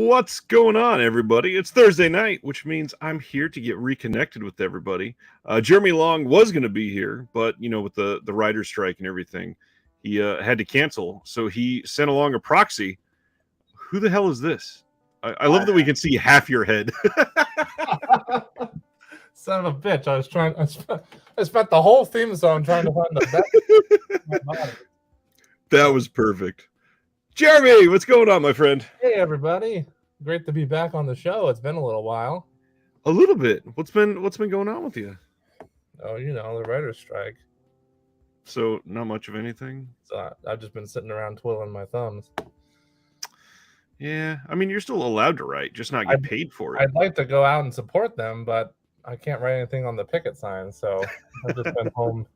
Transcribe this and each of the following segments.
What's going on, everybody? It's Thursday night, which means I'm here to get reconnected with everybody. JeremyLong was going to be here, but with the writer's strike and everything, he had to cancel. So he sent along a proxy. Who the hell is this? I love that we can see half your head. Son of a bitch! I spent the whole theme song trying to find the best. That was perfect. Jeremy, what's going on, my friend? Hey, everybody! Great to be back on the show. It's been a little while. A little bit. What's been going on with you? Oh, the writer's strike. So not much of anything. So I've just been sitting around twiddling my thumbs. Yeah, I mean, you're still allowed to write, just not get paid for it. I'd like to go out and support them, but I can't write anything on the picket sign, so I've just been home,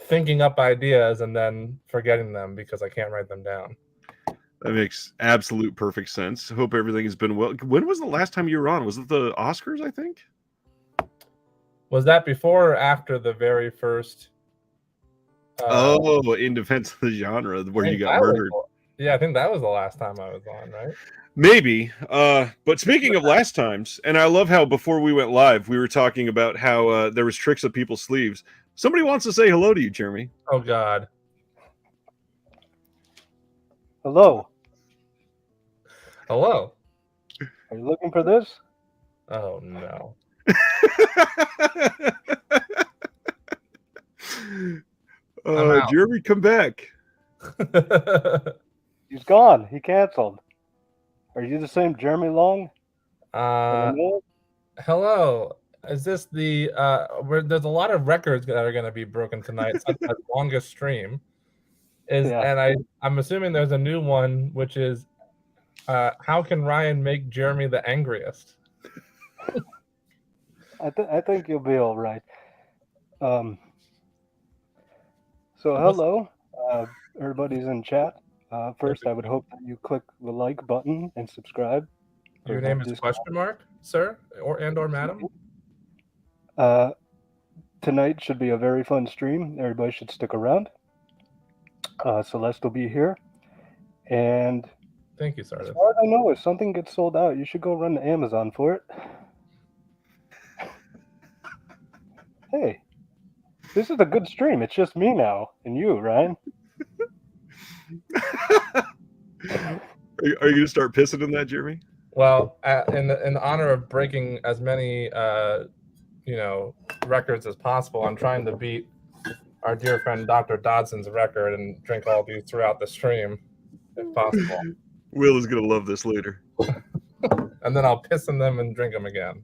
thinking up ideas and then forgetting them because I can't write them down. That makes absolute perfect sense. Hope everything has been well. When was the last time you were on? Was it the Oscars, I think? Was that before or after the very first? In Defense of the Genre, where you got murdered. I think that was the last time I was on, right? Maybe. But speaking of last times, and I love how before we went live, we were talking about how there was tricks up people's sleeves. Somebody wants to say hello to you, Jeremy. Oh, God. Hello. Hello. Are you looking for this? Oh, no. Jeremy, come back. He's gone. He canceled. Are you the same JeremyLong? Hello. Is this the where there's a lot of records that are going to be broken tonight? It's the longest stream. And I'm assuming there's a new one, which is how can Ryan make Jeremy the angriest? I think you'll be all right. So hello, everybody's in chat. First, I would hope that you click the like button and subscribe. Your name is question mark, sir, or madam? Tonight should be a very fun stream. Everybody should stick around. Celeste will be here. And thank you, sir. As far as I know, if something gets sold out, you should go run to Amazon for it. Hey, this is a good stream. It's just me now and you, Ryan. Are you going to start pissing in that, Jeremy? Well, in the honor of breaking as many records as possible, I'm trying to beat our dear friend Dr. Dodson's record and drink all these throughout the stream, if possible. Will is going to love this later. And then I'll piss in them and drink them again.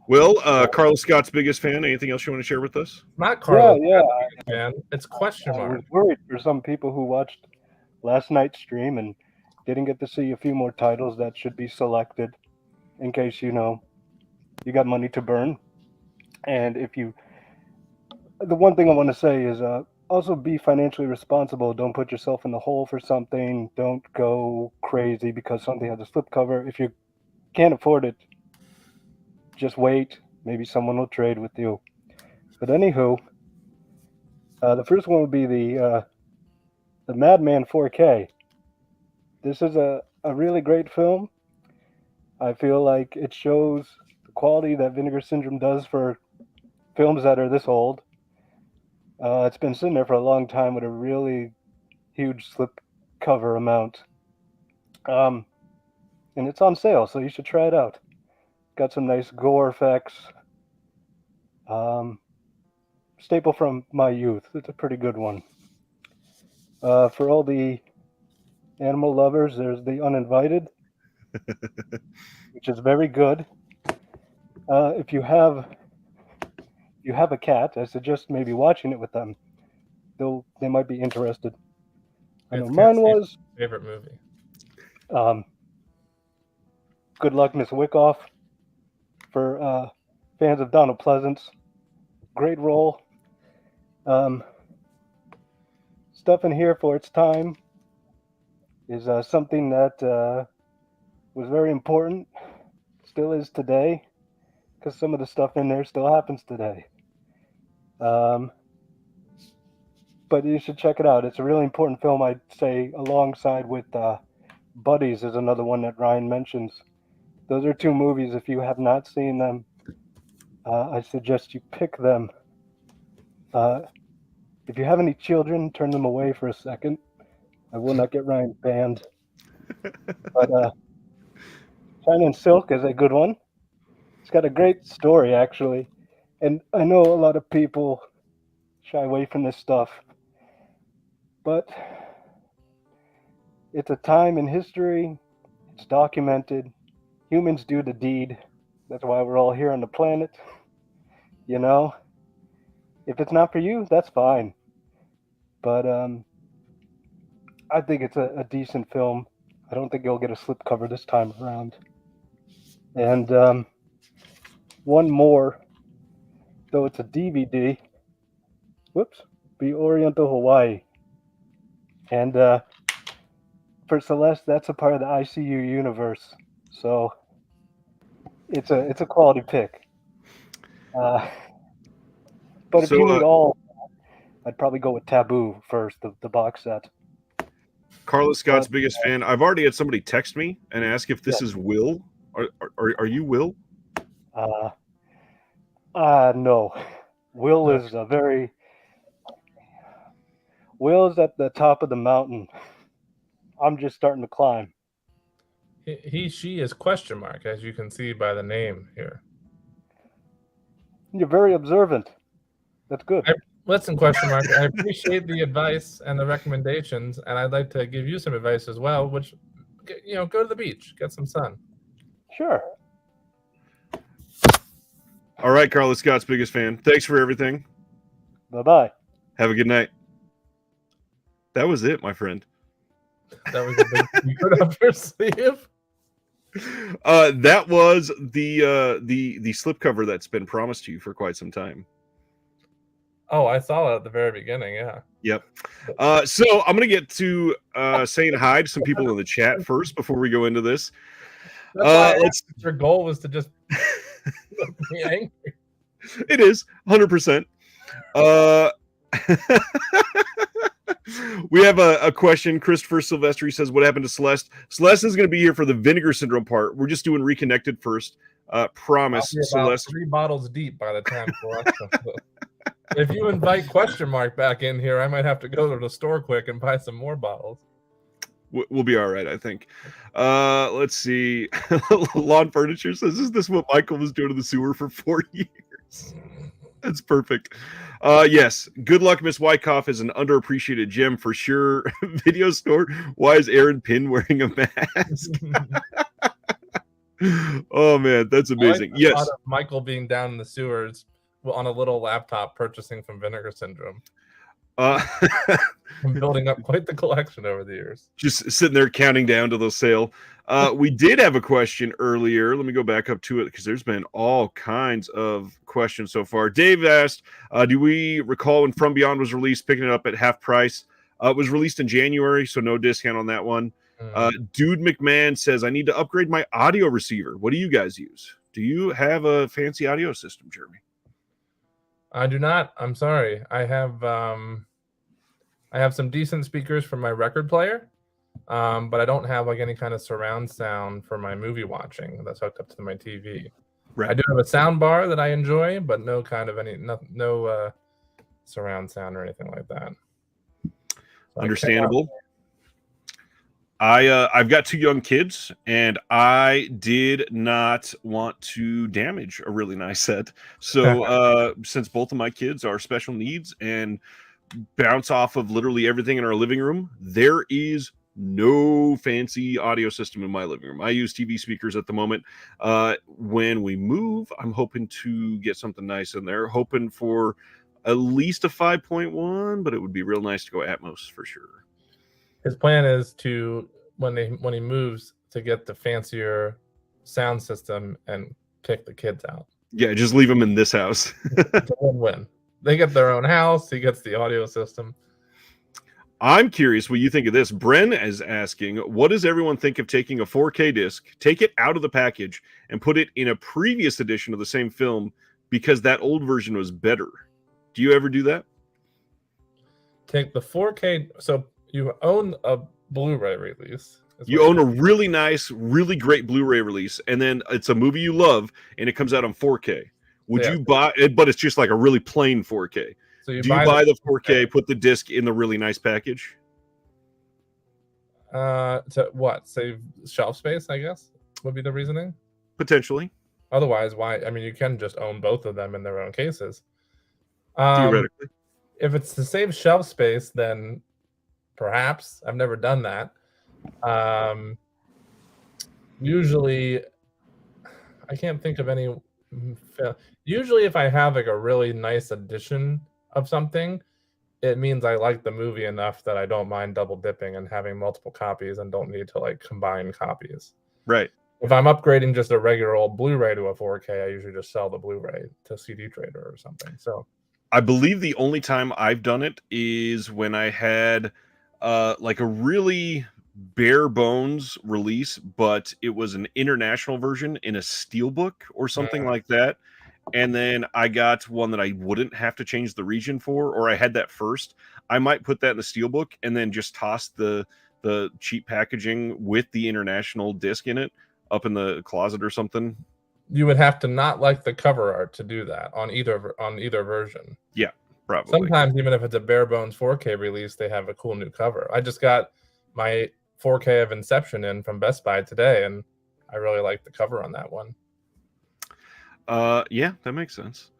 Will, Carlos Scott's biggest fan. Anything else you want to share with us? Not Carlos. Yeah. Man, it's question mark. I was worried for some people who watched last night's stream and didn't get to see a few more titles that should be selected in case, you got money to burn. And the one thing I want to say is also be financially responsible. Don't put yourself in the hole for something. Don't go crazy because something has a slipcover. If you can't afford it, just wait. Maybe someone will trade with you. But anywho, the first one would be the Madman 4K. This is a really great film. I feel like it shows the quality that Vinegar Syndrome does for films that are this old. It's been sitting there for a long time with a really huge slipcover amount. And it's on sale, so you should try it out. Got some nice gore effects. Staple from my youth. It's a pretty good one. For all the animal lovers, there's The Uninvited, which is very good. If you have a cat, I suggest maybe watching it with them. They might be interested. I know mine was favorite movie. Good Luck, Miss Wickoff. For fans of Donald Pleasance, great role. Stuff in here for its time is something that was very important, still is today, because some of the stuff in there still happens today. But but you should check it out. It's a really important film, I'd say, alongside with Buddies is another one that Ryan mentions. Those are two movies. If you have not seen them, I suggest you pick them. If you have any children, turn them away for a second. I will not get Ryan banned. But Shine and Silk is a good one. It's got a great story, actually. And I know a lot of people shy away from this stuff, but it's a time in history. It's documented. Humans do the deed. That's why we're all here on the planet. You know, if it's not for you, that's fine. But I think it's a decent film. I don't think you'll get a slipcover this time around. And one more, though it's a DVD. Whoops, Be Oriental Hawaii. And for Celeste, that's a part of the ICU universe. So it's a quality pick. But if you need all, I'd probably go with Taboo first, the box set. Carlos Scott's biggest fan. I've already had somebody text me and ask if this is Will. Are you Will? No. Will is Will is at the top of the mountain. I'm just starting to climb. She is question mark, as you can see by the name here. You're very observant. That's good. Listen, question mark. I appreciate the advice and the recommendations, and I'd like to give you some advice as well. Which, go to the beach, get some sun. Sure. All right, Carlos Scott's biggest fan. Thanks for everything. Bye-bye. Have a good night. That was it, my friend. That was a big secret up your sleeve. That was the slipcover that's been promised to you for quite some time. Oh, I saw it at the very beginning. Yeah. Yep. So I'm gonna get to saying hi to some people in the chat first before we go into this. Your goal was to just make me angry. It is 100%. We have a question. Christopher Silvestri says, "What happened to Celeste?" Celeste is going to be here for the Vinegar Syndrome part. We're just doing Reconnected first. Promise. Celeste 3 bottles deep by the time. If you invite question mark back in here, I might have to go to the store quick and buy some more bottles. We'll be all right, I think. Let's see. Lawn Furniture says, "Is this what Michael was doing to the sewer for 4 years?" That's perfect. Yes. Good luck, Miss Wyckoff is an underappreciated gem for sure. Video store. Why is Aaron Pin wearing a mask? Oh man, that's amazing. I yes. thought of Michael being down in the sewers on a little laptop purchasing from Vinegar Syndrome. I'm building up quite the collection over the years. Just sitting there counting down to the sale. We did have a question earlier. Let me go back up to it because there's been all kinds of questions so far. Dave asked, do we recall when From Beyond was released, picking it up at half price? It was released in January, so no discount on that one. Dude McMahon says, I need to upgrade my audio receiver. What do you guys use? Do you have a fancy audio system, Jeremy? I do not. I'm sorry. I have some decent speakers for my record player, but I don't have like any kind of surround sound for my movie watching that's hooked up to my TV. Right. I do have a sound bar that I enjoy, but no surround sound or anything like that. So understandable. I've got 2 young kids, and I did not want to damage a really nice set. So since both of my kids are special needs and bounce off of literally everything in our living room, there is no fancy audio system in my living room. I use TV speakers at the moment. When we move, I'm hoping to get something nice in there, hoping for at least a 5.1, but it would be real nice to go Atmos for sure. His plan is to, when he moves, to get the fancier sound system and kick the kids out. Yeah, just leave them in this house. It's a win-win. They get their own house. He gets the audio system. I'm curious what you think of this. Bren is asking, what does everyone think of taking a 4K disc, take it out of the package, and put it in a previous edition of the same film because that old version was better? Do you ever do that? take the 4K. So you own a Blu-ray release. You own a really nice, really great Blu-ray release, and then it's a movie you love, and it comes out on 4K. Would you buy it? But it's just like a really plain 4K. So do you buy the 4K, put the disc in the really nice package? To what? Save shelf space, I guess, would be the reasoning. Potentially. Otherwise, why? I mean, you can just own both of them in their own cases. Theoretically. If it's to save shelf space, then perhaps. I've never done that. Usually, I can't think of any. Usually, if I have like a really nice edition of something, it means I like the movie enough that I don't mind double dipping and having multiple copies and don't need to like combine copies. Right. If I'm upgrading just a regular old Blu-ray to a 4K, I usually just sell the Blu-ray to CD Trader or something. So I believe the only time I've done it is when I had like a really bare bones release, but it was an international version in a steelbook or something like that. And then I got one that I wouldn't have to change the region for, or I had that first. I might put that in the steelbook and then just toss the cheap packaging with the international disc in it up in the closet or something. You would have to not like the cover art to do that on either version. Yeah, probably. Sometimes even if it's a bare bones 4K release, they have a cool new cover. I just got my 4K of Inception in from Best Buy today, and I really like the cover on that one. Yeah, that makes sense.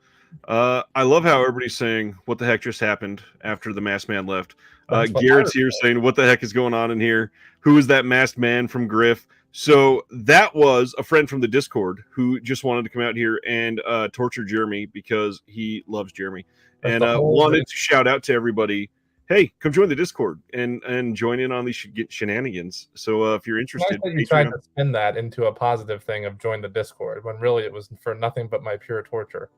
I love how everybody's saying what the heck just happened after the masked man left. Garrett's here saying what the heck is going on in here. Who is that masked man from Griff? So that was a friend from the Discord who just wanted to come out here and torture Jeremy because he loves Jeremy. And wanted to shout out to everybody, hey, come join the Discord and join in on these shenanigans. So if you're interested, you tried to spin that into a positive thing of join the Discord when really it was for nothing but my pure torture.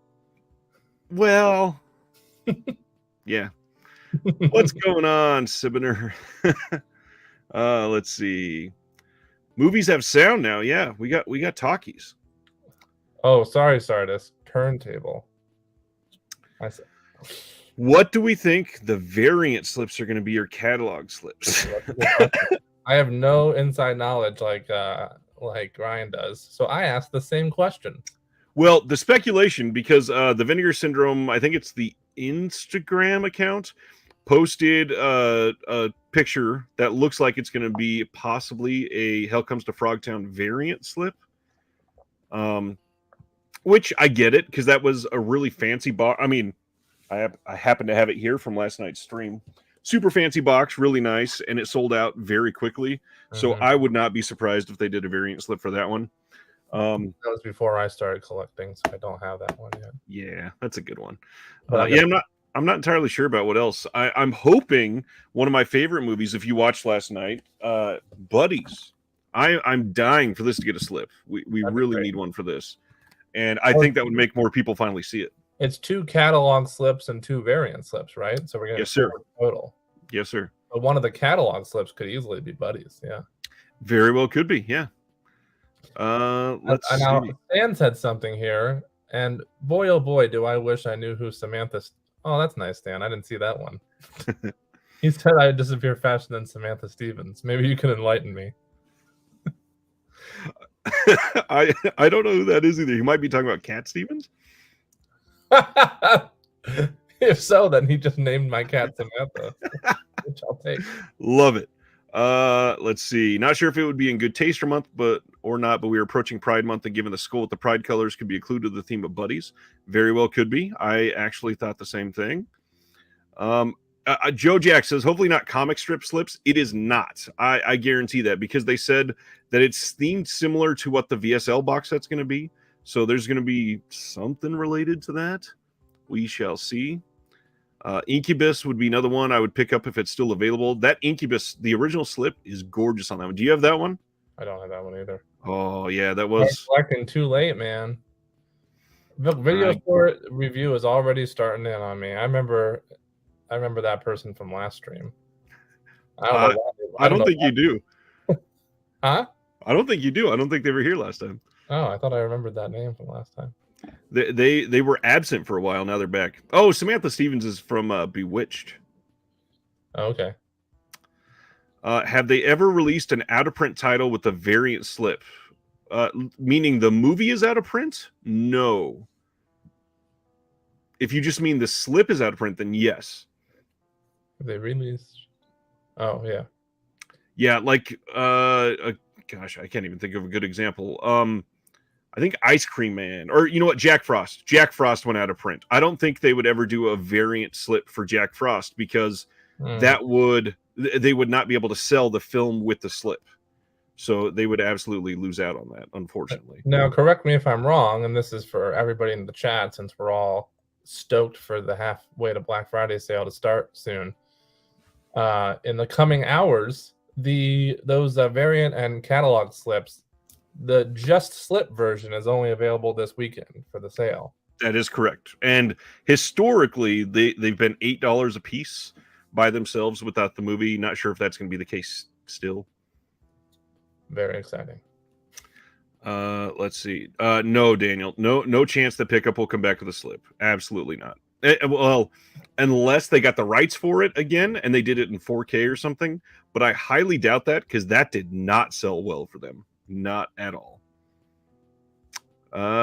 Well, yeah. What's going on, Sibiner? Let's see. Movies have sound now. Yeah, we got talkies. Oh, sorry, Sardis. Turntable. I said. What do we think the variant slips are going to be, or catalog slips? I have no inside knowledge like Ryan does, so I asked the same question. Well, the speculation, because the Vinegar Syndrome, I think it's the Instagram account, posted a picture that looks like it's going to be possibly a Hell Comes to Frogtown variant slip. Which I get it, because that was a really fancy box. I mean, I happen to have it here from last night's stream. Super fancy box, really nice, and it sold out very quickly. So I would not be surprised if they did a variant slip for that one. That was before I started collecting, so I don't have that one yet. Yeah, that's a good one. Yeah, I'm not entirely sure about what else. I'm hoping one of my favorite movies, if you watched last night, Buddies. I'm dying for this to get a slip. We really need one for this. And I think that would make more people finally see it. It's 2 catalog slips and 2 variant slips, right? So we're going to sir. Total. Yes, sir. But one of the catalog slips could easily be Buddies. Yeah. Very well could be. Yeah. Let's see. Now, Stan said something here, and boy, oh boy, do I wish I knew who Samantha. Oh, that's nice, Stan. I didn't see that one. He said I disappear faster than Samantha Stevens. Maybe you can enlighten me. I don't know who that is either. He might be talking about Cat Stevens. If so, then he just named my cat Samantha, which I'll take. Love it. Let's see. Not sure if it would be in Good Taster Month, or not. But we are approaching Pride Month, and given the skull with the Pride colors could be included the theme of Buddies. Very well could be. I actually thought the same thing. Joe Jack says, hopefully not comic strip slips. It is not. I guarantee that, because they said that it's themed similar to what the VSL box set's going to be. So there's going to be something related to that. We shall see. Incubus would be another one I would pick up if it's still available. That Incubus, the original slip, is gorgeous on that one. Do you have that one? I don't have that one either. Oh, yeah, that was... collecting too late, man. The video store review is already starting in on me. I remember that person from last stream. I don't think you do. Huh? I don't think you do. I don't think they were here last time. Oh, I thought I remembered that name from last time. They were absent for a while. Now they're back. Oh, Samantha Stevens is from Bewitched. Okay. Have they ever released an out-of-print title with a variant slip? Meaning the movie is out of print? No. If you just mean the slip is out of print, then yes. They released. Oh yeah. Yeah, like gosh, I can't even think of a good example. I think Ice Cream Man, or you know what, Jack Frost. Jack Frost went out of print. I don't think they would ever do a variant slip for Jack Frost because they would not be able to sell the film with the slip. So they would absolutely lose out on that, unfortunately. Now, correct me if I'm wrong, and this is for everybody in the chat since we're all stoked for the halfway to Black Friday sale to start soon. In the coming hours, those variant and catalog slips, the just slip version is only available this weekend for the sale. That is correct. And historically, they've been $8 a piece by themselves without the movie. Not sure if that's going to be the case still. Very exciting. Let's see. No, Daniel. No chance that pickup will come back with a slip. Absolutely not. Well, unless they got the rights for it again and they did it in 4K or something. But I highly doubt that because that did not sell well for them. Not at all.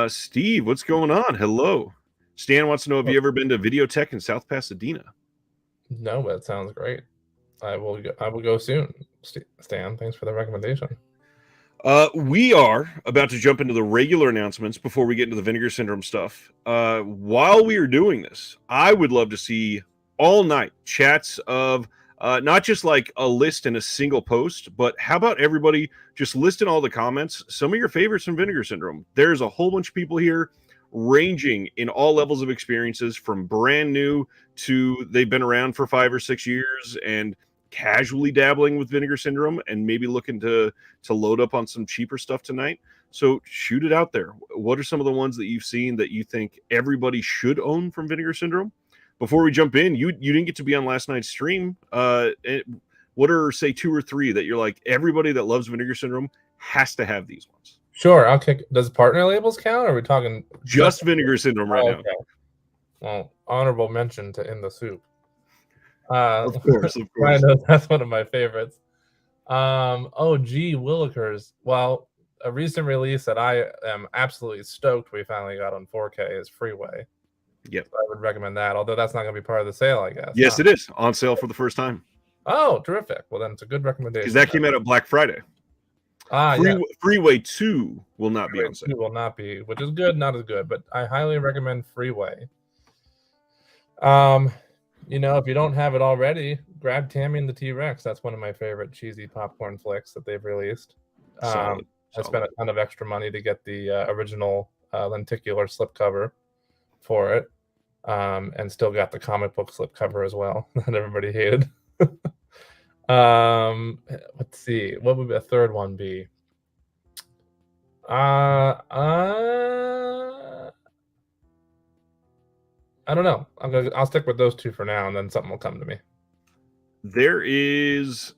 Steve, what's going on? Hello. Stan wants to know, have you ever been to Videotech in South Pasadena? No, but it sounds great. I will go soon. Stan, thanks for the recommendation. We are about to jump into the regular announcements before we get into the Vinegar Syndrome stuff. While we are doing this, I would love to see all night chats of not just like a list in a single post, but how about everybody just list in all the comments some of your favorites from Vinegar Syndrome. There's a whole bunch of people here ranging in all levels of experiences, from brand new to they've been around for 5 or 6 years and casually dabbling with Vinegar Syndrome and maybe looking to load up on some cheaper stuff tonight. So shoot it out there. What are some of the ones that you've seen that you think everybody should own from Vinegar Syndrome? Before we jump in, you didn't get to be on last night's stream. What are, say, 2 or 3 that you're like, everybody that loves Vinegar Syndrome has to have these ones? Sure, I'll kick. Does partner labels count, or are we talking just Vinegar Syndrome right now? Well, honorable mention to In the Soup. Of course. I know that's one of my favorites. Willikers. Well, a recent release that I am absolutely stoked we finally got on 4K is Freeway. Yep. So I would recommend that, although that's not going to be part of the sale, I guess. Yes, it is. On sale for the first time. Oh, terrific. Well, then it's a good recommendation. Because that came out on Black Friday. Freeway 2 will not be on sale. 2 will not be, which is good, not as good, but I highly recommend Freeway. If you don't have it already, grab Tammy and the T-Rex. That's one of my favorite cheesy popcorn flicks that they've released. I spent a ton of extra money to get the original lenticular slipcover for it, and still got the comic book slipcover as well that everybody hated. Let's see, what would a third one be? I don't know. I'll stick with those 2 for now, and then something will come to me. There is,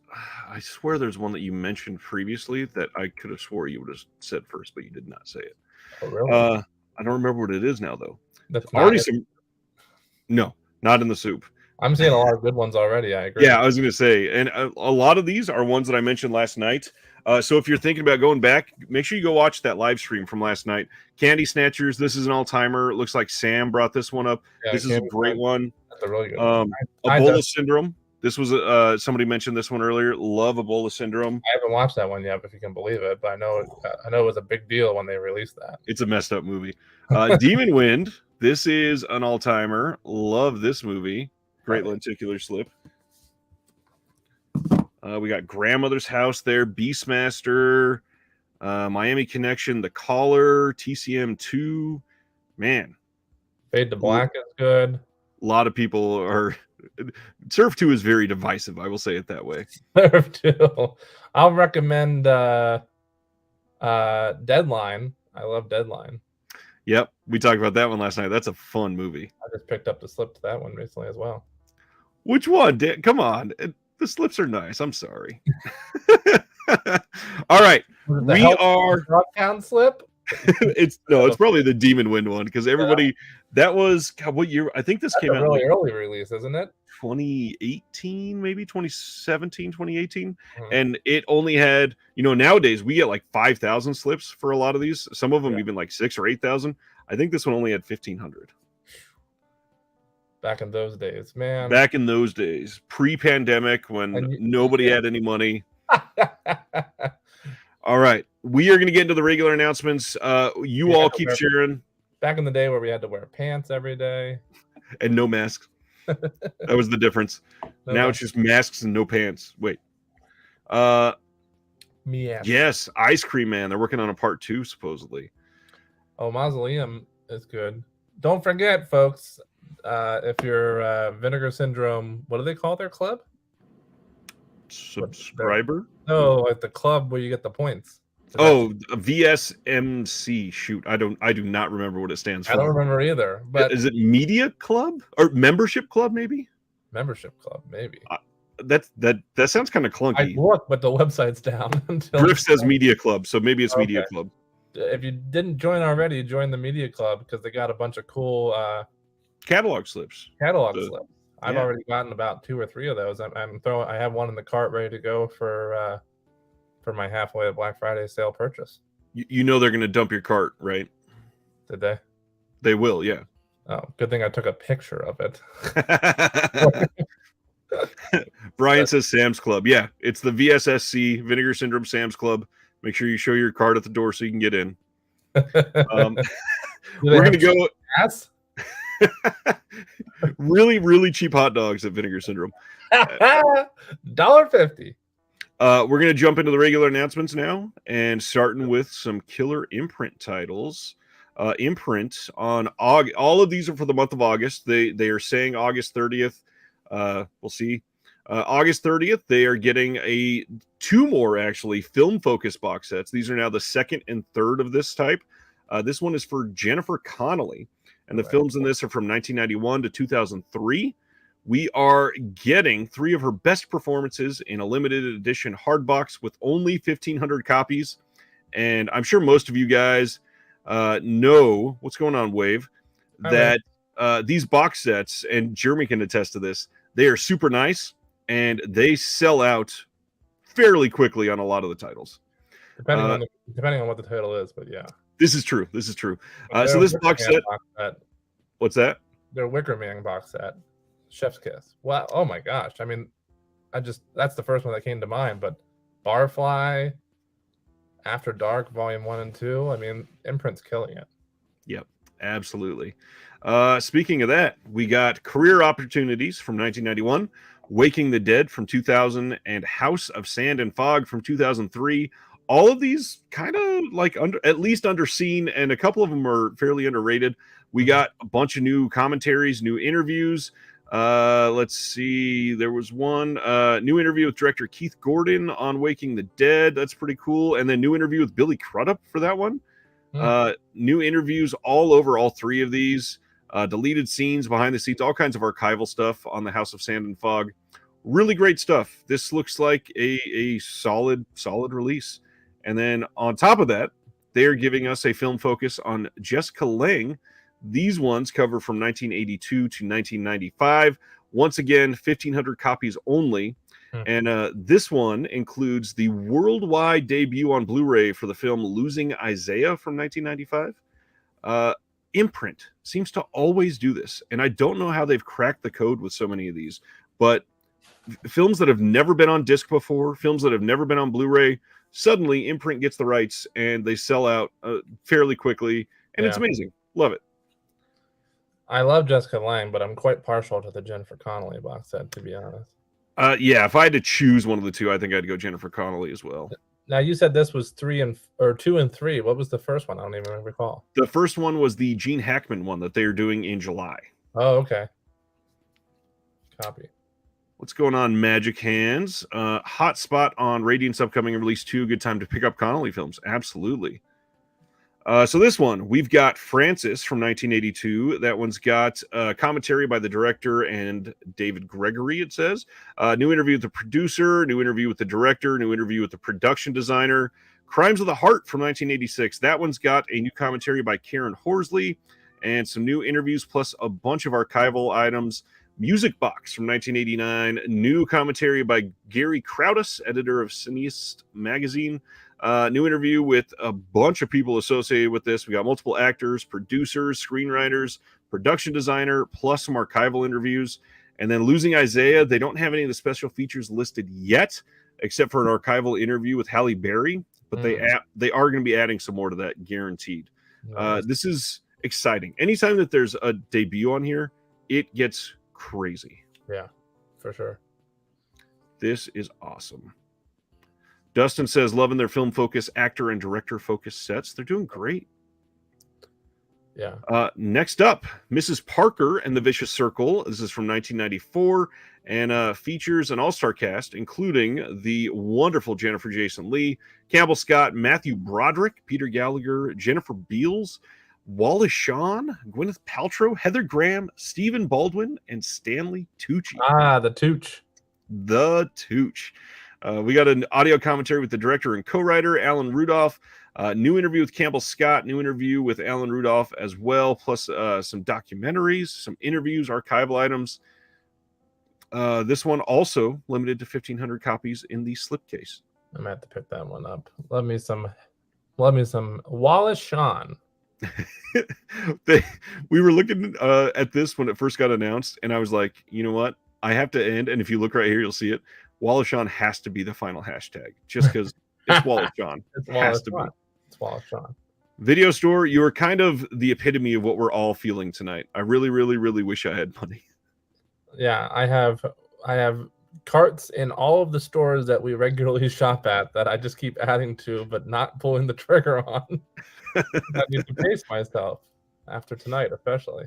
I swear there's one that you mentioned previously that I could have swore you would have said first, but you did not say it. Oh, really? I don't remember what it is now, though. That's No, not In the Soup. I'm seeing a lot of good ones already. I agree. Yeah, I was going to say, and a lot of these are ones that I mentioned last night. So if you're thinking about going back, make sure you go watch that live stream from last night. Candy Snatchers, this is an all-timer. It looks like Sam brought this one up. Yeah, this is a great one. That's a really good one. Ebola Syndrome. This was somebody mentioned this one earlier. Love Ebola Syndrome. I haven't watched that one yet, if you can believe it, but I know it was a big deal when they released that. It's a messed up movie. Demon Wind. This is an all-timer. Love this movie. Great lenticular slip. We got Grandmother's House there, Beastmaster, Miami Connection, The Caller, TCM 2. Man. Fade to Black is good. A lot of people are... Surf 2 is very divisive, I will say it that way. Surf 2. I'll recommend Deadline. I love Deadline. Yep, we talked about that one last night. That's a fun movie. I just picked up the slip to that one recently as well. Which one? Come on. The slips are nice. I'm sorry. All right. We are Dogtown slip. It's probably the Demon Wind one because everybody that was what year? I think this came out really early release, isn't it? 2018, maybe 2017, 2018. And it only had, nowadays we get like 5,000 slips for a lot of these. Some of them even like 6 or 8,000. I think this one only had 1,500. Back in those days, man. Back in those days, pre-pandemic, when nobody had any money. All right, we are going to get into the regular announcements. You all keep sharing. Back in the day where we had to wear pants every day. And no masks. That was the difference. Now it's just masks and no pants. Wait. Yes, Ice Cream Man. They're working on a part 2, supposedly. Oh, Mausoleum is good. Don't forget, folks, if you're Vinegar Syndrome, what do they call their club? Subscriber? No, like the club where you get the points. Oh, VSMC. Shoot, I do not remember what it stands for. I don't remember either. But is it Media Club or Membership Club? Maybe Membership Club. Maybe that sounds kind of clunky. I look, but the website's down. Griff says Media Club, so maybe it's Media Club. If you didn't join already, join the Media Club because they got a bunch of cool catalog slips. Slips. I've already gotten about 2 or 3 of those. I have one in the cart ready to go for my halfway Black Friday sale purchase. You know they're going to dump your cart, right? Did they? They will, yeah. Oh, good thing I took a picture of it. Brian says Sam's Club. Yeah, it's the VSSC, Vinegar Syndrome Sam's Club. Make sure you show your card at the door so you can get in. We're going to go... Ass? Really, really cheap hot dogs at Vinegar Syndrome. $1.50. We're going to jump into the regular announcements now and starting with some killer Imprint titles. Imprint on August. All of these are for the month of August. They are saying August 30th. We'll see. August 30th, they are getting 2 more actually film focus box sets. These are now the 2nd and 3rd of this type. This one is for Jennifer Connelly, and the films in this are from 1991 to 2003. We are getting 3 of her best performances in a limited edition hardbox with only 1,500 copies. And I'm sure most of you guys know what's going on, Wave, that these box sets, and Jeremy can attest to this, they are super nice and they sell out fairly quickly on a lot of the titles. Depending on what the title is, but yeah. This is true. So this box set. What's that? Their Wicker Man box set. Chef's Kiss. Wow. Oh my gosh. I mean, that's the first one that came to mind, but Barfly, After Dark, Volume 1 and 2. I mean, Imprint's killing it. Yep, absolutely. Speaking of that, we got Career Opportunities from 1991, Waking the Dead from 2000, and House of Sand and Fog from 2003. All of these kind of like at least underseen, and a couple of them are fairly underrated. We got a bunch of new commentaries, new interviews. Let's see. There was one new interview with director Keith Gordon on Waking the Dead. That's pretty cool. And then new interview with Billy Crudup for that one. New interviews all over all 3 of these. Deleted scenes, behind the scenes, all kinds of archival stuff on the House of Sand and Fog. Really great stuff. This looks like a solid release. And then on top of that, they are giving us a film focus on Jessica Lange. These ones cover from 1982 to 1995. Once again, 1,500 copies only. And this one includes the worldwide debut on Blu-ray for the film Losing Isaiah from 1995. Imprint seems to always do this, and I don't know how they've cracked the code with so many of these, but films that have never been on disc before, films that have never been on Blu-ray, suddenly Imprint gets the rights, and they sell out fairly quickly, and it's amazing. Love it. I love Jessica Lange, but I'm quite partial to the Jennifer Connelly box set, to be honest. Yeah, if I had to choose one of the 2, I think I'd go Jennifer Connelly as well. Now, you said this was 2 and 3. What was the first one? I don't even recall. The first one was the Gene Hackman one that they are doing in July. Oh, okay. Copy. What's going on, Magic Hands? Hot spot on Radiant's upcoming release 2. Good time to pick up Connelly films. Absolutely. So this one, we've got Francis from 1982. That one's got commentary by the director and David Gregory, it says. New interview with the producer, new interview with the director, new interview with the production designer. Crimes of the Heart from 1986. That one's got a new commentary by Karen Horsley and some new interviews plus a bunch of archival items. Music Box from 1989. New commentary by Gary Crowdis, editor of Cineast magazine. New interview with a bunch of people associated with this. We got multiple actors, producers, screenwriters, production designer, plus some archival interviews. And then Losing Isaiah, they don't have any of the special features listed yet, except for an archival interview with Halle Berry. But they are going to be adding some more to that, guaranteed. Nice. This is exciting. Anytime that there's a debut on here, it gets crazy. Yeah, for sure. This is awesome. Dustin says, loving their film focus, actor and director focus sets. They're doing great. Yeah. Next up, Mrs. Parker and the Vicious Circle. This is from 1994 and features an all-star cast, including the wonderful Jennifer Jason Leigh, Campbell Scott, Matthew Broderick, Peter Gallagher, Jennifer Beals, Wallace Shawn, Gwyneth Paltrow, Heather Graham, Stephen Baldwin, and Stanley Tucci. The Tooch. The Tooch. We got an audio commentary with the director and co-writer, Alan Rudolph. New interview with Campbell Scott. New interview with Alan Rudolph as well, plus some documentaries, some interviews, archival items. This one also limited to 1,500 copies in the slipcase. I'm gonna have to pick that one up. Love me some Wallace Shawn. We were looking at this when it first got announced, and I was like, you know what? I have to end. And if you look right here, you'll see it. Wallace Shawn has to be the final hashtag, just because it's Wallace Shawn. It's Wallace Shawn. It's Wallace Shawn. Video store, you are kind of the epitome of what we're all feeling tonight. I really, really, really wish I had money. Yeah, I have carts in all of the stores that we regularly shop at that I just keep adding to, but not pulling the trigger on. I need to pace myself after tonight, especially.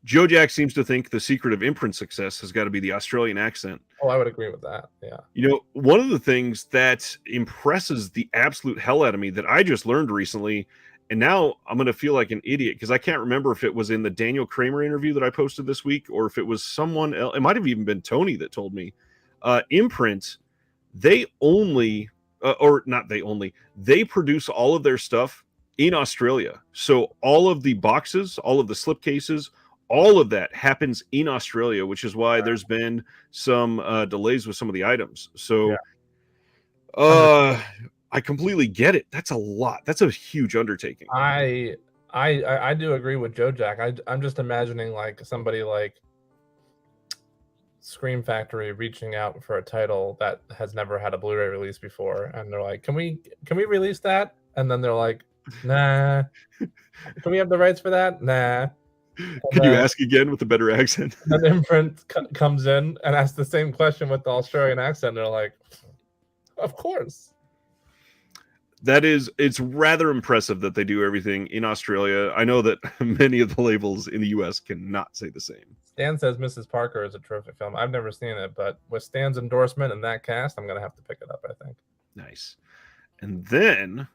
Joe Jack seems to think the secret of Imprint success has got to be the Australian accent. Oh, I would agree with that. Yeah. You know, one of the things that impresses the absolute hell out of me that I just learned recently, and now I'm going to feel like an idiot because I can't remember if it was in the Daniel Kramer interview that I posted this week or if it was someone else. It might have even been Tony that told me. Imprint, they produce all of their stuff in Australia. So all of the boxes, all of the slipcases, all of that happens in Australia, which is why there's been some delays with some of the items. So I completely get it. That's a lot. That's a huge undertaking. I do agree with Joe Jack. I'm just imagining like somebody like Scream Factory reaching out for a title that has never had a Blu-ray release before, and they're like, "Can we release that?" And then they're like, "Nah." "Can we have the rights for that?" "Nah." Could you ask again with a better accent? And then Imprint comes in and asks the same question with the Australian accent. They're like, "Of course." It's rather impressive that they do everything in Australia. I know that many of the labels in the US cannot say the same. Stan says Mrs. Parker is a terrific film. I've never seen it, but with Stan's endorsement and that cast, I'm going to have to pick it up, I think. Nice. And then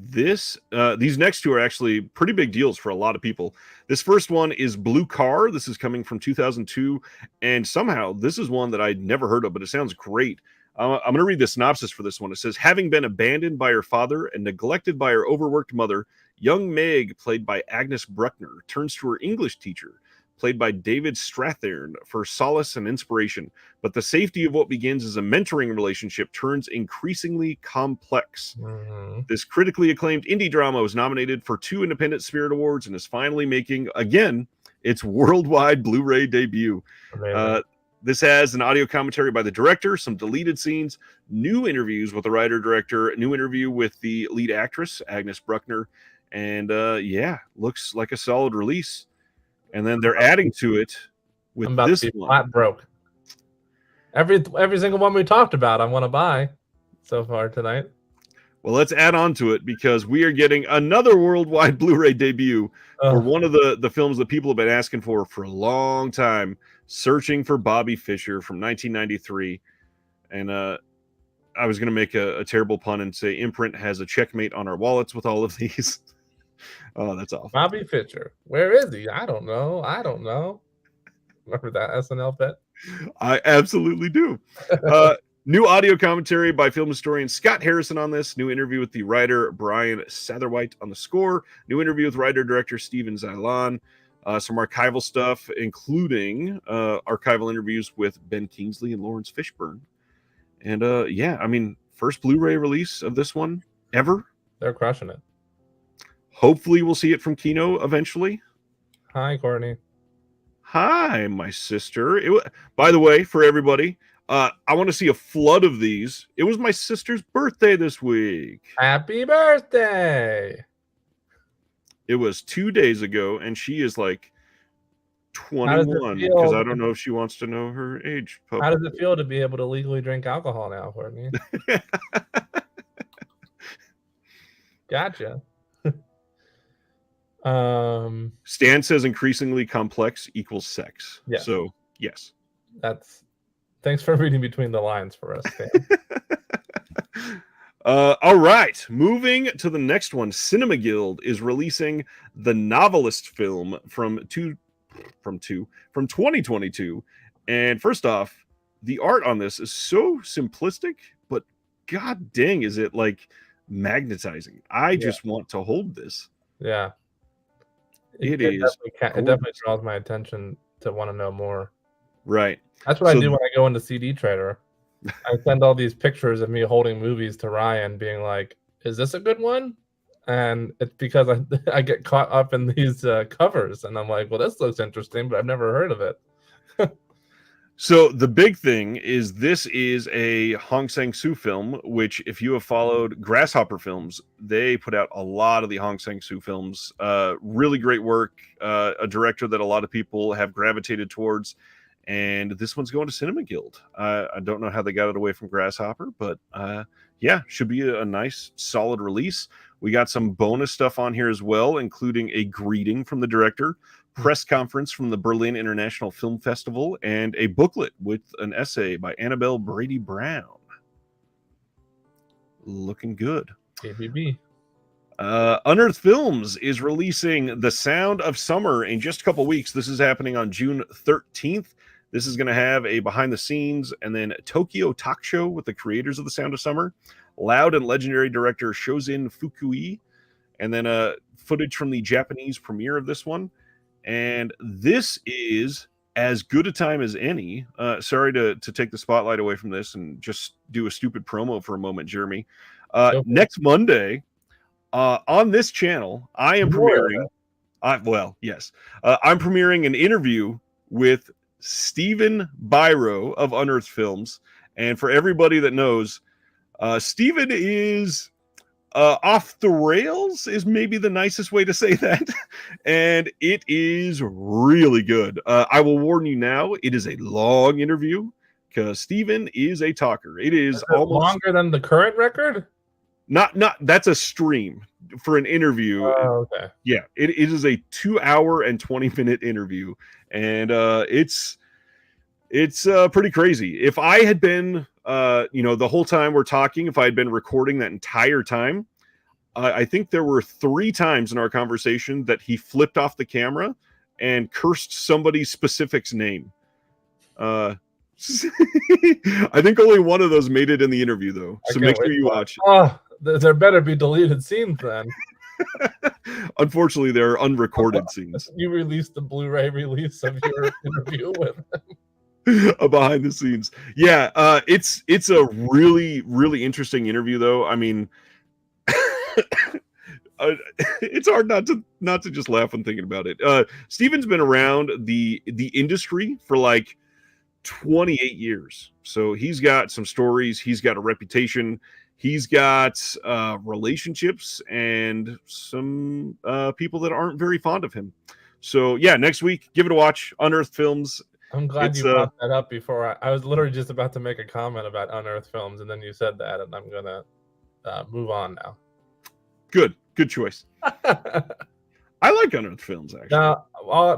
these next two are actually pretty big deals for a lot of people. This first one is Blue Car. This is coming from 2002. And somehow this is one that I'd never heard of, but it sounds great. I'm going to read the synopsis for this one. It says, having been abandoned by her father and neglected by her overworked mother, young Meg, played by Agnes Bruckner, turns to her English teacher, played by David Strathairn, for solace and inspiration. But the safety of what begins as a mentoring relationship turns increasingly complex. Mm-hmm. This critically acclaimed indie drama was nominated for 2 Independent Spirit Awards and is finally making, again, its worldwide Blu-ray debut. This has an audio commentary by the director, some deleted scenes, new interviews with the writer-director, a new interview with the lead actress, Agnes Bruckner, and looks like a solid release. And then they're adding to it with I'm about this to be one. flat broke. Every single one we talked about, I want to buy so far tonight. Well, let's add on to it because we are getting another worldwide Blu-ray debut for one of the films that people have been asking for a long time, Searching for Bobby Fischer from 1993. And I was going to make a terrible pun and say Imprint has a checkmate on our wallets with all of these. Oh, that's awful. Bobby Fischer. Where is he? I don't know. Remember that SNL bit? I absolutely do. New audio commentary by film historian Scott Harrison on this. New interview with the writer Brian Satherwhite on the score. New interview with writer-director Steven Zylon. Some archival stuff, including archival interviews with Ben Kingsley and Lawrence Fishburne. And yeah, I mean, first Blu-ray release of this one ever. They're crushing it. Hopefully we'll see it from Kino eventually. Hi, Courtney. Hi, my sister. By the way, for everybody, I want to see a flood of these. It was my sister's birthday this week. Happy birthday! It was 2 days ago, and she is like 21, because I don't know if she wants to know her age. How does it feel to be able to legally drink alcohol now, Courtney? Gotcha. Stan says increasingly complex equals sex. Yeah. So yes. Thanks for reading between the lines for us, Stan. All right, moving to the next one. Cinema Guild is releasing the Novelist film from 2022. And first off, the art on this is so simplistic, but god dang, is it like magnetizing. I just want to hold this. Yeah. It definitely draws my attention to want to know more. Right. That's what I do when I go into CD Trader. I send all these pictures of me holding movies to Ryan, being like, is this a good one? And it's because I get caught up in these covers, and I'm like, well, this looks interesting, but I've never heard of it. So the big thing is this is a Hong Sang-soo film, which if you have followed Grasshopper Films, they put out a lot of the Hong Sang-soo films. Really great work. A director that a lot of people have gravitated towards. And this one's going to Cinema Guild. I don't know how they got it away from Grasshopper, but yeah, should be a nice, solid release. We got some bonus stuff on here as well, including a greeting from the director, press conference from the Berlin International Film Festival, and a booklet with an essay by Annabelle Brady Brown. Looking good. ABB. Unearthed Films is releasing The Sound of Summer in just a couple weeks. This is happening on June 13th. This is going to have a behind the scenes and then Tokyo talk show with the creators of The Sound of Summer, loud and legendary director Shozin Fukui, and then footage from the Japanese premiere of this one. And this is as good a time as any. Sorry to take the spotlight away from this and just do a stupid promo for a moment, Jeremy. Next Monday, on this channel, I am premiering. I'm premiering an interview with Stephen Byro of Unearthed Films, and for everybody that knows, Stephen is off the rails is maybe the nicest way to say that, and it is really good. I will warn you now, it is a long interview because Stephen is a talker. It is almost longer than the current record. Not that's a stream for an interview. Oh, okay. Yeah, it is a 2 hour and 20-minute interview, and it's pretty crazy. If I had been the whole time we're talking, if I had been recording that entire time, I think there were 3 times in our conversation that he flipped off the camera and cursed somebody's specific's name. I think only one of those made it in the interview, though. So make sure you watch. Oh, there better be deleted scenes then. Unfortunately, there are unrecorded scenes. You released the Blu-ray release of your interview with him. Behind the scenes. Yeah, it's a really, really interesting interview, though. I mean, it's hard not to just laugh when thinking about it. Steven's been around the industry for like 28 years. So he's got some stories, he's got a reputation, he's got relationships, and some people that aren't very fond of him. So yeah, next week, give it a watch. Unearthed Films. I'm glad you brought that up before. I was literally just about to make a comment about Unearthed Films, and then you said that, and I'm gonna move on now. Good choice. I like Unearthed films, actually.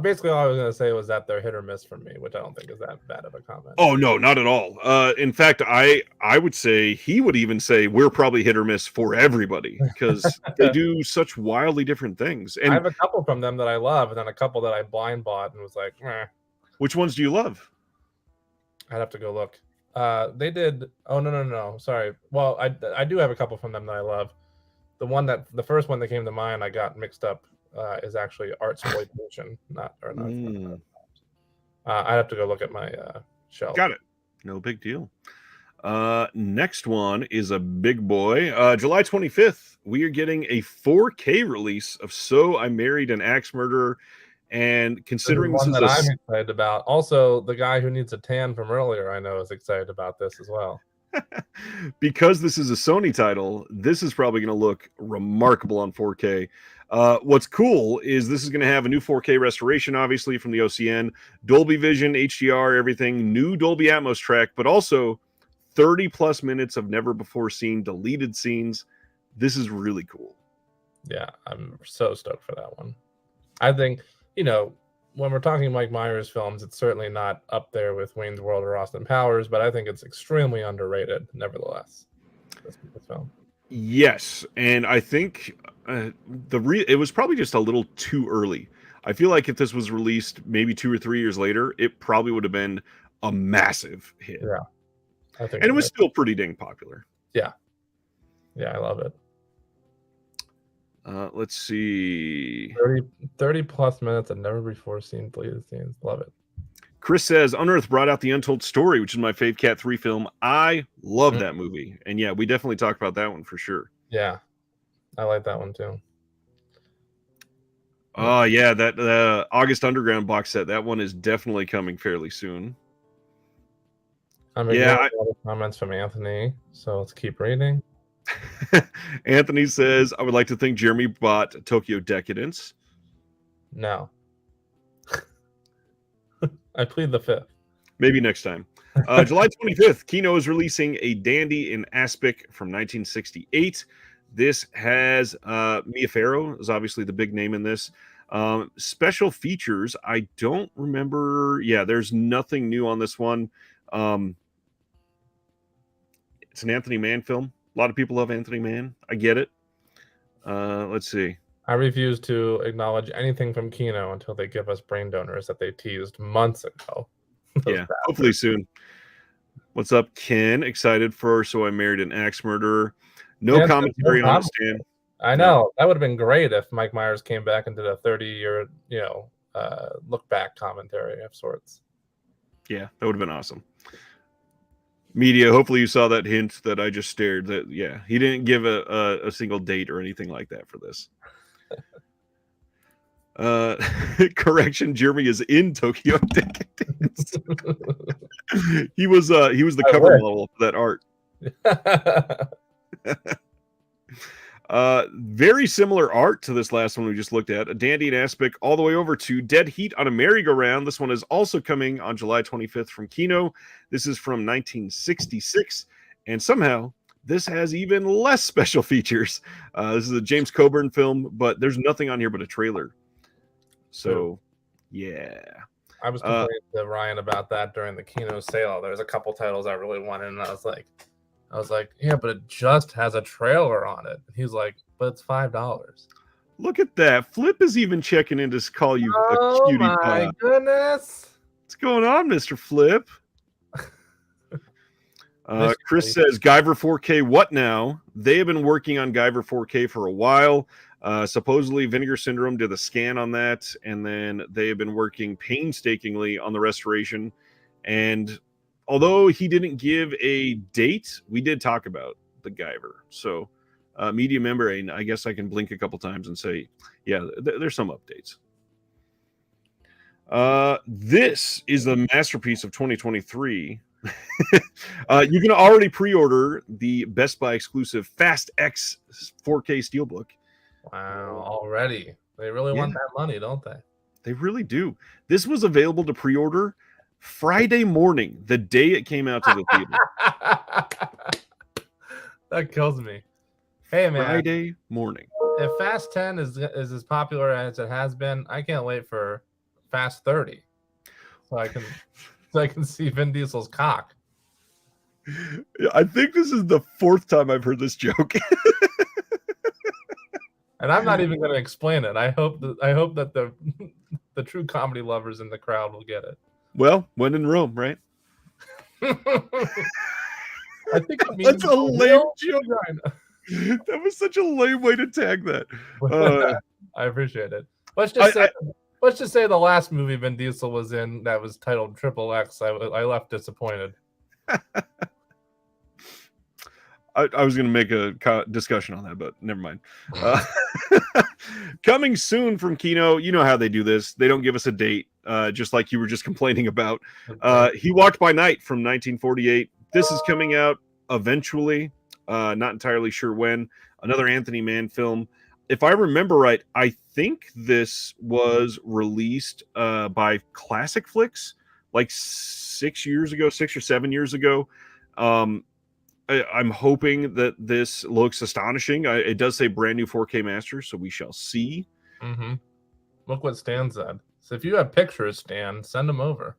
Basically all I was going to say was that they're hit or miss for me, which I don't think is that bad of a comment. Oh, no, not at all. In fact, I would say he would even say we're probably hit or miss for everybody because they do such wildly different things. And I have a couple from them that I love, and then a couple that I blind bought and was like, meh. Which ones do you love? I'd have to go look. They did. Oh, no. Sorry. Well, I do have a couple from them that I love. The first one that came to mind, I got mixed up. Is actually Artsploitation, not. I'd have to go look at my shelf. Got it. No big deal. Next one is a big boy. July 25th, we are getting a 4K release of So I Married an Axe Murderer. And considering this is one that I'm excited about, also the guy who needs a tan from earlier, I know, is excited about this as well. Because this is a Sony title, this is probably going to look remarkable on 4K. What's cool is this is going to have a new 4K restoration, obviously, from the OCN, Dolby Vision, HDR, everything, new Dolby Atmos track, but also 30 plus minutes of never before seen deleted scenes. This is really cool. Yeah, I'm so stoked for that one. I think, when we're talking Mike Myers films, it's certainly not up there with Wayne's World or Austin Powers, but I think it's extremely underrated, nevertheless, this film. Yes, and I think it was probably just a little too early. I feel like if this was released maybe 2 or 3 years later, it probably would have been a massive hit. Yeah, I think, and it was still pretty dang popular. Yeah, I love it. Let's see. 30 plus minutes of never before seen deleted scenes. Love it. Chris says Unearthed brought out The Untold Story, which is my Fave Cat 3 film. I love that movie. And yeah, we definitely talked about that one for sure. Yeah, I like that one too. Oh, yeah, that August Underground box set, that one is definitely coming fairly soon. I'm ignoring all the comments from Anthony, so let's keep reading. Anthony says, I would like to think Jeremy bought Tokyo Decadence. No. I plead the fifth. Maybe next time. July 25th, Kino is releasing a dandy in Aspic from 1968. This has Mia Farrow is obviously the big name in this. Special features, I don't remember. Yeah, there's nothing new on this one. It's an Anthony Mann film. A lot of people love Anthony Mann. I get it. Let's see. I refuse to acknowledge anything from Kino until they give us brain donors that they teased months ago. Yeah, hopefully soon. What's up, Ken? Excited for So I Married an Axe Murderer. No commentary on it, Stan. I know. That would have been great if Mike Myers came back and did a 30-year, look back commentary of sorts. Yeah, that would have been awesome. Media, hopefully you saw that hint that I just stared. That yeah, he didn't give a single date or anything like that for this. Correction, Jeremy is in Tokyo Decadence. he was the cover model for that art. Very similar art to this last one we just looked at. A dandy and aspic all the way over to Dead Heat on a Merry-Go-Round. This one is also coming on July 25th from Kino. This is from 1966, and somehow this has even less special features. This is a James Coburn film, but there's nothing on here but a trailer. So, yeah. I was complaining to Ryan about that during the Kino sale. There's a couple titles I really wanted, and I was like, yeah, but it just has a trailer on it. He's like, but it's $5. Look at that. Flip is even checking in to call you a cutie pie. Oh, my goodness. What's going on, Mr. Flip? Chris says, Guyver 4K, what now? They have been working on Guyver 4K for a while. Supposedly, Vinegar Syndrome did a scan on that, and then they have been working painstakingly on the restoration. And although he didn't give a date, we did talk about the Guyver. So, media member, I guess I can blink a couple times and say, yeah, there's some updates. This is the masterpiece of 2023. You can already pre-order the Best Buy exclusive Fast X 4K Steelbook. Wow, already. They really want that money, don't they? They really do. This was available to pre-order Friday morning, the day it came out to the theater. That kills me. Hey, man. Friday morning. if Fast 10 is as popular as it has been, I can't wait for Fast 30, so I can see Vin Diesel's cock. I think this is the 4th time I've heard this joke. And I'm not even going to explain it. I hope that the true comedy lovers in the crowd will get it. Well, when in Rome, right? I think it means that's a lame joke. That was such a lame way to tag that. I appreciate it. Let's just say the last movie Vin Diesel was in that was titled Triple X. I left disappointed. I was going to make a discussion on that, but never mind. Coming soon from Kino, you know how they do this. They don't give us a date, just like you were just complaining about. He Walked by Night from 1948. This is coming out eventually. Not entirely sure when. Another Anthony Mann film. If I remember right, I think this was released by Classic Flicks like 6 or 7 years ago. I'm hoping that this looks astonishing. It does say brand new 4K master, so we shall see. Mm-hmm. Look what Stan said. So if you have pictures, Stan, send them over.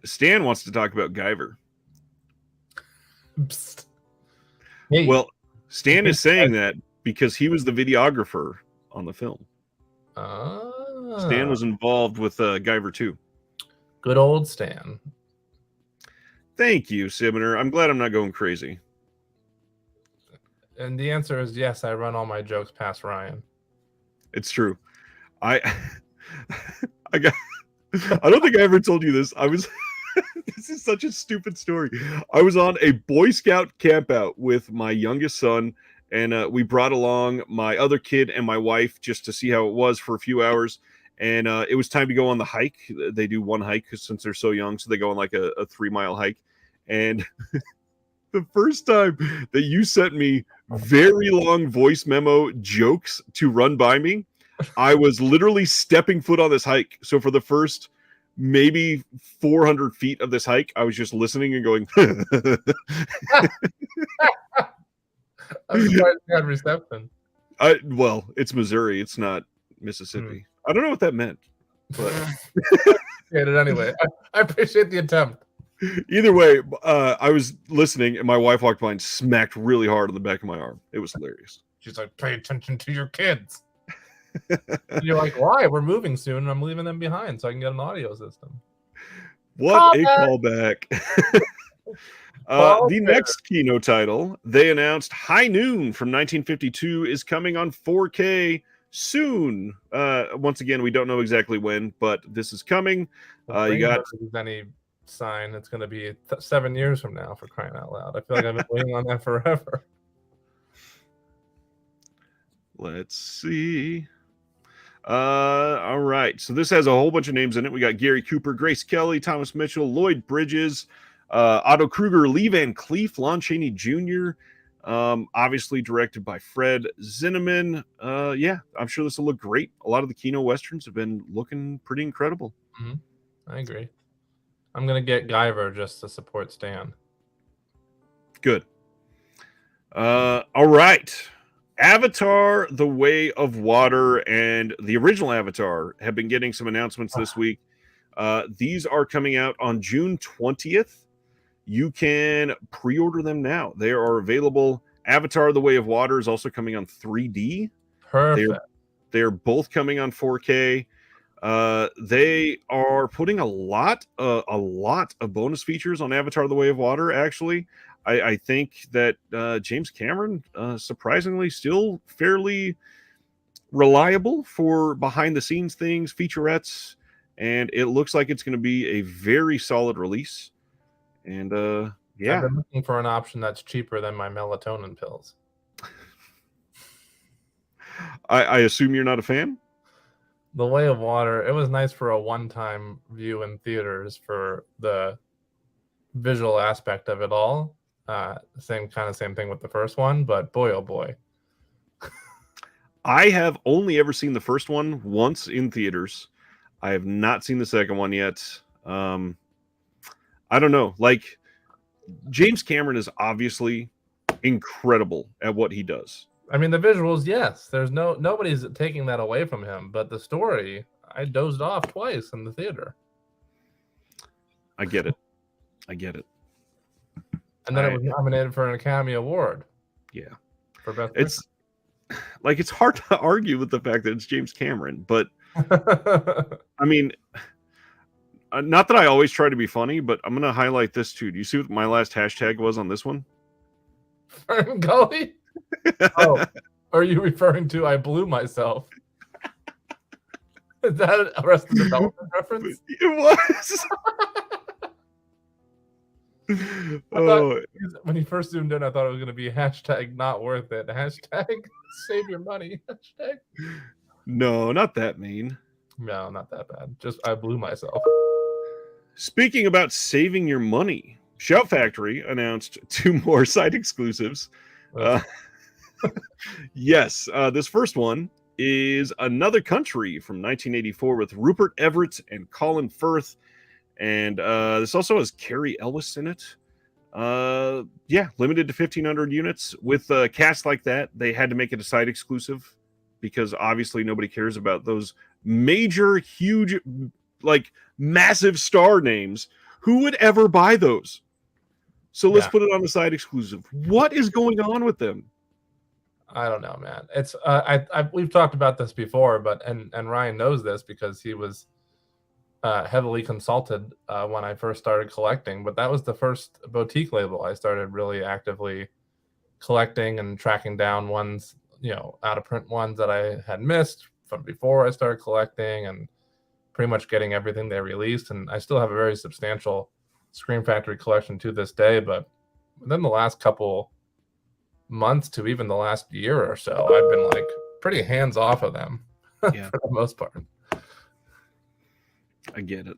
Stan wants to talk about Guyver. Psst. Hey. Well, Stan is saying that because he was the videographer on the film. Stan was involved with Guyver 2. Good old Stan. Thank you, Sibner. I'm glad I'm not going crazy. And the answer is yes, I run all my jokes past Ryan. It's true. I don't think I ever told you this. This is such a stupid story. I was on a Boy Scout campout with my youngest son, and we brought along my other kid and my wife just to see how it was for a few hours. And it was time to go on the hike. They do one hike since they're so young, so they go on like a 3-mile hike. And the first time that you sent me very long voice memo jokes to run by me, I was literally stepping foot on this hike. So for the first maybe 400 feet of this hike, I was just listening and going. I'm surprised you had reception. Well, it's Missouri. It's not Mississippi. I don't know what that meant, but it anyway. I appreciate the attempt. Either way, I was listening, and my wife walked by and smacked really hard on the back of my arm. It was hilarious. She's like, "Pay attention to your kids." You're like, "Why? We're moving soon, and I'm leaving them behind so I can get an audio system." What a callback! The next Kino title they announced, High Noon from 1952, is coming on 4K. Soon. Once again, we don't know exactly when, but this is coming. You got any sign it's going to be 7 years from now, for crying out loud. I feel like I've been waiting on that forever. Let's see. All right. So this has a whole bunch of names in it. We got Gary Cooper, Grace Kelly, Thomas Mitchell, Lloyd Bridges, Otto Kruger, Lee Van Cleef, Lon Chaney Jr., obviously directed by Fred Zinnemann. Yeah, I'm sure this will look great. A lot of the Kino Westerns have been looking pretty incredible. Mm-hmm. I agree. I'm going to get Guyver just to support Stan. Good. All right. Avatar, The Way of Water, and the original Avatar have been getting some announcements this week. These are coming out on June 20th. You can pre-order them now. They are available. Avatar, The Way of Water is also coming on 3D. Perfect. They are both coming on 4K. They are putting a lot of bonus features on Avatar, The Way of Water, actually. I think that James Cameron, surprisingly, still fairly reliable for behind-the-scenes things, featurettes, and it looks like it's going to be a very solid release. And yeah, I've been looking for an option that's cheaper than my melatonin pills. I assume you're not a fan? The Way of Water, it was nice for a one-time view in theaters for the visual aspect of it all. Same thing with the first one, but boy, oh boy. I have only ever seen the first one once in theaters. I have not seen the second one yet. I don't know. Like, James Cameron is obviously incredible at what he does. I mean, the visuals, yes. There's nobody's taking that away from him, but the story, I dozed off twice in the theater. I get it. And then it was nominated for an Academy Award. Yeah. For Best It's like, it's hard to argue with the fact that it's James Cameron, but I mean, not that I always try to be funny, but I'm going to highlight this too. Do you see what my last hashtag was on this one? Fern Gully? Oh, are you referring to I blew myself? Is that a Arrested Development reference? It was. When he first zoomed in, I thought it was going to be hashtag not worth it. Hashtag save your money. Hashtag. No, not that mean. No, not that bad. Just I blew myself. Speaking about saving your money, Shout Factory announced 2 more site exclusives. Yes, this first one is Another Country from 1984 with Rupert Everett and Colin Firth. And this also has Carrie Ellis in it. Yeah, limited to 1,500 units. With a cast like that, they had to make it a site exclusive because obviously nobody cares about those major, huge, like massive star names. Who would ever buy those? So let's put it on the site exclusive. What is going on with them? I don't know, man. It's we've talked about this before, but and Ryan knows this because he was heavily consulted when I first started collecting. But that was the first boutique label I started really actively collecting and tracking down ones, out of print ones that I had missed from before I started collecting, and pretty much getting everything they released. And I still have a very substantial Scream Factory collection to this day. But within the last couple months to even the last year or so, I've been like pretty hands off of them for the most part. I get it.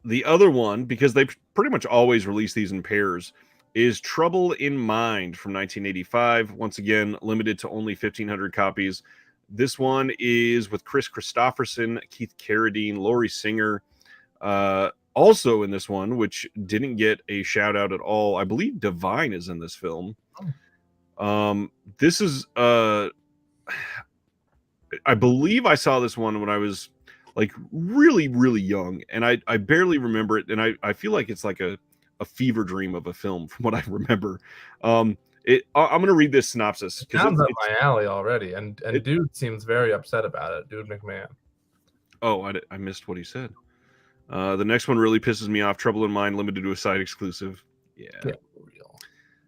The other one, because they pretty much always release these in pairs, is Trouble in Mind from 1985. Once again, limited to only 1,500 copies. This one is with Chris Christopherson, Keith Carradine, Laurie Singer. Also in this one, which didn't get a shout out at all, I believe Divine is in this film. This is I believe I saw this one when I was like really, really young, and I barely remember it, and I feel like it's like a fever dream of a film from what I remember. I'm gonna read this synopsis. It sounds up my alley already, and dude seems very upset about it. Dude McMahon. Oh, I missed what he said. The next one really pisses me off. Trouble in Mind, limited to a site exclusive. Yeah. Real.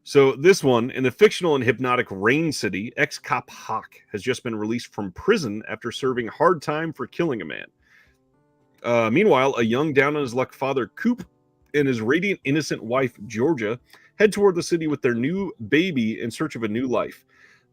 So this one, in the fictional and hypnotic Rain City, ex-cop Hawk has just been released from prison after serving hard time for killing a man. Meanwhile, a young down-on-his-luck father, Coop, and his radiant, innocent wife, Georgia, head toward the city with their new baby in search of a new life.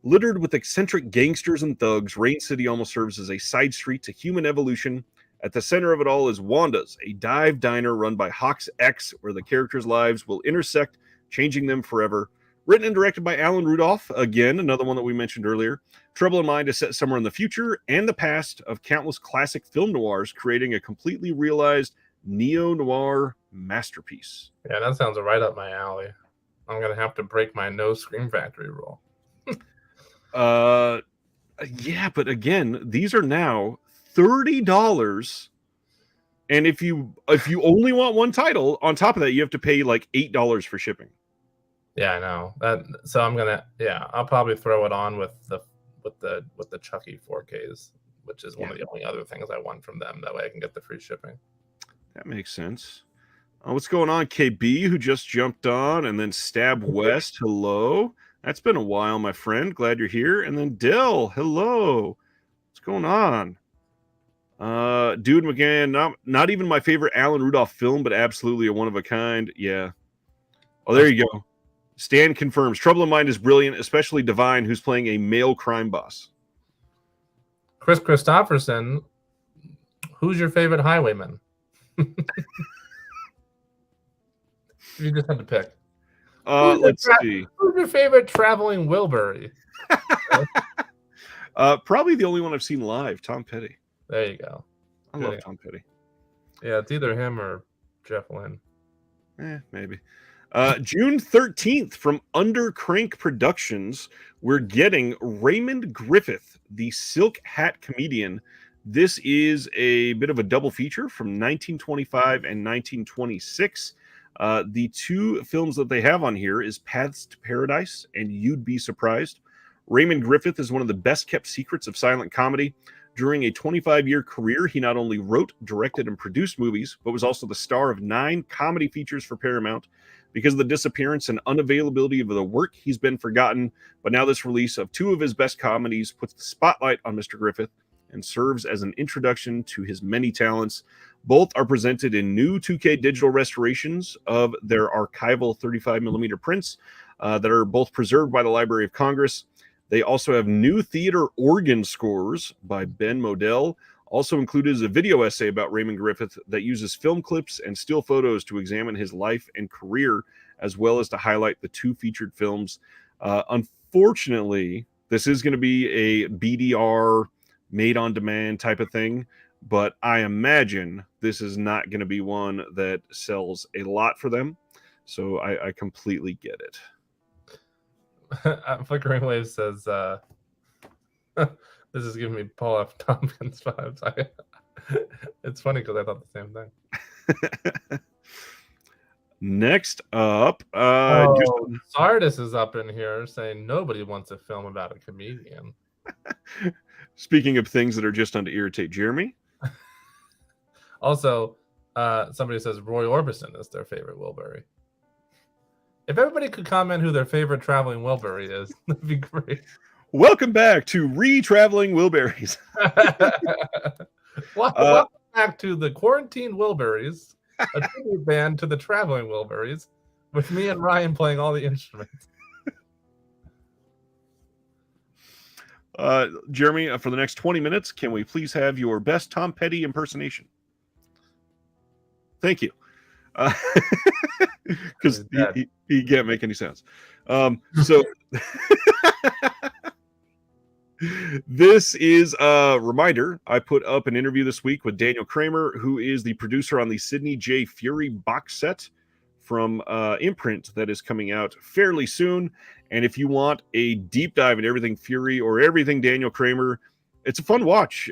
Littered with eccentric gangsters and thugs, Rain City almost serves as a side street to human evolution. At the center of it all is Wanda's, a dive diner run by Hawk's ex, where the characters' lives will intersect, changing them forever. Written and directed by Alan Rudolph, again, another one that we mentioned earlier. Trouble in Mind is set somewhere in the future and the past of countless classic film noirs, creating a completely realized neo-noir masterpiece. Yeah, that sounds right up my alley. I'm going to have to break my no Scream Factory rule. Yeah, but again, these are now $30, and if you only want one title, on top of that, you have to pay like $8 for shipping. Yeah, I know that. So I'm gonna, I'll probably throw it on with the Chucky 4Ks, which is one of the only other things I want from them. That way I can get the free shipping. That makes sense. What's going on, KB, who just jumped on, and then Stab West, hello. That's been a while, my friend. Glad you're here. And then Dill, hello. What's going on? Dude McGann, not even my favorite Alan Rudolph film, but absolutely a one of a kind. Yeah. Oh, there you go. Stan confirms Trouble in Mind is brilliant, especially Divine, who's playing a male crime boss. Chris Christopherson, who's your favorite highwayman? You just had to pick. Let's see. Who's your favorite traveling Wilbury? Probably the only one I've seen live, Tom Petty. There you go. I love Tom Petty. Yeah, it's either him or Jeff Lynne. Maybe. June 13th from Under Crank Productions, we're getting Raymond Griffith, the Silk Hat Comedian. This is a bit of a double feature from 1925 and 1926. The two films that they have on here is Paths to Paradise and You'd Be Surprised. Raymond Griffith is one of the best kept secrets of silent comedy. During a 25-year career, he not only wrote, directed, and produced movies, but was also the star of 9 comedy features for Paramount. Because of the disappearance and unavailability of the work, he's been forgotten, but now this release of 2 of his best comedies puts the spotlight on Mr. Griffith and serves as an introduction to his many talents. Both are presented in new 2K digital restorations of their archival 35mm prints that are both preserved by the Library of Congress. They also have new theater organ scores by Ben Modell. Also included is a video essay about Raymond Griffith that uses film clips and still photos to examine his life and career, as well as to highlight the 2 featured films. Unfortunately, this is going to be a BDR made-on-demand type of thing, but I imagine this is not going to be one that sells a lot for them, so I completely get it. Flickering Wave says, this is giving me Paul F. Tompkins vibes. It's funny because I thought the same thing. Next up, Sardis is up in here saying nobody wants a film about a comedian. Speaking of things that are just on to irritate Jeremy. Also, somebody says Roy Orbison is their favorite Wilbury. If everybody could comment who their favorite traveling Wilbury is, that'd be great. Welcome back to Re-Traveling Wilburys. Welcome back to the Quarantine Wilburys, a tribute band to the Traveling Wilburys, with me and Ryan playing all the instruments. Jeremy, for the next 20 minutes, can we please have your best Tom Petty impersonation? Thank you. Because he can't make any sounds. So this is a reminder. I put up an interview this week with Daniel Kramer, who is the producer on the Sidney J. Furie box set from Imprint that is coming out fairly soon. And if you want a deep dive in everything Furie or everything Daniel Kramer, it's a fun watch.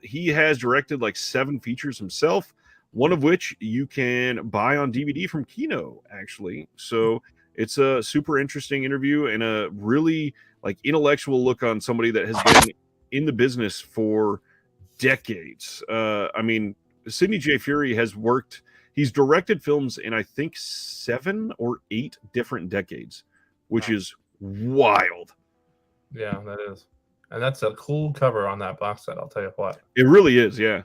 He has directed like 7 features himself, one of which you can buy on DVD from Kino, actually. So it's a super interesting interview and a really like intellectual look on somebody that has been in the business for decades. I mean, Sidney J. Furie has worked, he's directed films in I think 7 or 8 different decades, which is wild. Yeah, that is. And that's a cool cover on that box set, I'll tell you what. It really is, yeah.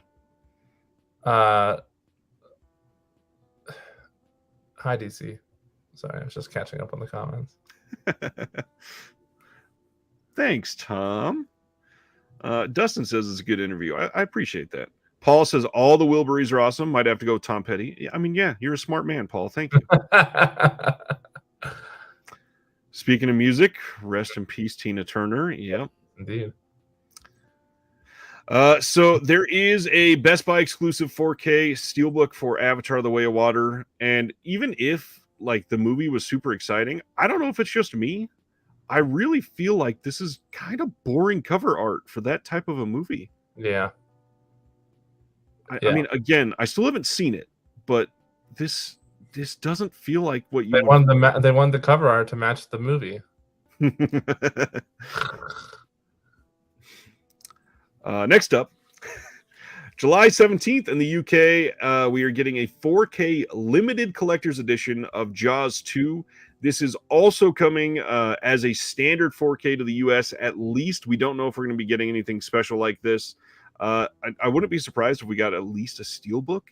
Hi, DC. Sorry, I was just catching up on the comments. Thanks, Tom. Dustin says it's a good interview. I appreciate that. Paul says all the Wilburys are awesome. Might have to go with Tom Petty. I mean, yeah, you're a smart man, Paul. Thank you. Speaking of music, rest in peace, Tina Turner. Yeah, indeed. So there is a Best Buy exclusive 4K steelbook for Avatar: The Way of Water, and even if like the movie was super exciting, I don't know if it's just me. I really feel like this is kind of boring cover art for that type of a movie. Yeah. I mean, again, I still haven't seen it, but this doesn't feel like what you. They wanted the cover art to match the movie. Next up, July 17th in the UK, we are getting a 4K limited collector's edition of Jaws 2. This is also coming as a standard 4K to the US, at least. We don't know if we're going to be getting anything special like this. I wouldn't be surprised if we got at least a steelbook,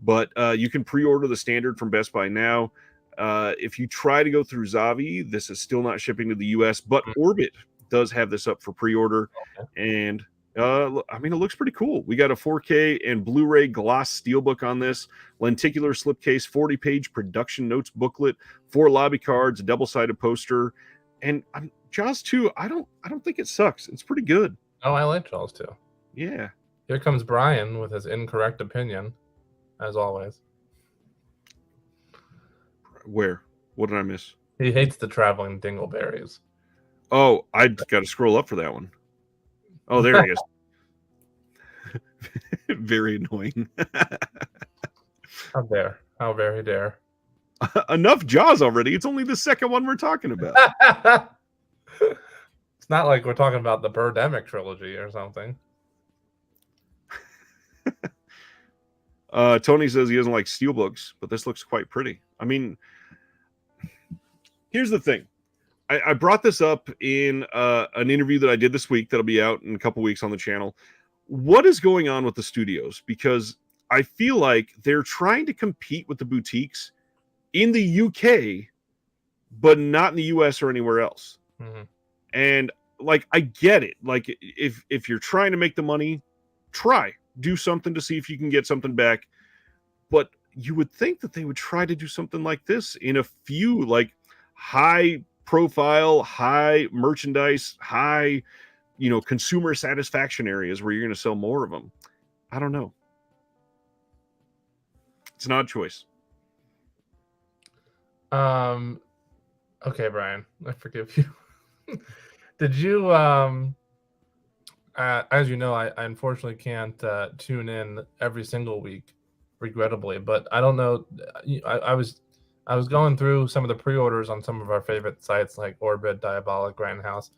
but you can pre-order the standard from Best Buy now. If you try to go through Zavi, this is still not shipping to the US, but Orbit does have this up for pre-order. Okay. And I mean, it looks pretty cool. We got a 4K and Blu-ray gloss steelbook on this, lenticular slipcase, 40-page production notes booklet, 4 lobby cards, a double-sided poster, and Jaws 2. I don't think it sucks. It's pretty good. Oh, I like Jaws 2. Yeah. Here comes Brian with his incorrect opinion, as always. Where What did I miss? He hates the traveling dingleberries. Oh, I got to scroll up for that one. Oh, there he is. Very annoying. How dare. How very dare. Enough Jaws already. It's only the second one we're talking about. It's not like we're talking about the Birdemic trilogy or something. Tony says he doesn't like steelbooks, but this looks quite pretty. I mean, here's the thing. I brought this up in an interview that I did this week that'll be out in a couple weeks on the channel. What is going on with the studios? Because I feel like they're trying to compete with the boutiques in the UK, but not in the US or anywhere else. Mm-hmm. And like, I get it. Like, if you're trying to make the money, do something to see if you can get something back. But you would think that they would try to do something like this in a few like high profile, high merchandise, high, consumer satisfaction areas where you're going to sell more of them. I don't know. It's an odd choice. Okay, Brian, I forgive you. Did you as you know, I unfortunately can't tune in every single week, regrettably, but I don't know. I was going through some of the pre-orders on some of our favorite sites like Orbit, Diabolic, Grindhouse,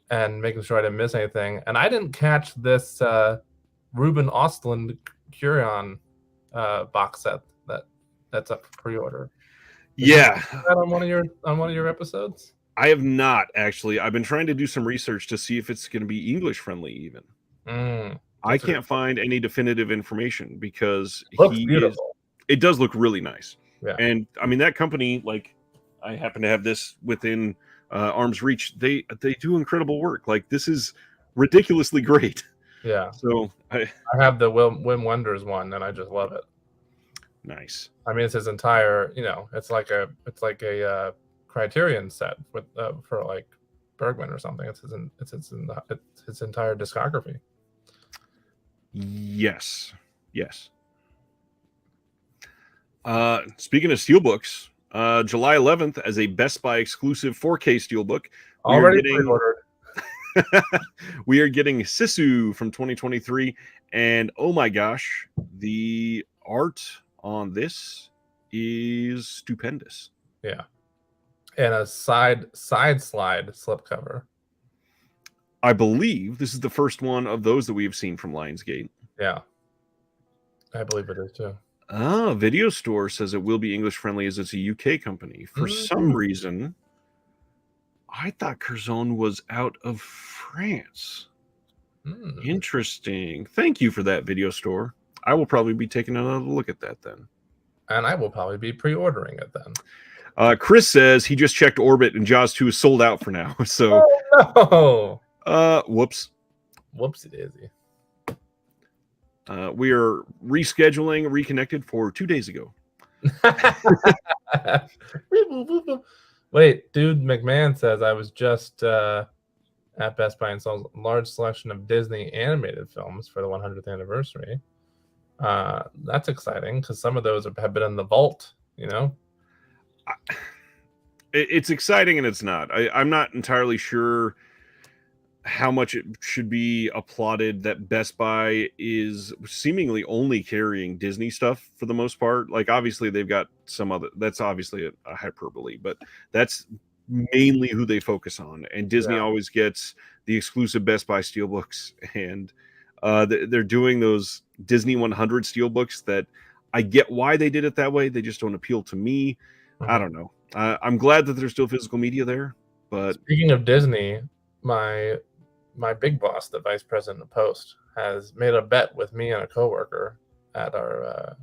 and making sure I didn't miss anything. And I didn't catch this Ruben Östlund Curion box set that's up for pre-order. Yeah, that on one of your episodes? I have not actually. I've been trying to do some research to see if it's going to be English friendly. Even I can't find any definitive information because it does look really nice. Yeah. And I mean that company, like I happen to have this within arm's reach. They do incredible work. Like this is ridiculously great. Yeah. So I have the Wim Wenders one, and I just love it. Nice. I mean, it's his entire. It's like a Criterion set with for like Bergman or something. It's his entire discography. Yes. Speaking of steelbooks, July 11th as a Best Buy exclusive 4K steelbook. Already pre-ordered. We are getting Sisu from 2023, and oh my gosh, the art on this is stupendous. Yeah. And a side slide slipcover. I believe this is the first one of those that we have seen from Lionsgate. Yeah. I believe it is too. Video Store says it will be English friendly as it's a UK company. For some reason, I thought Curzon was out of France. Interesting. Thank you for that, Video Store. I will probably be taking another look at that then. And I will probably be pre-ordering it then. Chris says he just checked Orbit and Jaws 2 is sold out for now. So, whoops. Whoopsie daisy. We are rescheduling Reconnected for 2 days ago. Wait, dude, McMahon says I was just at Best Buy and saw a large selection of Disney animated films for the 100th anniversary. That's exciting because some of those have been in the vault, It's exciting and it's not. I'm not entirely sure how much it should be applauded that Best Buy is seemingly only carrying Disney stuff for the most part. Like obviously they've got some other, that's obviously a hyperbole, but that's mainly who they focus on. And Disney always gets the exclusive Best Buy steelbooks, and they're doing those Disney 100 steelbooks that I get why they did it that way. They just don't appeal to me. I don't know. I'm glad that there's still physical media there, but speaking of Disney, my big boss, the vice president of Post, has made a bet with me and a coworker at our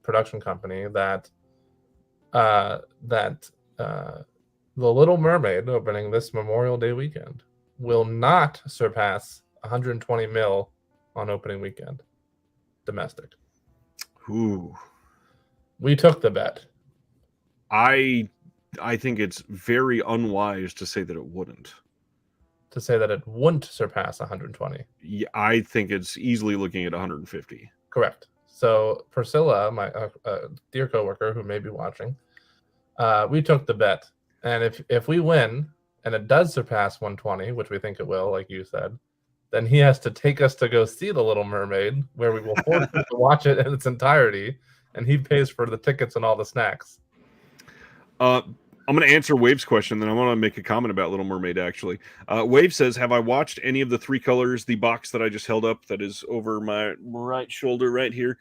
production company that The Little Mermaid, opening this Memorial Day weekend, will not surpass 120 mil on opening weekend, domestic. Ooh. We took the bet. I think it's very unwise to say that it wouldn't. To say that it wouldn't surpass 120. Yeah, I think it's easily looking at 150. Correct. So Priscilla, my dear coworker who may be watching, We took the bet, and if we win and it does surpass 120, which we think it will, like you said, then he has to take us to go see The Little Mermaid, where we will force him to watch it in its entirety, and he pays for the tickets and all the snacks. I'm going to answer Wave's question, then I want to make a comment about Little Mermaid, actually. Wave says, have I watched any of the three colors, the box that I just held up that is over my right shoulder right here,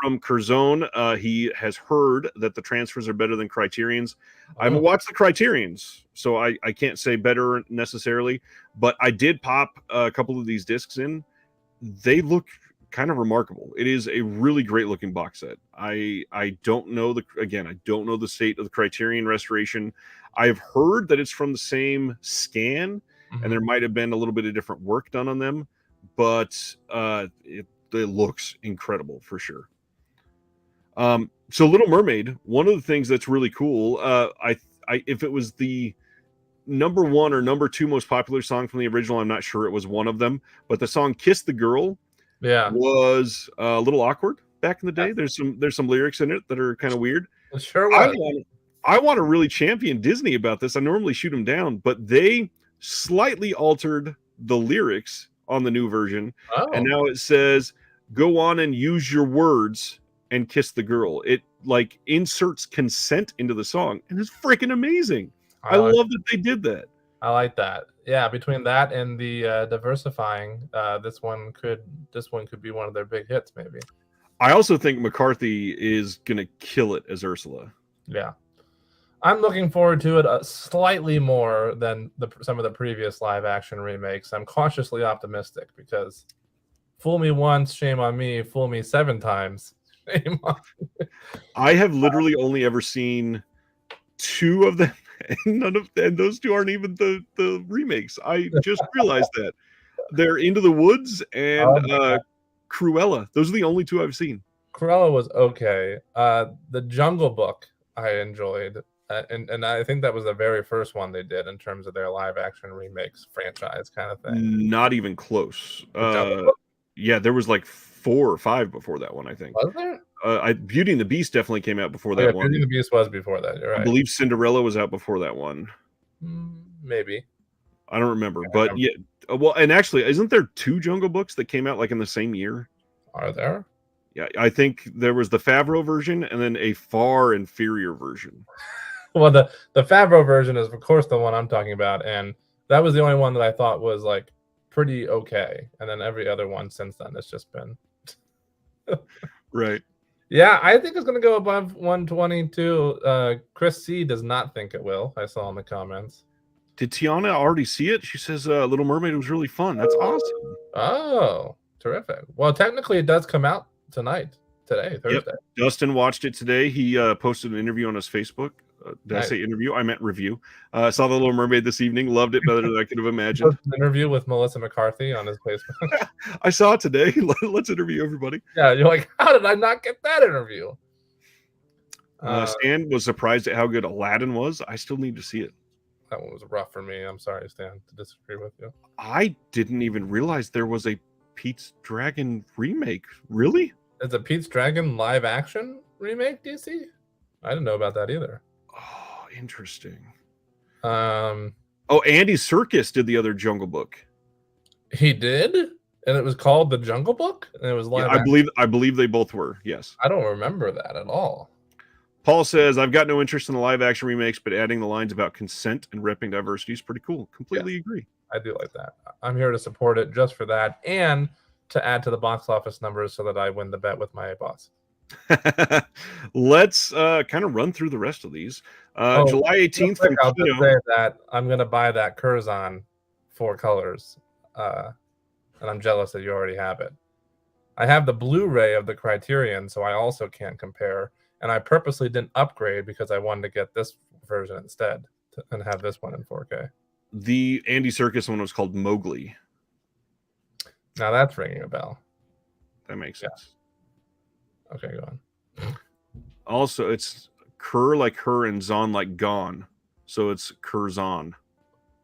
from Curzon? He has heard that the transfers are better than Criterion's. I haven't watched the Criterion's, so I can't say better necessarily, but I did pop a couple of these discs in. They look kind of remarkable. It is a really great looking box set. I don't know I don't know the state of the Criterion restoration. I've heard that it's from the same scan, and there might have been a little bit of different work done on them, but it looks incredible for sure. So Little Mermaid, one of the things that's really cool, if it was the number 1 or number 2 most popular song from the original, I'm not sure it was one of them, but the song Kiss the Girl was a little awkward back in the day. There's some lyrics in it that are kind of weird. It sure was. I want to really champion Disney about this. I normally shoot them down, but they slightly altered the lyrics on the new version. And now it says, go on and use your words and kiss the girl. It like inserts consent into the song, and it's freaking amazing. I love that they did that. I like that. Yeah, between that and the diversifying, this one could be one of their big hits, maybe. I also think McCarthy is gonna kill it as Ursula. Yeah, I'm looking forward to it slightly more than some of the previous live action remakes. I'm cautiously optimistic because fool me once, shame on me. Fool me 7 times, shame on me. I have literally only ever seen 2 of them. And those 2 aren't even the remakes. I just realized that. They're Into the Woods and Cruella. Those are the only 2 I've seen. Cruella was okay. The Jungle Book I enjoyed, and I think that was the very first one they did in terms of their live action remakes franchise kind of thing. Not even close. Yeah, there was like 4 or 5 before that one, I think. Was there? Beauty and the Beast definitely came out before that one. Beauty and the Beast was before that. You're right. I believe Cinderella was out before that one. Maybe. I don't remember, but yeah. Well, and actually, isn't there 2 Jungle Books that came out like in the same year? Are there? Yeah, I think there was the Favreau version and then a far inferior version. Well, the Favreau version is, of course, the one I'm talking about, and that was the only one that I thought was like pretty okay. And then every other one since then has just been right. Yeah, I think it's going to go above 122. Chris C does not think it will. I saw in the comments. Did Tiana already see it? She says Little Mermaid was really fun. That's awesome. Oh, terrific. Well, technically it does come out today, Thursday. Yep. Dustin watched it today. He posted an interview on his Facebook. Did I say interview? I meant review. Saw The Little Mermaid this evening. Loved it better than I could have imagined. An interview with Melissa McCarthy on his Facebook. I saw it today. Let's interview everybody. Yeah, you're like, how did I not get that interview? Stan was surprised at how good Aladdin was. I still need to see it. That one was rough for me. I'm sorry, Stan, to disagree with you. I didn't even realize there was a Pete's Dragon remake. Really? It's a Pete's Dragon live action remake, DC? I didn't know about that either. Oh, interesting. Oh, Andy Serkis did the other Jungle Book. He did? And it was called The Jungle Book? And it was live action? I believe they both were, yes. I don't remember that at all. Paul says, I've got no interest in the live action remakes, but adding the lines about consent and repping diversity is pretty cool. Completely agree. I do like that. I'm here to support it just for that and to add to the box office numbers so that I win the bet with my boss. Let's kind of run through the rest of these. July 18th from I'll just say that I'm going to buy that Curzon 4 colors, and I'm jealous that you already have it. I have the Blu-ray of the Criterion, so I also can't compare, and I purposely didn't upgrade because I wanted to get this version instead and have this one in 4K. The Andy Serkis one was called Mowgli. Now that's ringing a bell. That makes sense. Okay, go on. Also, it's Cur like her and Zon like gone. So it's Curzon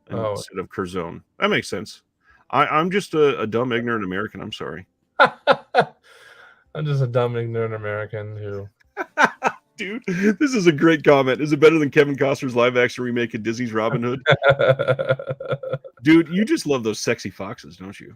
instead of Curzon. That makes sense. I'm just a dumb, ignorant American. I'm sorry. I'm just a dumb, ignorant American who Dude, this is a great comment. Is it better than Kevin Costner's live action remake of Disney's Robin Hood? Dude, you just love those sexy foxes, don't you?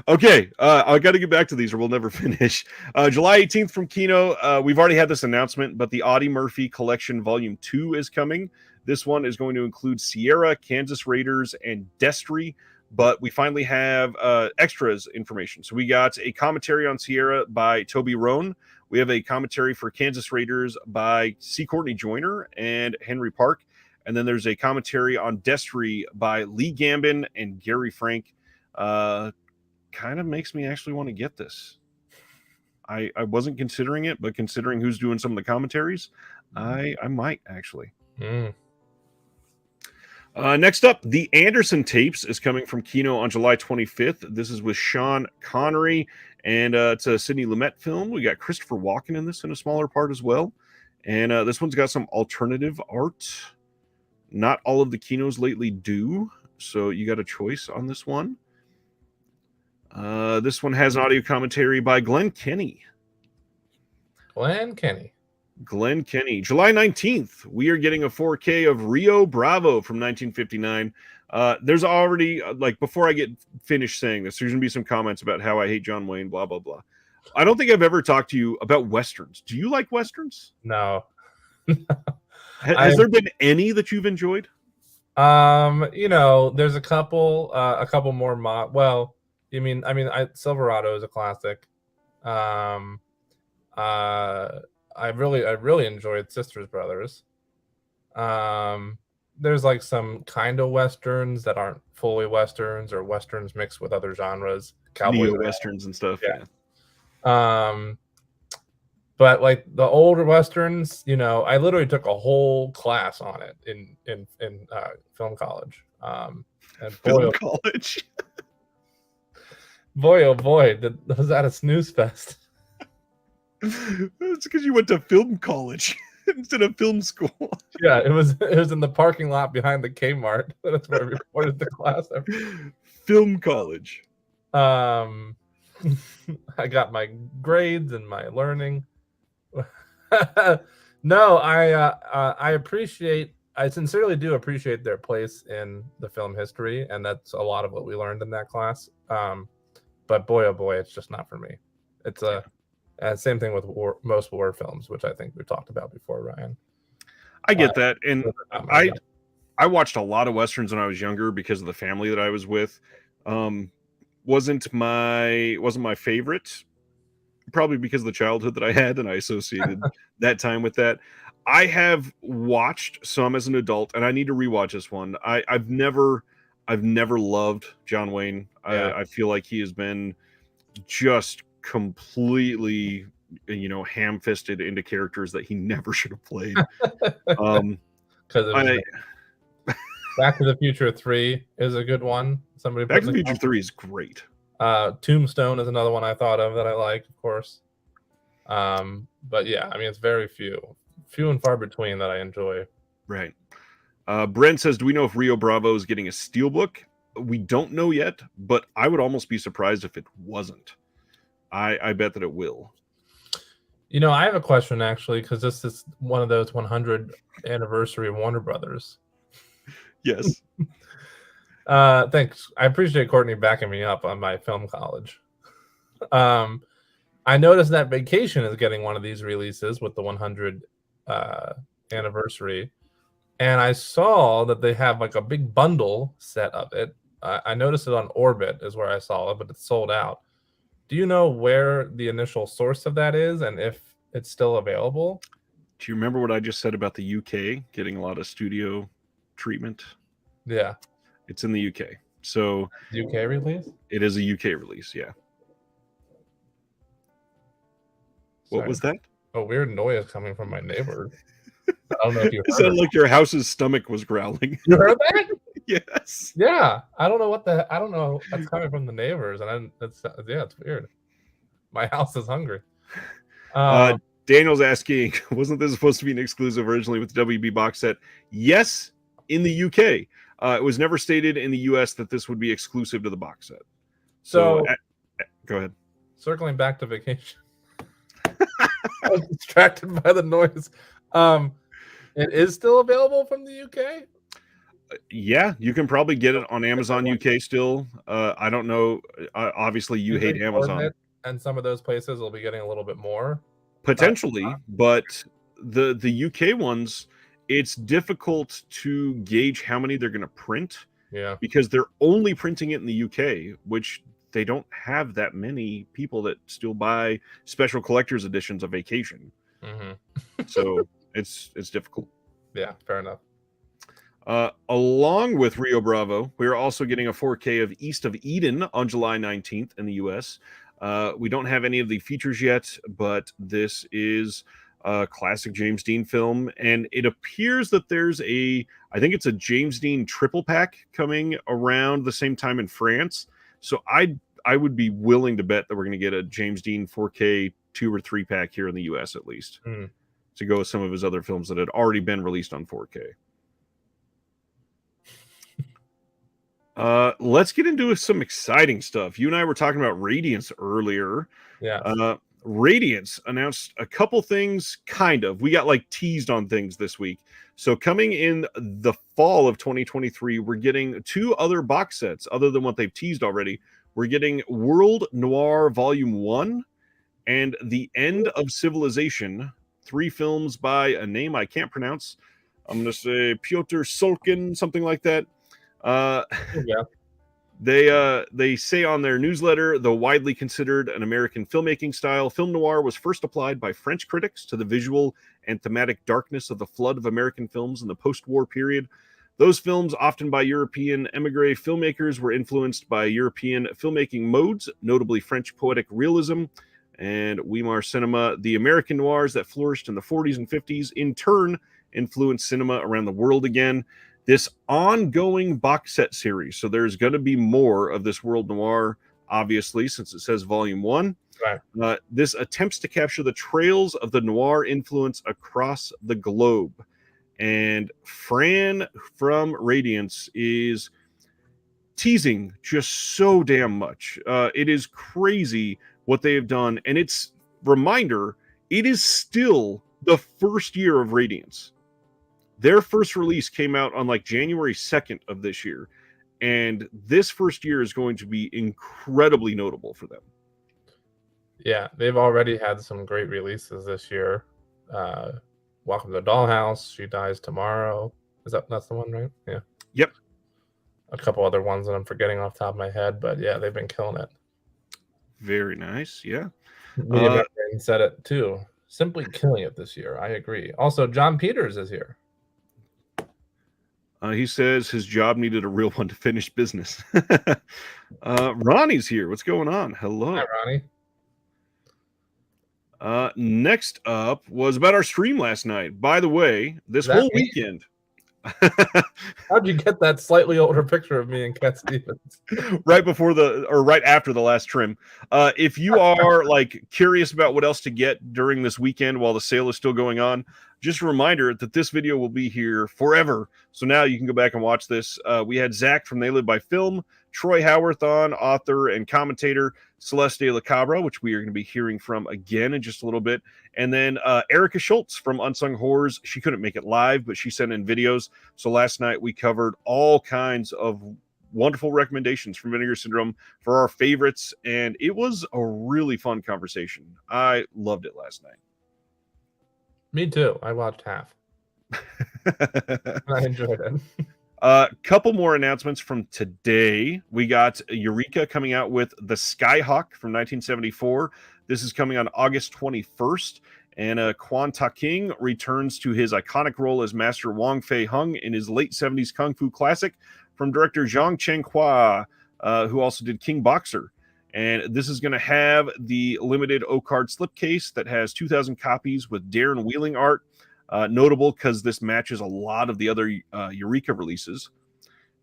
Okay, I got to get back to these or we'll never finish. July 18th from Kino. We've already had this announcement, but the Audie Murphy Collection Volume 2 is coming. This one is going to include Sierra, Kansas Raiders, and Destry. But we finally have extras information. So we got a commentary on Sierra by Toby Rohn. We have a commentary for Kansas Raiders by C. Courtney Joyner and Henry Park. And then there's a commentary on Destry by Lee Gambin and Gary Frank. Kind of makes me actually want to get this. I wasn't considering it, but considering who's doing some of the commentaries, I might actually. Next up, the Anderson tapes is coming from Kino on July 25th. This is with Sean Connery, and it's a Sidney Lumet film. We got Christopher Walken in this in a smaller part as well. And this one's got some alternative art. Not all of the Kinos lately do, so you got a choice on this one. This one has an audio commentary by Glenn Kenny. Glenn Kenny. July 19th, we are getting a 4K of Rio Bravo from 1959. There's already, before I get finished saying this, there's going to be some comments about how I hate John Wayne, blah, blah, blah. I don't think I've ever talked to you about Westerns. Do you like Westerns? No. Has there been any that you've enjoyed? There's a couple more well, Silverado is a classic. I really enjoyed Sisters Brothers. There's like some kind of Westerns that aren't fully Westerns or Westerns mixed with other genres. Cowboy Westerns and stuff. Yeah. But like the older Westerns, I literally took a whole class on it in film college. College. Boy, oh boy, was that a snooze fest. It's because you went to film college instead of film school. Yeah, it was in the parking lot behind the Kmart. That's where we recorded the class. Film college. I got my grades and my learning. No, I sincerely do appreciate their place in the film history, and that's a lot of what we learned in that class. But boy, oh boy, it's just not for me. It's same thing with most war films, which I think we've talked about before, Ryan. I get that, and I watched a lot of Westerns when I was younger because of the family that I was with. Wasn't my favorite, probably because of the childhood that I had, and I associated that time with that. I have watched some as an adult, and I need to rewatch this one. I've never loved John Wayne. Yeah. I feel like he has been just completely, ham-fisted into characters that he never should have played. Because Back to the Future 3 is a good one. Back to the Future 3 is great. Tombstone is another one I thought of that I like, of course. But yeah, it's very few and far between that I enjoy. Right. Brent says, do we know if Rio Bravo is getting a steelbook? We don't know yet, but I would almost be surprised if it wasn't. I bet that it will. I have a question, actually, because this is one of those 100 anniversary of Warner Brothers. Yes. Thanks. I appreciate Courtney backing me up on my film college. I noticed that Vacation is getting one of these releases with the 100 anniversary. And I saw that they have like a big bundle set of it. I noticed it on Orbit is where I saw it, but it's sold out. Do you know where the initial source of that is and if it's still available? Do you remember what I just said about the UK getting a lot of studio treatment? Yeah. It's in the UK. So UK release? It is a UK release, yeah. What was that? A weird noise coming from my neighbor. I don't know if you heard it sounded like your house's stomach was growling. You heard that? Yes. Yeah. I don't know. That's coming from the neighbors, and it's weird. My house is hungry. Daniel's asking, wasn't this supposed to be an exclusive originally with the WB box set? Yes, in the UK. It was never stated in the US that this would be exclusive to the box set. So go ahead. Circling back to Vacation. I was distracted by the noise. It is still available from the UK? Yeah, you can probably get it on Amazon UK still. I don't know. Obviously, you hate Amazon. And some of those places will be getting a little bit more. Potentially, but the UK ones, it's difficult to gauge how many they're going to print. Yeah. Because they're only printing it in the UK, which they don't have that many people that still buy special collector's editions of Vacation. So it's difficult. Yeah, fair enough. Along with Rio Bravo, we are also getting a 4K of East of Eden on July 19th in the US. We don't have any of the features yet, but this is a classic James Dean film, and it appears that there's I think it's a James Dean triple pack coming around the same time in France. So I would be willing to bet that we're going to get a James Dean 4K 2 or 3 pack here in the US at least, to go with some of his other films that had already been released on 4K. Let's get into some exciting stuff. You and I were talking about Radiance earlier. Yeah. Radiance announced a couple things, kind of. We got like teased on things this week. So coming in the fall of 2023, we're getting 2 other box sets other than what they've teased already. We're getting World Noir Volume 1 and The End of Civilization, 3 films by a name I can't pronounce. I'm going to say Piotr Sulkin, something like that. Yeah. They say on their newsletter, though widely considered an American filmmaking style, film noir was first applied by French critics to the visual and thematic darkness of the flood of American films in the post-war period. Those films, often by European émigré filmmakers, were influenced by European filmmaking modes, notably French poetic realism and Weimar cinema. The American noirs that flourished in the 40s and 50s, in turn, influenced cinema around the world again. This ongoing box set series. So there's going to be more of this World Noir, obviously, since it says Volume 1. Right. This attempts to capture the trails of the noir influence across the globe. And Fran from Radiance is teasing just so damn much. It is crazy what they have done. And it's, reminder, it is still the first year of Radiance. Their first release came out on like January 2nd of this year. And this first year is going to be incredibly notable for them. Yeah, they've already had some great releases this year. Welcome to the Dollhouse, She Dies Tomorrow. That's the one, right? Yeah. Yep. A couple other ones that I'm forgetting off the top of my head, but yeah, they've been killing it. Very nice. Yeah. Media Membrane said it too. Simply killing it this year. I agree. Also, John Peters is here. He says his job needed a real one to finish business. Ronnie's here. What's going on? Hello. Hi, Ronnie. Next up was about our stream last night. By the way, this whole weekend. How'd you get that slightly older picture of me and Cat Stevens? right after the last trim. If you are like curious about what else to get during this weekend while the sale is still going on, just a reminder that this video will be here forever. So now you can go back and watch this. We had Zach from They Live by Film, Troy Howarth on, author and commentator, Celeste de la Cabra, which we are going to be hearing from again in just a little bit. And then Erica Schultz from Unsung Horrors. She couldn't make it live, but she sent in videos. So last night we covered all kinds of wonderful recommendations from Vinegar Syndrome for our favorites. And it was a really fun conversation. I loved it last night. Me too. I watched half. I enjoyed it. Couple more announcements from today. We got Eureka coming out with The Skyhawk from 1974. This is coming on August 21st. And Quan Ta King returns to his iconic role as Master Wong Fei Hung in his late 70s Kung Fu classic from director Zhang Chenghua, who also did King Boxer. And this is going to have the limited O-card slipcase that has 2,000 copies with Darren Wheeling art. Notable because this matches a lot of the other Eureka releases.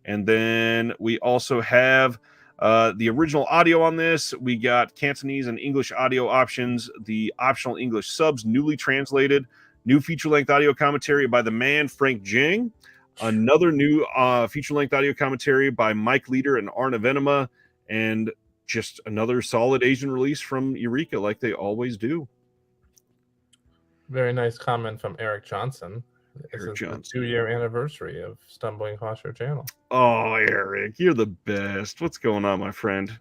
And then we also have the original audio on this. We got Cantonese and English audio options, the optional English subs newly translated, new feature-length audio commentary by the man Frank Jang, another new feature-length audio commentary by Mike Leader and Arna Venema, and just another solid Asian release from Eureka like they always do. Very nice comment from Eric Johnson. This Eric is Johnson. the 2-year anniversary of stumbling across your channel. Oh, Eric, you're the best. What's going on, my friend?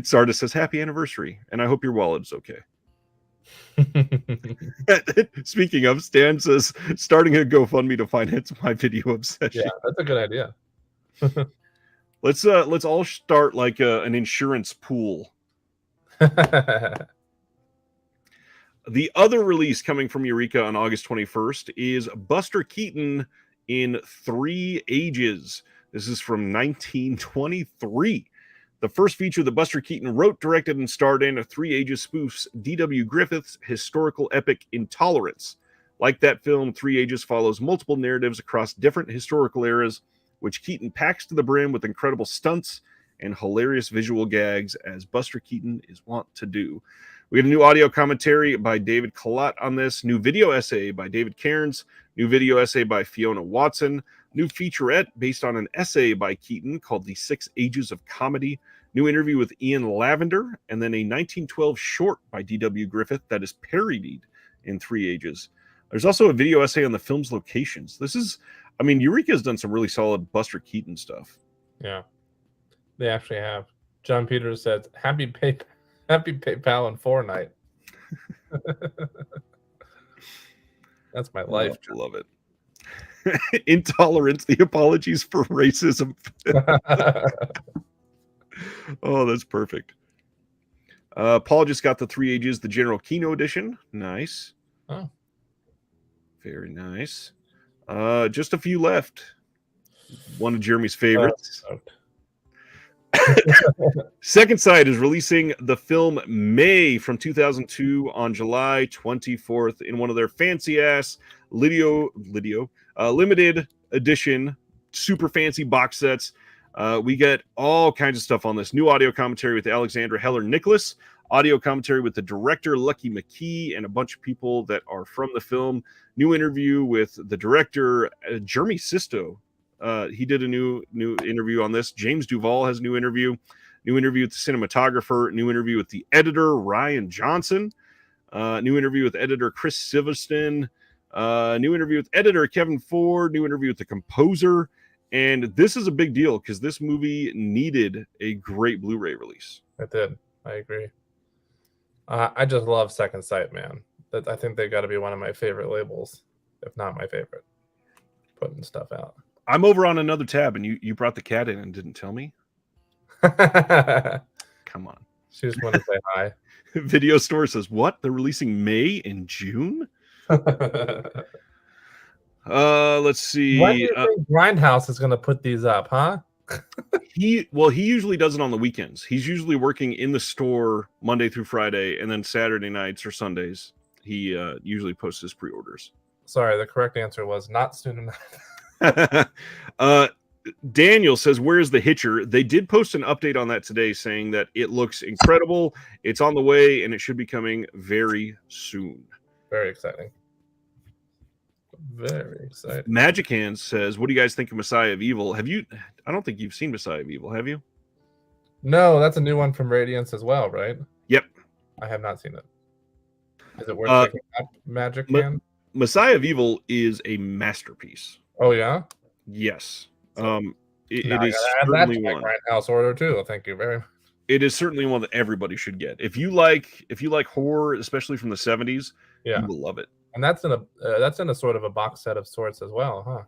Sardis says, happy anniversary, and I hope your wallet's okay. Speaking of, Stan says, starting a GoFundMe to finance my video obsession. Yeah, that's a good idea. Let's all start like an insurance pool. The other release coming from Eureka on August 21st is Buster Keaton in 3 Ages. This is from 1923. The first feature that Buster Keaton wrote, directed, and starred in 3 Ages spoofs D.W. Griffith's historical epic Intolerance. Like that film, 3 Ages follows multiple narratives across different historical eras, which Keaton packs to the brim with incredible stunts and hilarious visual gags, as Buster Keaton is wont to do. We get a new audio commentary by David Collette on this, new video essay by David Cairns, new video essay by Fiona Watson, new featurette based on an essay by Keaton called The 6 Ages of Comedy, new interview with Ian Lavender, and then a 1912 short by D.W. Griffith that is parodied in 3 Ages. There's also a video essay on the film's locations. This is, I mean, Eureka's done some really solid Buster Keaton stuff. Yeah, they actually have. John Peters says, happy PayPal and Fortnite. That's my life. Love it. Intolerance, the apologies for racism. Oh, that's perfect. Paul just got the 3 Ages, the General Kino edition. Nice. Oh. Very nice. Just a few left. One of Jeremy's favorites. Second Sight is releasing the film May from 2002 on July 24th in one of their fancy-ass limited edition, super fancy box sets. We get all kinds of stuff on this. New audio commentary with Alexandra Heller-Nicholas, audio commentary with the director, Lucky McKee, and a bunch of people that are from the film. New interview with the director, Jeremy Sisto. He did a new interview on this. James Duvall has a new interview with the cinematographer, new interview with the editor, Ryan Johnson, new interview with editor Chris Silverstein, new interview with editor Kevin Ford, new interview with the composer. And this is a big deal because this movie needed a great Blu-ray release. It did. I agree. I just love Second Sight, man. I think they got to be one of my favorite labels, if not my favorite, putting stuff out. I'm over on another tab, and you brought the cat in and didn't tell me? Come on. She just wanted to say hi. Video Store says, what? They're releasing May and June? Let's see. When do you think Grindhouse is going to put these up, huh? He usually does it on the weekends. He's usually working in the store Monday through Friday, and then Saturday nights or Sundays, he usually posts his pre-orders. Sorry, the correct answer was not soon enough. Daniel says, where's the Hitcher? They did post an update on that today saying that it looks incredible, it's on the way, and it should be coming very soon. Very exciting. Very exciting. Magic Hands says, what do you guys think of Messiah of Evil? I don't think you've seen Messiah of Evil, have you? No, that's a new one from Radiance as well, right? Yep. I have not seen it. Is it worth checking out, Magic Hands? Messiah of Evil is a masterpiece. Oh, yeah? Yes. So, it is certainly one. Grindhouse order too. Thank you very much. It is certainly one that everybody should get. If you like horror, especially from the 70s, yeah, you will love it. And that's in a sort of a box set of sorts as well, huh?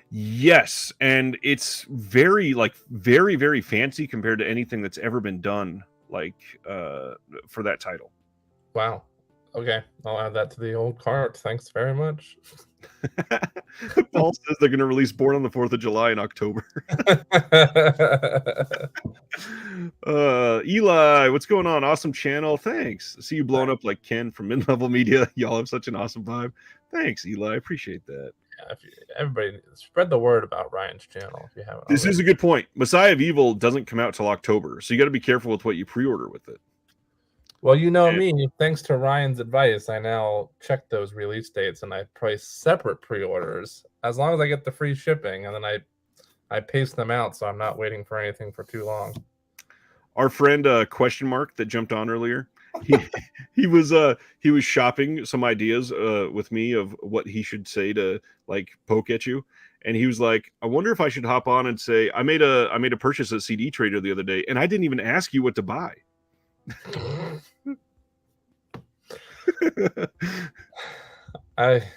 Yes, and it's very very fancy compared to anything that's ever been done for that title. Wow. Okay, I'll add that to the old cart. Thanks very much. Paul says they're going to release Born on the 4th of July in October. Eli, what's going on? Awesome channel. Thanks. I see you blowing up like Ken from Mid-Level Media. Y'all have such an awesome vibe. Thanks, Eli. I appreciate that. Yeah, everybody spread the word about Ryan's channel if you haven't. This is a good point. Messiah of Evil doesn't come out till October, so you got to be careful with what you pre-order with it. Well, you know me, thanks to Ryan's advice, I now check those release dates and I price separate pre-orders as long as I get the free shipping, and then I pace them out so I'm not waiting for anything for too long. Our friend question mark that jumped on earlier, he he was shopping some ideas with me of what he should say to like poke at you, and he was like, I wonder if I should hop on and say I made a purchase at CD Trader the other day and I didn't even ask you what to buy.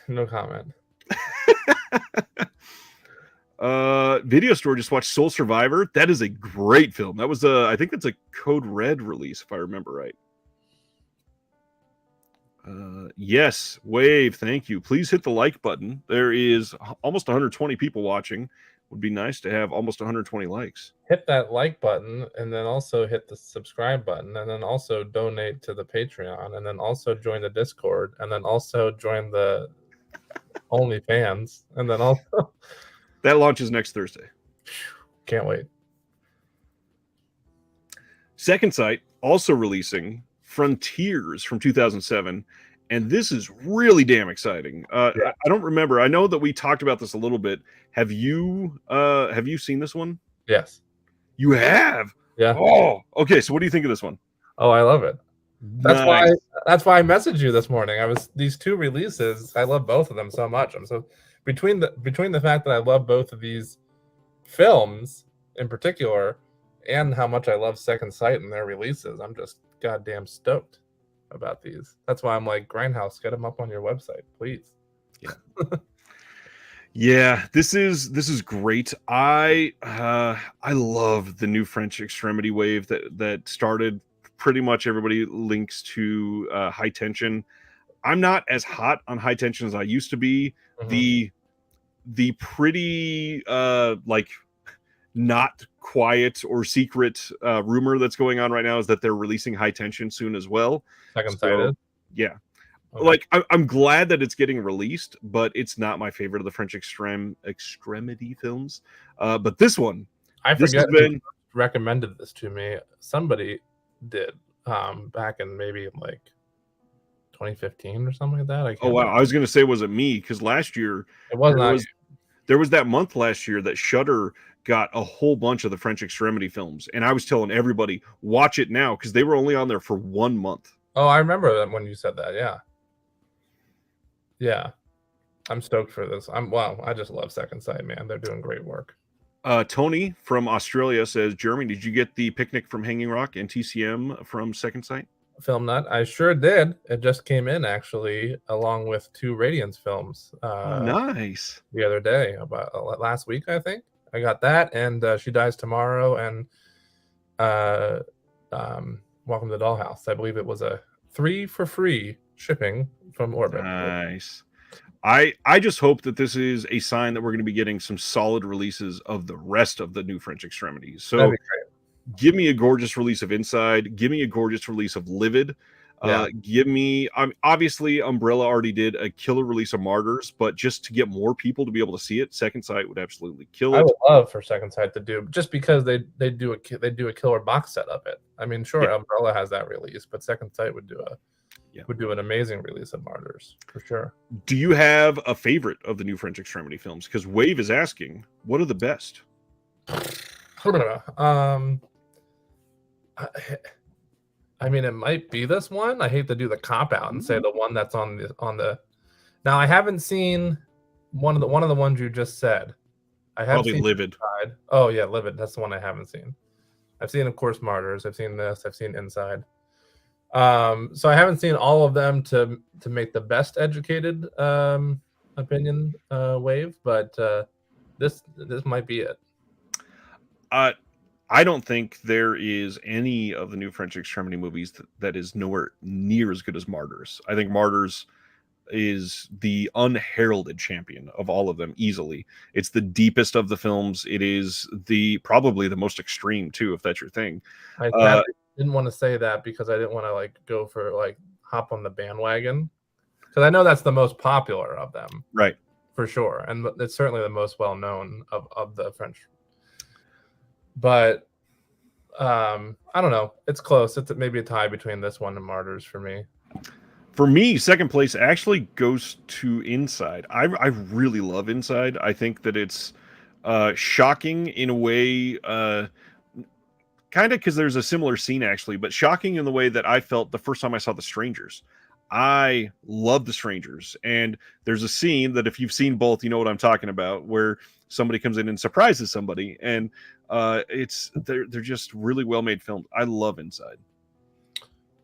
No comment. Video store just watched Soul Survivor. That is a great film. That was I think that's a Code Red release if I remember right. Yes, Wave, thank you. Please hit the like button. There is almost 120 people watching. Would be nice to have almost 120 likes. Hit that like button, and then also hit the subscribe button, and then also donate to the Patreon, and then also join the Discord, and then also join the OnlyFans, and then also that launches next Thursday. Can't wait. Second Sight also releasing Frontiers from 2007, and this is really damn exciting. I don't remember. I know that we talked about this a little bit. Have you seen this one? Yes. You have? Yeah. Oh, okay. So what do you think of this one? Oh, I love it. That's nice. why I messaged you this morning. These two releases. I love both of them so much. I'm so between the fact that I love both of these films in particular, and how much I love Second Sight and their releases, I'm just goddamn stoked about these. That's why I'm like, Grindhouse, get them up on your website, please. Yeah. Yeah, this is great. I love the new French Extremity wave that started. Pretty much everybody links to High Tension. I'm not as hot on High Tension as I used to be. Mm-hmm. The pretty like not quiet or secret rumor that's going on right now is that they're releasing High Tension soon as well. Second Sighted. Yeah. Okay. Like I'm glad that it's getting released, but it's not my favorite of the French extremity films. But this one, I forget who recommended this to me. Somebody did back in maybe like 2015 or something like that. Oh wow! Remember. I was gonna say, was it me? Because last year there was that month last year that Shudder got a whole bunch of the French extremity films, and I was telling everybody watch it now because they were only on there for 1 month. Oh, I remember that when you said that. Yeah, I'm stoked for this. I just love Second Sight, man. They're doing great work. Tony from Australia says, Jeremy, did you get the Picnic from Hanging Rock and TCM from Second Sight? Film Nut, I sure did. It just came in actually, along with 2 Radiance films. Nice. The other day, about last week, I think. I got that, and She Dies Tomorrow, and Welcome to the Dollhouse. I believe it was a 3 for free shipping from Orbit. Nice. I just hope that this is a sign that we're going to be getting some solid releases of the rest of the new French extremities. So give me a gorgeous release of Inside. Give me a gorgeous release of Livid. Give me, obviously Umbrella already did a killer release of Martyrs, but just to get more people to be able to see it, Second Sight would absolutely kill it. I would love for Second Sight to do, just because they do a killer box set of it. I mean, sure, Umbrella has that release, but Second Sight would do an amazing release of Martyrs for sure. Do you have a favorite of the new French extremity films? Because Wave is asking, what are the best? I mean, it might be this one. I hate to do the cop out and say the one that's on the. Now, I haven't seen one of the ones you just said. I have probably seen Livid. Inside. Oh yeah, Livid. That's the one I haven't seen. I've seen, of course, Martyrs. I've seen this. I've seen Inside. So I haven't seen all of them to make the best educated opinion wave, but this might be it. I don't think there is any of the new French extremity movies that is nowhere near as good as Martyrs. I think Martyrs is the unheralded champion of all of them easily. It's the deepest of the films. It is probably the most extreme too, if that's your thing. I didn't want to say that because I didn't want to go for hop on the bandwagon, because I know that's the most popular of them, right? For sure, and it's certainly the most well known of the French. But I don't know. It's close. It's maybe a tie between this one and Martyrs for me. For me, second place actually goes to Inside. I really love Inside. I think that it's shocking in a way. God, kind of because there's a similar scene actually, but shocking in the way that I felt the first time I saw The Strangers. I love The Strangers, and there's a scene that if you've seen both, you know what I'm talking about, where somebody comes in and surprises somebody, and they're just really well made films. I love Inside.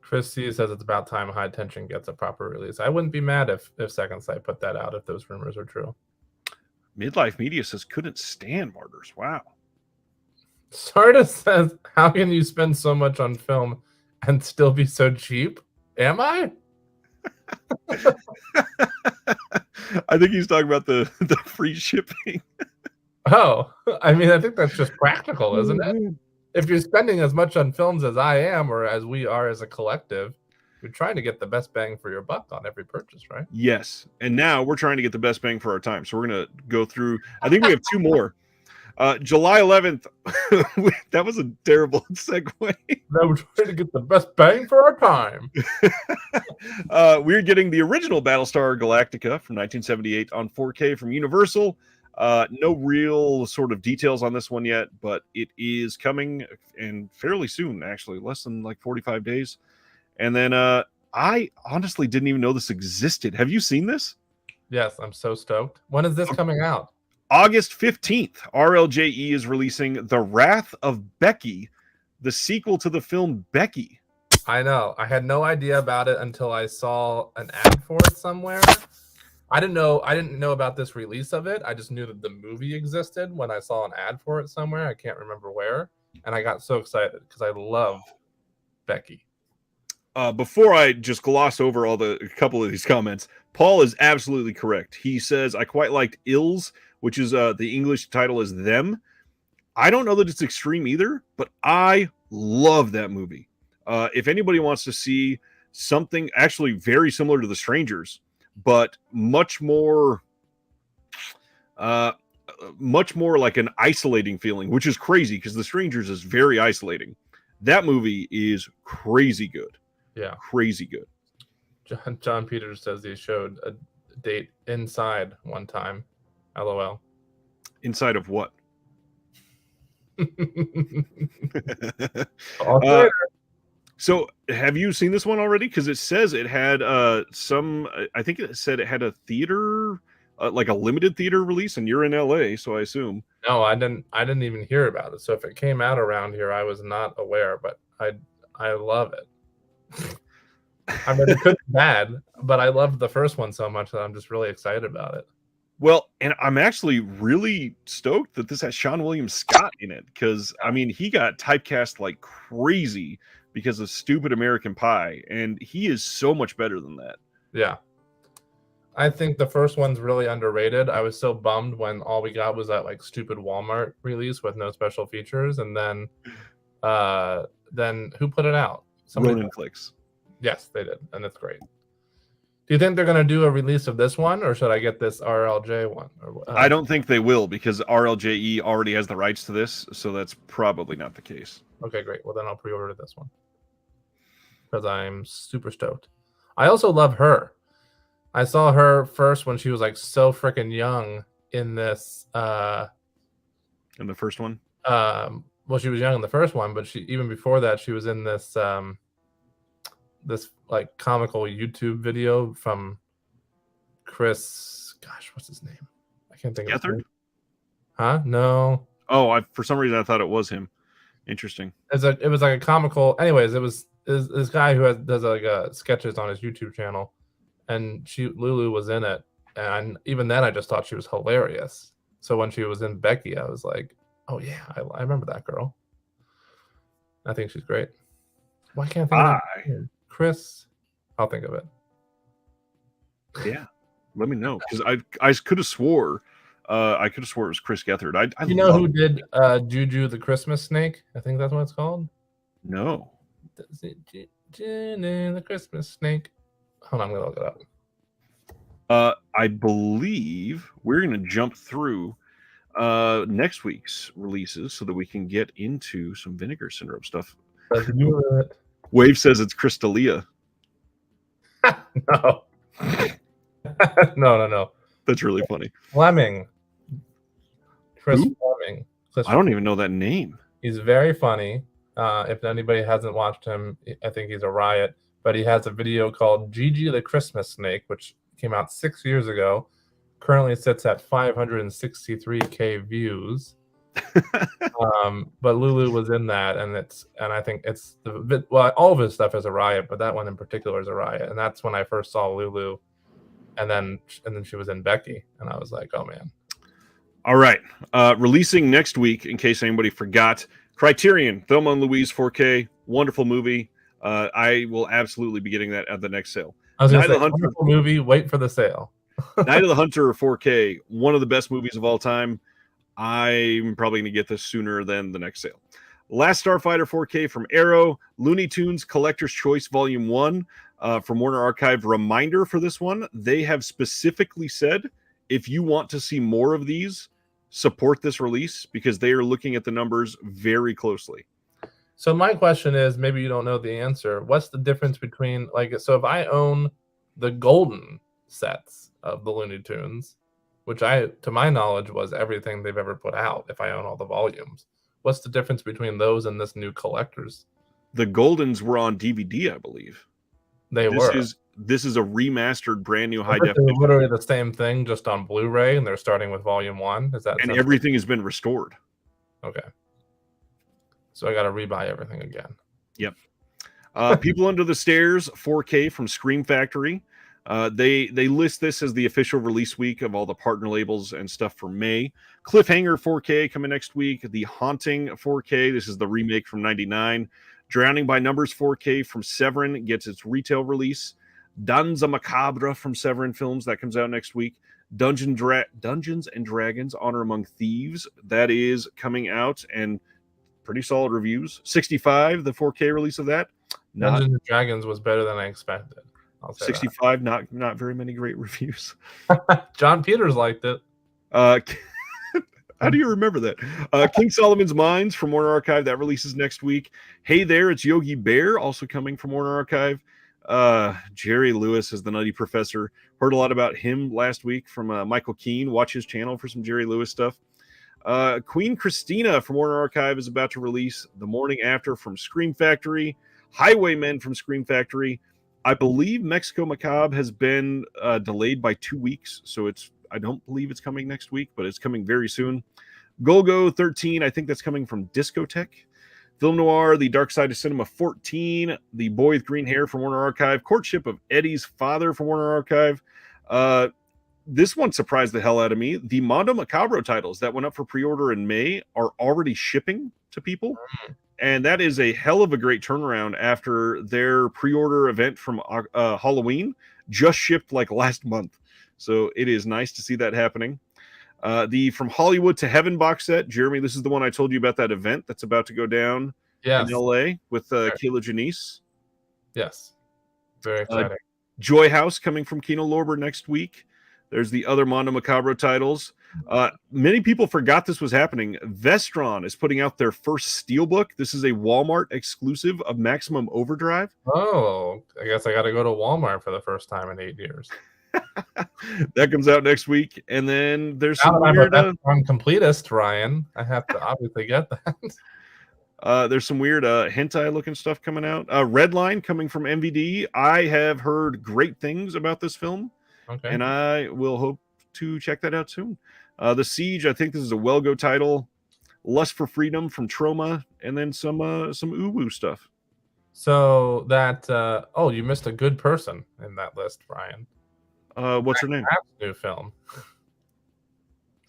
Chris C says it's about time High Tension gets a proper release. I wouldn't be mad if Second Sight put that out if those rumors are true. Midlife Media says couldn't stand Martyrs. Wow. Sarda says, how can you spend so much on film and still be so cheap? Am I? I think he's talking about the free shipping. Oh, I mean, I think that's just practical, isn't it? If you're spending as much on films as I am, or as we are as a collective, you're trying to get the best bang for your buck on every purchase, right? Yes. And now we're trying to get the best bang for our time. So we're going to go through, I think we have two more. July 11th. That was a terrible segue. Now we're trying to get the best bang for our time. We're getting the original Battlestar Galactica from 1978 on 4K from Universal. No real sort of details on this one yet, but it is coming and fairly soon, actually, less than like 45 days. And then I honestly didn't even know this existed. Have you seen this? Yes, I'm so stoked. When is this coming out? August 15th, RLJE is releasing The Wrath of Becky, the sequel to the film Becky. I know. I had no idea about it until I saw an ad for it somewhere. I didn't know about this release of it. I just knew that the movie existed when I saw an ad for it somewhere. I can't remember where. And I got so excited because I love Becky. Before I just gloss over a couple of these comments, Paul is absolutely correct. He says, I quite liked Ills, which is the English title is Them. I don't know that it's extreme either, but I love that movie. If anybody wants to see something actually very similar to The Strangers, but much more like an isolating feeling, which is crazy because The Strangers is very isolating. That movie is crazy good. Yeah. Crazy good. John Peters says he showed a date Inside one time. LOL. Inside of what? So have you seen this one already? Because it says it had I think it said it had a theater, like a limited theater release, and you're in LA, so I assume. No, I didn't even hear about it. So if it came out around here, I was not aware, but I love it. I mean, it could be bad, but I loved the first one so much that I'm just really excited about it. Well, and I'm actually really stoked that this has Sean William Scott in it, because I mean, he got typecast like crazy because of Stupid American Pie, and he is so much better than that. Yeah. I think the first one's really underrated. I was so bummed when all we got was that like stupid Walmart release with no special features, and then who put it out? Ronin Flicks. Yes, they did, and it's great. Do you think they're going to do a release of this one, or should I get this RLJ one? I don't think they will, because RLJE already has the rights to this, so that's probably not the case. Okay, great. Well, then I'll pre-order this one because I'm super stoked. I also love her. I saw her first when she was like so freaking young in this. In the first one? Well, she was young in the first one, but even before that, she was in this this like comical YouTube video from Chris. Gosh, what's his name? I can't think of his name. Huh? No. Oh, for some reason I thought it was him. Interesting. It was like a comical. Anyways, it was this guy who does like sketches on his YouTube channel, and Lulu was in it, and even then I just thought she was hilarious. So when she was in Becky, I was like, oh yeah, I remember that girl. I think she's great. Why can't I think of Chris? I'll think of it. Yeah, let me know, because I could have swore it was Chris Gethard. You know who did Juju the Christmas Snake? I think that's what it's called. No. The Christmas Snake. Hold on, I'm gonna look it up. I believe we're gonna jump through next week's releases so that we can get into some Vinegar Syndrome stuff. Let's do it. Wave says it's Crystalia. No. No. That's really funny. Fleming. Chris Fleming. I don't even know that name. He's very funny. If anybody hasn't watched him, I think he's a riot. But he has a video called Gigi the Christmas Snake, which came out 6 years ago. Currently sits at 563K views. But Lulu was in that, and I think it's all of his stuff is a riot, but that one in particular is a riot. And that's when I first saw Lulu, and then she was in Becky, and I was like, oh man. All right, releasing next week, in case anybody forgot, Criterion, Thelma and Louise 4K, wonderful movie. I will absolutely be getting that at the next sale. I was going to say, wonderful movie, wait for the sale. Night of the Hunter 4K, one of the best movies of all time. I'm probably going to get this sooner than the next sale. Last Starfighter 4K from Arrow, Looney Tunes Collector's Choice Volume 1 from Warner Archive. Reminder for this one, they have specifically said, if you want to see more of these, support this release, because they are looking at the numbers very closely. So my question is, maybe you don't know the answer. What's the difference between, so if I own the golden sets of the Looney Tunes, which to my knowledge, was everything they've ever put out, if I own all the volumes, what's the difference between those and this new collector's? The Goldens were on DVD, I believe. This is a remastered, brand new high definition. Literally the same thing, just on Blu-ray, and they're starting with Volume 1. Is that? And everything has been restored. Okay. So I got to rebuy everything again. Yep. People Under the Stairs 4K from Scream Factory. They list this as the official release week of all the partner labels and stuff for May. Cliffhanger 4K coming next week. The Haunting 4K. This is the remake from &99. Drowning by Numbers 4K from Severin gets its retail release. Danza Macabre from Severin Films, that comes out next week. Dungeons and Dragons Honor Among Thieves, that is coming out, and pretty solid reviews. 65, the 4K release of that. Dungeons and Dragons was better than I expected. 65, not very many great reviews. John Peters liked it. How do you remember that? King Solomon's Mines from Warner Archive, that releases next week. Hey There, It's Yogi Bear, also coming from Warner Archive. Jerry Lewis is the Nutty Professor. Heard a lot about him last week from Michael Keane. Watch his channel for some Jerry Lewis stuff. Queen Christina from Warner Archive is about to release The Morning After from Scream Factory. Highwaymen from Scream Factory. I believe Mexico Macabre has been delayed by 2 weeks, so I don't believe it's coming next week, but it's coming very soon. Golgo 13, I think that's coming from Discotheque. Film Noir, The Dark Side of Cinema 14, The Boy with Green Hair from Warner Archive, Courtship of Eddie's Father from Warner Archive. This one surprised the hell out of me. The Mondo Macabro titles that went up for pre-order in May are already shipping to people. And that is a hell of a great turnaround after their pre-order event from Halloween just shipped like last month. So it is nice to see that happening. The From Hollywood to Heaven box set. Jeremy, this is the one I told you about, that event that's about to go down in LA with Kayla Janice. Yes. Very exciting. Joy House coming from Kino Lorber next week. There's the other Mondo Macabro titles. Many people forgot this was happening. Vestron is putting out their first steelbook. This is a Walmart exclusive of Maximum Overdrive. Oh, I guess I got to go to Walmart for the first time in 8 years. That comes out next week. And then there's now some weird... I'm completist, Ryan. I have to obviously get that. There's some weird hentai-looking stuff coming out. Redline coming from MVD. I have heard great things about this film. Okay. And I will hope to check that out soon. The Siege, I think this is a Well-Go title. Lust for Freedom from Troma, and then some Uwu stuff. So that you missed a good person in that list, Brian. What's her name? New film.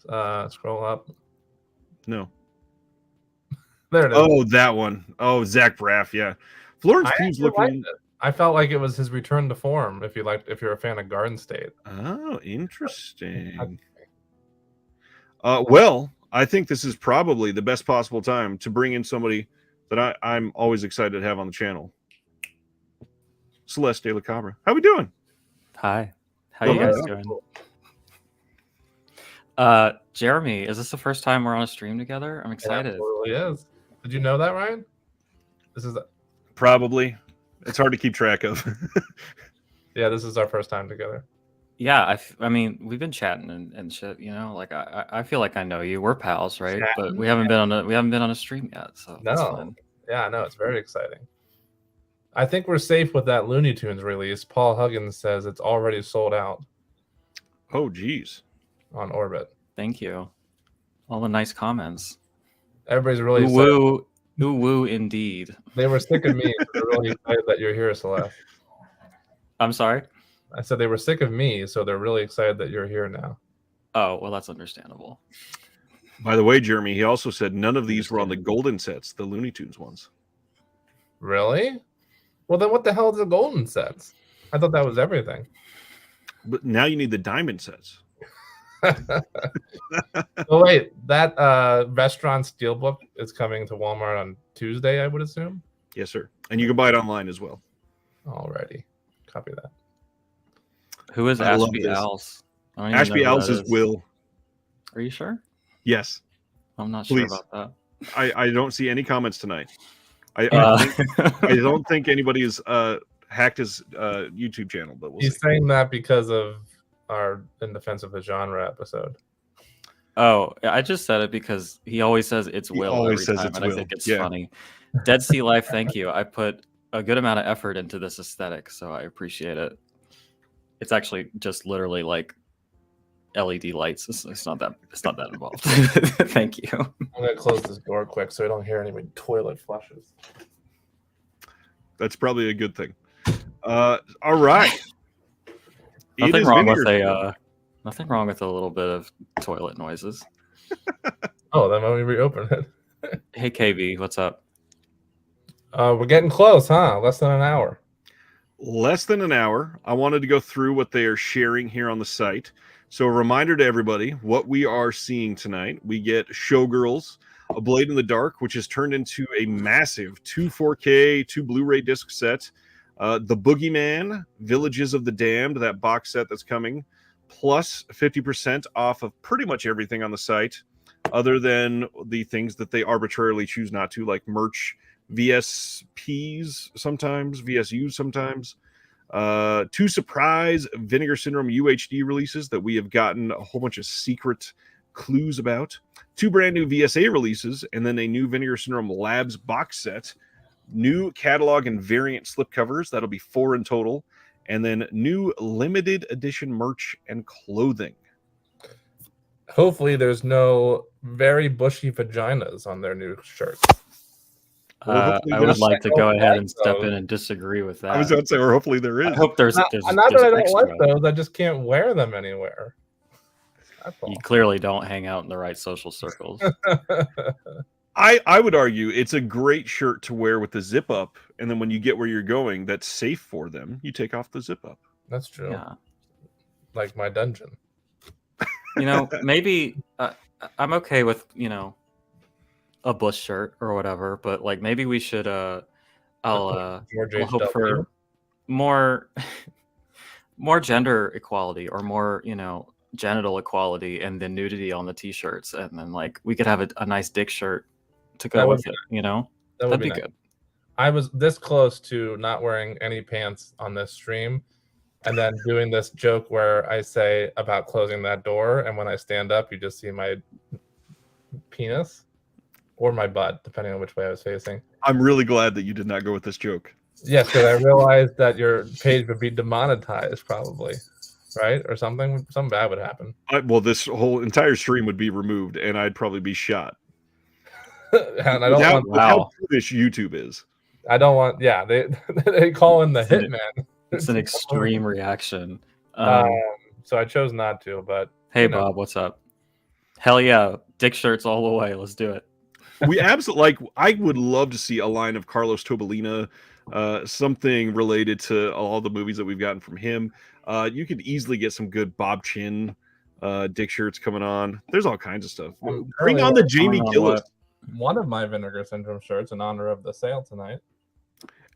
Scroll up. No. There it is. Oh, that one. Oh, Zach Braff, yeah. Florence Pugh's looking. I felt like it was his return to form. If you're a fan of Garden State. Oh, interesting. Well, I think this is probably the best possible time to bring in somebody that I'm always excited to have on the channel. Celeste de la Cabra. How we doing? Hi. How you guys doing? Jeremy, is this the first time we're on a stream together? I'm excited. It absolutely is. Did you know that, Ryan? This is probably. It's hard to keep track of. Yeah, this is our first time together. Yeah, I mean, we've been chatting and shit. You know, like I feel like I know you. We're pals, right? But we haven't been on a stream yet, so that's fun. Yeah, no, it's very exciting. I think we're safe with that Looney Tunes release. Paul Huggins says it's already sold out. Oh, geez. On Orbit. Thank you. All the nice comments. Everybody's really woo, woo, indeed. They were sick of me. So they're really excited that you're here, Celeste. I'm sorry? I said they were sick of me, so they're really excited that you're here now. Oh, well, that's understandable. By the way, Jeremy, he also said none of these were on the golden sets, the Looney Tunes ones. Really? Well, then what the hell is the golden sets? I thought that was everything. But now you need the diamond sets. Oh, wait, that restaurant steelbook is coming to Walmart on Tuesday, I would assume? Yes, sir. And you can buy it online as well. Alrighty. Copy that. Who is Ashby Owls? Ashby Owls is Will. Are you sure? Yes. I'm not sure about that. I don't see any comments tonight. I don't think anybody has hacked his YouTube channel, but He's saying that because of our In Defense of the Genre episode. Oh, I just said it because he always says it's Will. He always says it's Will. I think it's funny. Dead Sea Life, thank you. I put a good amount of effort into this aesthetic, so I appreciate it. It's actually just literally like LED lights. It's not that involved. Thank you. I'm gonna close this door quick so I don't hear any toilet flushes. That's probably a good thing. All right. Nothing wrong with a little bit of toilet noises. Oh, then let me reopen it. Hey KB, what's up? We're getting close, huh? Less than an hour. Less than an hour. I wanted to go through what they are sharing here on the site. So a reminder to everybody what we are seeing tonight. We get Showgirls, A Blade in the Dark, which has turned into a massive 2 4K, 2 Blu-ray disc set. The Boogeyman, Villages of the Damned, that box set that's coming, plus 50% off of pretty much everything on the site, other than the things that they arbitrarily choose not to, like merch, VSPs sometimes, VSUs sometimes. 2 surprise Vinegar Syndrome UHD releases that we have gotten a whole bunch of secret clues about. 2 brand new VSA releases, and then a new Vinegar Syndrome Labs box set. New catalog and variant slipcovers. That'll be 4 in total. And then new limited edition merch and clothing. Hopefully there's no very bushy vaginas on their new shirts. I would like to go ahead and step in and disagree with that. I was about to say, or hopefully there is. I hope there's not that I don't like those. I just can't wear them anywhere. You clearly don't hang out in the right social circles. I would argue it's a great shirt to wear with the zip up, and then when you get where you're going, that's safe for them. You take off the zip up. That's true. Yeah. Like my dungeon. Maybe I'm okay with a Bush shirt or whatever, but like maybe we should I'll hope for more gender equality or more genital equality and then nudity on the t-shirts, and then like we could have a nice dick shirt to go with it. That'd be good. I was this close to not wearing any pants on this stream and then doing this joke where I say about closing that door, and when I stand up you just see my penis or my butt, depending on which way I was facing. I'm really glad that you did not go with this joke. Yes, because I realized that your page would be demonetized probably, right? Or something bad would happen. Well, this whole entire stream would be removed, and I'd probably be shot. And I don't want how foolish YouTube is. I don't want. Yeah, they call in the hitman. It's an extreme reaction. So I chose not to. But hey, Bob, what's up? Hell yeah, dick shirts all the way. Let's do it. We absolutely I would love to see a line of Carlos Tobalina, something related to all the movies that we've gotten from him. You could easily get some good Bob Chin dick shirts coming on. There's all kinds of stuff. Bring on the Jamie Gillis. One of my Vinegar Syndrome shirts in honor of the sale tonight.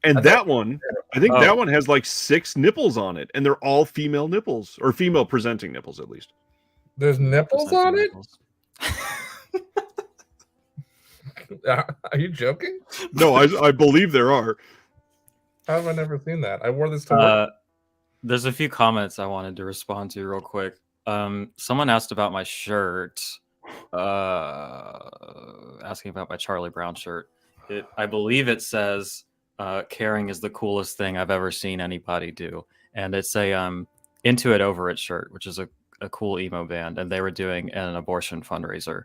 And that one, I think that one has like 6 nipples on it, and they're all female nipples, or female presenting nipples at least. There's nipples on it? Are you joking? No, I believe there are. How have I never seen that? I wore this to work. There's a few comments I wanted to respond to real quick. Someone asked about my shirt, asking about my Charlie Brown shirt. I believe it says caring is the coolest thing I've ever seen anybody do, and it's a Into It Over It shirt, which is a cool emo band, and they were doing an abortion fundraiser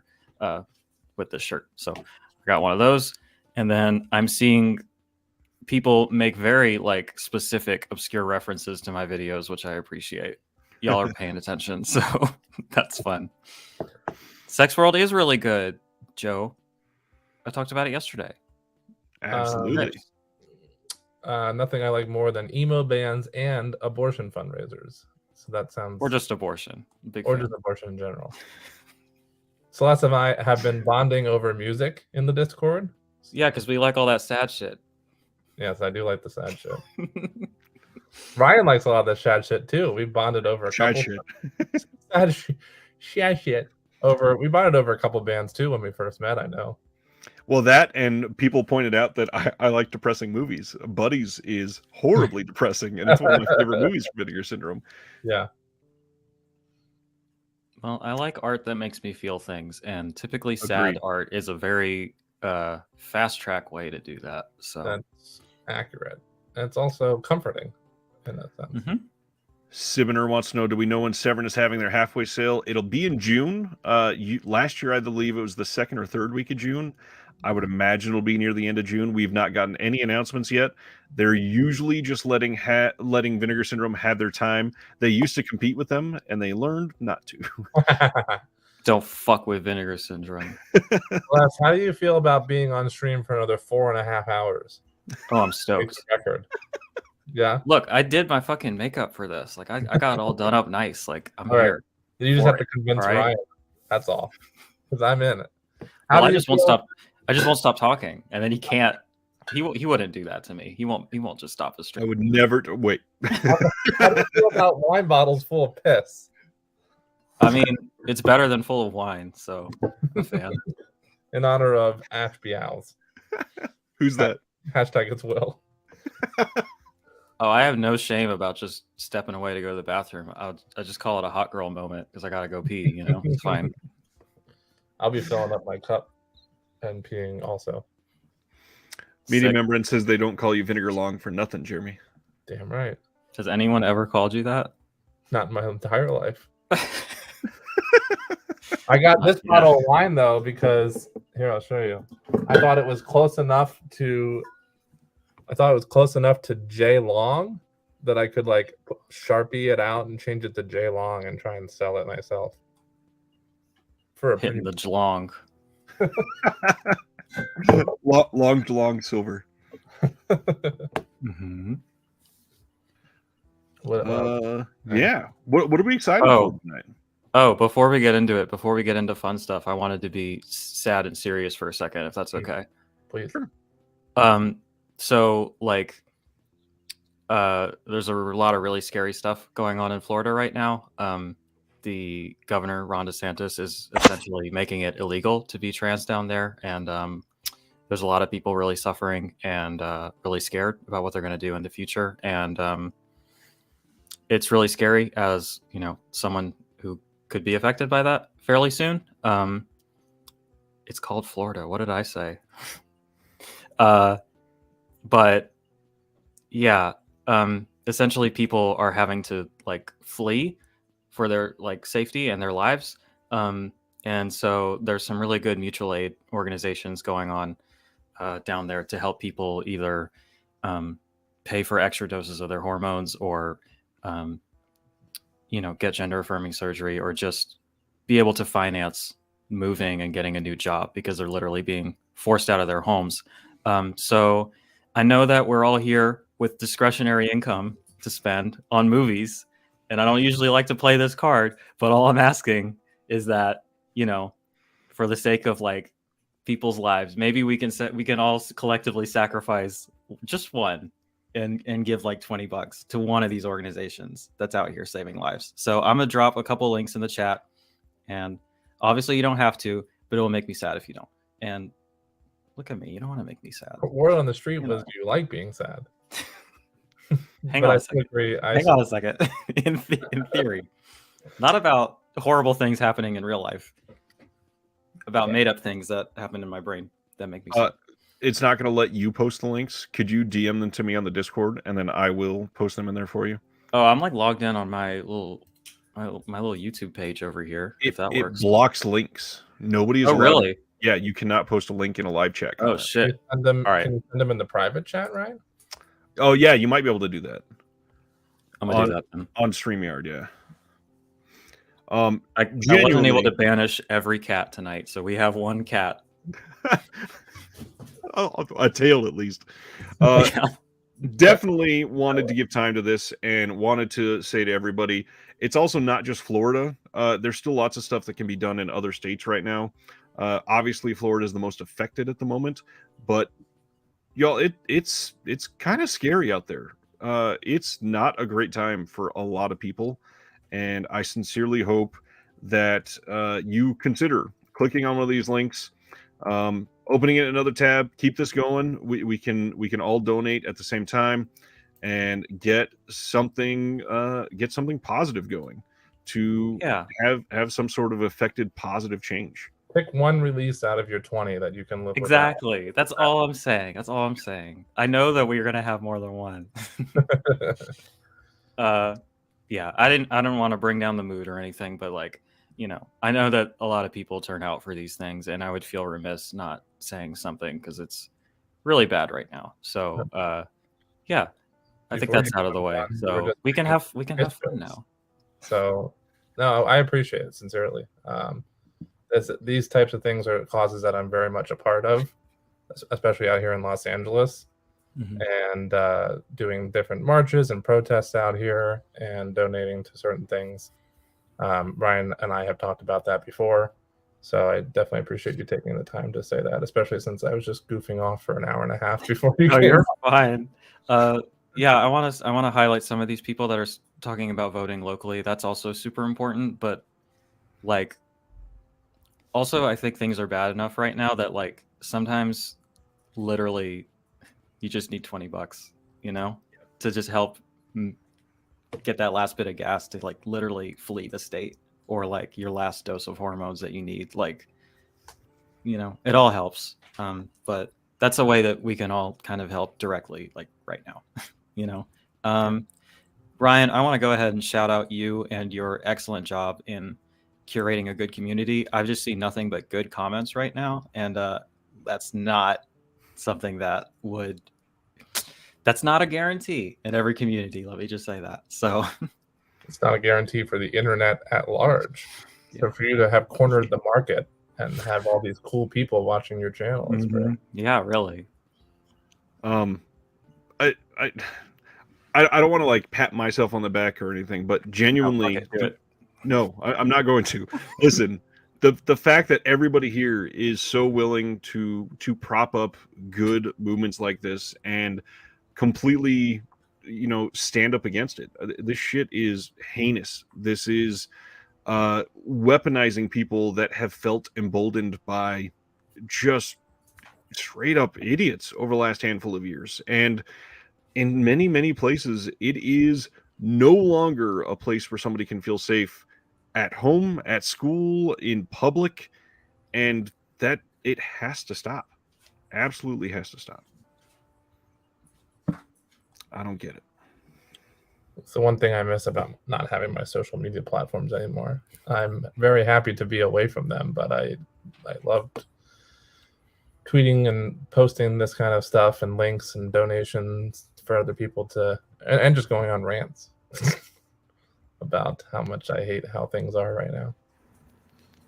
with this shirt. So I got one of those, and then I'm seeing people make very like specific obscure references to my videos, which I appreciate. Y'all are paying attention, so that's fun. Sex World is really good, Joe. I talked about it yesterday. Absolutely. Nothing I like more than emo bands and abortion fundraisers. So that sounds... Or just abortion. Just abortion in general. Celeste and I have been bonding over music in the Discord. Yeah, because we like all that sad shit. Yes, I do like the sad shit. Ryan likes a lot of the sad shit too. We bonded over a couple... sad shit. We bonded over a couple bands too when we first met, I know. Well, that, and people pointed out that I like depressing movies. Buddies is horribly depressing, and it's one of my favorite movies for Vinegar Syndrome. Yeah. Well, I like art that makes me feel things, and typically sad art is a very fast track way to do that. So that's accurate. And it's also comforting in that sense. Mm-hmm. Sibiner wants to know, do we know when Severn is having their halfway sale? It'll be in June. Last year, I believe it was the second or third week of June. I would imagine it'll be near the end of June. We've not gotten any announcements yet. They're usually just letting Vinegar Syndrome have their time. They used to compete with them, and they learned not to. Don't fuck with Vinegar Syndrome. Les, how do you feel about being on stream for another 4.5 hours? Oh, I'm stoked. Record. Yeah. Look, I did my fucking makeup for this. Like, I got it all done up nice. Like, I'm all here. Right. You just have to convince Ryan. That's all. Because I'm in it. Well, I just won't stop talking, and then he can't. He wouldn't do that to me. He won't just stop the stream. I would never wait. How do you feel about wine bottles full of piss? I mean, it's better than full of wine, so I'm a fan. In honor of Ashby Owls. Who's that? Hashtag it's Will. Oh, I have no shame about just stepping away to go to the bathroom. I just call it a hot girl moment because I gotta go pee. You know, it's fine. I'll be filling up my cup and peeing also. Media Membrane says they don't call you Vinegar Long for nothing, Jeremy. Damn right. Has anyone ever called you that? Not in my entire life. I got this bottle of wine though because here I'll show you. I thought it was close enough to J Long that I could like Sharpie it out and change it to J Long and try and sell it myself. For a hitting the Jlong. long silver. Mm-hmm. Yeah. What are we excited for tonight? Oh, before we get into fun stuff, I wanted to be sad and serious for a second, if that's okay. Please. Sure. So like there's a lot of really scary stuff going on in Florida right now. The governor, Ron DeSantis, is essentially making it illegal to be trans down there. And there's a lot of people really suffering and really scared about what they're going to do in the future. And it's really scary as, you know, someone who could be affected by that fairly soon. It's called Florida. What did I say? But yeah, essentially people are having to like flee for their like safety and their lives. And so there's some really good mutual aid organizations going on down there to help people either pay for extra doses of their hormones or, you know, get gender affirming surgery or just be able to finance moving and getting a new job because they're literally being forced out of their homes. So I know that we're all here with discretionary income to spend on movies. And I don't usually like to play this card, but all I'm asking is that, you know, for the sake of like people's lives, maybe we can all collectively sacrifice just one and give like $20 to one of these organizations that's out here saving lives. So I'm gonna drop a couple links in the chat, and obviously you don't have to, but it will make me sad if you don't. And look at me, you don't want to make me sad. The word on the street was, do you like being sad? Hang on a second. In theory, not about horrible things happening in real life, about made up things that happen in my brain that make me sad. it's not going to let you post the links. Could you DM them to me on the Discord, and then I will post them in there for you? Oh, I'm like logged in on my little YouTube page over here. If that works. It blocks links. Nobody is allowed. Really? Yeah, you cannot post a link in a live chat comment. Oh shit! All right. Can you send them in the private chat, right? Oh yeah, you might be able to do that. I'm gonna do that then. On StreamYard, yeah. I wasn't able to banish every cat tonight, so we have one cat. A tail at least. Definitely wanted to give time to this and wanted to say to everybody, it's also not just Florida. There's still lots of stuff that can be done in other states right now. Obviously, Florida is the most affected at the moment, but y'all, it's kind of scary out there. It's not a great time for a lot of people, and I sincerely hope that you consider clicking on one of these links, opening it in another tab, keep this going. We can all donate at the same time and get something positive going to have some sort of affected positive change. Pick one release out of your 20 that you can live exactly without. That's all I'm saying. I know that we're gonna have more than one. Yeah, I didn't want to bring down the mood or anything, but like, you know, I know that a lot of people turn out for these things, and I would feel remiss not saying something because it's really bad right now. So yeah, I think that's out of the way. So we can have fun now. So no, I appreciate it sincerely. These types of things are causes that I'm very much a part of, especially out here in Los Angeles, and doing different marches and protests out here and donating to certain things. Ryan and I have talked about that before, so I definitely appreciate you taking the time to say that, especially since I was just goofing off for an hour and a half before you came. You're fine. Yeah, I want to highlight some of these people that are talking about voting locally. That's also super important, but like, also I think things are bad enough right now that like sometimes literally you just need $20, you know, to just help get that last bit of gas to like literally flee the state, or like your last dose of hormones that you need. Like, you know, it all helps. But that's a way that we can all kind of help directly, like right now, you know. Ryan, I want to go ahead and shout out you and your excellent job in curating a good community. I've just seen nothing but good comments right now, and that's not something that's not a guarantee in every community. Let me just say that. So it's not a guarantee for the internet at large. Yeah. So for you to have cornered the market and have all these cool people watching your channel, it's great. Yeah, really. I don't want to like pat myself on the back or anything, but genuinely, no, I'm not going to. Listen, the fact that everybody here is so willing to prop up good movements like this and completely, you know, stand up against it. This shit is heinous. This is weaponizing people that have felt emboldened by just straight up idiots over the last handful of years. And in many, many places, it is no longer a place where somebody can feel safe at home, at school, in public, and that it has to stop. Absolutely has to stop. I don't get it. It's the one thing I miss about not having my social media platforms anymore. I'm very happy to be away from them, but I loved tweeting and posting this kind of stuff and links and donations for other people to, and just going on rants about how much I hate how things are right now.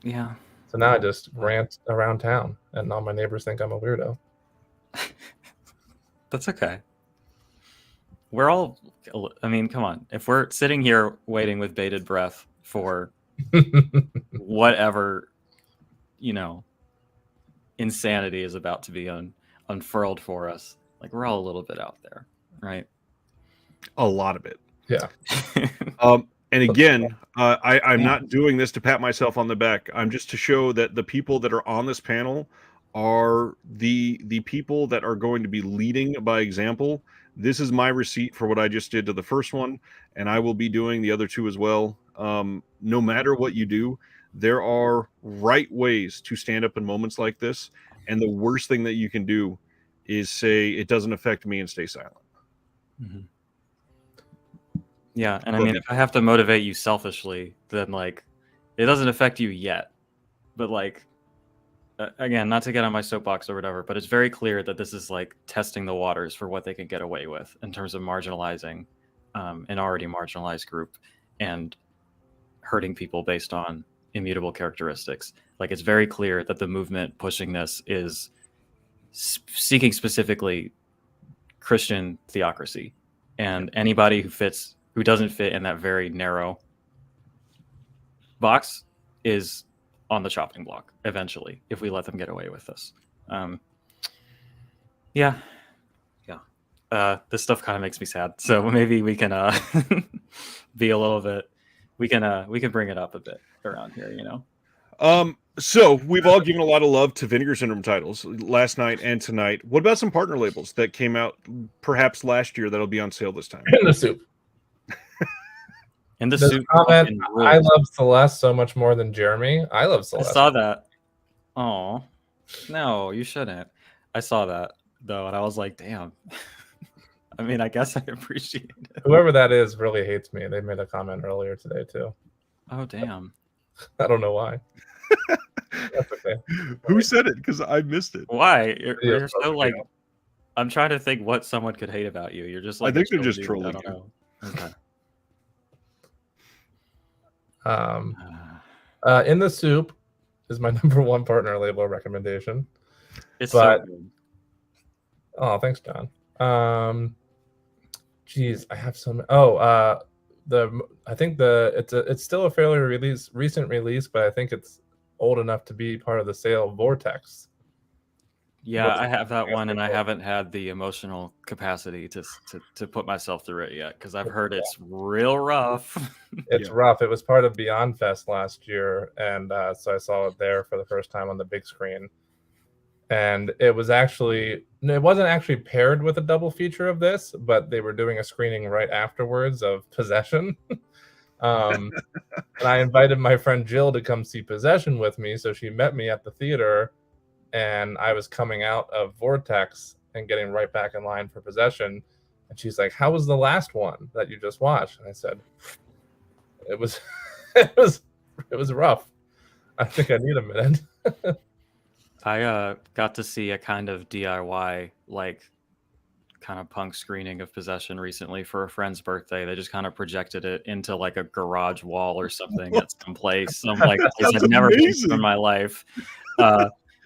Yeah. So now I just rant around town, and all my neighbors think I'm a weirdo. That's okay. We're all, I mean, come on. If we're sitting here waiting with bated breath for whatever, you know, insanity is about to be unfurled for us, like we're all a little bit out there, right? A lot of it. Yeah. And again, I'm not doing this to pat myself on the back. I'm just to show that the people that are on this panel are the people that are going to be leading by example. This is my receipt for what I just did to the first one, and I will be doing the other two as well. No matter what you do, there are right ways to stand up in moments like this, and the worst thing that you can do is say it doesn't affect me and stay silent. Mm-hmm. Yeah, and I mean, if I have to motivate you selfishly, then like, it doesn't affect you yet. But like, again, not to get on my soapbox or whatever, but it's very clear that this is like testing the waters for what they can get away with in terms of marginalizing an already marginalized group and hurting people based on immutable characteristics. Like, it's very clear that the movement pushing this is seeking specifically Christian theocracy, and anybody who doesn't fit in that very narrow box is on the chopping block eventually if we let them get away with this. This stuff kind of makes me sad, so maybe we can be a little bit, we can bring it up a bit around here, you know. So we've all given a lot of love to Vinegar Syndrome titles last night and tonight. What about some partner labels that came out perhaps last year that'll be on sale this time? In the soup. In the soup. Comment, I love Celeste so much more than Jeremy. I love Celeste. I saw that. Oh, no, you shouldn't. I saw that though, and I was like, damn. I mean, I guess I appreciate it. Whoever that is really hates me. They made a comment earlier today too. Oh, damn. I don't know why. That's okay. Who said it? Because I missed it. Why? You're so like, I'm trying to think what someone could hate about you. You're just like, I think they're just trolling you. I don't know. Okay. In the soup is my number one partner label recommendation. It's so good. Oh, thanks, John. Geez, I have some. I think it's still a fairly recent release, but I think it's old enough to be part of the sale. Vortex. Yeah, I have that one, and I haven't had the emotional capacity to put myself through it yet because I've heard it's real rough. It's rough. It was part of Beyond Fest last year, and so I saw it there for the first time on the big screen. And it wasn't actually paired with a double feature of this, but they were doing a screening right afterwards of Possession. And I invited my friend Jill to come see Possession with me, so she met me at the theater. And I was coming out of Vortex and getting right back in line for Possession. And she's like, how was the last one that you just watched? And I said, it was rough. I think I need a minute. I got to see a kind of DIY, like kind of punk screening of Possession recently for a friend's birthday. They just kind of projected it into like a garage wall or something at some place. Some like place I've never been to in my life.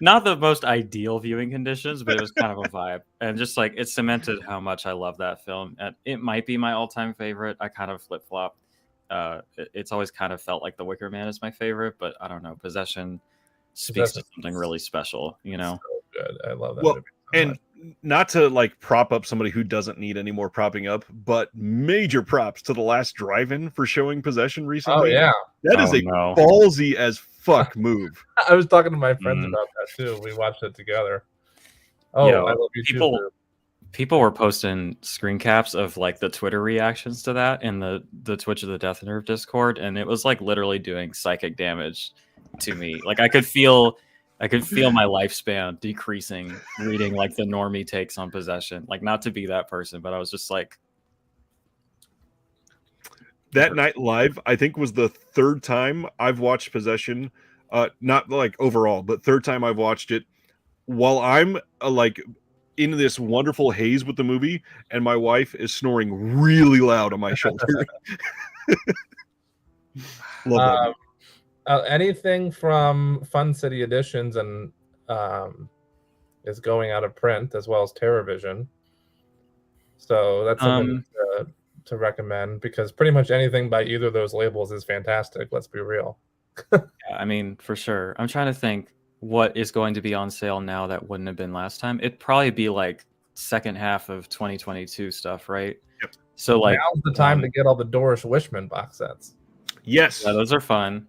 Not the most ideal viewing conditions, but it was kind of a vibe. And just like it cemented how much I love that film. And it might be my all-time favorite. I kind of flip-flop. It's always kind of felt like The Wicker Man is my favorite, but I don't know. Possession speaks to something really special, you know? So good. I love that movie so much. Not to like prop up somebody who doesn't need any more propping up, but major props to the Last Drive-In for showing Possession recently. Oh, yeah. That is a ballsy as fuck move. I was talking to my friends about that too. We watched it together. Oh, I love you too. People were posting screen caps of like the Twitter reactions to that in the Twitch of the Death Nerve Discord, and it was like literally doing psychic damage to me. Like I could feel my lifespan decreasing reading like the normie takes on Possession. Like not to be that person, but I was just like, that night live, I think was the third time I've watched Possession. Not like overall, but third time I've watched it while I'm like in this wonderful haze with the movie, and my wife is snoring really loud on my shoulder. Love that. Anything from Fun City Editions and is going out of print, as well as TerraVision. So that's something to recommend, because pretty much anything by either of those labels is fantastic. Let's be real. Yeah, I mean, for sure. I'm trying to think what is going to be on sale now that wouldn't have been last time. It'd probably be like second half of 2022 stuff, right? Yep. So like now's the time to get all the Doris Wishman box sets. Yes. Yeah, those are fun.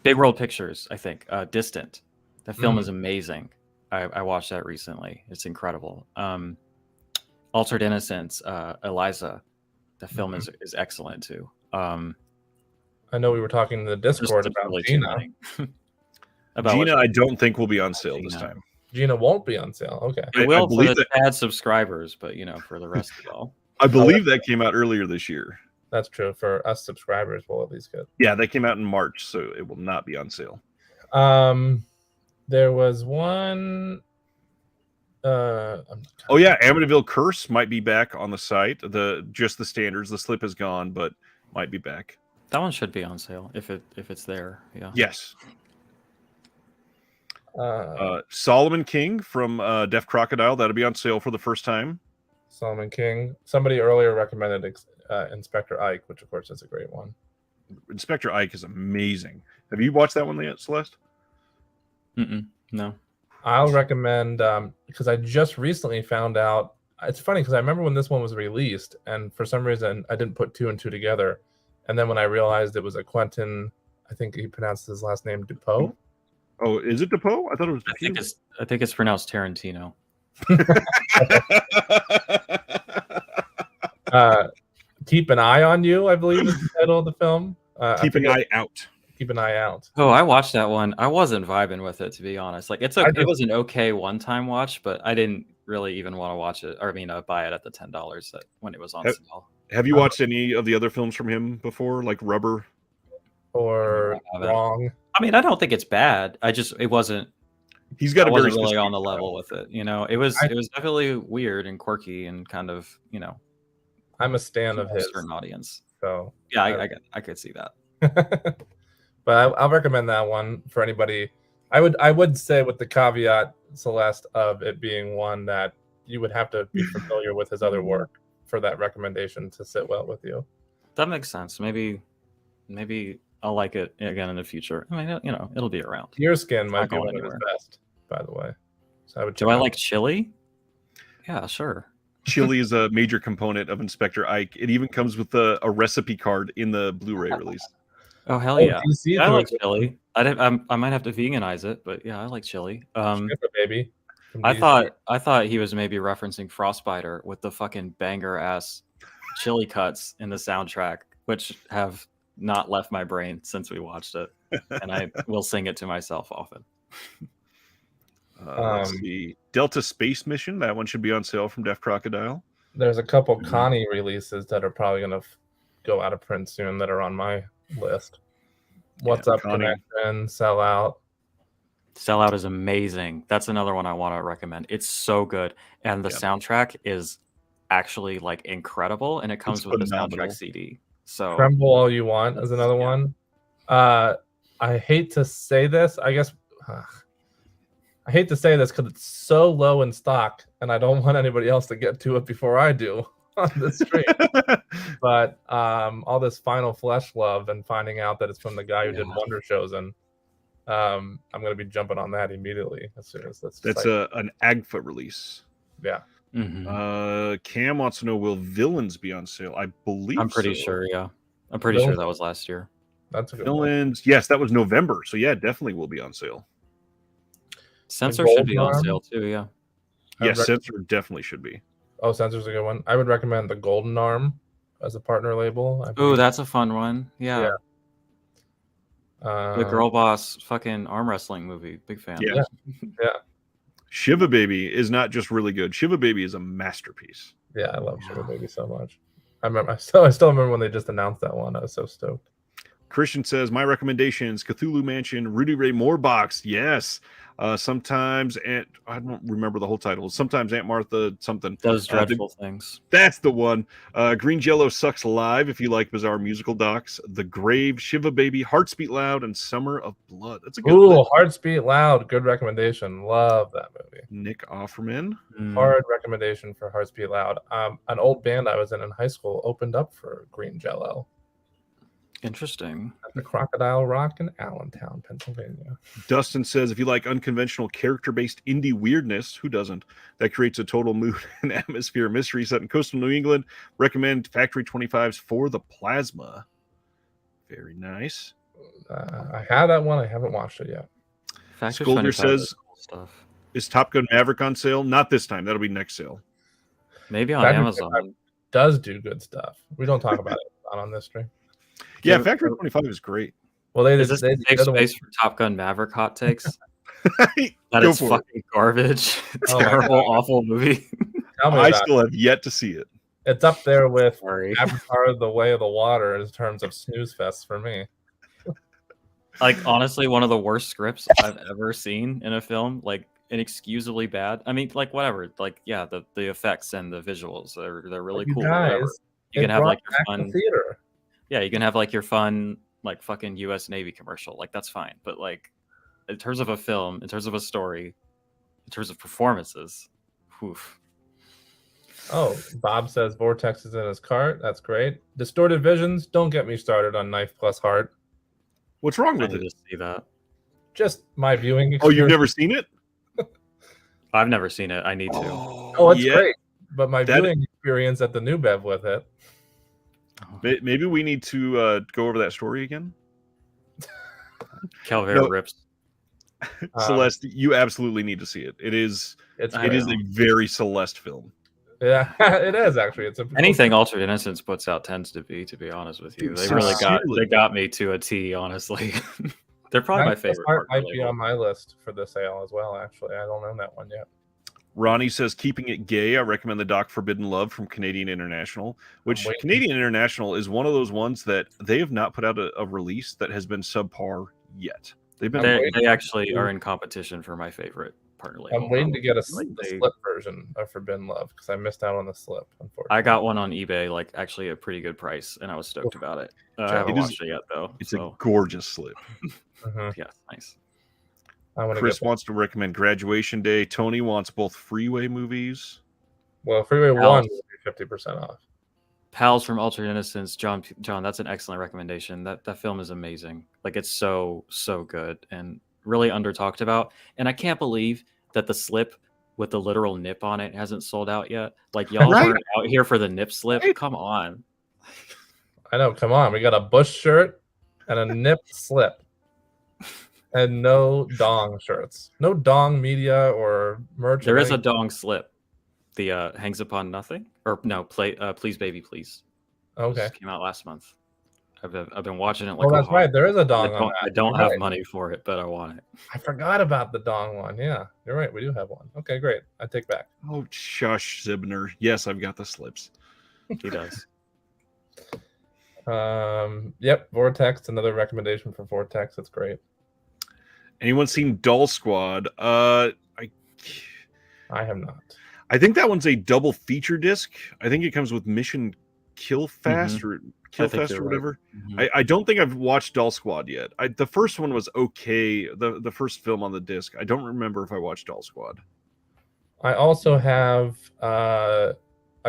Big World Pictures, I think. Distant. That film is amazing. I watched that recently. It's incredible. Altered Innocence, Eliza. The film is excellent too. I know we were talking in the Discord about really Gina. Gina, I don't think will be on sale this time. Gina won't be on sale. Okay. It will for the Chad subscribers, but for the rest of y'all. I believe that came out earlier this year. That's true. For us subscribers, we'll at least get. Yeah, that came out in March, so it will not be on sale. There was one. Oh yeah, Amityville Curse might be back on the site. Just the standards. The slip is gone, but might be back. That one should be on sale if it's there. Yeah. Yes. Solomon King from Deaf Crocodile. That'll be on sale for the first time. Solomon King. Somebody earlier recommended Inspector Ike, which of course is a great one. Inspector Ike is amazing. Have you watched that one yet, Celeste? No. I'll recommend because I just recently found out. It's funny because I remember when this one was released, and for some reason I didn't put two and two together. And then when I realized it was a Quentin, I think he pronounced his last name Dupeau. Oh, is it Dupeau? I thought it was. I think it's pronounced Tarantino. Keep an Eye on You, I believe is the title of the film. Keep an Eye Out. Keep an Eye Out. Oh, I watched that one. I wasn't vibing with it, to be honest. Like it was an okay one-time watch, but I didn't really even want to watch it, or buy it at the $10 when it was on sale. Have you watched any of the other films from him before, like Rubber or Wrong? I don't think it's bad. It wasn't. He's got a very really on the level with it. It was definitely weird and quirky and kind of I'm a stan of his certain audience. So yeah, I could see that. But I'll recommend that one for anybody. I would say with the caveat, Celeste, of it being one that you would have to be familiar with his other work for that recommendation to sit well with you. That makes sense. Maybe I'll like it again in the future. It'll be around. Your Skin might be one of his best, by the way. So I would. Do I like chili? Yeah, sure. Chili is a major component of Inspector Ike. It even comes with a recipe card in the Blu-ray release. Oh hell yeah! I like chili. I might have to veganize it, but yeah, I like chili. Baby. I thought he was maybe referencing Frostbiter with the fucking banger ass chili cuts in the soundtrack, which have not left my brain since we watched it, and I will sing it to myself often. Let's see. Delta Space Mission. That one should be on sale from Deaf Crocodile. There's a couple Connie releases that are probably going to go out of print soon that are on my list. What's Up Connection, Sell Out. Sell Out is amazing. That's another one I want to recommend. It's so good, and the soundtrack is actually incredible, and it comes with the soundtrack CD. So Tremble All You Want is another one. I hate to say this. I guess I hate to say this because it's so low in stock, and I don't want anybody else to get to it before I do on the stream. But all this Final Flesh love and finding out that it's from the guy who did Wonder Chosen, I'm going to be jumping on that immediately as soon as that's an AGFA release. Yeah. Mm-hmm. Cam wants to know, will Villains be on sale? I believe I'm pretty sure, yeah. I'm pretty sure that was last year. That's a good Villains, one. Yes, that was November. So yeah, definitely will be on sale. Censor should be on sale too, yeah. Yes, Censor definitely should be. Oh, Censor's a good one. I would recommend the Golden Arm as a partner label. Oh, that's a fun one. Yeah. The Girl Boss fucking arm wrestling movie. Big fan. Yeah. Shiva Baby is not just really good. Shiva Baby is a masterpiece. Yeah, I love Shiva Baby so much. I still remember when they just announced that one. I was so stoked. Christian says, my recommendations, Cthulhu Mansion, Rudy Ray Moore box. Yes. Sometimes I don't remember the whole title. Sometimes Aunt Martha something does dreadful things. That's the one. Green Jello Sucks Live. If you like bizarre musical docs, The Grave, Shiva Baby, Hearts Beat Loud, and Summer of Blood. That's a good. Ooh, Hearts Beat Loud. Good recommendation. Love that movie. Nick Offerman. Hard recommendation for Hearts Beat Loud. An old band I was in high school opened up for Green Jello. Interesting. At the Crocodile Rock in Allentown, Pennsylvania. Dustin says, if you like unconventional character-based indie weirdness, who doesn't? That creates a total mood and atmosphere mystery set in coastal New England. Recommend Factory 25's For the Plasma. Very nice. I have that one. I haven't watched it yet. Factory Skolder 25 says, is cool stuff. Is Top Gun Maverick on sale? Not this time. That'll be next sale. Maybe on Factory Amazon. Does do good stuff. We don't talk about it not on this stream. Yeah, Factory 25 is great. Well, is this safe space for Top Gun Maverick hot takes? That is fucking garbage. Terrible, awful movie. I still have yet to see it. It's up there with Avatar: The Way of the Water in terms of snooze fest for me. Like, honestly, one of the worst scripts I've ever seen in a film. Like, inexcusably bad. I mean, like, whatever. Like, yeah, the effects and the visuals they're really cool. Guys, you can have like your fun theater. Yeah, you can have like your fun like fucking U.S. Navy commercial. Like, that's fine. But like, in terms of a film, in terms of a story, in terms of performances, oof. Oh, Bob says Vortex is in his cart. That's great. Distorted Visions. Don't get me started on Knife Plus Heart. What's wrong with it? To see that. Just my viewing experience. Oh, you've never seen it? I've never seen it. I need to. Oh, it's great. But my viewing experience at the New Bev with it. Maybe we need to go over that story again. Calvert rips. Celeste, you absolutely need to see it. It is a very Celeste film. Yeah, it is actually. It's anything Altered Innocence puts out tends to be honest with you. They really got me to a T, honestly. They're probably my favorite part. Might be on my list for the sale as well, actually. I don't own that one yet. Ronnie says, keeping it gay, I recommend the doc Forbidden Love from Canadian International, which Canadian International is one of those ones that they have not put out a release that has been subpar yet. They actually are in competition for my favorite partly. I'm waiting to get a slip version of Forbidden Love because I missed out on the slip, unfortunately. I got one on eBay, like actually a pretty good price, and I was stoked about it. I haven't watched it yet, though. It's a gorgeous slip. Yeah, nice. Chris wants to recommend Graduation Day. Tony wants both Freeway movies. Well, Freeway 1 will be 50% off. Pals from Altered Innocence, John, that's an excellent recommendation. That film is amazing. Like, it's so good and really under talked about. And I can't believe that the slip with the literal nip on it hasn't sold out yet. Like, y'all weren't out here for the nip slip. Come on. I know. Come on. We got a Bush shirt and a nip slip. And no dong shirts. No dong media or merch. There is a dong slip. The Hangs Upon Nothing. Or no, Please Baby Please. Okay. Came out last month. I've been watching it like that's right. There is a dong on that. I don't have money for it, but I want it. I forgot about the dong one. Yeah, you're right. We do have one. Okay, great. I take back. Oh, shush, Zibner. Yes, I've got the slips. He does. Yep, Vortex. Another recommendation for Vortex. That's great. Anyone seen Doll Squad? I have not. I think that one's a double feature disc. I think it comes with Mission Kill Fast or Kill Fest or whatever. Right. I don't think I've watched Doll Squad yet. The first one was okay. The first film on the disc. I don't remember if I watched Doll Squad. I also have a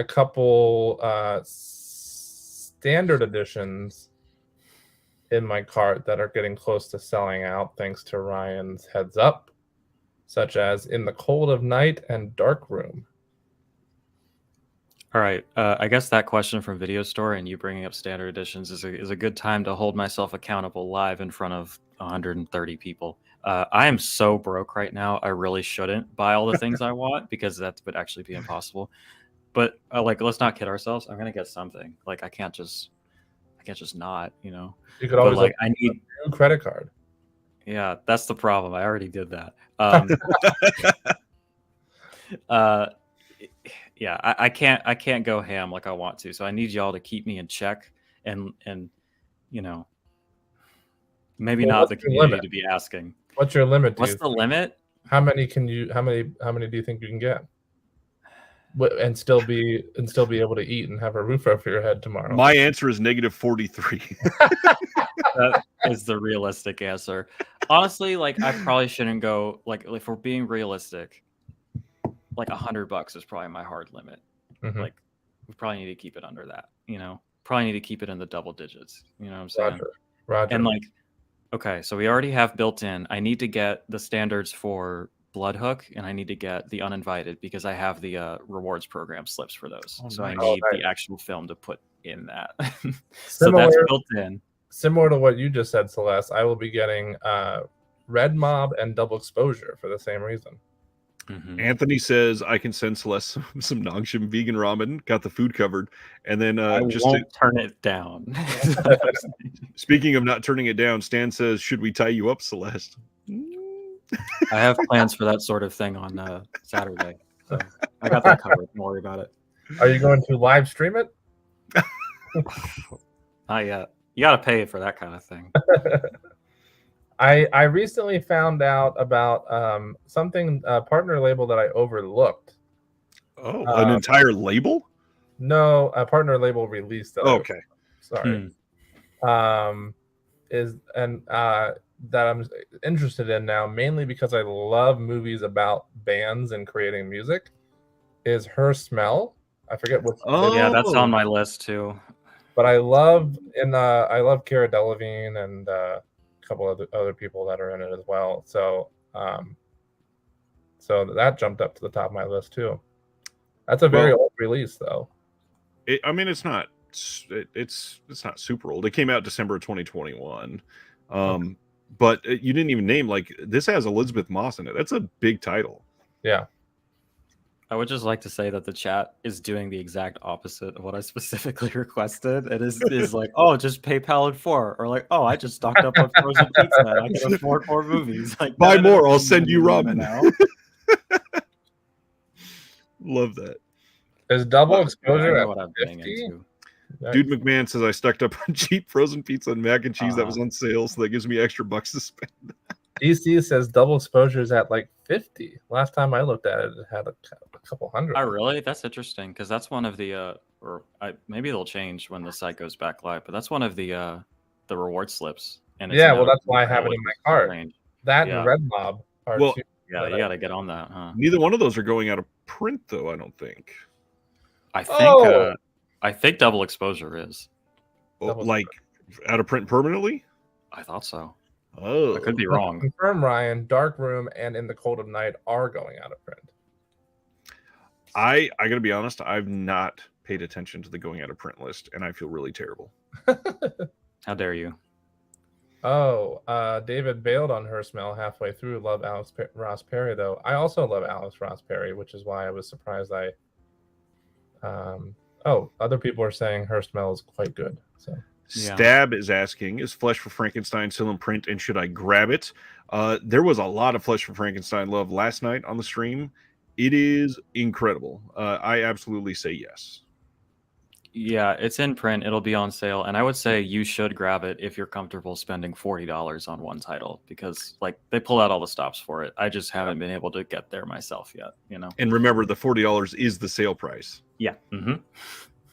couple standard editions in my cart that are getting close to selling out thanks to Ryan's heads up, such as In the Cold of Night and Dark Room. All right. I guess that question from Video Store and you bringing up standard editions is a good time to hold myself accountable live in front of 130 people. I am so broke right now. I really shouldn't buy all the things I want because that would actually be impossible. But like, let's not kid ourselves. I'm gonna get something. Like, I can't just not. You could always like I need a new credit card. Yeah, that's the problem. I already did that. Yeah, I can't go ham like I want to. So I need y'all to keep me in check and maybe not the community to be asking. What's your limit? What's the limit? How many do you think you can get? And still be able to eat and have a roof over your head tomorrow? My answer is -43. That is the realistic answer. Honestly, like, I probably shouldn't go, like if we're being realistic, like $100 is probably my hard limit. Mm-hmm. Like, we probably need to keep it under that, probably need to keep it in the double digits. You know what I'm saying? Roger. And like, okay, so we already have built in, I need to get the standards for Bloodhook and I need to get the Uninvited because I have the rewards program slips for those. So I need the actual film to put in that. So that's built in. Similar to what you just said, Celeste, I will be getting Red Mob and Double Exposure for the same reason. Mm-hmm. Anthony says I can send Celeste some Nongshim vegan ramen. Got the food covered, and then turn it down. Speaking of not turning it down, Stan says, "Should we tie you up, Celeste?" I have plans for that sort of thing on Saturday, so I got that covered. Don't worry about it. Are you going to live stream it? Not yet. You got to pay for that kind of thing. I recently found out about something partner label that I overlooked. Oh, an entire label? No, a partner label release. Okay. Sorry. That I'm interested in now, mainly because I love movies about bands and creating music, is Her Smell. I forget what. Oh, yeah, that's on my list too. But I love Cara Delevingne and a couple of other people that are in it as well. So so that jumped up to the top of my list too. That's a very old release, though. It's not. It's not super old. It came out December of 2021. Okay. But you didn't even name, like, this has Elizabeth Moss in it. That's a big title. Yeah. I would just like to say that the chat is doing the exact opposite of what I specifically requested. It is like, oh, just PayPal it for, or like, oh, I just stocked up on frozen pizza and I can afford more movies. Like, buy more, I'll send you ramen now. Love that. Is double exposure at 50? Dude McMahon says I stocked up on cheap frozen pizza and mac and cheese that was on sale, so that gives me extra bucks to spend. DC says double exposure is at like 50. Last time I looked at it, it had a couple hundred. Oh, really? That's interesting, because that's one of the maybe they'll change when the site goes back live, but that's one of the reward slips. And well, that's why I have it in my cart. That and Red Mob are two. Yeah, you got to get on that, huh? Neither one of those are going out of print, though. I don't think. I think double exposure is. Like out of print permanently? I thought so. Oh, I could be wrong. Confirm, Ryan. Dark Room and In the Cold of Night are going out of print. I gotta be honest. I've not paid attention to the going out of print list, and I feel really terrible. How dare you? Oh, David bailed on Her Smell halfway through. Love Alice Ross Perry, though. I also love Alice Ross Perry, which is why I was surprised. Other people are saying Her Smell is quite good. So. Yeah. Stab is asking, is Flesh for Frankenstein still in print, and should I grab it? There was a lot of Flesh for Frankenstein love last night on the stream. It is incredible. I absolutely say yes. Yeah, it's in print. It'll be on sale, and I would say you should grab it if you're comfortable spending $40 on one title, because like they pull out all the stops for it. I just haven't been able to get there myself yet, you know. And remember, the $40 is the sale price. Yeah. Mm-hmm.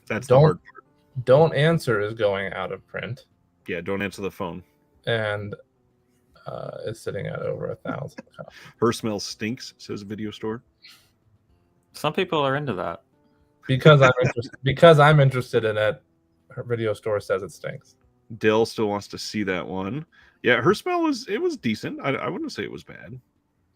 That's the hard part. Don't Answer is going out of print. Yeah, Don't Answer the Phone. And it's sitting at over 1,000. Her Smell stinks, says a video store. Some people are into that. Because I'm interested in it, her video store says it stinks. Dell still wants to see that one. Yeah, Her Smell was decent. I wouldn't say it was bad.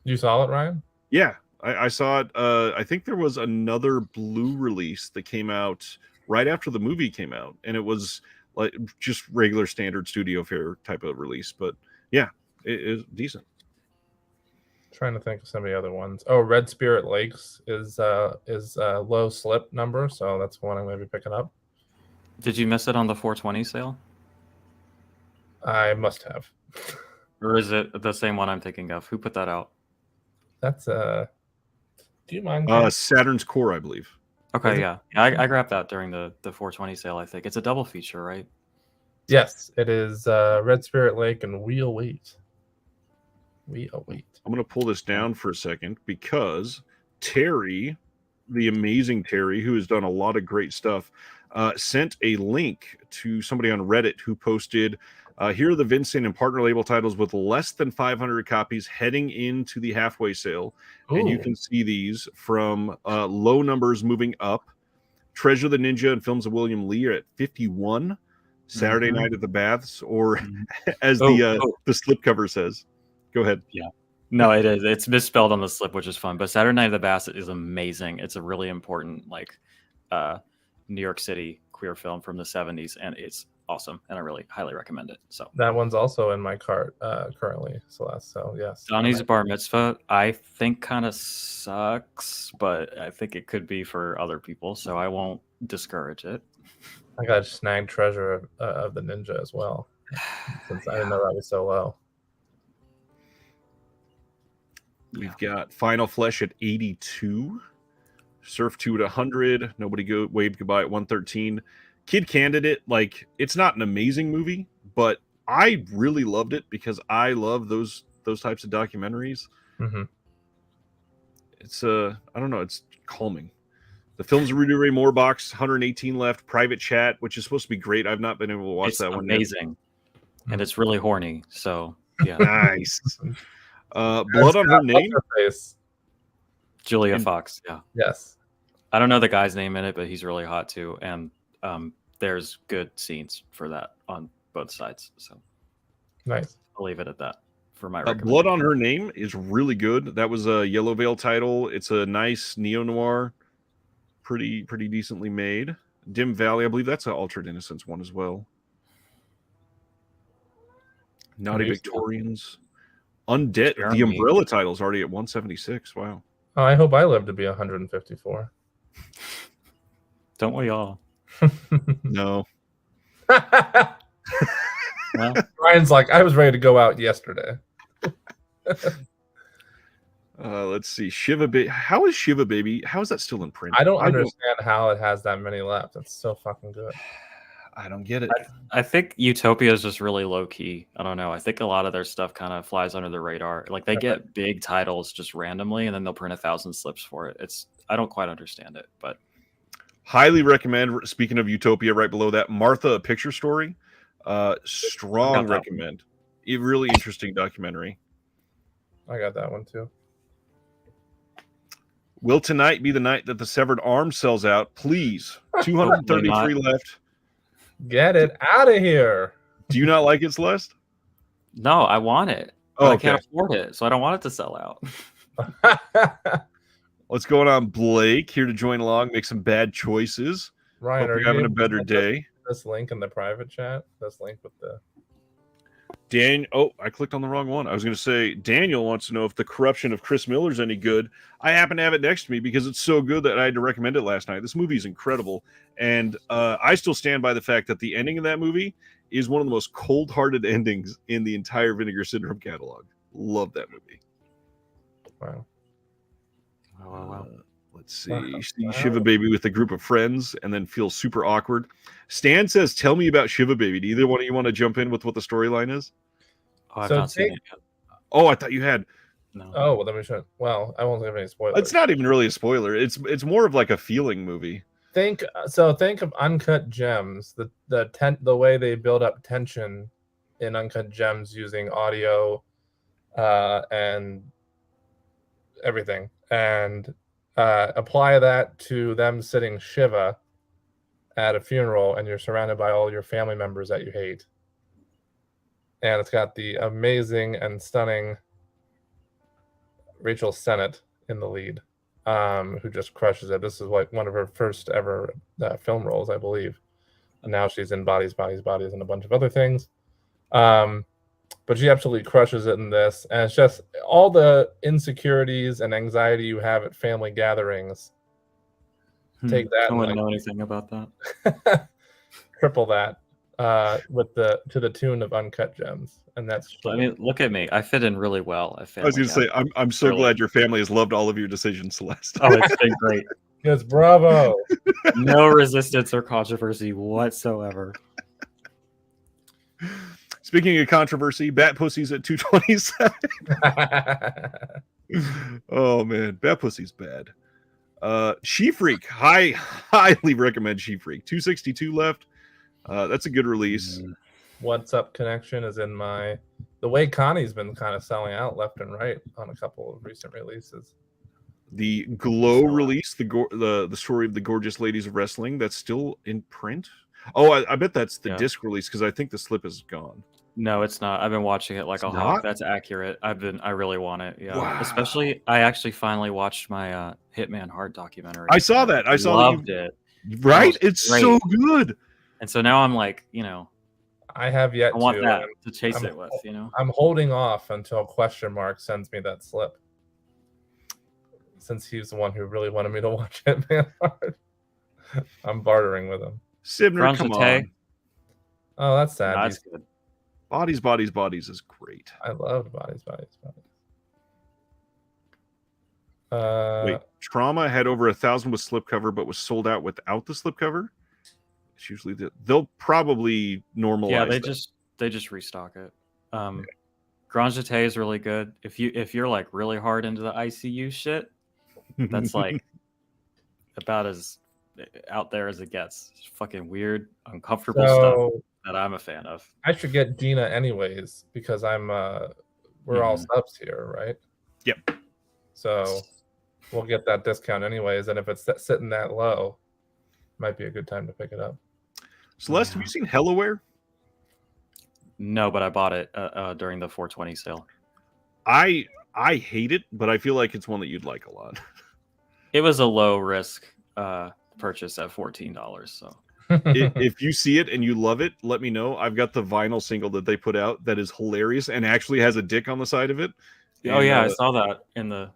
You saw it, Ryan? Yeah, I saw it. I think there was another blue release that came out right after the movie came out, and it was like just regular standard studio fare type of release. But yeah, it is decent. Trying to think of some of the other ones. Oh, Red Spirit Lakes is low slip number, so that's one I'm going to be picking up. Did you miss it on the 420 sale? I must have. Or is it the same one I'm thinking of? Who put that out? That's do you mind? Saturn's Core, I believe. Okay, yeah. I grabbed that during the 420 sale, I think. It's a double feature, right? Yes, it is Red Spirit Lake and We Await. We Await. I'm going to pull this down for a second because Terry, the amazing Terry, who has done a lot of great stuff, sent a link to somebody on Reddit who posted, here are the Vincent and partner label titles with less than 500 copies heading into the halfway sale. Ooh. And you can see these from low numbers moving up. Treasure the Ninja and Films of William Lee are at 51. Saturday Night at the Baths, or as the slipcover says. Go ahead. Yeah. No, it is. It's misspelled on the slip, which is fun. But Saturday Night at the Baths is amazing. It's a really important, New York City queer film from the 70s, and it's awesome. And I really highly recommend it. So that one's also in my cart currently, Celeste. So yes. Donnie's Bar Mitzvah, I think kind of sucks, but I think it could be for other people, so I won't discourage it. I got Snagged Treasure of the Ninja as well, since I didn't know that was so low. We've got Final Flesh at 82. Surf 2 at 100. Nobody waved goodbye at 113. Kid Candidate, like, it's not an amazing movie, but I really loved it because I love those types of documentaries. Mm-hmm. It's I don't know, it's calming. The film's Rudy Ray Moore box, 118 left. Private Chat, which is supposed to be great. I've not been able to watch that one. It's amazing, and it's really horny. So yeah, nice. Blood on Her Name. Julia Fox. Yeah. Yes. I don't know the guy's name in it, but he's really hot too, and there's good scenes for that on both sides. So nice. I'll leave it at that for my Blood on Her Name is really good. That was a Yellow Veil title. It's a nice neo-noir, pretty decently made. Dim Valley, I believe that's an Altered Innocence one as well. Naughty Victorians. Undead. The Umbrella title's already at 176. Wow. Oh, I hope I live to be 154. Don't we all? No. Well, Ryan's like, I was ready to go out yesterday. Let's see. Shiva Baby. How is Shiva Baby? How is that still in print? I don't understand how it has that many left. It's so fucking good. I don't get it. I think Utopia is just really low key. I don't know. I think a lot of their stuff kind of flies under the radar. Like they get big titles just randomly, and then they'll print 1,000 slips for it. I don't quite understand it, but highly recommend. Speaking of Utopia, right below that, Martha: A Picture Story. Strong recommend. A really interesting documentary. I got that one too. Will tonight be the night that the severed arm sells out? Please. 233 left. Get it out of here. Do you not like it, Celeste? No, I want it. But I can't afford it, so I don't want it to sell out. What's going on, Blake? Here to join along, make some bad choices. Ryan, are you having a better day? This link in the private chat. This link with the Dan. Oh, I clicked on the wrong one. I was going to say Daniel wants to know if The Corruption of Chris Miller's any good. I happen to have it next to me because it's so good that I had to recommend it last night. This movie is incredible, and I still stand by the fact that the ending of that movie is one of the most cold-hearted endings in the entire Vinegar Syndrome catalog. Love that movie. Wow. Wow. Let's see. Shiva Baby with a group of friends and then feels super awkward. Stan says, tell me about Shiva Baby. Do either one of you want to jump in with what the storyline is? Oh, I've not seen it yet. Oh, I thought you had. No. Oh, well, let me show. Well, I won't give any spoilers. It's not even really a spoiler. It's more of like a feeling movie. Think of Uncut Gems. The way they build up tension in Uncut Gems using audio and everything, and apply that to them sitting Shiva at a funeral, and you're surrounded by all your family members that you hate. And it's got the amazing and stunning Rachel Sennett in the lead, who just crushes it. This is like one of her first ever film roles, I believe. And now she's in Bodies, and a bunch of other things. But she absolutely crushes it in this. And it's just all the insecurities and anxiety you have at family gatherings. Take that. I wouldn't know anything about that. Triple that to the tune of Uncut Gems. And that's. I mean, look at me. I fit in really well. I was going to say, I'm so glad your family has loved all of your decisions, Celeste. Oh, it's been great. Yes, bravo. No resistance or controversy whatsoever. Speaking of controversy, Bat Pussy's at 227. Oh man, Bat Pussy's bad. She Freak, highly recommend She Freak. 262 left. That's a good release. What's Up Connection is in the way Connie's been kind of selling out left and right on a couple of recent releases. The Glow release, the story of the Gorgeous Ladies of Wrestling, that's still in print. Oh, I bet that's the disc release because I think the slip is gone. No, it's not. I've been watching it like a hawk. That's accurate. I really want it. Yeah. Wow. Especially, I actually finally watched my Hitman Heart documentary. I saw that. I loved it. Right? It's great. So good. And so now I'm like, I have yet I want that to chase it with, I'm holding off until Question Mark sends me that slip. Since he's the one who really wanted me to watch Hitman Heart. I'm bartering with him. Sibner, come on. Oh, that's sad. No, that's good. Bodies is great. I loved Bodies. Wait, Trauma had over 1,000 with slipcover, but was sold out without the slipcover. It's usually they'll probably normalize. Yeah, they just restock it. Grand Jeté is really good. If you're like really hard into the ICU shit, that's like about as out there as it gets. It's fucking weird, uncomfortable stuff that I'm a fan of. I should get Dina anyways because I'm we're all subs here, right? Yep. So we'll get that discount anyways, and if it's sitting that low, might be a good time to pick it up. Celeste, have you seen Hellaware? No, but I bought it during the 420 sale. I hate it, but I feel like it's one that you'd like a lot. It was a low risk purchase at $14. So if you see it and you love it, let me know. I've got the vinyl single that they put out that is hilarious and actually has a dick on the side of it. Oh yeah, I saw that in the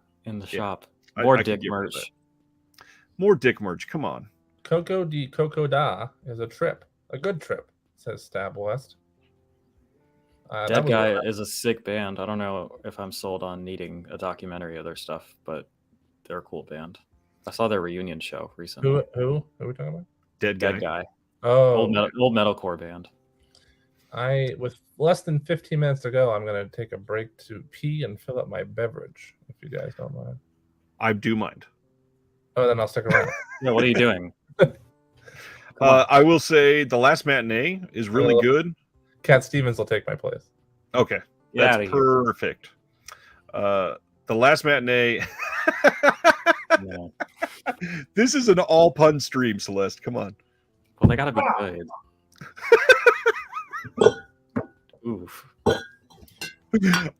shop. More dick merch. More dick merch. Come on. Coco de Coco Da is a trip, a good trip, says Stab West. That guy is a sick band. I don't know if I'm sold on needing a documentary of their stuff, but they're a cool band. I saw their reunion show recently. Who are we talking about? Dead guy. Oh, old metalcore band. With less than 15 minutes to go, I'm going to take a break to pee and fill up my beverage, if you guys don't mind. I do mind. Oh, then I'll stick around. Yeah, what are you doing? I will say The Last Matinee is really good. Cat Stevens will take my place. Okay. That's perfect. The Last Matinee. Yeah. This is an all pun stream, Celeste. Come on. Well, they gotta be good. Oof.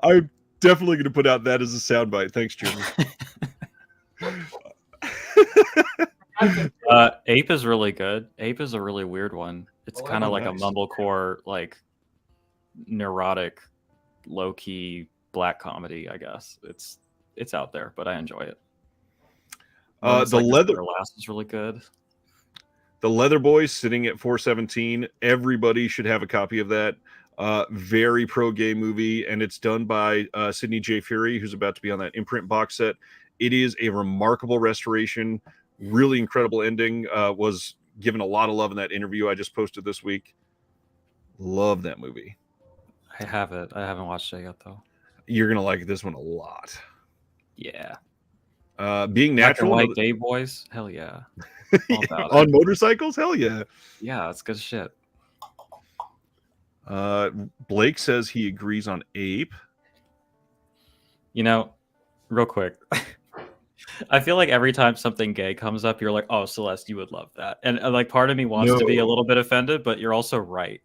I'm definitely going to put out that as a soundbite. Thanks, Jeremy. Ape is really good. Ape is a really weird one. It's kind of like a mumblecore, like neurotic, low key black comedy. I guess it's out there, but I enjoy it. The Leather Last is really good. The Leather Boys sitting at 417. Everybody should have a copy of that. Very pro gay movie, and it's done by Sidney J. Fury, who's about to be on that imprint box set. It is a remarkable restoration. Really incredible ending. Was given a lot of love in that interview I just posted this week. Love that movie. I have it. I haven't watched it yet, though. You're gonna like this one a lot. Yeah. Being Natural. Black and white gay boys. Hell yeah. On motorcycles? Hell yeah. Yeah, it's good shit. Blake says he agrees on Ape. You know, real quick. I feel like every time something gay comes up, you're like, oh, Celeste, you would love that. And like part of me wants to be a little bit offended, but you're also right.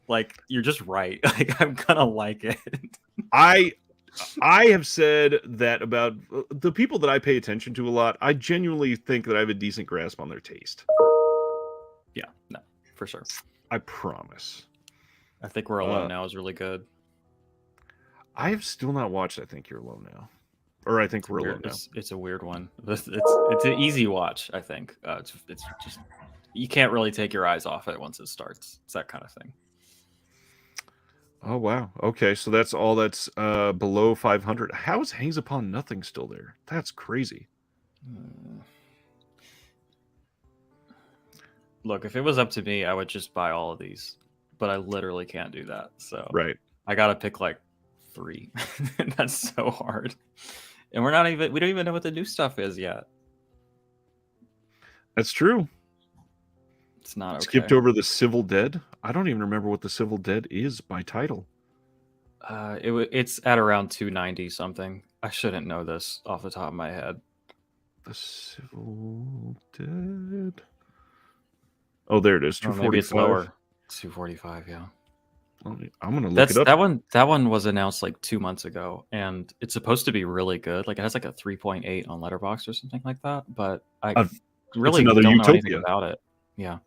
Like, you're just right. Like, I'm gonna like it. I have said that about the people that I pay attention to a lot. I genuinely think that I have a decent grasp on their taste. Yeah, no, for sure. I promise. I Think We're Alone Now is really good. I have still not watched I Think You're Alone Now. Or I Think We're Alone Now. It's a weird one. It's an easy watch, I think. It's just, you can't really take your eyes off it once it starts. It's that kind of thing. Oh, wow. Okay, so that's all that's below 500. How is Hangs Upon Nothing still there? That's crazy. Look, if it was up to me, I would just buy all of these. But I literally can't do that. So I got to pick like 3. That's so hard. And we don't even know what the new stuff is yet. That's true. It's not okay. Skipped over the Civil Dead. I don't even remember what the Civil Dead is by title. It's at around 290 something. I shouldn't know this off the top of my head. The Civil Dead. Oh, there it is. 245. Maybe it's lower. 245. Yeah. I'm gonna look it up. That one was announced like 2 months ago, and it's supposed to be really good. Like it has like a 3.8 on Letterboxd or something like that. But I really don't know anything about it. Yeah.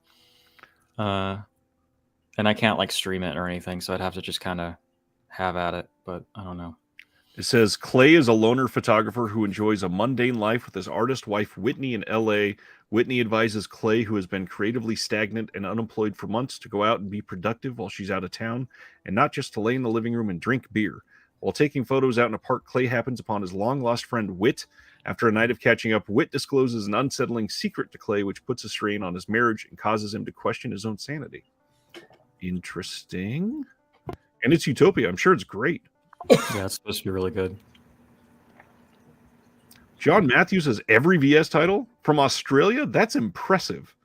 And I can't like stream it or anything, so I'd have to just kind of have at it. But I don't know. It says Clay is a loner photographer who enjoys a mundane life with his artist wife Whitney in L.A. Whitney advises Clay, who has been creatively stagnant and unemployed for months, to go out and be productive while she's out of town, and not just to lay in the living room and drink beer. While taking photos out in a park, Clay happens upon his long-lost friend Whit, After a night of catching up, Whit discloses an unsettling secret to Clay, which puts a strain on his marriage and causes him to question his own sanity. Interesting. And it's Utopia. I'm sure it's great. Yeah, it's supposed to be really good. John Matthews has every VS title from Australia? That's impressive.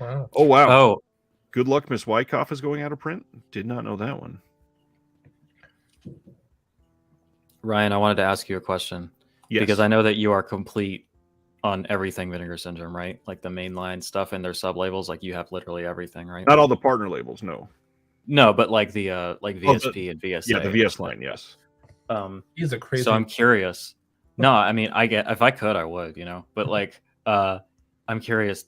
Wow. Oh, wow. Oh, Good Luck, Miss Wyckoff is going out of print? Did not know that one. Ryan, I wanted to ask you a question. Yes. Because I know that you are complete on everything Vinegar Syndrome, right? Like the mainline stuff and their sub-labels, like you have literally everything, right? Not all the partner labels, no. No, but like the like VSP and VSA. Yeah, the VS line, yes. He's a crazy. So I'm curious. No, I mean, if I could, I would, But like, I'm curious.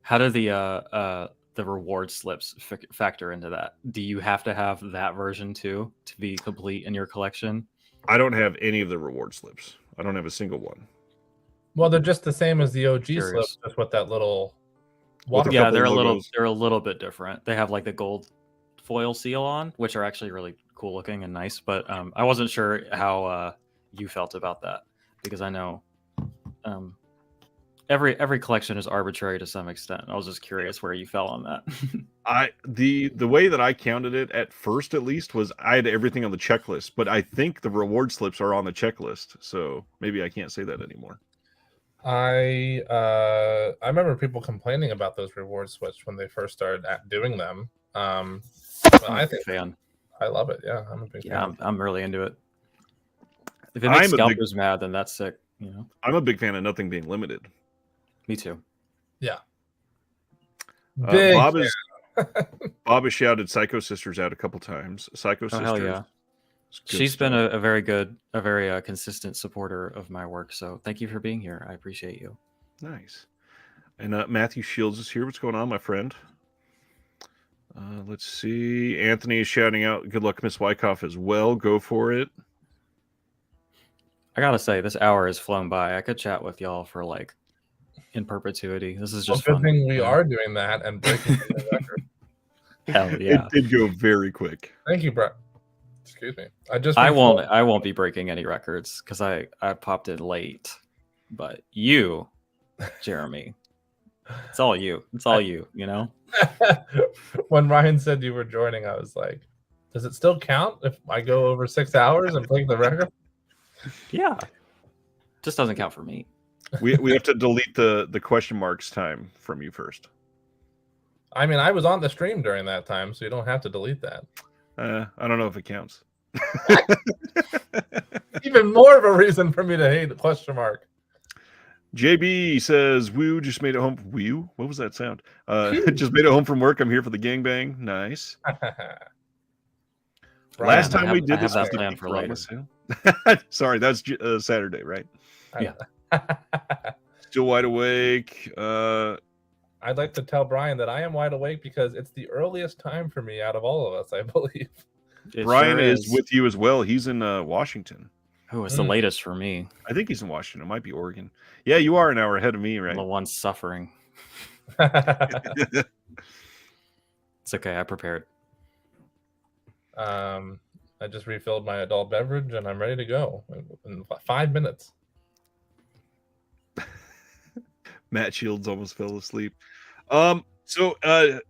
How do the reward slips factor into that? Do you have to have that version too to be complete in your collection? I don't have any of the reward slips. I don't have a single one. Well, they're just the same as the OG slips, just with that little. Yeah, they're a little bit different. They have like the gold foil seal on, which are actually really cool looking and nice. But I wasn't sure how you felt about that, because I know every collection is arbitrary to some extent. I was just curious where you fell on that. The way that I counted it at first, at least, was I had everything on the checklist, but I think the reward slips are on the checklist, so maybe I can't say that anymore. I remember people complaining about those reward slips when they first started doing them. I'm a big fan. I love it. Yeah, I'm a big fan. Yeah, I'm really into it. If it makes scalpers mad, then that's sick. I'm a big fan of nothing being limited. Me too. Yeah. Bob has shouted Psycho Sisters out a couple times. Psycho Sisters. Hell yeah. She's been a very consistent supporter of my work. So thank you for being here. I appreciate you. Nice. And Matthew Shields is here. What's going on, my friend? Let's see. Anthony is shouting out, good luck, Miss Wyckoff, as well. Go for it. I gotta say, this hour has flown by. I could chat with y'all for like in perpetuity. This is just fun. Good thing we are doing that and breaking the record. Hell yeah. It did go very quick. Thank you, Brett. Excuse me. I won't be breaking any records because I popped in late. But you, Jeremy, it's all you. It's all you, When Ryan said you were joining, I was like, does it still count if I go over 6 hours and break the record? Yeah. Just doesn't count for me. We have to delete the question marks time from you first. I mean, I was on the stream during that time, so you don't have to delete that. I don't know if it counts. Even more of a reason for me to hate the question mark. JB says, "Woo, just made it home." Woo? What was that sound? Just made it home from work. I'm here for the gangbang. Nice. Last time we did this, that plan for later. Sorry, that's Saturday, right? Yeah. Still wide awake. I'd like to tell Brian that I am wide awake because it's the earliest time for me out of all of us, I believe. Brian is with you as well. He's in Washington. Oh, it's the latest for me. I think he's in Washington. It might be Oregon. Yeah, you are an hour ahead of me, right? I'm the one suffering. It's okay. I prepared. I just refilled my adult beverage and I'm ready to go in 5 minutes. Matt Shields almost fell asleep. So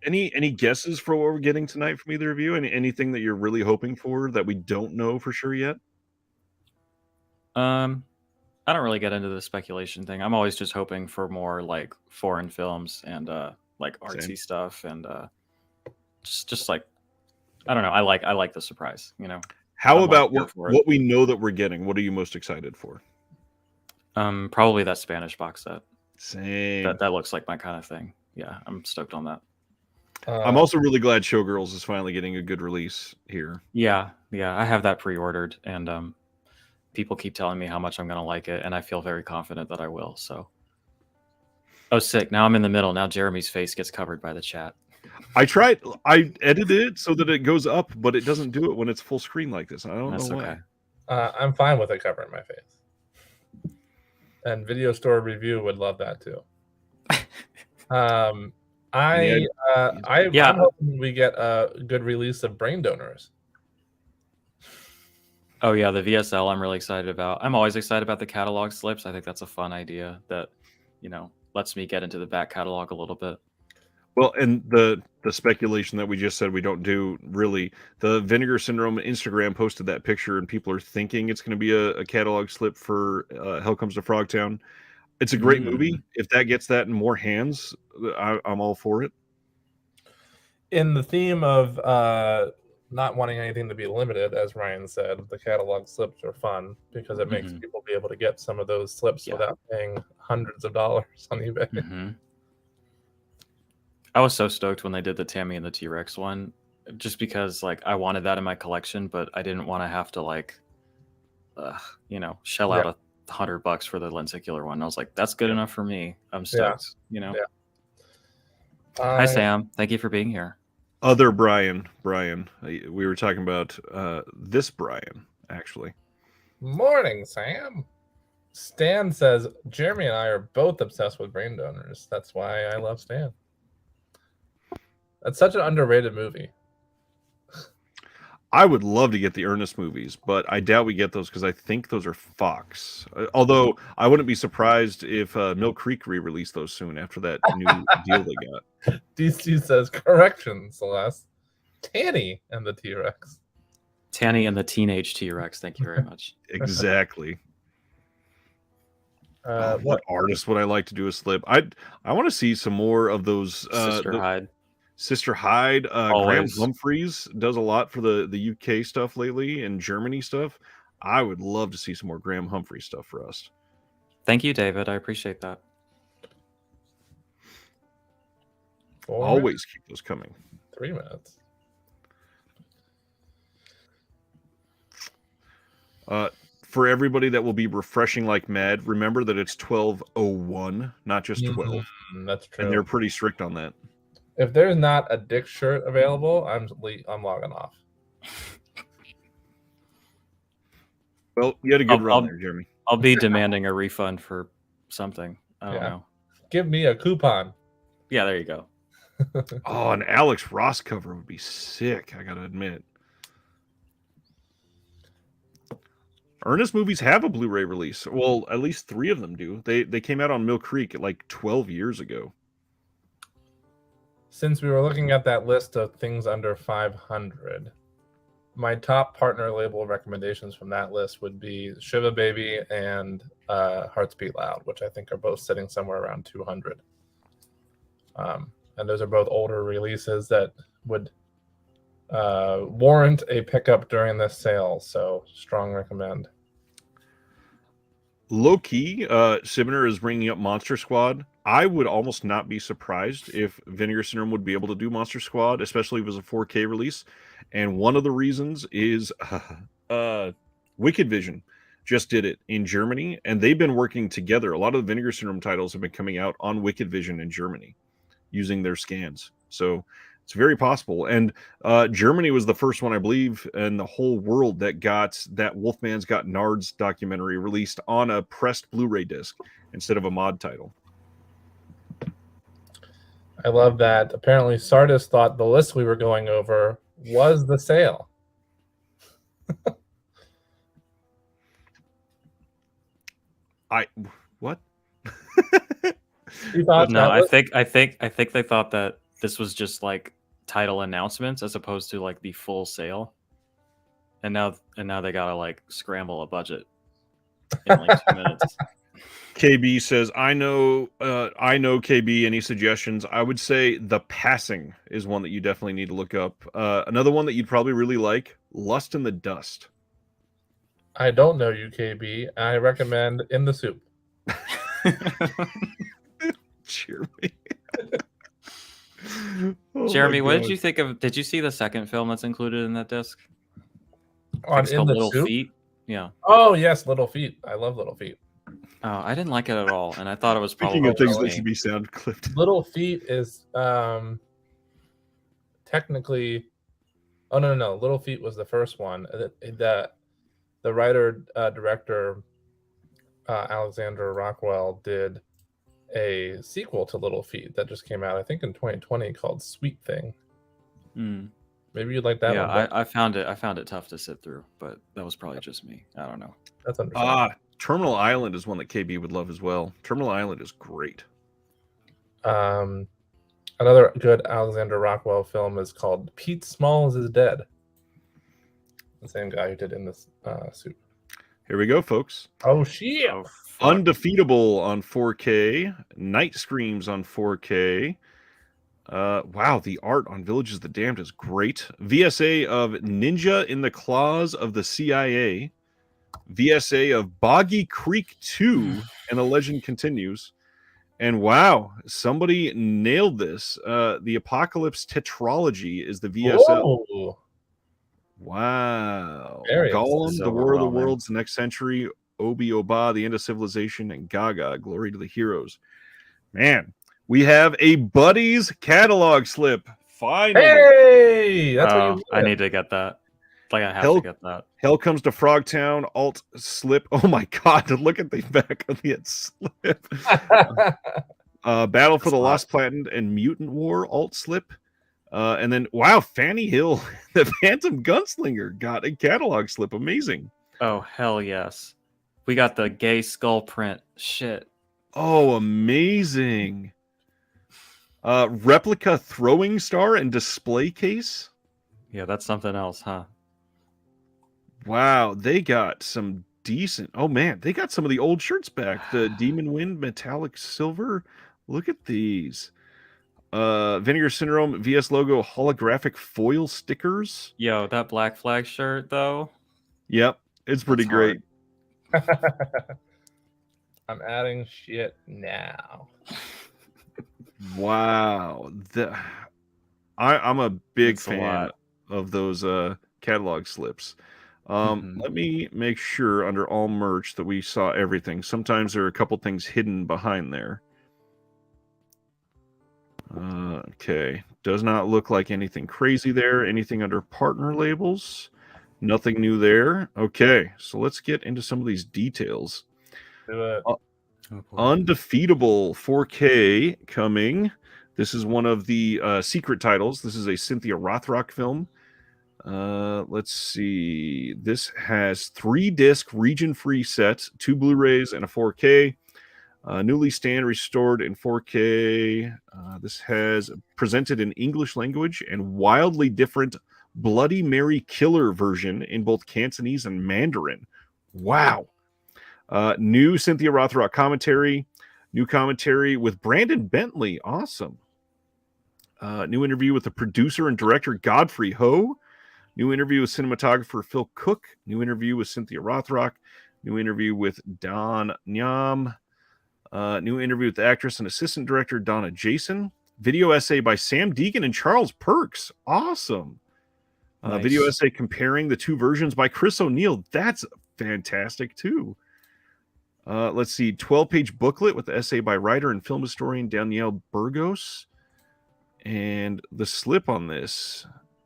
any guesses for what we're getting tonight from either of you? Anything that you're really hoping for that we don't know for sure yet? I don't really get into the speculation thing. I'm always just hoping for more like foreign films and like artsy stuff and just like I don't know. I like the surprise, How about what we know that we're getting? What are you most excited for? Probably that Spanish box set. Same. That looks like my kind of thing. Yeah, I'm stoked on that. I'm also really glad Showgirls is finally getting a good release here. Yeah, I have that pre-ordered, and people keep telling me how much I'm going to like it, and I feel very confident that I will. So, oh, sick! Now I'm in the middle. Now Jeremy's face gets covered by the chat. I edited it so that it goes up, but it doesn't do it when it's full screen like this. I don't know why. Okay. I'm fine with it covering my face. And Video Store Review would love that too. I'm hoping we get a good release of Brain Donors. Oh yeah, the VSL I'm really excited about. I'm always excited about the catalog slips. I think that's a fun idea that, lets me get into the back catalog a little bit. Well, and the speculation that we just said we don't do, really, the Vinegar Syndrome Instagram posted that picture, and people are thinking it's going to be a catalog slip for Hell Comes to Frogtown. It's a great movie. If that gets that in more hands, I'm all for it. In the theme of not wanting anything to be limited, as Ryan said, the catalog slips are fun because it makes people be able to get some of those slips without paying hundreds of dollars on eBay. I was so stoked when they did the Tammy and the T-Rex one, just because I wanted that in my collection, but I didn't want to have to shell out $100 for the lenticular one. I was like, that's good enough for me. I'm stoked. Hi Sam, thank you for being here. Other Brian, we were talking about this Brian actually. Morning, Sam. Stan says Jeremy and I are both obsessed with brain donors. That's why I love Stan. That's such an underrated movie. I would love to get the Ernest movies, but I doubt we get those because I think those are Fox. Although I wouldn't be surprised if Mill Creek re-released those soon after that new deal they got. DC says, correction, Celeste. Tanny and the T-Rex. Tanny and the Teenage T-Rex. Thank you very much. Exactly. What artist would I like to do a slip? I want to see some more of those. Sister Hyde. Graham Humphreys does a lot for the UK stuff lately and Germany stuff. I would love to see some more Graham Humphreys stuff for us. Thank you, David. I appreciate that. Always keep those coming. 3 minutes. For everybody that will be refreshing like mad, remember that it's 12:01, not just 12. That's true. And they're pretty strict on that. If there's not a Dick shirt available, I'm logging off. Well, you had a good run there, Jeremy. I'll be demanding a refund for something. I don't know. Give me a coupon. Yeah, there you go. Oh, an Alex Ross cover would be sick, I gotta admit. Ernest movies have a Blu-ray release. Well, at least 3 of them do. They came out on Mill Creek 12 years ago. Since we were looking at that list of things under 500, my top partner label recommendations from that list would be Shiva Baby and Hearts Beat Loud, which I think are both sitting somewhere around 200. And those are both older releases that would warrant a pickup during this sale. So strong recommend. Low key, Sibner is bringing up Monster Squad. I would almost not be surprised if Vinegar Syndrome would be able to do Monster Squad, especially if it was a 4K release. And one of the reasons is Wicked Vision just did it in Germany, and they've been working together. A lot of the Vinegar Syndrome titles have been coming out on Wicked Vision in Germany using their scans. So it's very possible. And Germany was the first one, I believe, in the whole world that got that Wolfman's Got Nards documentary released on a pressed Blu-ray disc instead of a mod title. I love that. Apparently, Sardis thought the list we were going over was the sale. What? No, I think they thought that this was just title announcements as opposed to the full sale. And now they gotta scramble a budget in 2 minutes. KB says, I know KB, any suggestions? I would say The Passing is one that you definitely need to look up. Another one that you'd probably really like, Lust in the Dust. I don't know you, KB. I recommend In the Soup. Jeremy. Jeremy, what did you think of? Did you see the second film that's included in that disc? It's called Little Feet. Yeah. Oh yes, Little Feet. I love Little Feet. Oh, I didn't like it at all, and I thought it was probably Speaking of things that should be sound clipped. Little Feet is technically. Oh no! Little Feet was the first one. The writer director Alexander Rockwell did a sequel to Little Feet that just came out, I think, in 2020 called Sweet Thing. Maybe you'd like that Yeah, one. I found it tough to sit through, but that was probably just me. I don't know. That's understandable. Terminal Island is one that KB would love as well. Terminal Island is great. Another good Alexander Rockwell film is called Pete Smalls is Dead. The same guy who did In the Suit. Here we go, folks. Oh, shit. Oh, Undefeatable on 4K. Night Screams on 4K. Wow, the art on Villages of the Damned is great. VSA of Ninja in the Claws of the CIA. VSA of Boggy Creek 2, and the legend continues. And wow, somebody nailed this. The Apocalypse Tetralogy is the VSA. Whoa. Wow. Very Gollum, The War of the overwhelming. Worlds, The Next Century, Obi Oba, The End of Civilization, and Gaga, Glory to the Heroes. Man, we have a Buddies catalog slip. Finally. Hey! That's what you I need to get that. Like, I have to get that. Hell Comes to Frogtown, alt slip. Oh my god, look at the back of the slip. Battle for the Lost Planet and Mutant War, alt slip. And then, wow, Fanny Hill, the Phantom Gunslinger, got a catalog slip. Amazing. Oh, hell yes. We got the gay skull print. Shit. Oh, amazing. Replica throwing star and display case. Yeah, that's something else, huh? Wow, they got some decent. Oh man, they got some of the old shirts back. The Demon Wind metallic silver. Look at these. Vinegar Syndrome VS logo holographic foil stickers. Yo, that Black Flag shirt though. Yep, it's pretty great. I'm adding shit now. Wow, I'm a big fan of those catalog slips. Let me make sure under all merch that we saw everything. Sometimes there are a couple things hidden behind there. Okay, does not look like anything crazy there. Anything under partner labels? Nothing new there. Okay, so let's get into some of these details. Do it. Undefeatable 4K coming. This is one of the secret titles. This is a Cynthia Rothrock film. Let's see. This has 3-disc region-free sets, 2 Blu-rays, and a 4K. Newly stand restored in 4K. This has presented in English language and wildly different Bloody Mary Killer version in both Cantonese and Mandarin. Wow. New Cynthia Rothrock commentary. New commentary with Brandon Bentley. Awesome. New interview with the producer and director Godfrey Ho. New interview with cinematographer Phil Cook. New interview with Cynthia Rothrock. New interview with Don Nyam. New interview with the actress and assistant director Donna Jason. Video essay by Sam Deegan and Charles Perks. Awesome. Nice. Video essay comparing the two versions by Chris O'Neill. That's fantastic too. Let's see. 12-page booklet with the essay by writer and film historian Danielle Burgos. And the slip on this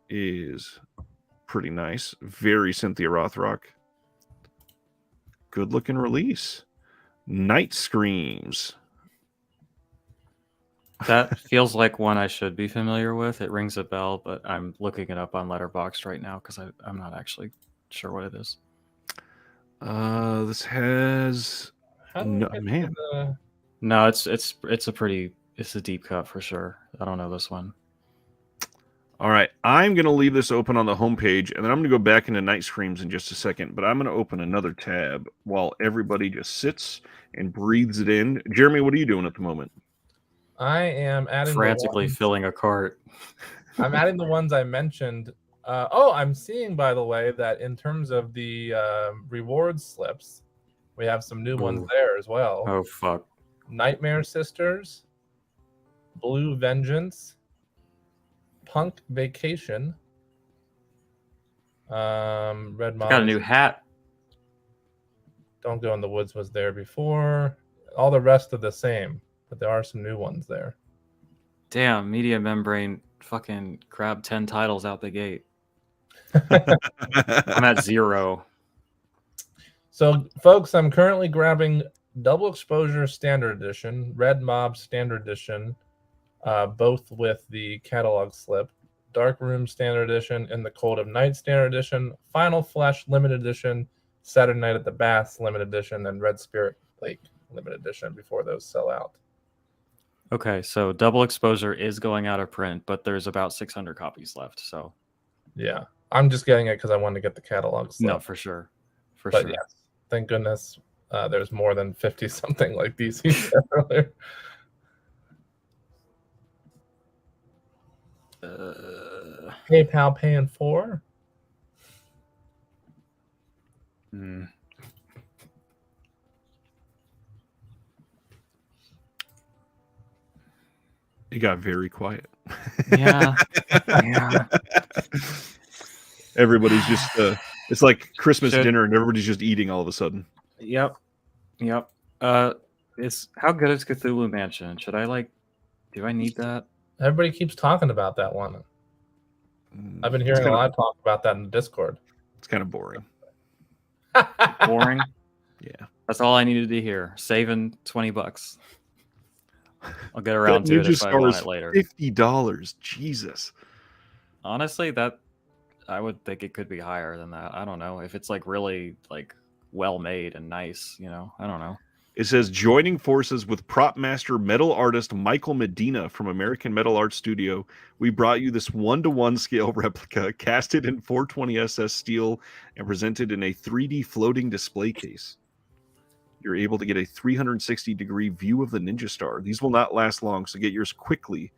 is pretty nice. Very Cynthia Rothrock. Good looking release. Night Screams. That feels like one I should be familiar with. It rings a bell, but I'm looking it up on Letterboxd right now because I'm not actually sure what it is. This has no, man. No, it's a deep cut for sure. I don't know this one. All right, I'm going to leave this open on the homepage, and then I'm going to go back into Night Screams in just a second, but I'm going to open another tab while everybody just sits and breathes it in. Jeremy, what are you doing at the moment? I am adding frantically filling a cart. I'm adding the ones I mentioned. I'm seeing, by the way, that in terms of the reward slips, we have some new ones there as well. Oh, fuck. Nightmare Sisters, Blue Vengeance, Punk Vacation, Red Mom. Got a new hat. Don't Go in the Woods was there before. All the rest are the same, but there are some new ones there. Damn, Media Membrane fucking grabbed 10 titles out the gate. I'm at 0. So, folks, I'm currently grabbing Double Exposure Standard Edition, Red Mob Standard Edition, both with the catalog slip, Dark Room Standard Edition, In the Cold of Night Standard Edition, Final Flesh Limited Edition, Saturday Night at the Baths Limited Edition, and Red Spirit Lake Limited Edition before those sell out. Okay, so Double Exposure is going out of print, but there's about 600 copies left. So yeah, I'm just getting it because I wanted to get the catalogs. No, for sure. But yes, thank goodness there's more than 50 something like DC said earlier. PayPal paying for. It got very quiet. Yeah. Yeah. Everybody's just it's like Christmas dinner and everybody's just eating all of a sudden. Yep. It's how good is Cthulhu Mansion? Should I do I need that? Everybody keeps talking about that one. I've been hearing a lot of talk about that in the Discord. It's kind of boring. Boring? Yeah. That's all I needed to hear. Saving $20. I'll get around to it if I want it later. $50. Jesus. Honestly, I would think it could be higher than that. I don't know. If it's really well made and nice, I don't know. It says joining forces with prop master metal artist Michael Medina from American Metal Art Studio, we brought you this 1:1 scale replica casted in 420 SS steel and presented in a 3D floating display case. You're able to get a 360-degree view of the Ninja Star. These will not last long, so get yours quickly.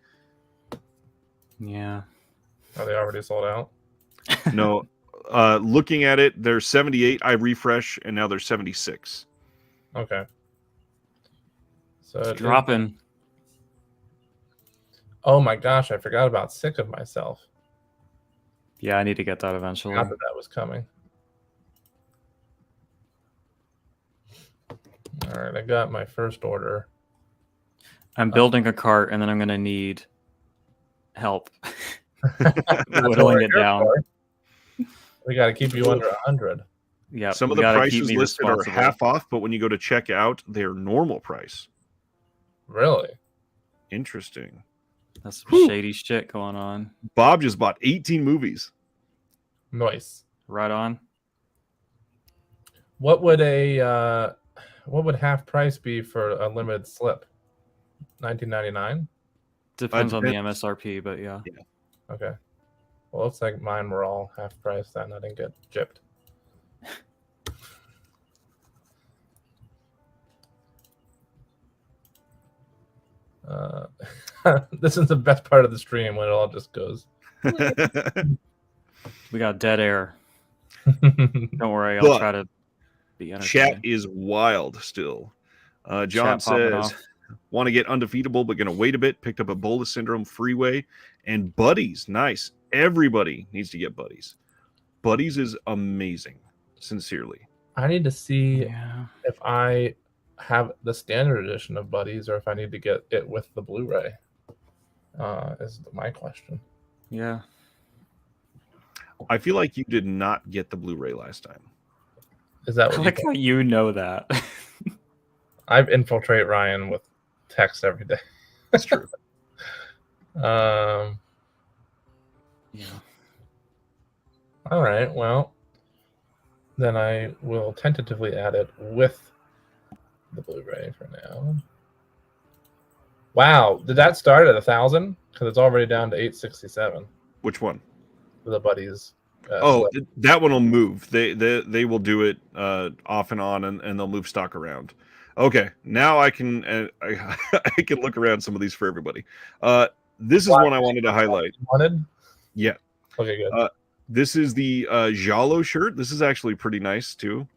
Yeah. Are they already sold out? No. Looking at it, there's 78. I refresh, and now there's 76. Okay. So it's dropping. Oh my gosh, I forgot about Sick of Myself. Yeah, I need to get that eventually. Not that was coming. All right, I got my first order. I'm building a cart, and then I'm going to need help whittling it down. We got to keep you under 100. Yeah, some of the prices listed are half off, but when you go to check out, they're normal price. Really? Interesting. That's some shady shit going on. Bob just bought 18 movies. Nice. Right on. What would half price be for a limited slip? $19.99? Depends on the MSRP, but yeah. Okay. Well, looks like mine were all half price then. I didn't get gypped. This is the best part of the stream when it all just goes. We got dead air. Don't worry, I'll try to be entertaining. Chat is wild still. John says, want to get undefeatable, but going to wait a bit. Picked up a Ebola Syndrome Freeway and Buddies. Nice. Everybody needs to get Buddies. Buddies is amazing. Sincerely. I need to see if I have the standard edition of Buddies or if I need to get it with the Blu-ray. Is my question. Yeah. I feel like you did not get the Blu-ray last time. Is that what how you know that? I infiltrate Ryan with text every day. That's true. Yeah. All right. Well, then I will tentatively add it with the Blu-ray for now. Wow, did that start at 1,000? Because it's already down to 867. Which one? The Buddies. That one will move. They will do it off and on, and they'll move stock around. Okay, now I can I can look around some of these for everybody. This is one I wanted to highlight. Wanted? Yeah. Okay, good. This is the Jalo shirt. This is actually pretty nice too.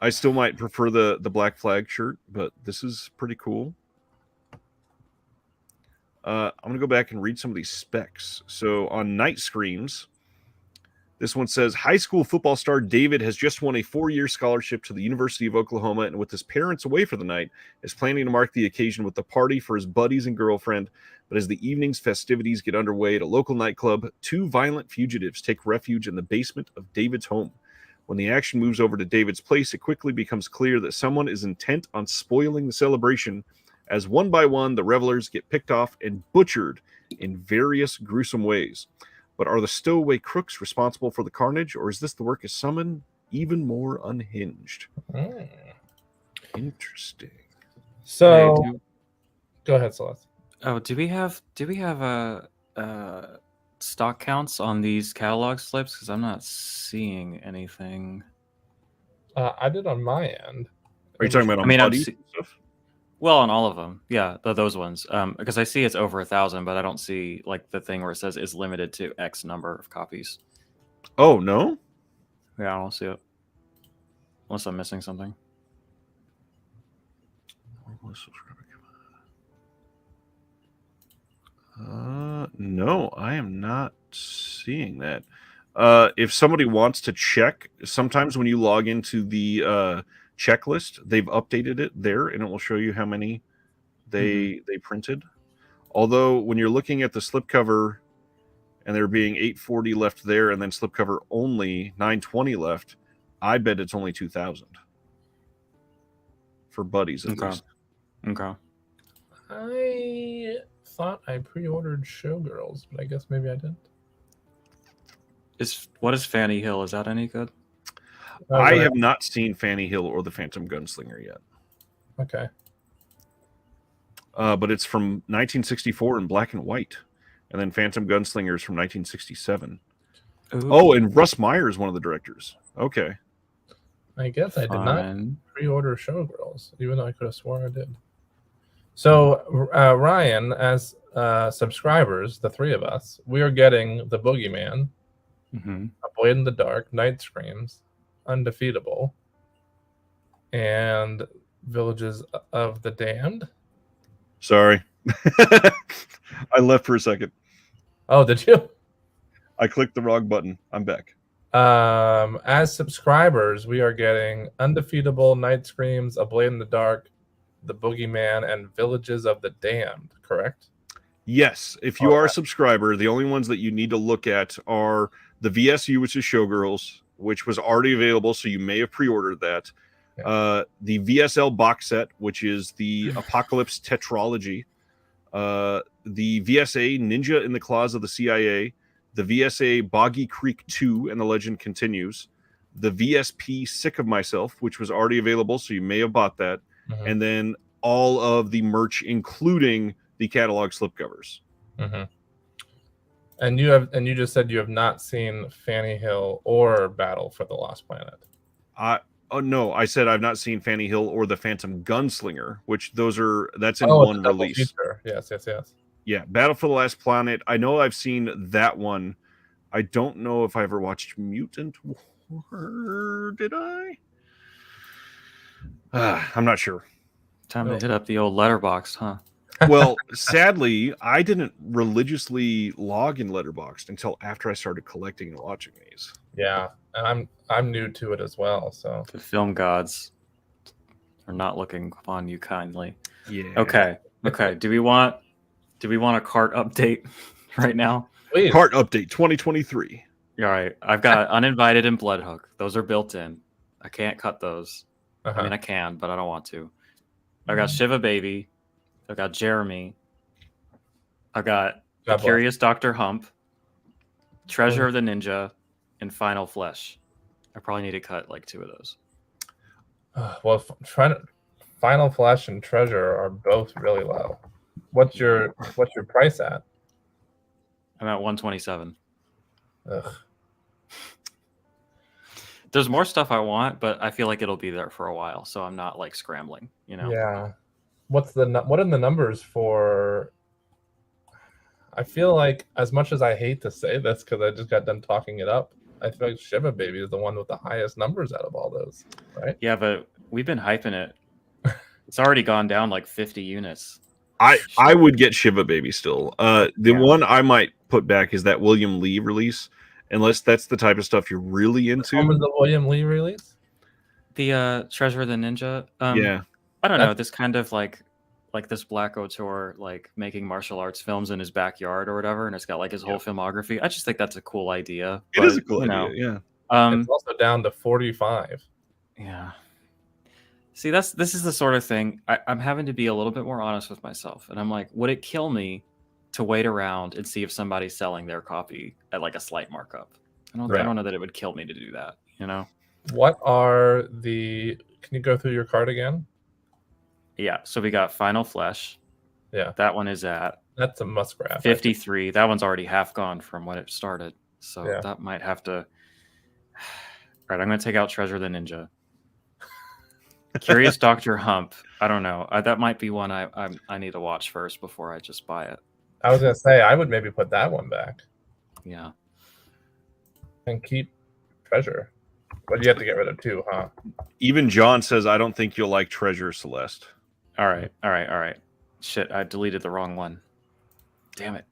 I still might prefer the Black Flag shirt, but this is pretty cool. I'm going to go back and read some of these specs. So on Night Screams, this one says, high school football star David has just won a 4-year scholarship to the University of Oklahoma, and with his parents away for the night, is planning to mark the occasion with a party for his buddies and girlfriend. But as the evening's festivities get underway at a local nightclub, 2 violent fugitives take refuge in the basement of David's home. When the action moves over to David's place, it quickly becomes clear that someone is intent on spoiling the celebration, as one by one, the revelers get picked off and butchered in various gruesome ways. But are the stowaway crooks responsible for the carnage, or is this the work of someone even more unhinged? Interesting. So, go ahead, Celeste. Oh, do we have stock counts on these catalog slips? Because I'm not seeing anything. I did on my end. Are you talking about on Buddy stuff? Well, on all of them, yeah, those ones. Because I see it's over 1,000, but I don't see like the thing where it says is limited to X number of copies. Oh no? Yeah, I don't see it. Unless I'm missing something. No, I am not seeing that. If somebody wants to check, sometimes when you log into the checklist, they've updated it there, and it will show you how many they printed. Although when you're looking at the slipcover, and there being 840 left there, and then slipcover only 920 left, I bet it's only 2,000 for buddies at least. Okay. I thought I pre-ordered Showgirls, but I guess maybe I didn't. What is Fanny Hill? Is that any good? I have not seen Fanny Hill or the Phantom Gunslinger yet. Okay. But it's from 1964 in black and white. And then Phantom Gunslinger is from 1967. Ooh. Oh, and Russ Meyer is one of the directors. Okay. I guess I did not pre-order Showgirls, even though I could have sworn I did. So, Ryan, as subscribers, the three of us, we are getting The Boogeyman, A Blade in the Dark, Night Screams, Undefeatable, and Villages of the Damned. Sorry. I left for a second. Oh, did you? I clicked the wrong button. I'm back. As subscribers, we are getting Undefeatable, Night Screams, A Blade in the Dark, The Boogeyman, and Villages of the Damned, correct? Yes. If you are a subscriber, the only ones that you need to look at are the VSU, which is Showgirls, which was already available, so you may have pre-ordered that. Yeah. The VSL box set, which is the Apocalypse Tetralogy. The VSA Ninja in the Claws of the CIA. The VSA Boggy Creek 2 and the Legend Continues. The VSP Sick of Myself, which was already available, so you may have bought that. And then all of the merch, including the catalog slipcovers. And you just said you have not seen Fanny Hill or Battle for the Lost Planet. No, I said I've not seen Fanny Hill or the Phantom Gunslinger, which that's in one release. Feature. Yes. Yeah, Battle for the Last Planet. I know I've seen that one. I don't know if I ever watched Mutant War. Did I? I'm not sure. Time to hit up the old Letterboxd, huh? Well, sadly, I didn't religiously log in Letterboxd until after I started collecting and watching these. Yeah, and I'm new to it as well. So the film gods are not looking upon you kindly. Yeah. Okay. Do we want a cart update right now? Please. Cart update 2023. All right. I've got Uninvited and Bloodhook. Those are built in. I can't cut those. I mean, I can, but I don't want to. I've got Shiva Baby. I've got Jeremy. I've got The Curious Dr. Hump, Treasure of the Ninja, and Final Flesh. I probably need to cut like 2 of those. Well, Final Flesh and Treasure are both really low. What's your price at? I'm at 127. Ugh. There's more stuff I want, but I feel like it'll be there for a while, so I'm not like scrambling, you know. Yeah. What are the numbers for? I feel like, as much as I hate to say this because I just got done talking it up, I feel like Shiva Baby is the one with the highest numbers out of all those, right? Yeah, but we've been hyping it. It's already gone down like 50 units. I would get Shiva Baby still. The one I might put back is that William Lee release, unless that's the type of stuff you're really into. When was the William Lee release? The Treasure of the Ninja. Yeah. I don't know. This kind of like this Black Auteur, like making martial arts films in his backyard or whatever, and it's got like his whole filmography. I just think that's a cool idea. It is a cool idea. Yeah. It's also down to 45. Yeah. See, this is the sort of thing I'm having to be a little bit more honest with myself, and I'm like, would it kill me to wait around and see if somebody's selling their copy at like a slight markup. I don't know that it would kill me to do that, you know? What are the... Can you go through your card again? Yeah, so we got Final Flesh. Yeah. That one is at... That's a must grab. 53. That one's already half gone from when it started. So that might have to... All right, I'm going to take out Treasure the Ninja. Curious Dr. Hump. I don't know. That might be one I need to watch first before I just buy it. I was going to say, I would maybe put that one back. Yeah. And keep Treasure. But you have to get rid of 2, huh? Even John says, I don't think you'll like Treasure, Celeste. All right. Shit, I deleted the wrong one. Damn it.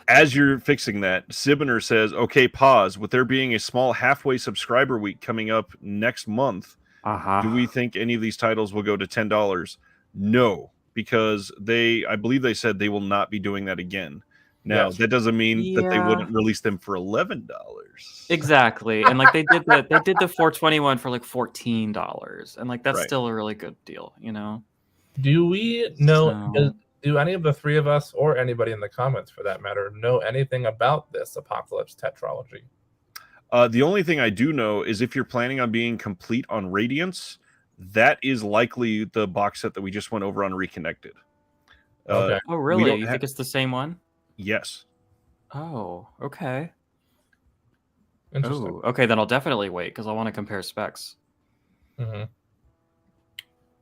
As you're fixing that, Sibiner says, okay, pause. With there being a small halfway subscriber week coming up next month, do we think any of these titles will go to $10? No, because I believe they said they will not be doing that again. Now, that doesn't mean that they wouldn't release them for $11. Exactly. And like they did the 421 for like $14. And like that's still a really good deal, you know? Do we know do any of the 3 of us or anybody in the comments for that matter know anything about this Apocalypse tetralogy? The only thing I do know is if you're planning on being complete on Radiance, that is likely the box set that we just went over on Reconnected. Okay. Oh, really? You think it's the same one? Yes. Oh, okay. Interesting. Oh, okay, then I'll definitely wait because I want to compare specs. Mm-hmm.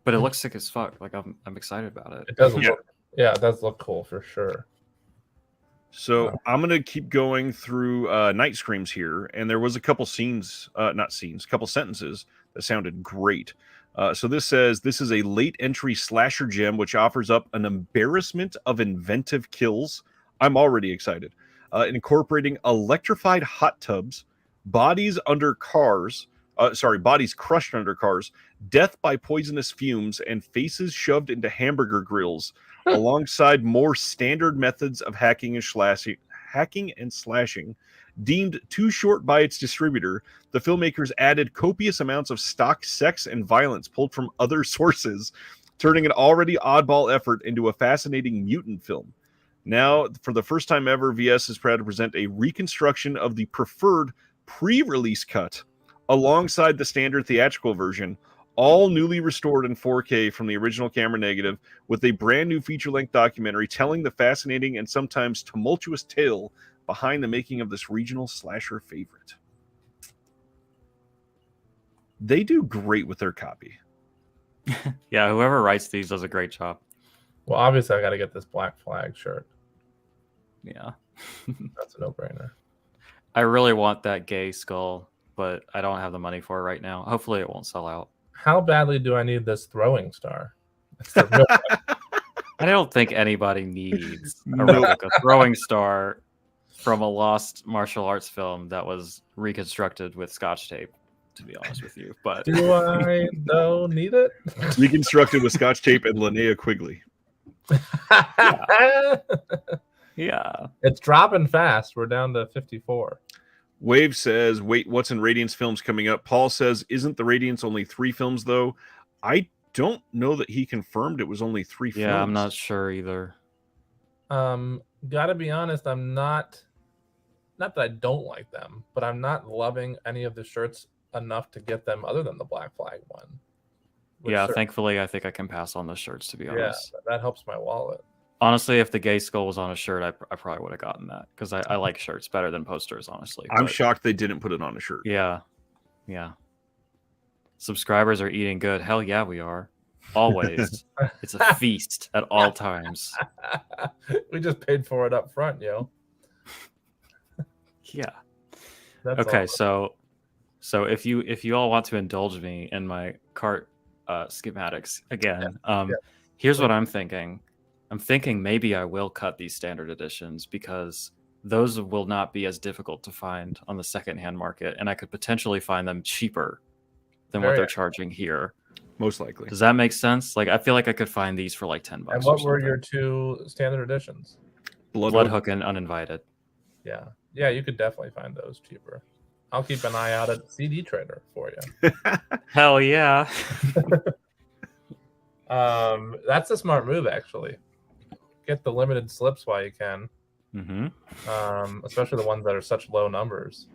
But it looks sick as fuck. Like I'm excited about it. It does look, it does look cool for sure. So I'm gonna keep going through Night Screams here, and there was a couple couple sentences that sounded great. So this says this is a late entry slasher gem which offers up an embarrassment of inventive kills. I'm already excited. Incorporating electrified hot tubs, bodies crushed under cars, death by poisonous fumes, and faces shoved into hamburger grills, alongside more standard methods of hacking and slashing. Deemed too short by its distributor, the filmmakers added copious amounts of stock sex and violence pulled from other sources, turning an already oddball effort into a fascinating mutant film. Now, for the first time ever, VS is proud to present a reconstruction of the preferred pre-release cut alongside the standard theatrical version, all newly restored in 4K from the original camera negative, with a brand new feature-length documentary telling the fascinating and sometimes tumultuous tale behind the making of this regional slasher favorite. They do great with their copy. Yeah, whoever writes these does a great job. Well, obviously I got to get this Black Flag shirt. Yeah. That's a no-brainer. I really want that gay skull, but I don't have the money for it right now. Hopefully it won't sell out. How badly do I need this throwing star? I don't think anybody needs a throwing star from a lost martial arts film that was reconstructed with Scotch tape, to be honest with you. But do I though need it? Reconstructed with Scotch tape and Linnea Quigley. Yeah. It's dropping fast. We're down to 54. Wave says, wait, what's in Radiance films coming up? Paul says, isn't the Radiance only 3 films, though? I don't know that he confirmed it was only 3 films. Yeah, I'm not sure either. Gotta be honest, I'm not that I don't like them, but I'm not loving any of the shirts enough to get them other than the Black Flag one. Yeah, thankfully, I think I can pass on the shirts, to be honest. Yeah, that helps my wallet. Honestly, if the gay skull was on a shirt, I probably would have gotten that because I like shirts better than posters, honestly. I'm shocked they didn't put it on a shirt. Yeah. Subscribers are eating good. Hell yeah, we are. Always. It's a feast at all times. We just paid for it up front, yo. Yeah. That's okay, awesome. so if you all want to indulge me in my cart schematics again, here's what I'm thinking. I'm thinking maybe I will cut these standard editions because those will not be as difficult to find on the secondhand market, and I could potentially find them cheaper than what they're charging here. Most likely. Does that make sense? Like, I feel like I could find these for like $10. And what were your 2 standard editions? Bloodhook and Uninvited. Yeah, you could definitely find those cheaper. I'll keep an eye out at CD Trader for you. Hell yeah. That's a smart move, actually. get the limited slips while you can. Especially the ones that are such low numbers.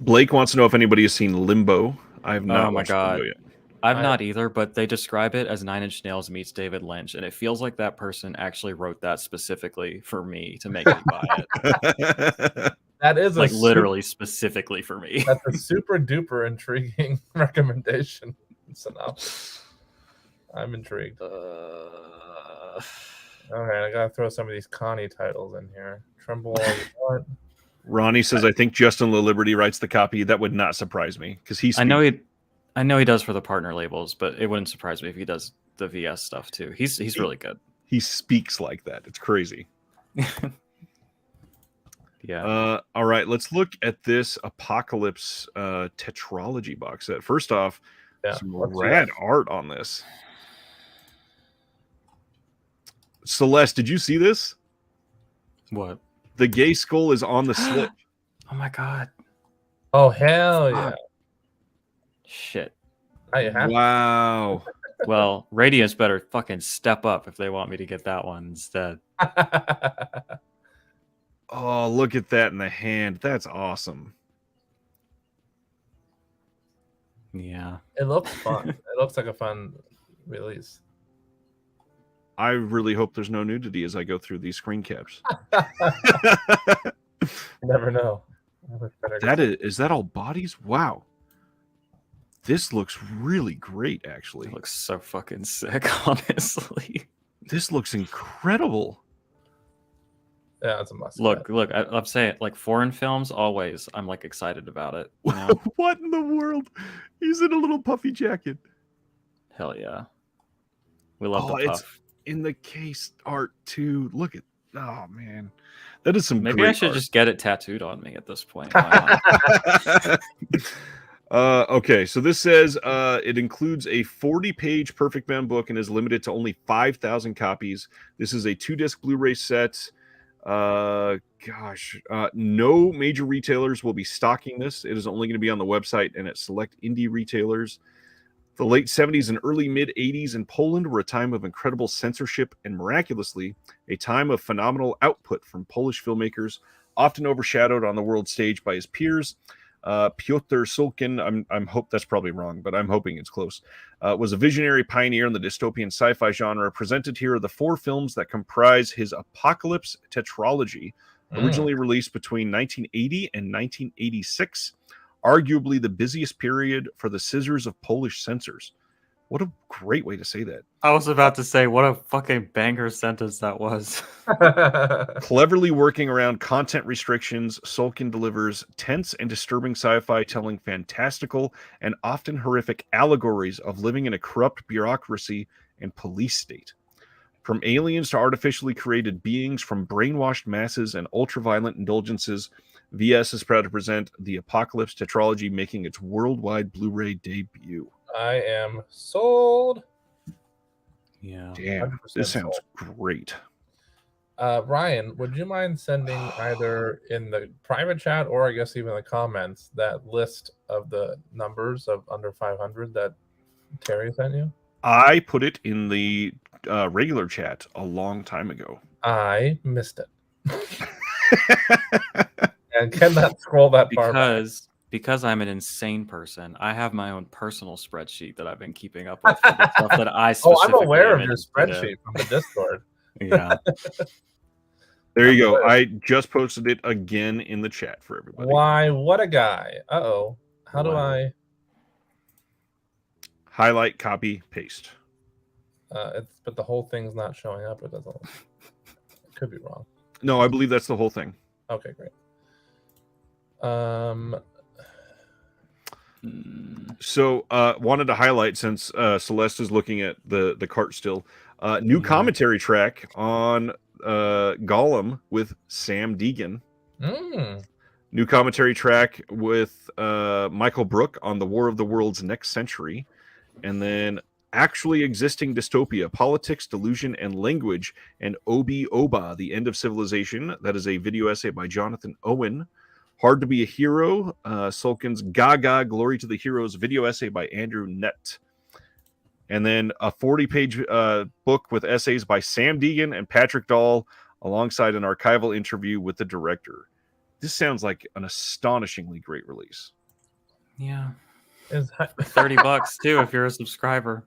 Blake wants to know if anybody has seen Limbo. I have not watched Limbo yet. I've not either, but they describe it as 9 Inch Nails meets David Lynch, and it feels like that person actually wrote that specifically for me to make me buy it. That is like literally specifically for me. That's a super duper intriguing recommendation. Synopsis. I'm intrigued. All right, I gotta throw some of these Connie titles in here. Tremble all you want. Ronnie says, "I think Justin LaLiberty writes the copy." That would not surprise me because he's. I know he does for the partner labels, but it wouldn't surprise me if he does the VS stuff too. He's really good. He speaks like that. It's crazy. Yeah. All right, let's look at this Apocalypse tetralogy box set. First off, some rad art on this. Celeste, did you see this? What? The gay skull is on the slip. Oh my god. Oh hell yeah. Shit. Wow. Well, Radiance better fucking step up if they want me to get that one instead. Oh, look at that in the hand. That's awesome. Yeah. It looks fun. It looks like a fun release. I really hope there's no nudity as I go through these screen caps. You never know. Is that all bodies? Wow. This looks really great, actually. It looks so fucking sick, honestly. This looks incredible. Yeah, it's a must. Look, I'm saying, like, foreign films, always, I'm, like, excited about it. You know? What in the world? He's in a little puffy jacket. Hell yeah. We love the puff. It's in the case art, too. Look at, oh, man. That is some Maybe great I should art. Just get it tattooed on me at this point. Okay, so this says it includes a 40-page Perfect Man book and is limited to only 5,000 copies. This is a 2-disc Blu-ray set. No major retailers will be stocking this. It is only going to be on the website and at select indie retailers. The late 70s and early mid-80s in Poland were a time of incredible censorship and miraculously a time of phenomenal output from Polish filmmakers, often overshadowed on the world stage by his peers. Piotr Sulkin, I'm hope that's probably wrong, but I'm hoping it's close, was a visionary pioneer in the dystopian sci-fi genre. Presented here are the 4 films that comprise his Apocalypse tetralogy, originally released between 1980 and 1986, arguably the busiest period for the scissors of Polish censors. What a great way to say that. I was about to say, what a fucking banger sentence that was. Cleverly working around content restrictions, Sulkin delivers tense and disturbing sci-fi telling fantastical and often horrific allegories of living in a corrupt bureaucracy and police state. From aliens to artificially created beings, from brainwashed masses and ultra-violent indulgences, VS is proud to present the Apocalypse tetralogy, making its worldwide Blu-ray debut. I am sold. Yeah. Damn, this sounds great. Ryan, would you mind sending either in the private chat or I guess even the comments that list of the numbers of under 500 that Terry sent you? I put it in the regular chat a long time ago. I missed it. And cannot scroll that far back. Because I'm an insane person, I have my own personal spreadsheet that I've been keeping up with for the stuff that I specifically I'm aware of your spreadsheet from the Discord. Yeah. There you go. I just posted it again in the chat for everybody. Why? What a guy. Uh-oh. How do I... Highlight, copy, paste. But the whole thing's not showing up. It doesn't... It could be wrong. No, I believe that's the whole thing. Okay, great. So wanted to highlight, since Celeste is looking at the cart still, new commentary track on Gollum with Sam Deegan. New commentary track with Michael Brook on the War of the Worlds Next Century, and then Actually Existing Dystopia, Politics, Delusion, and Language, and Obi Oba, The End of Civilization. That is a video essay by Jonathan Owen. Hard to Be a Hero, Sulkin's Gaga, Glory to the Heroes, video essay by Andrew Nett. and then a 40-page book with essays by Sam Deegan and Patrick Dahl, alongside an archival interview with the director. This sounds like an astonishingly great release. Yeah. $30 too if you're a subscriber.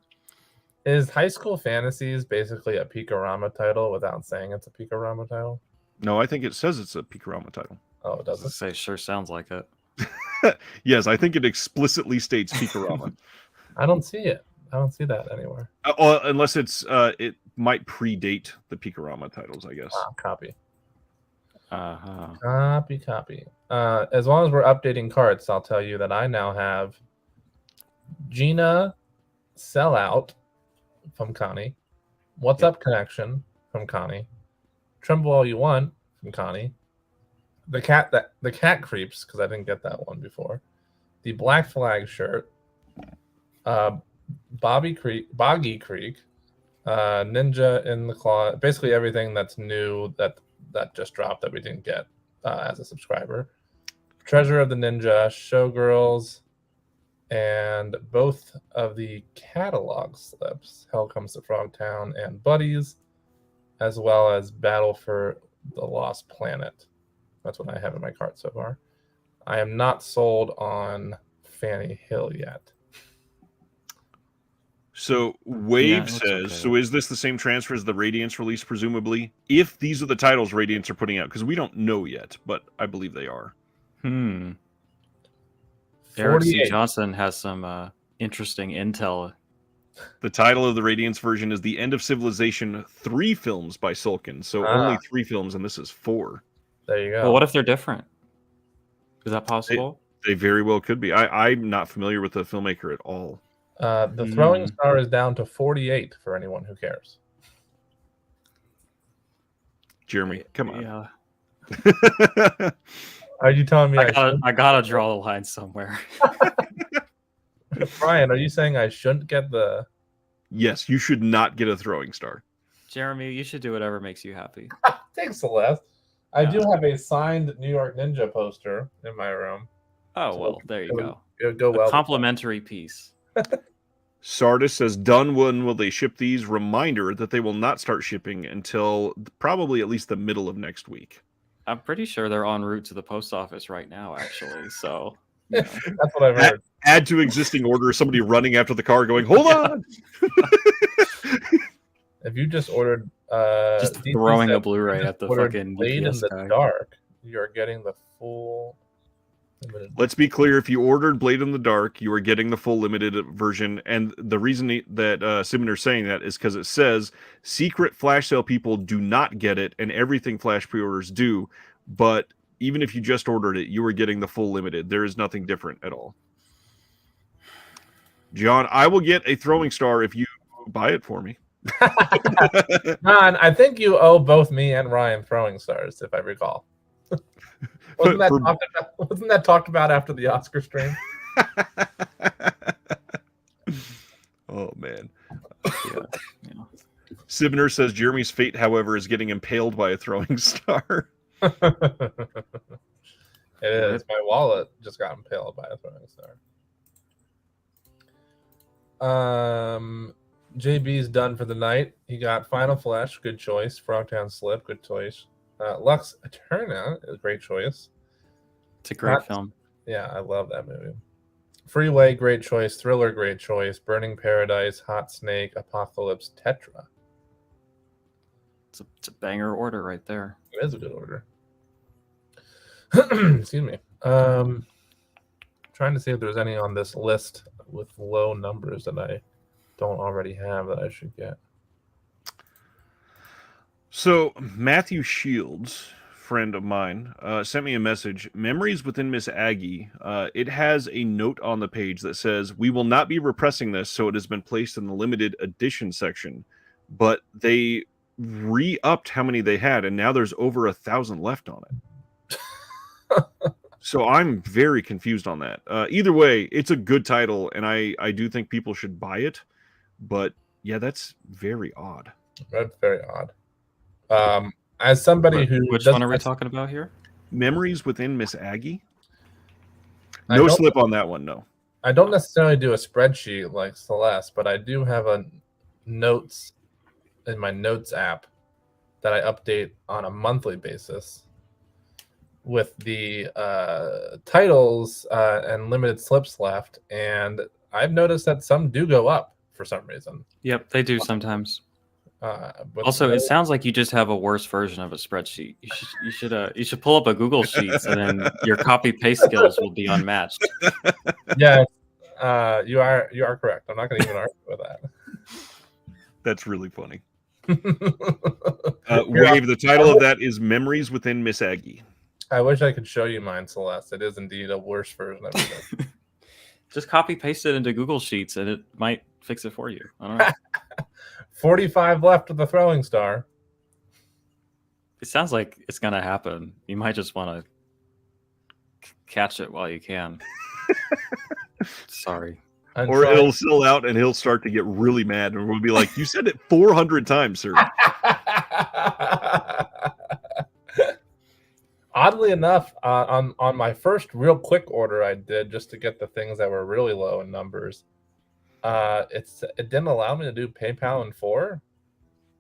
Is High School Fantasies basically a Peakorama title without saying it's a Peakorama title? No, I think it says it's a Peakorama title. Oh, it doesn't? Say sure sounds like it. Yes, I think it explicitly states Peakorama. I don't see it. I don't see that anywhere. Unless it might predate the Peakorama titles, I guess. Copy. Uh-huh. Copy. As long as we're updating carts, I'll tell you that I now have Gina Sellout from Connie, What's Up Connection from Connie, Tremble All You Want from Connie, the cat creeps because I didn't get that one before, the Black Flag shirt, Boggy Creek, Ninja in the Claw, basically everything that's new that just dropped that we didn't get as a subscriber. Treasure of the Ninja, Showgirls, and both of the catalog slips, Hell Comes to Frogtown and Buddies, as well as Battle for the Lost Planet. That's what I have in my cart so far. I am not sold on Fanny Hill yet. So Wave says, okay. So is this the same transfer as the Radiance release, presumably? If these are the titles Radiance are putting out, because we don't know yet, but I believe they are. Eric C. Johnson has some interesting intel. The title of the Radiance version is The End of Civilization, 3 films by Sulkin. So only 3 films, and this is 4. There you go. Well, what if they're different? Is that possible? They very well could be. I'm not familiar with the filmmaker at all. The Throwing Star is down to 48 for anyone who cares. Jeremy, come on. Yeah. Are you telling me I gotta draw the line somewhere? Brian, are you saying I shouldn't get the... Yes, you should not get a Throwing Star. Jeremy, you should do whatever makes you happy. Thanks, Celeste. I do have a signed New York Ninja poster in my room. Oh, well, there you go. It'll go well. Complimentary piece. Sardis says, done when will they ship these? Reminder that they will not start shipping until probably at least the middle of next week. I'm pretty sure they're en route to the post office right now, actually. So that's what I've heard. Add to existing order, somebody running after the car going, hold on. If you just ordered just throwing a Blu-ray at the fucking Blade in the Dark, you're getting the full limited. Let's be clear, if you ordered Blade in the Dark, you are getting the full limited version, and the reason that Siminer's saying that is because it says secret flash sale people do not get it, and everything flash pre-orders do, but even if you just ordered it, you are getting the full limited. There is nothing different at all. John, I will get a Throwing Star if you buy it for me. John, I think you owe both me and Ryan Throwing Stars, if I recall. Wasn't that talked about after the Oscar stream? Oh, man. Yeah. Sibner says Jeremy's fate, however, is getting impaled by a Throwing Star. It is. My wallet just got impaled by a Throwing Star. JB's done for the night. He got Final Flash, good choice. Frogtown Slip, good choice. Lux Eterna is a great choice. It's a great film. Yeah, I love that movie. Freeway, great choice. Thriller, great choice. Burning Paradise, Hot Snake, Apocalypse, Tetra. It's a banger order right there. It is a good order. Excuse me. Trying to see if there's any on this list with low numbers that I don't already have that I should get. So Matthew Shields, friend of mine, sent me a message. Memories Within Miss Aggie. It has a note on the page that says, we will not be repressing this, so it has been placed in the limited edition section. But they re-upped how many they had, and now there's over 1,000 left on it. So I'm very confused on that. Either way, it's a good title, and I do think people should buy it. But yeah, that's very odd. That's very odd. As somebody which one are we talking about here? Memories Within Miss Aggie. No slip on that one, no. I don't necessarily do a spreadsheet like Celeste, but I do have a notes in my notes app that I update on a monthly basis with the titles and limited slips left. And I've noticed that some do go up for some reason. Yep, they do sometimes. But Also, it sounds like you just have a worse version of a spreadsheet. You should pull up a Google Sheets, and then your copy paste skills will be unmatched. Yeah, you are correct. I'm not going to even argue with that. That's really funny. Wave, the title of that is Memories Within Miss Aggie. I wish I could show you mine, Celeste. It is indeed a worse version of it. Just copy paste it into Google Sheets, and it might fix it for you. I don't know. 45 left with the throwing star. It sounds like it's going to happen. You might just want to catch it while you can. Sorry. Or it'll sell out and he'll start to get really mad and we'll be like, you said it 400 times, sir. Oddly enough, on my first real quick order I did just to get the things that were really low in numbers, it didn't allow me to do PayPal in 4.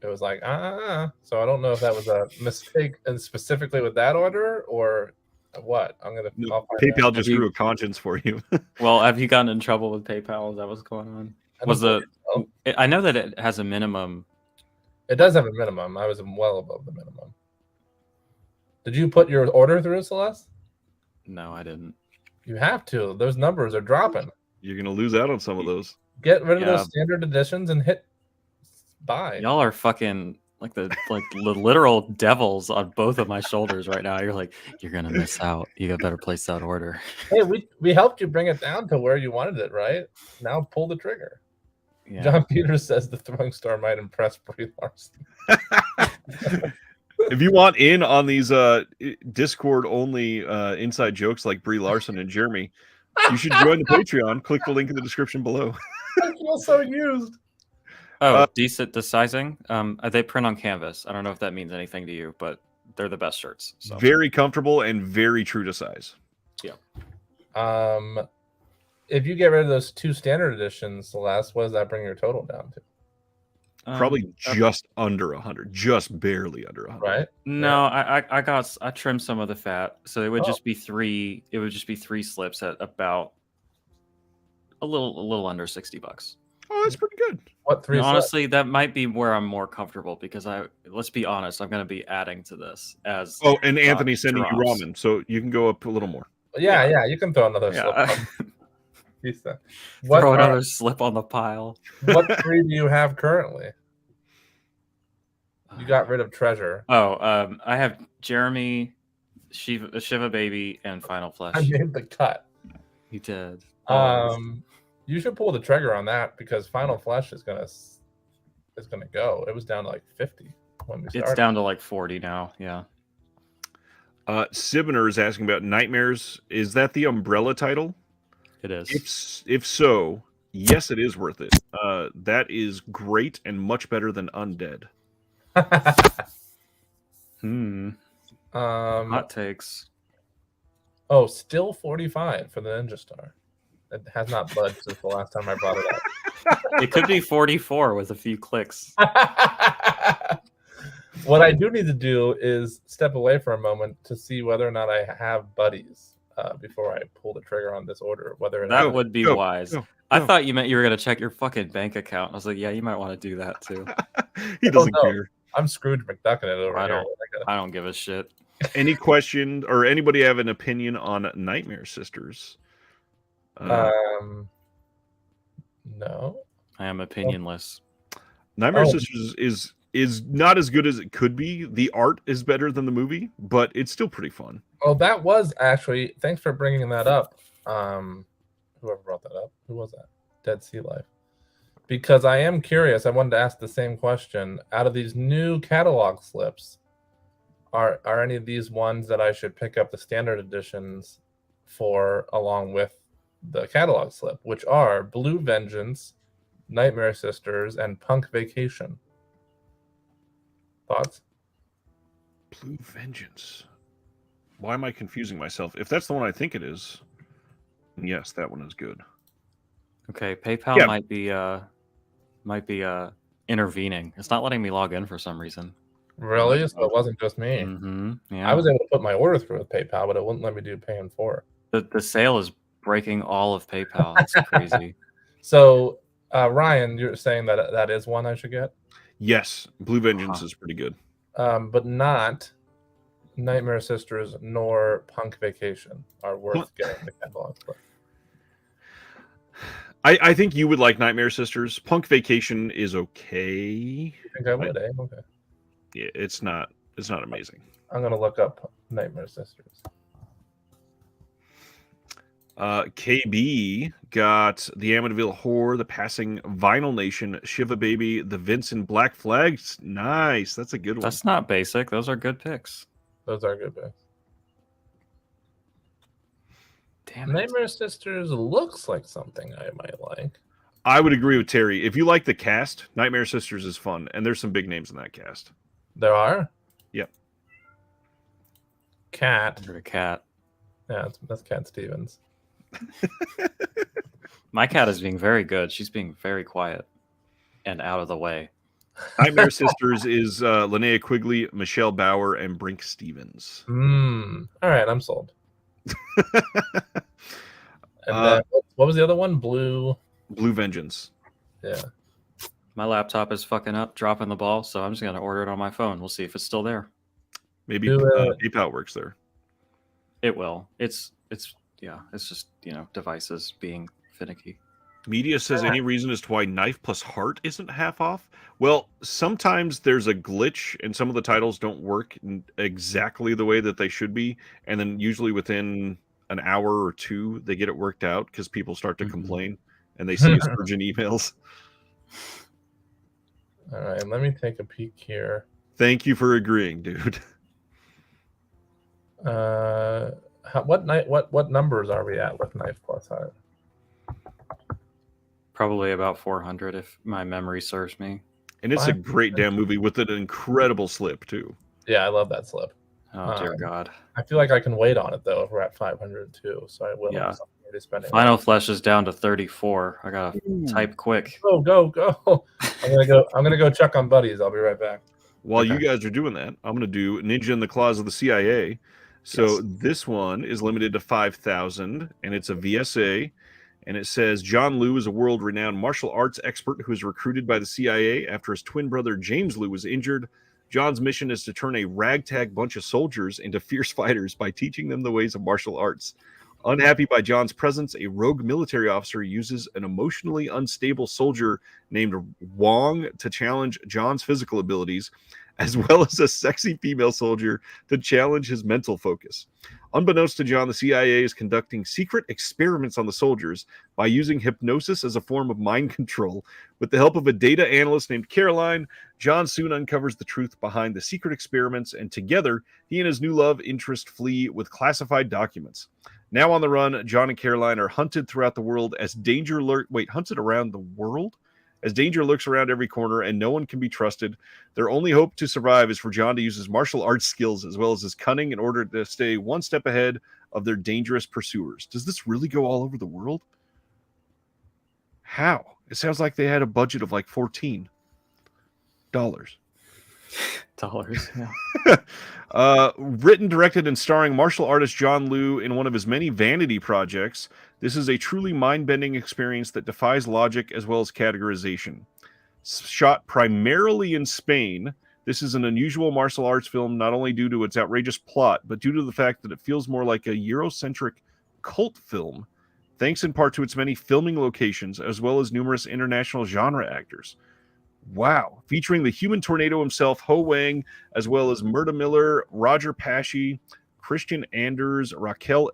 It was like, so I don't know if that was a mistake and specifically with that order or what. PayPal just grew a conscience for you. Well, have you gotten in trouble with PayPal? Is that what's going on? I know that it has a minimum. It does have a minimum. I was well above the minimum. Did you put your order through, Celeste? No, I didn't. You have to. Those numbers are dropping. You're gonna lose out on some of those. Get rid of those standard editions and hit buy. Y'all are fucking like the literal devils on both of my shoulders right now. You're like, you're gonna miss out. You got better place that order. Hey, we helped you bring it down to where you wanted it, right? Now pull the trigger. Yeah. John Peters says the throwing star might impress Brie Larson. If you want in on these Discord only inside jokes like Brie Larson and Jeremy, you should join the Patreon. Click the link in the description below. I feel so used. Oh, decent the sizing. They print on canvas. I don't know if that means anything to you, but they're the best shirts. So. Very comfortable and very true to size. Yeah. If you get rid of those 2 standard editions, Celeste, what does that bring your total down to? Probably just under 100, just barely under 100. Right? No, yeah. I trimmed some of the fat, so it would just be 3. It would just be 3 slips at about a little under $60. Oh, that's pretty good. What 3? Honestly, that might be where I'm more comfortable because let's be honest, I'm going to be adding to this as. Oh, and Anthony's sending you ramen, so you can go up a little more. Yeah, you can throw another slip. Throw another slip on the pile. What 3 do you have currently? You got rid of Treasure. Oh, I have Jeremy, Shiva Baby, and Final Flesh. I made the cut. You did. You should pull the trigger on that because Final Flesh is gonna go. It was down to like 50 when we started. It's down to like 40 now. Yeah. Sibner is asking about Nightmares. Is that the Umbrella title? It is. If so, yes, it is worth it. That is great and much better than Undead. Hot takes. Oh, still 45 for the Ninja Star. It has not budged since the last time I brought it up. It could be 44 with a few clicks. What I do need to do is step away for a moment to see whether or not I have buddies before I pull the trigger on this order. Whether that would be wise. I thought you meant you were going to check your fucking bank account. I was like, yeah, you might want to do that too. He doesn't care. I'm Scrooge McDucking it over here. I don't give a shit. Any question or anybody have an opinion on Nightmare Sisters? No. I am opinionless. Nightmare Sisters is not as good as it could be. The art is better than the movie, but it's still pretty fun. Oh, that was actually, thanks for bringing that up. Whoever brought that up, who was that? Dead Sea Life. Because I am curious, I wanted to ask the same question. Out of these new catalog slips, are any of these ones that I should pick up the standard editions for along with the catalog slip, which are Blue Vengeance, Nightmare Sisters, and Punk Vacation? Thoughts? Blue Vengeance. Why am I confusing myself? If that's the one I think it is, yes, that one is good. Okay, PayPal might be intervening. It's not letting me log in for some reason. Really? So it wasn't just me. Mm-hmm. Yeah. I was able to put my order through with PayPal, but it wouldn't let me do pay in 4. The sale is breaking all of PayPal. That's crazy. So, Ryan, you're saying that that is one I should get? Yes, Blue Vengeance is pretty good. But not Nightmare Sisters nor Punk Vacation are worth getting the catalog for. I think you would like Nightmare Sisters. Punk Vacation is okay. You think I would, Okay. Yeah, it's not amazing. I'm gonna look up Nightmare Sisters. KB got the Amityville Horror, The Passing, Vinyl Nation, Shiva Baby, The Vincent, Black Flags. Nice, that's a good one. That's not basic. Those are good picks. Those are good picks. Damn it. Nightmare Sisters looks like something I might like. I would agree with Terry. If you like the cast, Nightmare Sisters is fun, and there's some big names in that cast. There are? Yep. Cat. Cat. Yeah, that's Cat Stevens. My cat is being very good. She's being very quiet and out of the way. Nightmare Sisters is Linnea Quigley, Michelle Bauer, and Brink Stevens. All right, I'm sold. And then, what was the other one? Blue Vengeance. Yeah. My laptop is fucking up, dropping the ball, so I'm just gonna order it on my phone. We'll see if it's still there. Maybe PayPal works there. It will. It's just devices being finicky. Media says any reason as to why Knife plus Heart isn't half off? Well, sometimes there's a glitch and some of the titles don't work exactly the way that they should be. And then usually within an hour or two, they get it worked out because people start to complain and they see a surge in emails. All right, let me take a peek here. Thank you for agreeing, dude. What numbers are we at with Knife plus Heart? Probably about 400 if my memory serves me. And it's a great damn movie with an incredible slip too. Yeah, I love that slip. Oh dear God! I feel like I can wait on it though if we're at 500 too, so I will. Yeah. Spending Final Flesh is down to 34. I gotta type quick. Go! I'm gonna go check on buddies. I'll be right back. While you guys are doing that, I'm gonna do Ninja in the Claws of the CIA. So this one is limited to 5,000, and it's a VSA. And it says, John Liu is a world-renowned martial arts expert who was recruited by the CIA after his twin brother James Liu was injured. John's mission is to turn a ragtag bunch of soldiers into fierce fighters by teaching them the ways of martial arts. Unhappy by John's presence, a rogue military officer uses an emotionally unstable soldier named Wong to challenge John's physical abilities, as well as a sexy female soldier to challenge his mental focus. Unbeknownst to John, the CIA is conducting secret experiments on the soldiers by using hypnosis as a form of mind control. With the help of a data analyst named Caroline, John soon uncovers the truth behind the secret experiments, and together, he and his new love interest flee with classified documents. Now on the run, John and Caroline are hunted throughout the world as danger hunted around the world? As danger lurks around every corner and no one can be trusted, their only hope to survive is for John to use his martial arts skills as well as his cunning in order to stay one step ahead of their dangerous pursuers. Does this really go all over the world? How? It sounds like they had a budget of like $14. Yeah. Written, directed, and starring martial artist John Liu in one of his many vanity projects, this is a truly mind-bending experience that defies logic as well as categorization. Shot primarily in Spain, this is an unusual martial arts film not only due to its outrageous plot, but due to the fact that it feels more like a Eurocentric cult film, thanks in part to its many filming locations as well as numerous international genre actors. Wow. Featuring the human tornado himself, Ho Wang, as well as Murda Miller, Roger Pesci, Christian Anders, Raquel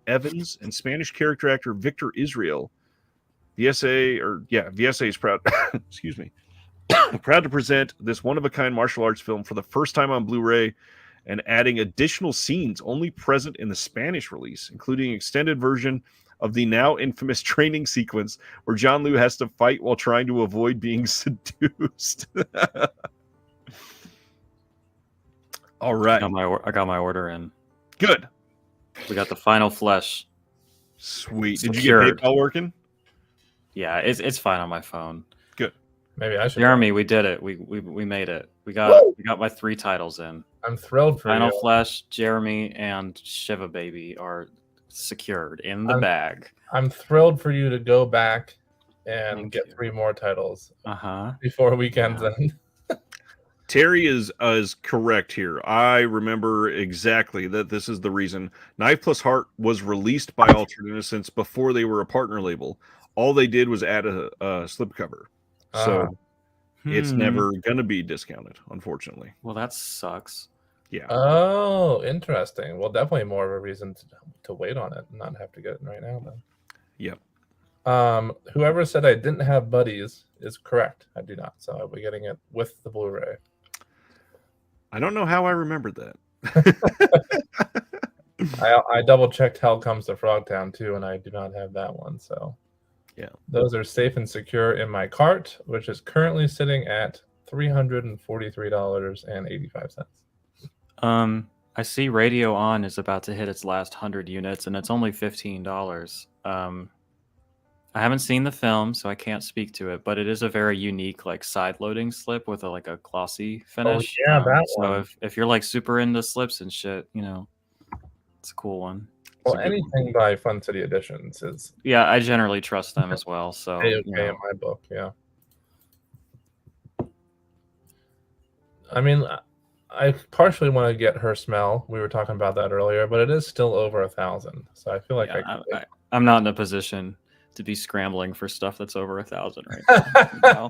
Evans, and Spanish character actor Victor Israel. VSA is proud, excuse me, proud to present this one-of-a-kind martial arts film for the first time on Blu-ray and adding additional scenes only present in the Spanish release, including an extended version of the now infamous training sequence where John Liu has to fight while trying to avoid being seduced. All right. I got my order in. Good. We got the Final Flesh. Sweet. Secured. Did you get PayPal working? Yeah, it's fine on my phone. Good. Maybe I should. Jeremy, we did it. We made it. We got my 3 titles in. I'm thrilled for Final you. Flash, Jeremy, and Shiva Baby are secured in the bag. I'm thrilled for you to go back and get 3 more titles. Before weekend's end. Terry is correct here. I remember exactly that this is the reason. Knife Plus Heart was released by Altered Innocence before they were a partner label. All they did was add a slipcover. So it's never going to be discounted, unfortunately. Well, that sucks. Yeah. Oh, interesting. Well, definitely more of a reason to wait on it and not have to get it right now then. Yep. Whoever said I didn't have buddies is correct. I do not. So I'll be getting it with the Blu-ray. I don't know how I remembered that. I double checked Hell Comes to Frogtown too, and I do not have that one. So yeah, those are safe and secure in my cart, which is currently sitting at $343.85. I see Radio On is about to hit its last 100 units, and it's only $15. I haven't seen the film, so I can't speak to it, but it is a very unique, like, side-loading slip with a glossy finish. Oh, yeah, that one. So if you're like super into slips and shit, it's a cool one. Well, anything by Fun City Editions is. Yeah, I generally trust them as well. So okay in my book, yeah. I mean, I partially want to get Her Smell. We were talking about that earlier, but it is still over 1,000. So I feel like I'm not in a position to be scrambling for stuff that's over 1,000 right now.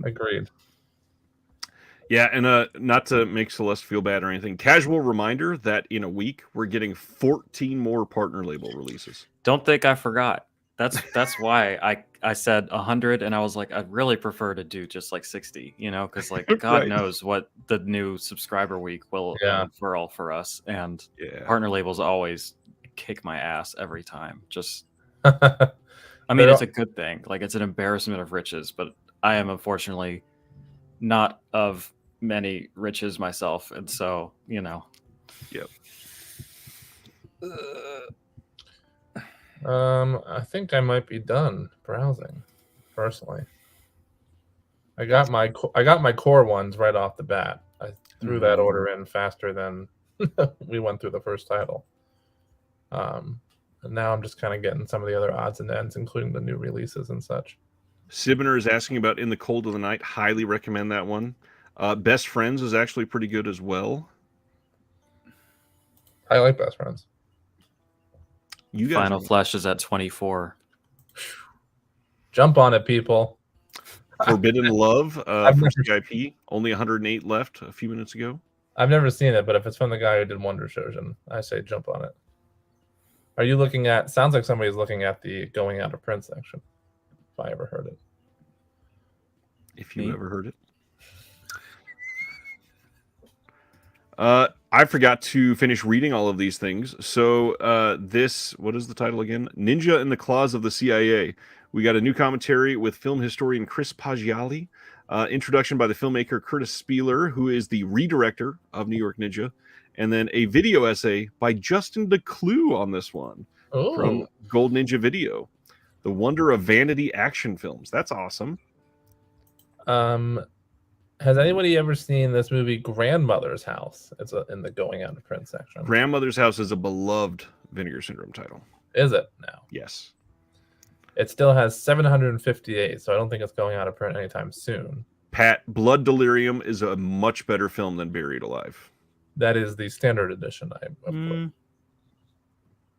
Agreed. Yeah, and not to make Celeste feel bad or anything, casual reminder that in a week we're getting 14 more partner label releases. Don't think I forgot. That's why I said 100, and I was like, I'd really prefer to do just like 60, because like God knows what the new subscriber week will unfurl for us, and partner labels always kick my ass every time. Just, I mean, it's a good thing. Like, it's an embarrassment of riches, but I am unfortunately not of many riches myself, and so Yep. I think I might be done browsing. Personally, I got my core ones right off the bat. I threw that order in faster than we went through the first title. And now I'm just kind of getting some of the other odds and ends, including the new releases and such. Sibner is asking about In the Cold of the Night. Highly recommend that one. Best Friends is actually pretty good as well. I like Best Friends. You guys Final Flash is at 24. Jump on it, people. Forbidden Love for CIP. Only 108 left a few minutes ago. I've never seen it, but if it's from the guy who did Wonder Shojin, I say jump on it. Are you looking at? Sounds like somebody's looking at the going out of print section. If I ever heard it. If you ever heard it. I forgot to finish reading all of these things. So what is the title again? Ninja in the Claws of the CIA. We got a new commentary with film historian Chris Paggiali. Introduction by the filmmaker Curtis Spieler, who is the redirector of New York Ninja. And then a video essay by Justin DeClue on this one from Gold Ninja Video. The Wonder of Vanity Action Films. That's awesome. Has anybody ever seen this movie Grandmother's House? It's in the going out of print section. Grandmother's House is a beloved Vinegar Syndrome title. Is it now? Yes. It still has 758, so I don't think it's going out of print anytime soon. Pat, Blood Delirium is a much better film than Buried Alive. That is the standard edition.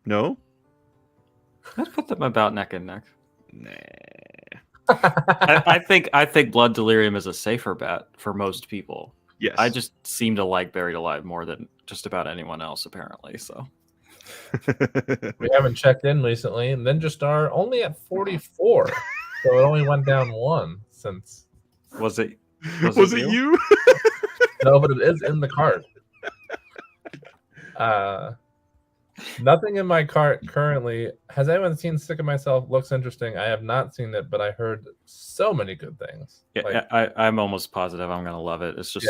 No? Let's put them about neck and neck. Nah. I think Blood Delirium is a safer bet for most people. Yes. I just seem to like Buried Alive more than just about anyone else, apparently. So we haven't checked in recently, and Ninja Star only at 44. So it only went down 1 since. Was it you? No, but it is in the cart. Nothing in my cart currently. Has anyone seen Sick of Myself? Looks interesting. I have not seen it, but I heard so many good things. Yeah, I'm almost positive I'm going to love it. It's just,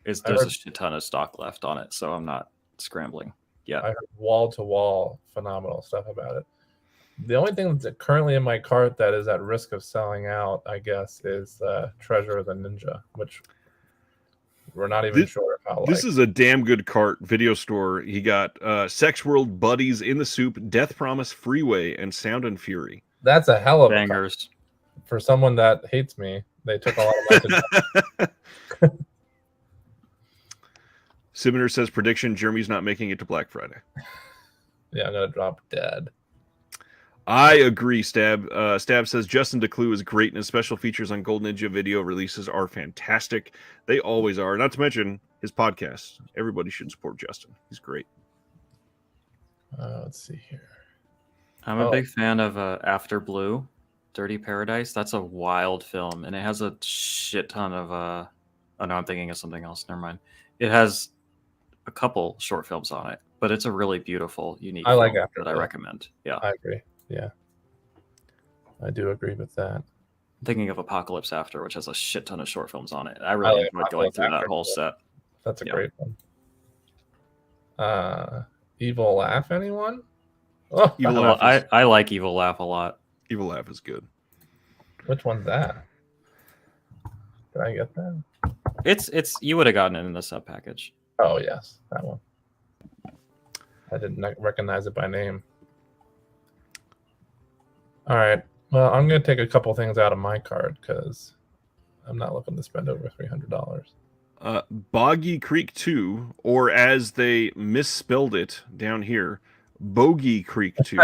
there's a shit ton of stock left on it, so I'm not scrambling. Yeah, I heard wall to wall phenomenal stuff about it. The only thing that's currently in my cart that is at risk of selling out, I guess, is Treasure of the Ninja, which we're not even sure if I'll This like. is a damn good cart video store. He got Sex World, Buddies in the Soup, Death Promise, Freeway, and Sound and Fury. That's a hell of bangers. a cart. For someone that hates me, they took a lot of my Sibner says prediction: Jeremy's not making it to Black Friday. Yeah, I'm gonna drop dead. I agree, Stab. Stab says Justin DeClue is great, and his special features on Gold Ninja video releases are fantastic. They always are. Not to mention his podcast. Everybody should support Justin. He's great. Let's see here. I'm a big fan of After Blue, Dirty Paradise. That's a wild film, and it has a shit ton of... oh, no, I'm thinking of something else. Never mind. It has a couple short films on it, but it's a really beautiful, unique film like After that Blue. I recommend. Yeah, I agree. Yeah, I do agree with that. I'm thinking of Apocalypse After, which has a shit ton of short films on it. I really enjoyed going through that whole set. That's a great one. Evil Laugh, anyone? Oh, Evil Laugh I like Evil Laugh a lot. Evil Laugh is good. Which one's that? Did I get that? It's you would have gotten it in the sub package. Oh yes, that one. I didn't recognize it by name. All right. Well, I'm going to take a couple things out of my card because I'm not looking to spend over $300. Boggy Creek 2, or as they misspelled it down here, Bogey Creek 2.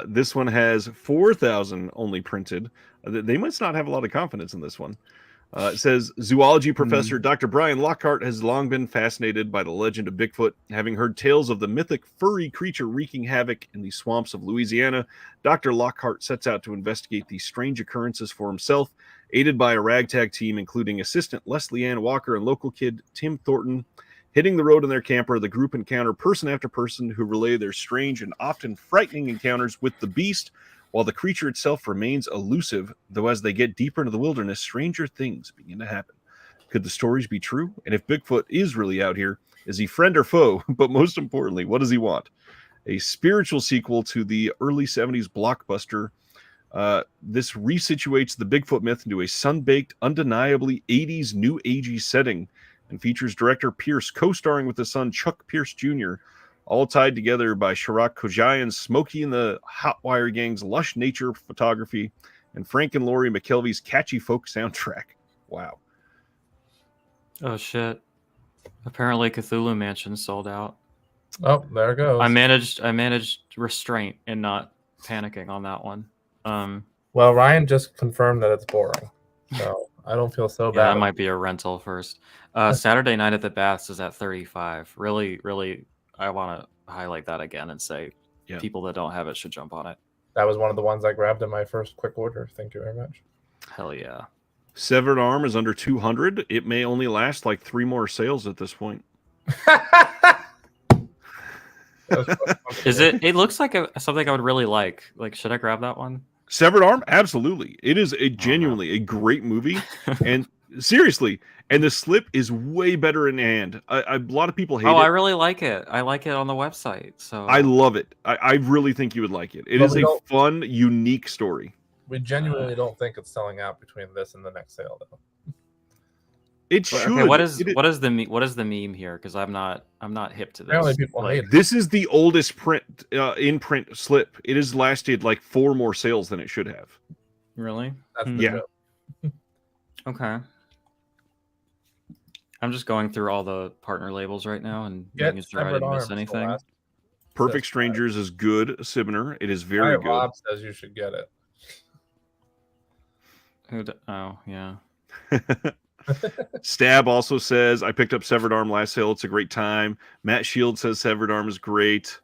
This one has 4,000 only printed. They must not have a lot of confidence in this one. It says, zoology professor Dr. Brian Lockhart has long been fascinated by the legend of Bigfoot. Having heard tales of the mythic furry creature wreaking havoc in the swamps of Louisiana, Dr. Lockhart sets out to investigate these strange occurrences for himself, aided by a ragtag team, including assistant Leslie Ann Walker and local kid Tim Thornton. Hitting the road in their camper, the group encounter person after person who relay their strange and often frightening encounters with the beast, while the creature itself remains elusive, though as they get deeper into the wilderness, stranger things begin to happen. Could the stories be true? And if Bigfoot is really out here, is he friend or foe? But most importantly, what does he want? A spiritual sequel to the early 70s blockbuster. This resituates the Bigfoot myth into a sun-baked, undeniably 80s new agey setting, and features director Pierce co-starring with his son Chuck Pierce Jr., all tied together by Chirac Kojayan's Smokey and the Hotwire Gang's lush nature photography and Frank and Laurie McKelvey's catchy folk soundtrack. Wow. Oh, shit. Apparently Cthulhu Mansion sold out. Oh, there it goes. I managed restraint and not panicking on that one. Well, Ryan just confirmed that it's boring, so I don't feel so bad. Yeah, that might be a rental first. Saturday Night at the Baths is at 35. Really, really, I want to highlight that again and say people that don't have it should jump on it. That was one of the ones I grabbed in my first quick order. Thank you very much. Hell yeah. Severed Arm is under 200. It may only last like 3 more sales at this point. Is it? It looks like something I would really like. Like, should I grab that one? Severed Arm? Absolutely. It is genuinely a great movie. And seriously, and the slip is way better in hand. A lot of people hate it. Oh, I really like it. I like it on the website. So I love it. I really think you would like it. It is a fun, unique story. We genuinely don't think it's selling out between this and the next sale, though. It should. Okay, what is the meme here? Because I'm not hip to this. Apparently people hate it. This is the oldest print in print slip. It has lasted like 4 more sales than it should have. Really? That's the joke. Okay. I'm just going through all the partner labels right now and making sure I didn't miss anything. Perfect Strangers is good, Sibner. It is very good. Rob says you should get it. Oh, yeah. Stab also says, I picked up Severed Arm last sale. It's a great time. Matt Shield says Severed Arm is great.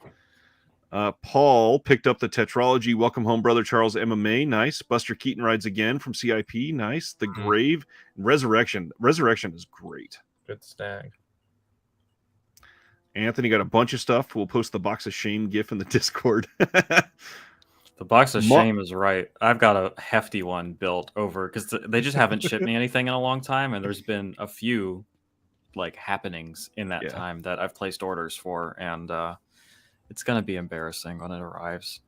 Paul picked up the Tetralogy. Welcome Home, Brother Charles MMA. Nice. Buster Keaton rides again from CIP. Nice. The Grave. Resurrection. Resurrection is great. Good snag. Anthony got a bunch of stuff. We'll post the Box of Shame gif in the Discord. The Box of Shame is right. I've got a hefty one built over because they just haven't shipped me anything in a long time, and there's been a few like happenings in that time that I've placed orders for, and It's gonna be embarrassing when it arrives.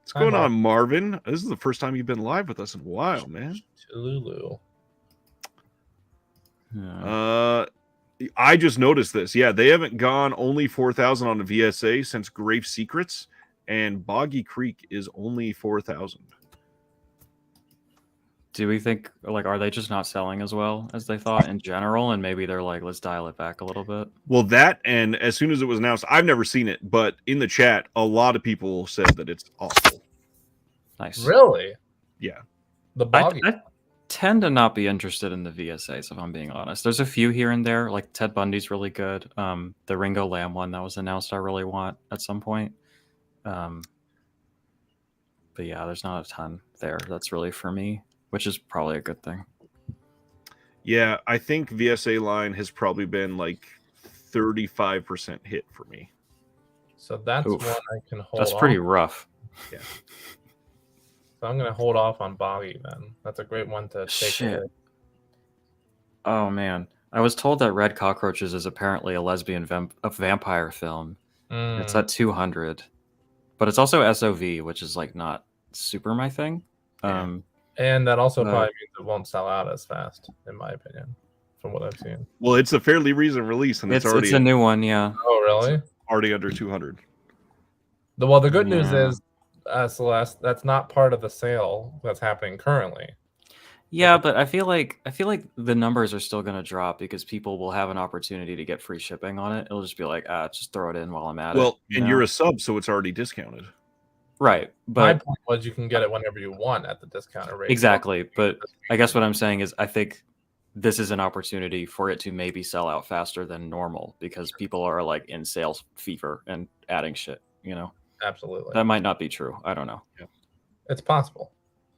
What's going on, Marvin? This is the first time you've been live with us in a while, man. Lulu. Yeah. I just noticed this. Yeah, they haven't gone only 4,000 on the VSA since Grave Secrets, and Boggy Creek is only 4,000. Do we think, like, are they just not selling as well as they thought in general? And maybe they're like, let's dial it back a little bit. Well, that, and as soon as it was announced, I've never seen it, but in the chat, a lot of people said that it's awful. Nice. Really? Yeah. The Boggy. I tend to not be interested in the VSAs, if I'm being honest. There's a few here and there, like Ted Bundy's really good. The Ringo Lamb one that was announced, I really want at some point. But yeah, there's not a ton there. That's really for me, which is probably a good thing. Yeah, I think VSA line has probably been like 35% hit for me. So that's one I can hold. That's pretty rough. Yeah. So I'm going to hold off on Boggy then. That's a great one to take away. Oh, man. I was told that Red Cockroaches is apparently a lesbian vampire film. It's at 200. But it's also SOV, which is like not super my thing. And that also probably means it won't sell out as fast, in my opinion, from what I've seen. Well, it's a fairly recent release, and it's already a new one, yeah. Oh, really? Already under 200. Well, the good news is, Celeste, that's not part of the sale that's happening currently. Yeah, but I feel like the numbers are still going to drop because people will have an opportunity to get free shipping on it. It'll just be like, just throw it in while I'm at it. Well, and you're a sub, so it's already discounted. Right, but my point was you can get it whenever you want at the discounted rate. Exactly, but I guess what I'm saying is I think this is an opportunity for it to maybe sell out faster than normal because people are like in sales fever and adding shit, you know? Absolutely. That might not be true. I don't know. Yeah. It's possible.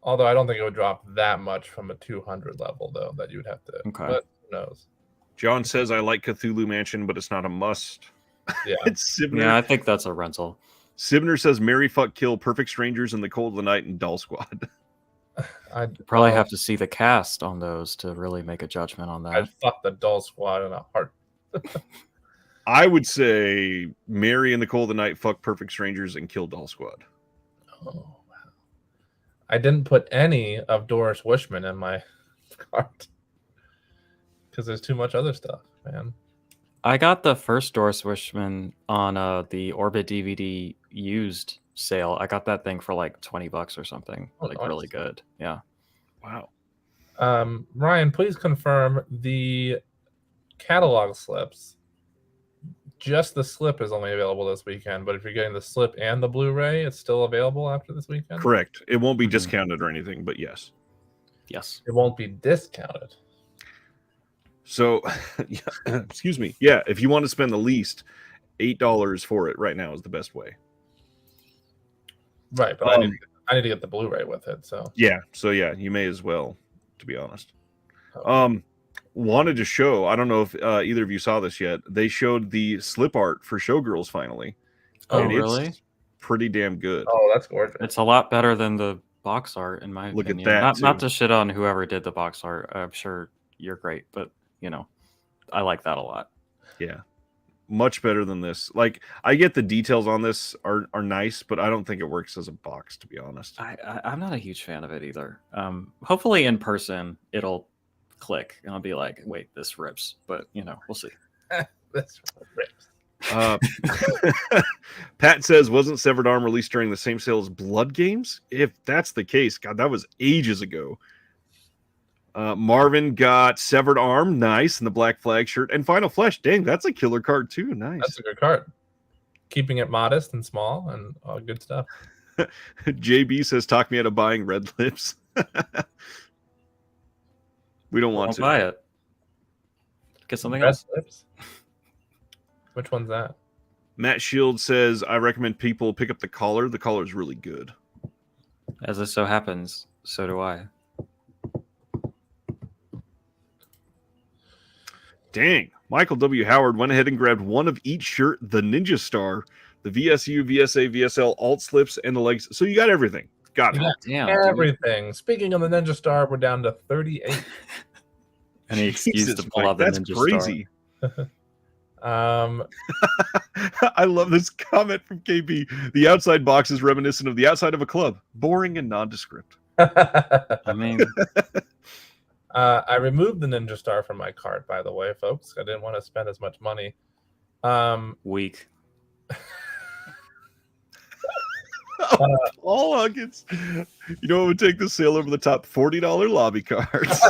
Although I don't think it would drop that much from a 200 level, though, that you would have to. Okay. But who knows? John says, I like Cthulhu Mansion, but it's not a must. Yeah. It's Sibner. Yeah, I think that's a rental. Sibner says, Marry, Fuck, Kill, Perfect Strangers, in the Cold of the Night, and Doll Squad. I'd probably have to see the cast on those to really make a judgment on that. I'd fuck the Doll Squad in a heart. I would say Marry in the Cold of the Night, Fuck Perfect Strangers, and Kill Doll Squad. Oh, wow. I didn't put any of Doris Wishman in my cart because there's too much other stuff, man. I got the first Doris Wishman on the Orbit DVD used sale. I got that thing for like $20 or something. Oh, like nice. Really good. Yeah. Wow. Ryan, please confirm the catalog slips. Just the slip is only available this weekend, but if you're getting the slip and the Blu-ray, it's still available after this weekend? Correct. It won't be discounted or anything, but yes. Yes. It won't be discounted. So, excuse me. Yeah, if you want to spend the least, $8 for it right now is the best way. Right, but I need to get the Blu-ray with it, so. Yeah, you may as well, to be honest. Wanted to show, I don't know if either of you saw this yet, they showed the slip art for Showgirls finally. Oh, really? It's pretty damn good. Oh, that's gorgeous. It's a lot better than the box art, in my opinion. Look at that, not to shit on whoever did the box art. I'm sure you're great, but, you know, I like that a lot. Yeah. Much better than this. Like, I get the details on this are nice, but I don't think it works as a box, to be honest. I'm not a huge fan of it either. Hopefully in person, it'll click and I'll be like, wait, this rips, but you know, we'll see. This rips. Pat says, wasn't Severed Arm released during the same sale as Blood Games? If that's the case, God, that was ages ago. Marvin got Severed Arm, nice, in the Black Flag shirt, and Final Flesh. Dang, that's a killer card too. Nice. That's a good card. Keeping it modest and small and all good stuff. JB says, talk me out of buying Red Lips. We don't want to buy it. Get something Red else. Lips? Which one's that? Matt Shield says, I recommend people pick up the collar. The collar is really good. As it so happens, so do I. Dang. Michael W. Howard went ahead and grabbed one of each shirt, the Ninja Star, the VSU, VSA, VSL, alt slips, and the legs. So you got everything. Got it. Damn, everything. Dude. Speaking of the Ninja Star, we're down to 38. Any excuse to pull out the that's Ninja crazy. Star. I love this comment from KB. The outside box is reminiscent of the outside of a club. Boring and nondescript. I mean, I removed the Ninja Star from my cart, by the way, folks. I didn't want to spend as much money. Weak. Paul Huggins. You know what would take the sale over the top? $40 lobby cards.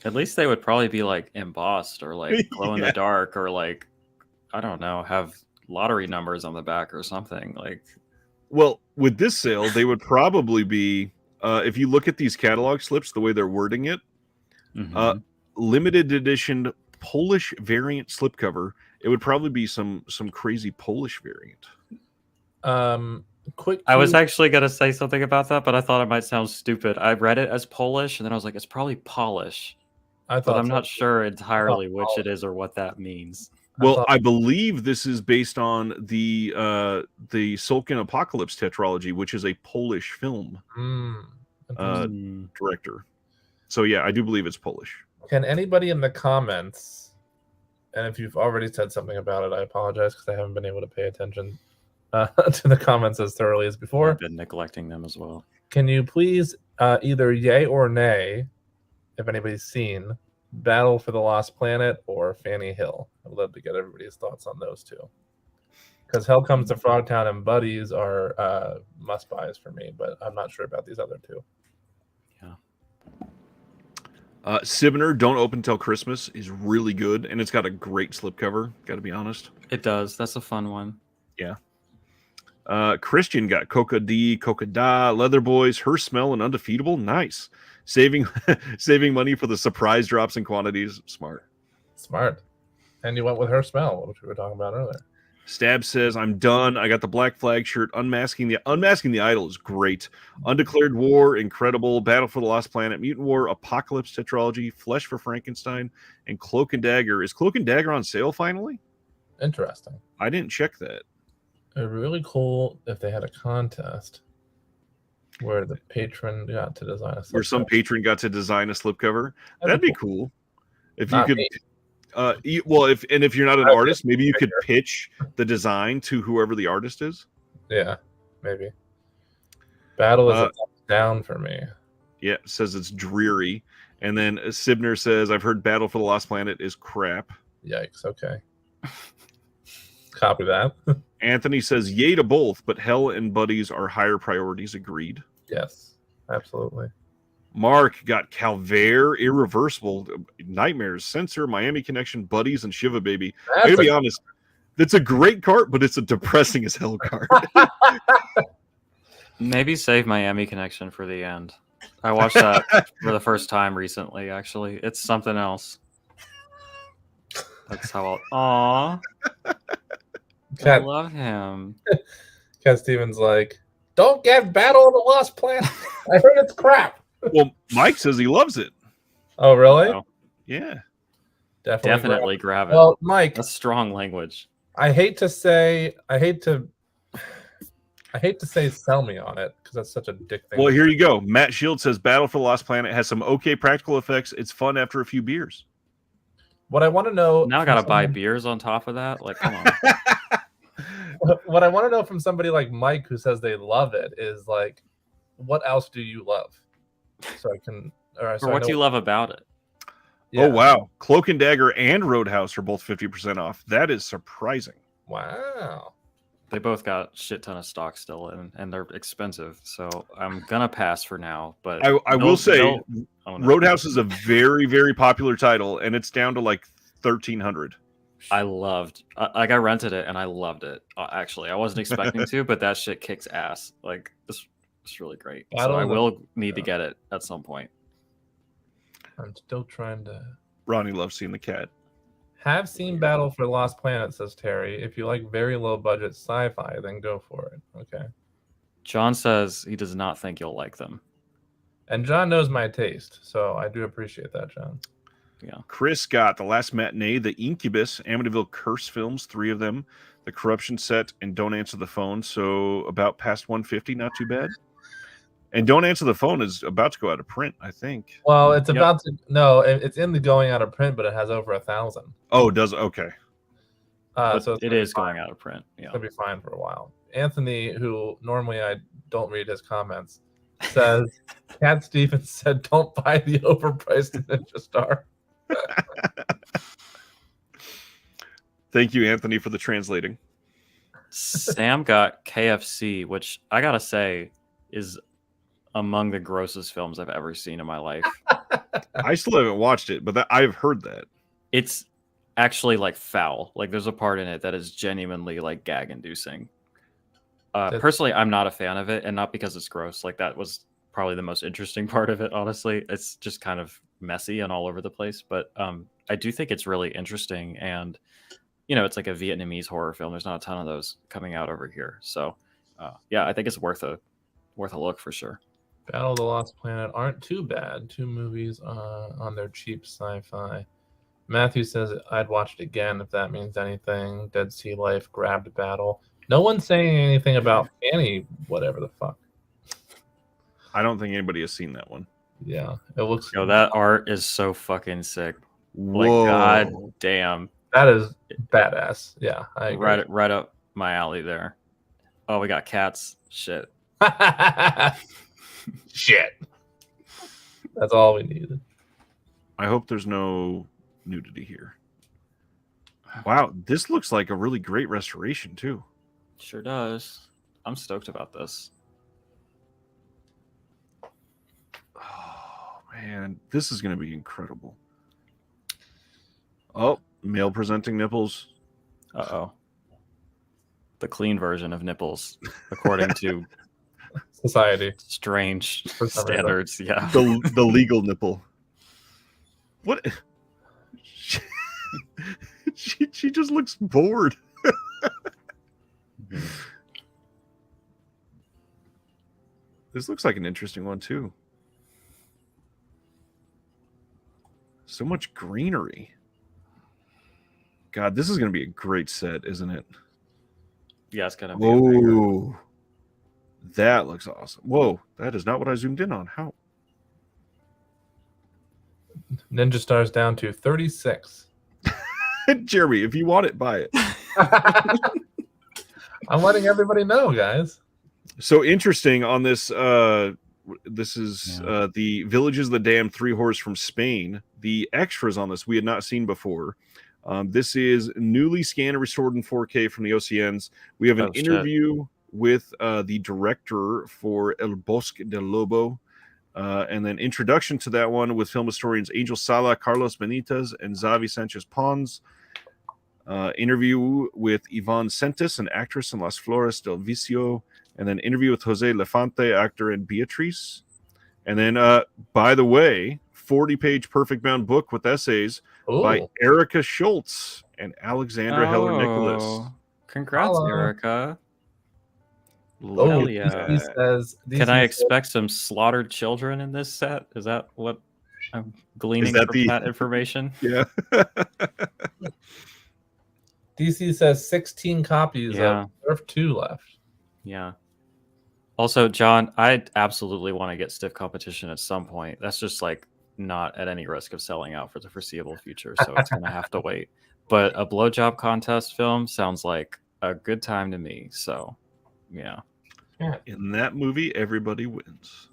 At least they would probably be like embossed or like glow in the dark or like, I don't know, have lottery numbers on the back or something. Like, well, with this sale, they would probably be, if you look at these catalog slips, the way they're wording it, limited edition Polish variant slipcover. It would probably be some crazy Polish variant. I was actually gonna say something about that, but I thought it might sound stupid. I read it as Polish, and then I was like, it's probably Polish. But I'm not sure entirely which it is or what that means. Well, I believe this is based on the Sulkin Apocalypse tetralogy, which is a Polish film director. So yeah, I do believe it's Polish. Can anybody in the comments, and if you've already said something about it, I apologize because I haven't been able to pay attention to the comments as thoroughly as before. I've been neglecting them as well. Can you please either yay or nay, if anybody's seen Battle for the Lost Planet or Fanny Hill? I'd love to get everybody's thoughts on those two. Because Hell Comes to Frogtown and Buddies are must-buys for me, but I'm not sure about these other two. Yeah. Sibner, Don't Open Till Christmas is really good, and it's got a great slipcover, got to be honest. It does. That's a fun one. Yeah. Christian got Coca D, Coca Da, Leather Boys, Her Smell, and Undefeatable. Nice. Saving money for the surprise drops in quantities. Smart. And you went with Her Smell, which we were talking about earlier. Stab says, I'm done. I got the Black Flag shirt. Unmasking the Idol is great. Undeclared War, incredible. Battle for the Lost Planet, Mutant War, Apocalypse Tetralogy, Flesh for Frankenstein, and Cloak and Dagger. Is Cloak and Dagger on sale finally? Interesting. I didn't check that. It'd be really cool if they had a contest where the patron got to design a slipcover. Where some patron got to design a slipcover. That'd be cool. If you could... if you're not an artist, maybe you could pitch the design to whoever the artist is. Yeah, maybe. Battle is a thumbs down for me. Yeah, it says it's dreary. And then Sibner says, I've heard Battle for the Lost Planet is crap. Yikes, okay. Copy that. Anthony says, yay to both, but Hell and Buddies are higher priorities. Agreed. Yes, absolutely. Mark got Calvaire, Irreversible, Nightmares, Censor, Miami Connection, Buddies, and Shiva Baby. I gotta be honest, it's a great cart, but it's a depressing as hell cart. Maybe save Miami Connection for the end. I watched that for the first time recently, actually. It's something else. That's how I'll... Aww. I love him. Cat Stevens like, don't get Battle of the Lost Planet. I heard it's crap. Well, Mike says he loves it. Oh, really? Wow. Yeah. Definitely grab it. Well, Mike, that's strong language. I hate to say sell me on it because that's such a dick thing. Well, here you go. Matt Shield says Battle for the Lost Planet has some okay practical effects. It's fun after a few beers. What I want to know now, I gotta buy beers on top of that. Like, come on. What I want to know from somebody like Mike who says they love it is like, what else do you love? So I can. Or what do you love about it? Yeah. Oh wow! Cloak and Dagger and Roadhouse are both 50% off. That is surprising. Wow. They both got shit ton of stock still, and they're expensive. So I'm gonna pass for now. But I will say, Roadhouse is a very, very popular title, and it's down to like 1,300. I rented it and I loved it. Actually, I wasn't expecting to, but that shit kicks ass. Like it's really great. So I will need to get it at some point. I'm still trying to. Ronnie loves seeing the cat. Have seen Battle for the Lost Planet, says Terry. If you like very low budget sci-fi, then go for it. Okay. John says he does not think you'll like them. And John knows my taste, so I do appreciate that, John. Yeah. Chris got The Last Matinee, The Incubus, Amityville Curse films, 3 of them, The Corruption Set, and Don't Answer the Phone. So about past 150, not too bad. And Don't Answer the Phone is about to go out of print, I think. Well, it's about to. No, it's in the going out of print, but it has over 1,000. Oh, does okay. So it is going out of print. Yeah, it's gonna be fine for a while. Anthony, who normally I don't read his comments, says Cat Stevens said, "Don't buy the overpriced Ninja Star." Thank you, Anthony, for the translating. Sam got KFC, which I gotta say is among the grossest films I've ever seen in my life. I still haven't watched it, but I've heard that. It's actually like foul. Like there's a part in it that is genuinely like gag inducing. Personally, I'm not a fan of it, and not because it's gross. Like that was probably the most interesting part of it, honestly. It's just kind of messy and all over the place. But I do think it's really interesting, and it's like a Vietnamese horror film. There's not a ton of those coming out over here. So yeah, I think it's worth a look for sure. Battle of the Lost Planet aren't too bad. 2 movies on their cheap sci-fi. Matthew says I'd watch it again if that means anything. Dead Sea Life, Grabbed Battle. No one's saying anything about Fanny, whatever the fuck. I don't think anybody has seen that one. Yeah, it looks. Yo, that art is so fucking sick. Whoa. Like, god damn. That is badass. Yeah, I agree. Right up my alley there. Oh, we got cats. Shit. Shit. That's all we needed. I hope there's no nudity here. Wow, this looks like a really great restoration too. Sure does. I'm stoked about this. Oh man, this is going to be incredible. Oh, male presenting nipples. Uh-oh. The clean version of nipples, according to society. Strange standards. Yeah. The legal nipple. What? She just looks bored. This looks like an interesting one too. So much greenery. God, this is going to be a great set, isn't it? Yeah, it's going to be. Oh, that looks awesome. Whoa, that is not what I zoomed in on. How? Ninja Star's down to 36. Jeremy, if you want it, buy it. I'm letting everybody know, guys. So interesting on this. This is the Villages of the Damned 3 Horrors from Spain. The extras on this we had not seen before. This is newly scanned and restored in 4K from the OCNs. We have an interview with the director for El Bosque del Lobo. And then introduction to that one with film historians Angel Sala, Carlos Benitez, and Xavi Sanchez Pons. Interview with Yvonne Sentis, an actress in Las Flores del Vicio. And then interview with Jose Lefante, actor in Beatrice. And then, by the way, 40-page perfect bound book with essays by Erica Schultz and Alexandra Heller Nicholas. Congrats, Hello. Erica. Hell yeah. Can I expect some slaughtered children in this set? Is that what I'm gleaning from that information? Yeah. DC says 16 copies of Earth 2 left. Yeah. Also, John, I absolutely want to get Stiff Competition at some point. That's just like not at any risk of selling out for the foreseeable future, so it's going to have to wait. But a blowjob contest film sounds like a good time to me, so yeah. In that movie, everybody wins.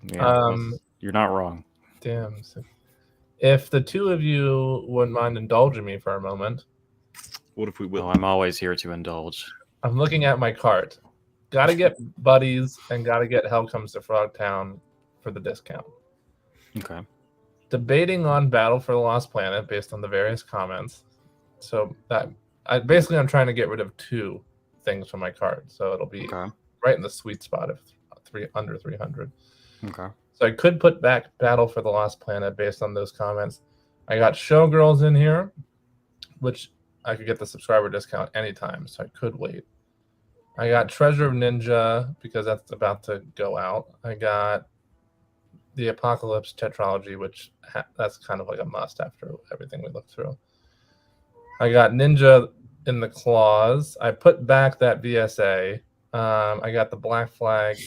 Yeah, you're not wrong. Damn. If the two of you wouldn't mind indulging me for a moment. What if we will? Oh, I'm always here to indulge. I'm looking at my cart. Gotta get Buddies and gotta get Hell Comes to Frogtown for the discount. Okay. Debating on Battle for the Lost Planet based on the various comments. So that I'm trying to get rid of 2 things from my cart. So it'll be right in the sweet spot of under 300. Okay. So I could put back Battle for the Lost Planet based on those comments. I got Showgirls in here, which I could get the subscriber discount anytime, so I could wait. I got Treasure of Ninja because that's about to go out. I got the Apocalypse Tetralogy, which that's kind of like a must after everything we looked through. I got Ninja in the Claws. I put back that VSA I got the Black Flag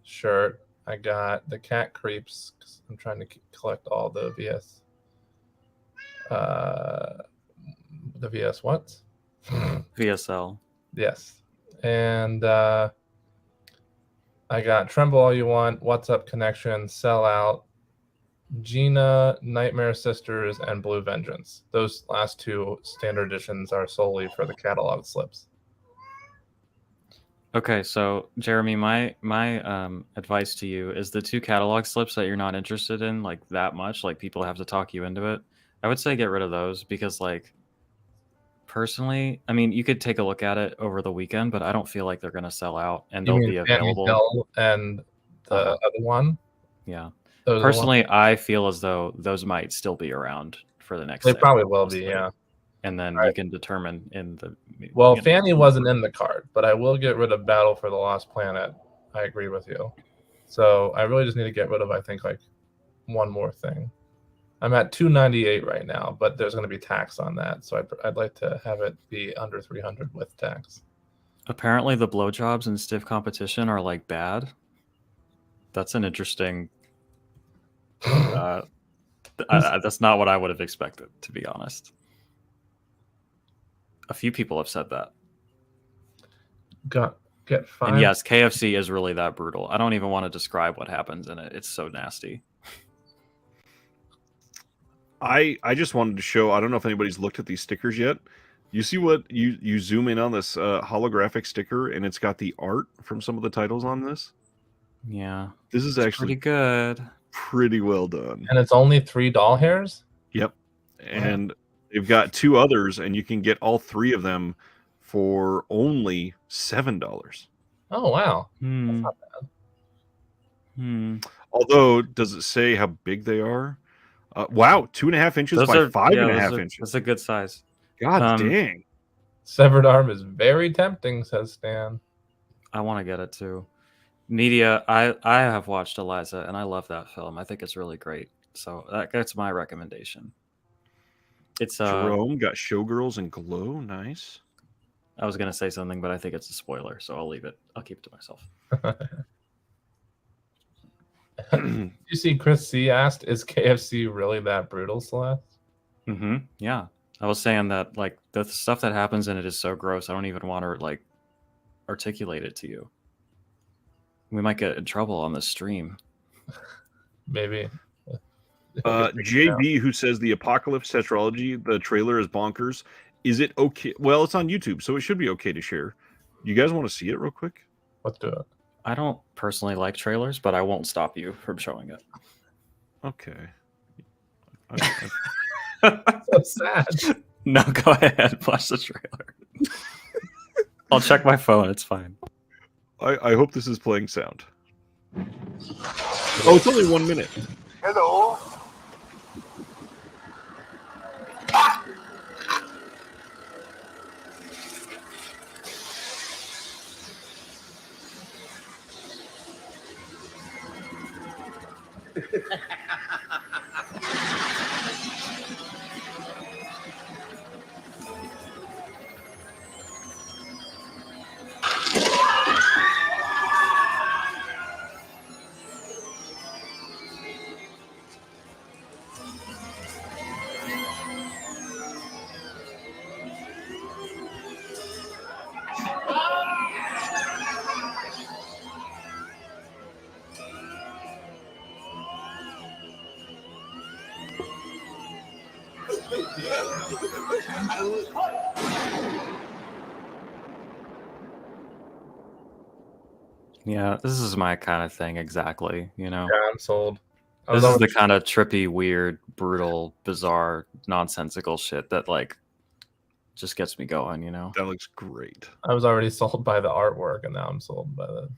shirt. I got the Cat Creeps. 'Cause I'm trying to collect all the VS. The VS what? VSL. Yes. And I got Tremble All You Want, What's Up Connection, Sell Out, Gina, Nightmare Sisters, and Blue Vengeance. Those last two standard editions are solely for the catalog slips. Okay, so Jeremy, my advice to you is the 2 catalog slips that you're not interested in like that much, like people have to talk you into it. I would say get rid of those because like personally, I mean, you could take a look at it over the weekend, but I don't feel like they're going to sell out and they'll be available. Hill and the other one? Yeah. Those personally, I feel as though those might still be around for the next They sale, probably will mostly. be, yeah. And then you can determine in the... Well, Fanny wasn't in the card, but I will get rid of Battle for the Lost Planet. I agree with you. So I really just need to get rid of, I think, like one more thing. I'm at 298 right now, but there's going to be tax on that. So I'd like to have it be under 300 with tax. Apparently the blowjobs in stiff competition are like bad. That's an interesting... that's not what I would have expected, to be honest. A few people have said that. Get 5. And yes, KFC is really that brutal. I don't even want to describe what happens in it. It's so nasty. I just wanted to show, I don't know if anybody's looked at these stickers yet. You see what you zoom in on this holographic sticker and it's got the art from some of the titles on this? Yeah. This is actually pretty good. Pretty well done. And it's only 3 doll hairs? Yep. And they've got 2 others and you can get all 3 of them for only $7. Oh, wow. That's not bad. Although, does it say how big they are? Wow, 2.5 inches by 5.5 inches. That's a good size. God dang. Severed Arm is very tempting, says Stan. I want to get it too. Media, I have watched Eliza and I love that film. I think it's really great. So that's my recommendation. It's Jerome got Showgirls and Glow. Nice. I was gonna say something, but I think it's a spoiler, so I'll leave it. I'll keep it to myself. You see, Chris C asked, "Is KFC really that brutal, Celeste?" Yeah, I was saying that like the stuff that happens in it is so gross. I don't even want to like articulate it to you. We might get in trouble on this stream. Maybe. JB, who says the Apocalypse Tetralogy, the trailer is bonkers. Is it okay? Well, it's on YouTube, so it should be okay to share. You guys want to see it real quick? Let's do it. I don't personally like trailers, but I won't stop you from showing it. Okay. So sad. No, go ahead. Watch the trailer. I'll check my phone. It's fine. I hope this is playing sound. Oh, it's only 1 minute. Hello. Yeah, this is my kind of thing exactly, you know. Yeah, I'm sold. This is the kind of trippy, weird, brutal, bizarre, nonsensical shit that like just gets me going, you know. That looks great. I was already sold by the artwork, and now I'm sold by the.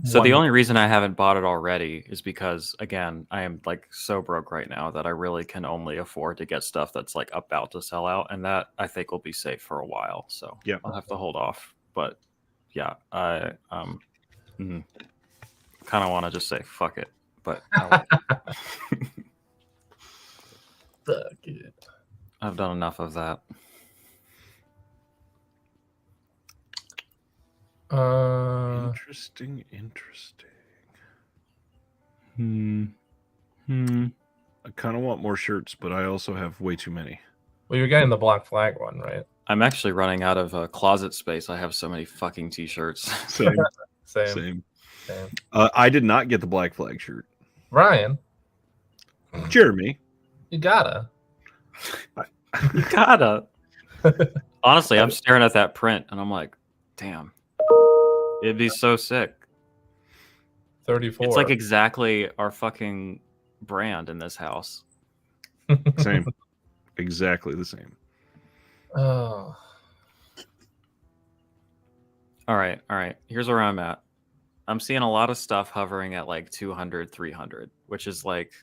So the only reason I haven't bought it already is because, again, I am like so broke right now that I really can only afford to get stuff that's like about to sell out, and that I think will be safe for a while. So yeah, I'll have to hold off. But yeah, I kind of want to just say fuck it, but fuck it. I've done enough of that. Interesting. I kind of want more shirts, but I also have way too many. Well, you're getting the Black Flag one, right? I'm actually running out of closet space. I have so many fucking t-shirts. Same. I did not get the Black Flag shirt. Ryan. Jeremy. You gotta. You gotta. Honestly, I'm staring at that print and I'm like, damn. It'd be so sick. 34. It's like exactly our fucking brand in this house. Same. Exactly the same. Oh. All right. Here's where I'm at. I'm seeing a lot of stuff hovering at like 200, 300, which is like,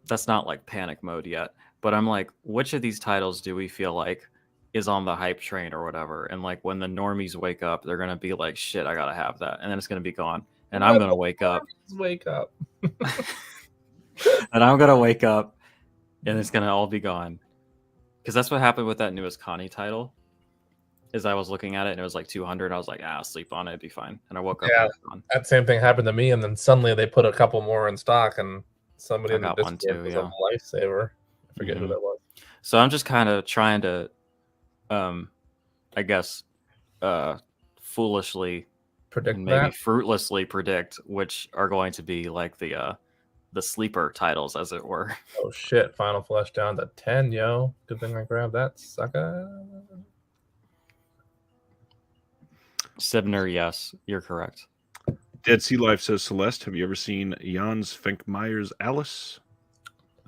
that's not like panic mode yet. But I'm like, which of these titles do we feel like is on the hype train or whatever? And like when the normies wake up, they're going to be like, shit, I got to have that. And then it's going to be gone. And I'm going to wake up. Wake up. And I'm going to wake up and it's going to all be gone. Because that's what happened with that newest Connie title. Is I was looking at it and it was like 200. I was like, I'll sleep on it. It'd be fine. And I woke up. Yeah, that same thing happened to me. And then suddenly they put a couple more in stock and somebody in the Discord was a lifesaver. I forget who that was. So I'm just kind of trying to, I guess, foolishly predict, maybe fruitlessly predict which are going to be like the sleeper titles, as it were. Oh shit! Final Flesh down to 10, yo. Good thing I grabbed that sucker. Sibner, yes, you're correct. Dead Sea Life says, Celeste, have you ever seen Jans Finkmeyer's Alice?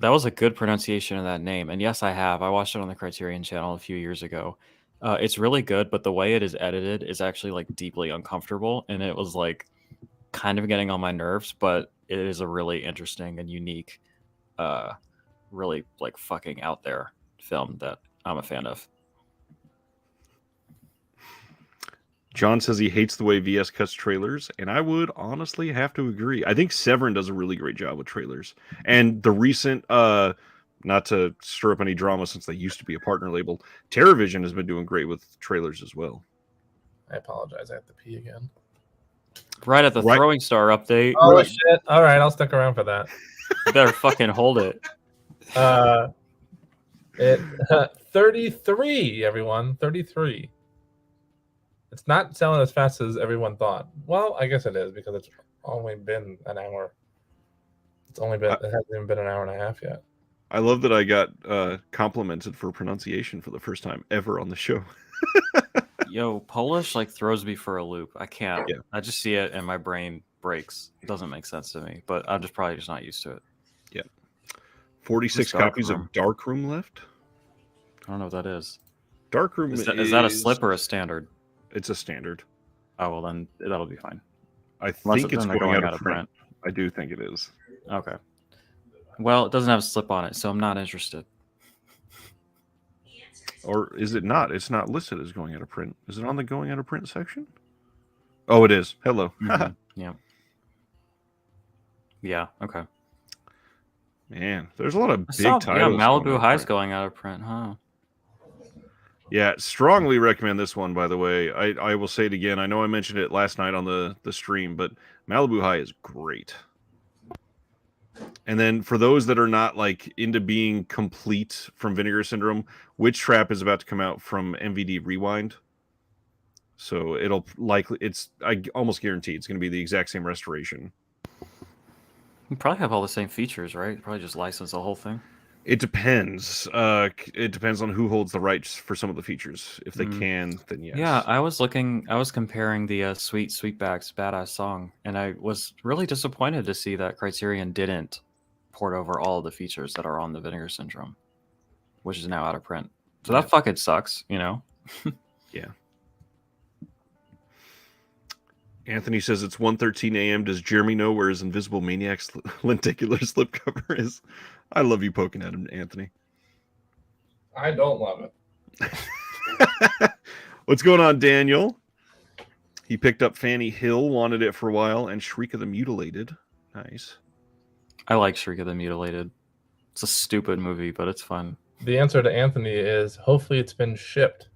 That was a good pronunciation of that name. And yes, I have. I watched it on the Criterion channel a few years ago. It's really good, but the way it is edited is actually like deeply uncomfortable. And it was like kind of getting on my nerves, but it is a really interesting and unique, really like fucking out there film that I'm a fan of. John says he hates the way VS cuts trailers, and I would honestly have to agree. I think Severin does a really great job with trailers. And the recent, not to stir up any drama since they used to be a partner label, TerraVision has been doing great with trailers as well. I apologize. I have to pee again. Right at the Throwing Star update. Oh, shit. All right, I'll stick around for that. You better fucking hold it. 33, everyone. 33. It's not selling as fast as everyone thought. Well, I guess it is because it's only been an hour. It hasn't even been an hour and a half yet. I love that I got complimented for pronunciation for the first time ever on the show. Yo, Polish like throws me for a loop. I can't. Yeah. I just see it and my brain breaks. It doesn't make sense to me, but I'm probably just not used to it. Yeah. 46 copies of Darkroom left. I don't know what that is. Darkroom is that a slip or a standard? It's a standard. Oh, well, then that'll be fine. I think it's going out of print. I do think it is. Okay. Well, it doesn't have a slip on it, so I'm not interested. Or is it not? It's not listed as going out of print. Is it on the going out of print section? Oh, it is. Hello. Mm-hmm. Yeah. Yeah, okay. Man, there's a lot of big titles. Yeah, Malibu High's going out of print, huh? Yeah, strongly recommend this one, by the way. I will say it again. I know I mentioned it last night on the stream, but Malibu High is great. And then for those that are not like into being complete from Vinegar Syndrome, Witch Trap is about to come out from MVD Rewind. So it'll likely, I almost guarantee it's going to be the exact same restoration. You probably have all the same features, right? Probably just license the whole thing. It depends. It depends on who holds the rights for some of the features. If they can, then yes. Yeah, I was comparing the Sweet Sweetback's Badass Song, and I was really disappointed to see that Criterion didn't port over all of the features that are on the Vinegar Syndrome, which is now out of print. So that fucking sucks, you know? Yeah. Anthony says it's 1:13 a.m. Does Jeremy know where his Invisible Maniac's lenticular slipcover is? I love you poking at him, Anthony. I don't love it. What's going on, Daniel? He picked up Fanny Hill, wanted it for a while, and Shriek of the Mutilated. Nice. I like Shriek of the Mutilated. It's a stupid movie, but it's fun. The answer to Anthony is hopefully it's been shipped.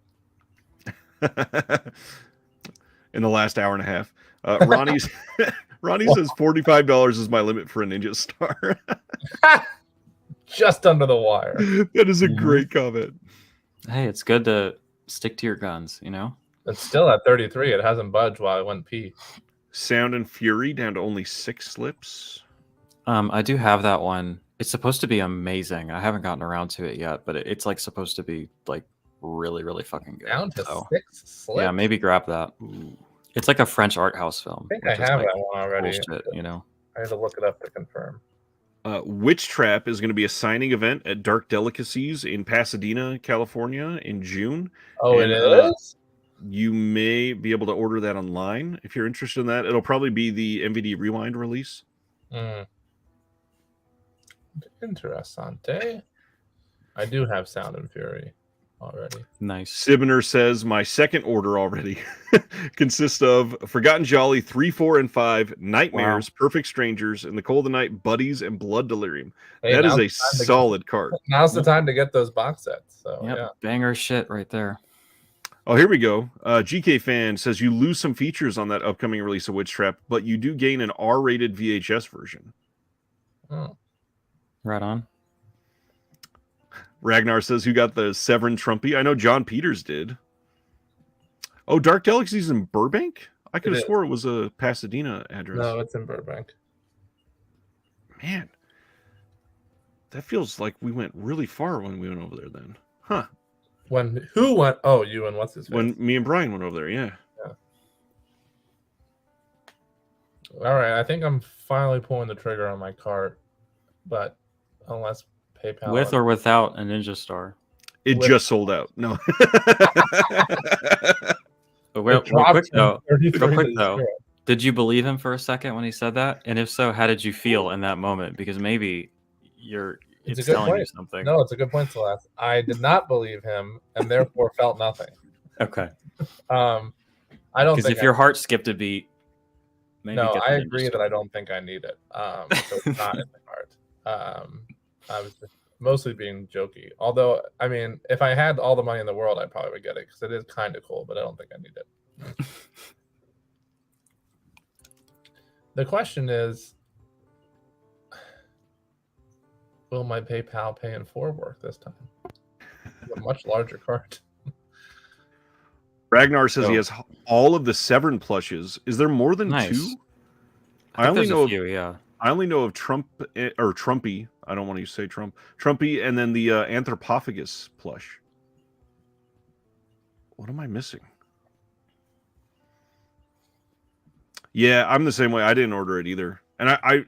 in the last hour and a half. Ronnie says $45 is my limit for a Ninja Star. Just under the wire. That is a great comment. Hey, it's good to stick to your guns, you know? It's still at 33. It hasn't budged while I went pee. Sound and Fury down to only 6 slips. I do have that one. It's supposed to be amazing. I haven't gotten around to it yet, but it's like supposed to be like really, really fucking good. Down to so, 6 slips? Yeah, maybe grab that. Ooh. It's like a French art house film. I think I have that one already. Bullshit, you know? I had to look it up to confirm. Witch Trap is going to be a signing event at Dark Delicacies in Pasadena, California in June. Oh, and, it is? You may be able to order that online if you're interested in that. It'll probably be the MVD Rewind release. Interessante. I do have Sound and Fury already. Nice. Sibner says my second order already consists of Forgotten Jolly 3, 4, and 5, Nightmares, Perfect Strangers, and the Cold of the Night, Buddies, and Blood Delirium. Hey, that is a solid card. Now's the time to get those box sets. So yep, yeah, banger shit right there. Oh, here we go. GK Fan says you lose some features on that upcoming release of Witch Trap, but you do gain an R-rated VHS version. Oh. Right on. Ragnar says, who got the Severin Trumpy? I know John Peters did. Oh, Dark Delicacies in Burbank? I could have swore it was a Pasadena address. No, it's in Burbank. Man, that feels like we went really far when we went over there then. Huh. Who went? Oh, you and what's his face? When me and Brian went over there, yeah. All right, I think I'm finally pulling the trigger on my cart, but unless PayPal with or without a Ninja Star, it just sold out. No. real quick though, did you believe him for a second when he said that? And if so, how did you feel in that moment? Because maybe it's telling you something. No, it's a good point, Celeste. I did not believe him, and therefore felt nothing. Okay. I don't. Because if your heart skipped a beat. No, I agree that I don't think I need it. So it's not in the cart. I was just mostly being jokey. Although, I mean, if I had all the money in the world, I probably would get it because it is kind of cool, but I don't think I need it. The question is, will my PayPal Pay in 4 work this time? It's a much larger cart. Ragnar says he has all of the Severin plushes. Is there more than 2? I only know a few, yeah. I only know of Trump or Trumpy. I don't want to say Trump. Trumpy, and then the Anthropophagus plush. What am I missing? Yeah, I'm the same way. I didn't order it either. And I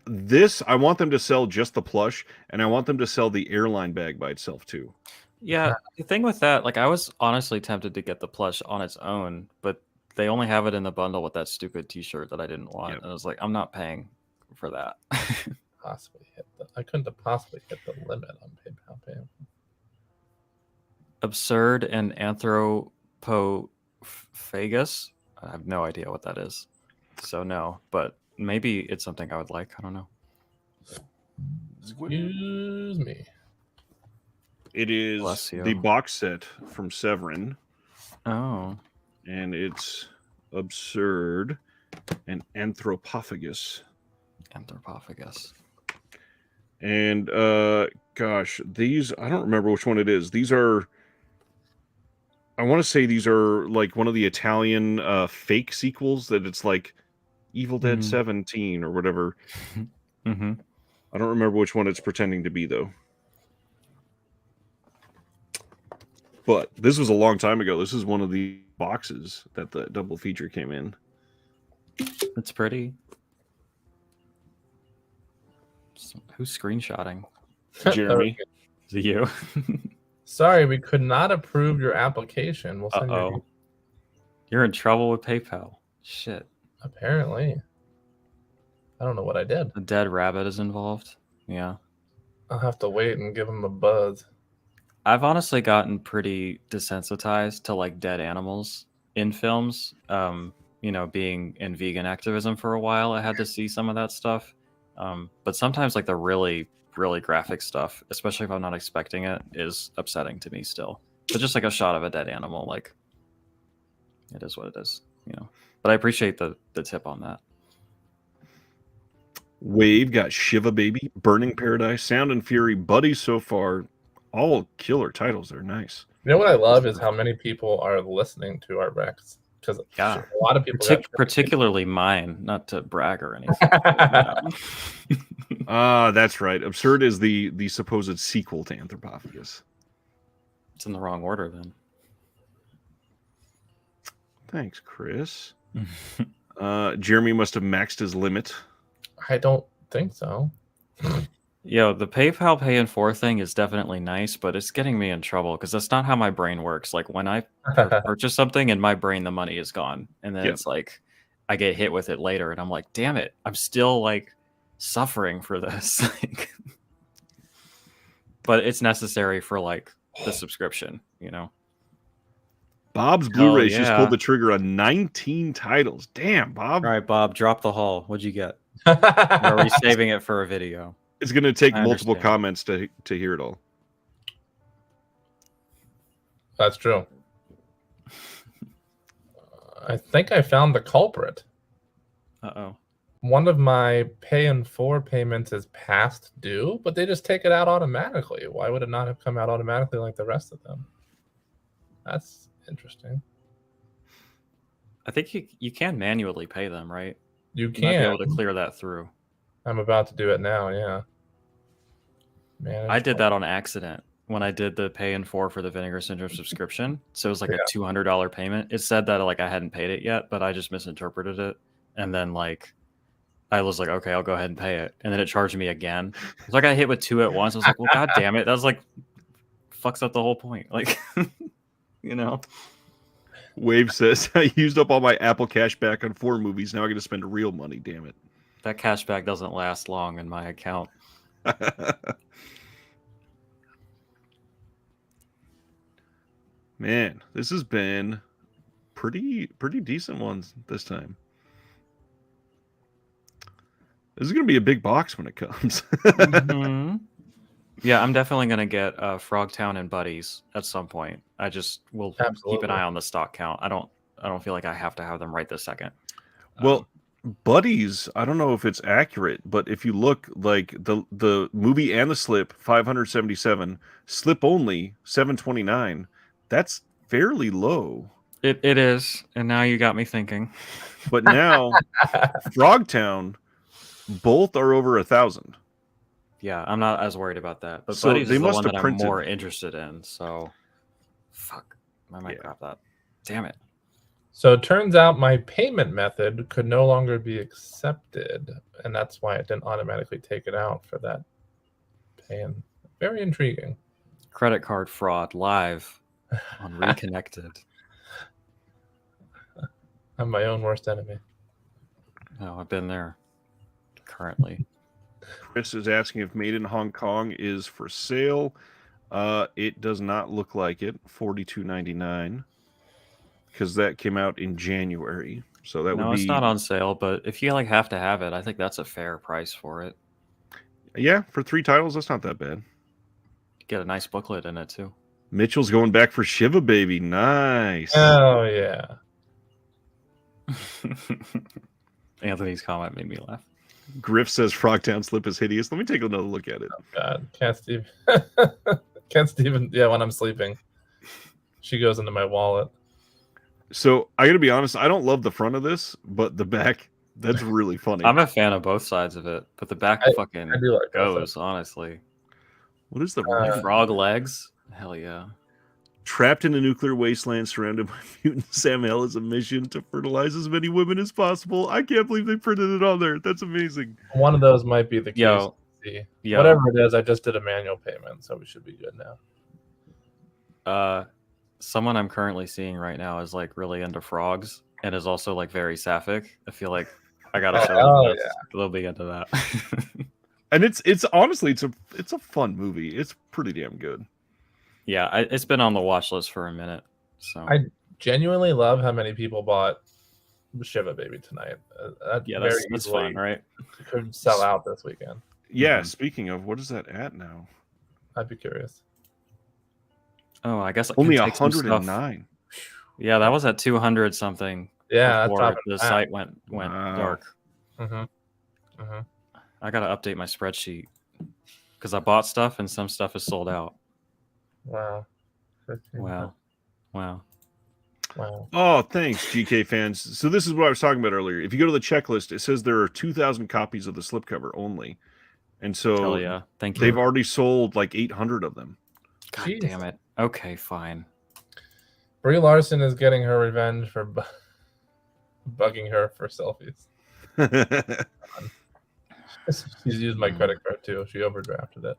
want them to sell just the plush, and I want them to sell the airline bag by itself too. Yeah, the thing with that, like I was honestly tempted to get the plush on its own, but they only have it in the bundle with that stupid T-shirt that I didn't want. Yep. And I was like, I'm not paying for that. I couldn't have possibly hit the limit on PayPal Pay. Absurd and Anthropophagus. I have no idea what that is. So no, but maybe it's something I would like. I don't know. Excuse me. It is the box set from Severin. Oh. And it's Absurd and Anthropophagus. And gosh, these, I don't remember which one it is. These are, I want to say these are like one of the Italian fake sequels that it's like Evil Dead 17 or whatever. Mm-hmm. I don't remember which one it's pretending to be though. But this was a long time ago. This is one of the boxes that the double feature came in. It's pretty. Who's screenshotting? Jeremy. Is it you? Sorry, we could not approve your application. We'll send you. You're in trouble with PayPal. Shit. Apparently. I don't know what I did. A dead rabbit is involved. Yeah. I'll have to wait and give him a buzz. I've honestly gotten pretty desensitized to like dead animals in films. Being in vegan activism for a while, I had to see some of that stuff. But sometimes like the really, really graphic stuff, especially if I'm not expecting it, is upsetting to me still. But just like a shot of a dead animal, like it is what it is, you know. But I appreciate the tip on that. Wave got Shiva Baby, Burning Paradise, Sound and Fury, Buddies so far. All killer titles. They're nice. You know what I love is how many people are listening to our recs. Because a lot of people, particularly mine, not to brag or anything. That's right. Absurd is the supposed sequel to Anthropophagus. It's in the wrong order then. Thanks, Chris. Jeremy must have maxed his limit. I don't think so. Yo, the PayPal Pay in 4 thing is definitely nice, but it's getting me in trouble because that's not how my brain works. Like when I purchase something in my brain, the money is gone. And then it's like I get hit with it later and I'm like, damn it, I'm still like suffering for this. But it's necessary for like the subscription, you know? Bob's Blu-rays just pulled the trigger on 19 titles. Damn, Bob. All right, Bob, drop the haul. What'd you get? Or are we saving it for a video? It's going to take multiple comments to hear it all. That's true. I think I found the culprit. Uh-oh. One of my Pay in 4 payments is past due, but they just take it out automatically. Why would it not have come out automatically like the rest of them? That's interesting. I think you can manually pay them, right? You might can. be able to clear that through. I'm about to do it now, yeah. I did that on accident when I did the Pay in 4 for the Vinegar Syndrome subscription. So it was like a $200 payment. It said that like I hadn't paid it yet, but I just misinterpreted it. And then like I was like, okay, I'll go ahead and pay it. And then it charged me again. So I got hit with 2 at once. I was like, well, god damn it. That was like fucks up the whole point. Like, you know. Wave says, I used up all my Apple cash back on 4 movies. Now I got to spend real money. Damn it. That cash back doesn't last long in my account. Man, this has been pretty decent ones this time. This is going to be a big box when it comes. Mm-hmm. Yeah, I'm definitely going to get Frogtown and Buddies at some point. I just will keep an eye on the stock count. I don't feel like I have to have them right this second. Well, Buddies, I don't know if it's accurate, but if you look like the movie and the slip 577, slip only 729, that's fairly low. It is, and now you got me thinking. But now Frogtown, both are over 1,000. Yeah, I'm not as worried about that. But so Buddies they is the must one have that printed. I'm more interested in. So, fuck, I might grab that. Damn it. So it turns out my payment method could no longer be accepted, and that's why it didn't automatically take it out for that pay-in. Very intriguing. Credit card fraud live on Reconnected. I'm my own worst enemy. No, I've been there currently. Chris is asking if Made in Hong Kong is for sale. It does not look like it. $42.99. Because that came out in January, so that would be. No, it's not on sale. But if you like have to have it, I think that's a fair price for it. Yeah, for 3 titles, that's not that bad. Get a nice booklet in it too. Mitchell's going back for Shiva Baby. Nice. Oh yeah. Anthony's comment made me laugh. Griff says Frogtown slip is hideous. Let me take another look at it. Oh God, can't Steve. Yeah, when I'm sleeping, she goes into my wallet. So I got to be honest, I don't love the front of this, but the back, that's really funny. I'm a fan of both sides of it, but the back I do like goes, honestly. What is the frog legs? Hell yeah. Trapped in a nuclear wasteland surrounded by mutants, Sam Hell has a mission to fertilize as many women as possible. I can't believe they printed it on there. That's amazing. One of those might be the case. Yo. Whatever it is, I just did a manual payment, so we should be good now. Someone I'm currently seeing right now is like really into frogs and is also like very sapphic. I feel like I gotta show them this. They'll be into that. And it's honestly it's a fun movie. It's pretty damn good. Yeah, it's been on the watch list for a minute. So I genuinely love how many people bought Shiva Baby tonight. That's fun, right? Could sell out this weekend. Yeah. Speaking of, what is that at now? I'd be curious. Oh, I guess only 109. Yeah, that was at 200 something Yeah, before the site went Wow. dark. I gotta update my spreadsheet because I bought stuff and some stuff is sold out. Wow. Wow. Oh, thanks, GK fans. So this is what I was talking about earlier. If you go to the checklist, it says there are 2,000 copies of the slipcover only. And so Hell yeah. Thank you. they've already sold like 800 of them. God damn it. Okay, fine. Brie Larson is getting her revenge for bugging her for selfies. She's used my credit card too. She overdrafted it.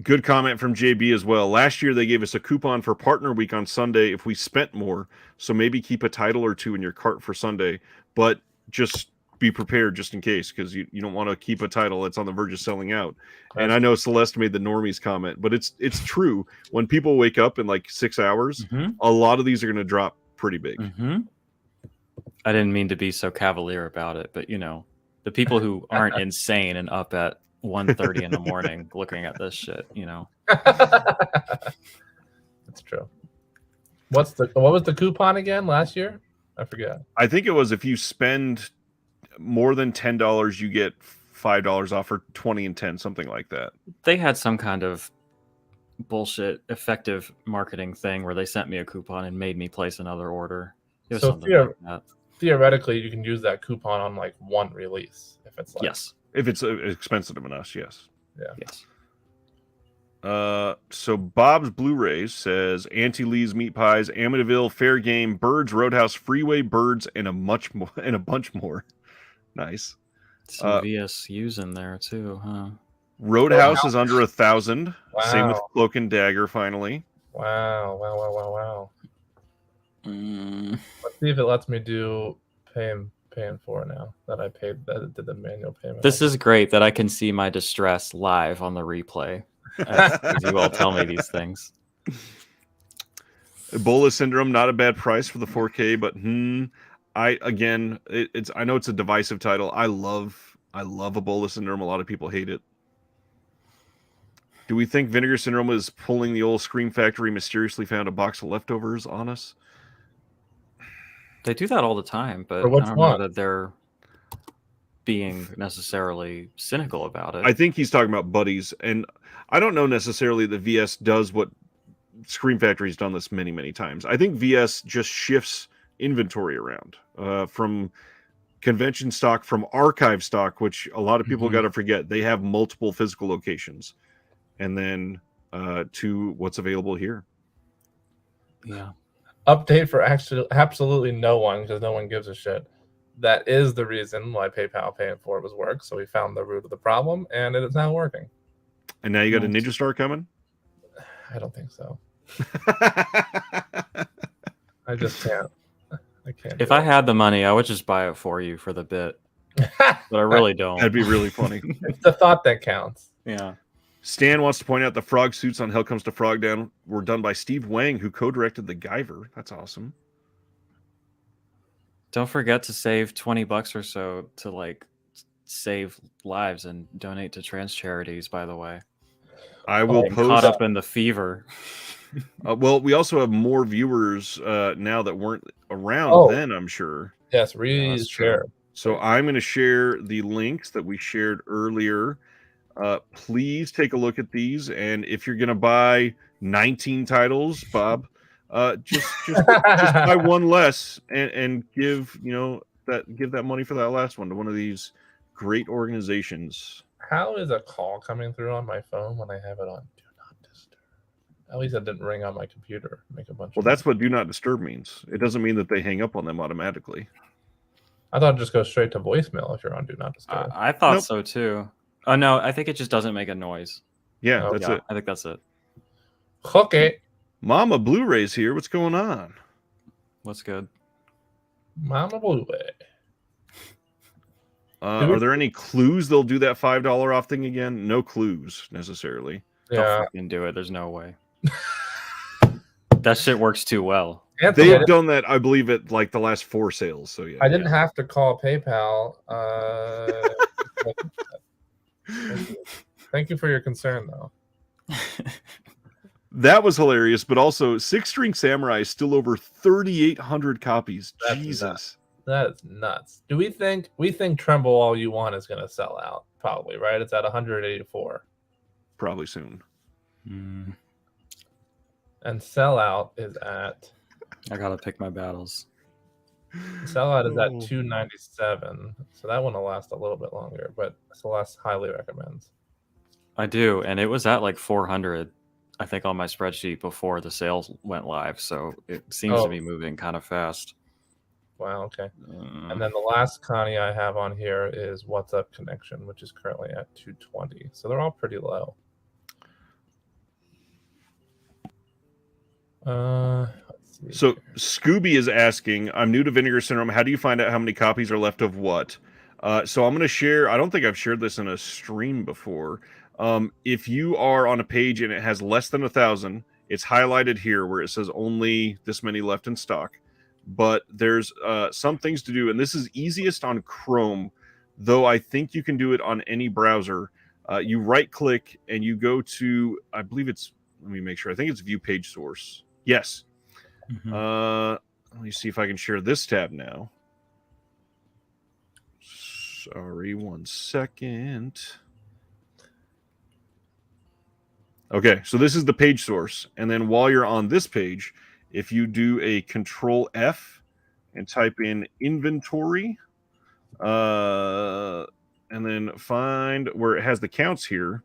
Good comment from JB as well. Last year, they gave us a coupon for Partner Week on Sunday if we spent more. So maybe keep a title or two in your cart for Sunday. But just be prepared just in case, because you don't want to keep a title that's on the verge of selling out. And I know Celeste made the normies comment, but it's true. When people wake up in like 6 hours, a lot of these are going to drop pretty big. I didn't mean to be so cavalier about it, but the people who aren't insane and up at 1:30 in the morning looking at this shit, That's true. What was the coupon again last year? I forget. I think it was if you spend more than $10, you get $5 off, or 20 and 10, something like that. They had some kind of bullshit effective marketing thing where they sent me a coupon and made me place another order. It was something like that. Theoretically, you can use that coupon on like one release if it's like if it's expensive enough, yes. Yes. So Bob's Blu-rays says Auntie Lee's Meat Pies, Amityville, Fair Game, Birds, Roadhouse, Freeway, Birds, and a bunch more. Nice. Some VSUs in there too, huh? Roadhouse is under 1,000. Wow. Same with Cloak and Dagger. Finally. Wow. Let's see if it lets me do paying for now that I paid that did the manual payment. This is great that I can see my distress live on the replay as you all tell me these things. Ebola Syndrome, not a bad price for the 4K, but I know it's a divisive title. I love Ebola Syndrome. A lot of people hate it. Do we think Vinegar Syndrome is pulling the old Scream Factory mysteriously found a box of leftovers on us? They do that all the time, but I don't know that they're being necessarily cynical about it. I think he's talking about buddies, and I don't know necessarily that VS does what Scream Factory's done this many, many times. I think VS just shifts inventory around from convention stock, from archive stock, which a lot of people got to forget. They have multiple physical locations, and then to what's available here. Yeah. Update for absolutely no one, because no one gives a shit. That is the reason why PayPal paying for it was work. So we found the root of the problem, and it is now working. And now you got a Ninja Star coming? I don't think so. I just can't. I can't. If I had the money, I would just buy it for you for the bit. But I really don't. That'd be really funny. It's the thought that counts. Yeah. Stan wants to point out the frog suits on Hell Comes to Frogtown were done by Steve Wang, who co-directed The Guyver. That's awesome. Don't forget to save $20 or so to save lives and donate to trans charities, by the way. I will post. Caught up in the fever. Well, we also have more viewers now that weren't around then, I'm sure. Yes, share. So I'm going to share the links that we shared earlier. Please take a look at these, and if you're going to buy 19 titles, Bob, just buy one less and give that money for that last one to one of these great organizations. How is a call coming through on my phone when I have it on Do Not Disturb? At least it didn't ring on my computer. That's what Do Not Disturb means. It doesn't mean that they hang up on them automatically. I thought it just goes straight to voicemail if you're on Do Not Disturb. I thought so too. Oh no, I think it just doesn't make a noise. Yeah, that's it. I think that's it. Okay. Mama Blu-ray's here. What's going on? What's good? Mama Blu-ray. Are there any clues they'll do that $5 off thing again? No clues necessarily. Yeah. Don't fucking do it. There's no way. That shit works too well. They have done that, I believe, at like the last 4 sales. So yeah. I didn't have to call PayPal. Thank you for your concern, though. That was hilarious, but also Six String Samurai is still over 3,800 copies. That's Jesus. That is nuts. Do we think Tremble All You Want is going to sell out? Probably, right? It's at 184. Probably soon. Mm. And Sellout is at. I gotta pick my battles. Sellout is at 297, so that one will last a little bit longer. But Celeste highly recommends. I do, and it was at like 400, I think, on my spreadsheet before the sales went live. So it seems to be moving kind of fast. Wow. Okay. And then the last Connie I have on here is What's Up Connection, which is currently at 220. So they're all pretty low. So Scooby is asking, I'm new to Vinegar Syndrome. How do you find out how many copies are left of what? So I'm going to share. I don't think I've shared this in a stream before. If you are on a page and it has less than 1,000, it's highlighted here where it says only this many left in stock. But there's some things to do, and this is easiest on Chrome, though I think you can do it on any browser. You right click and you go to, I believe it's, let me make sure. I think it's View Page Source. Yes. Mm-hmm. Let me see if I can share this tab now. Sorry, 1 second. Okay, so this is the page source. And then while you're on this page, if you do a Control F and type in inventory, and then find where it has the counts here,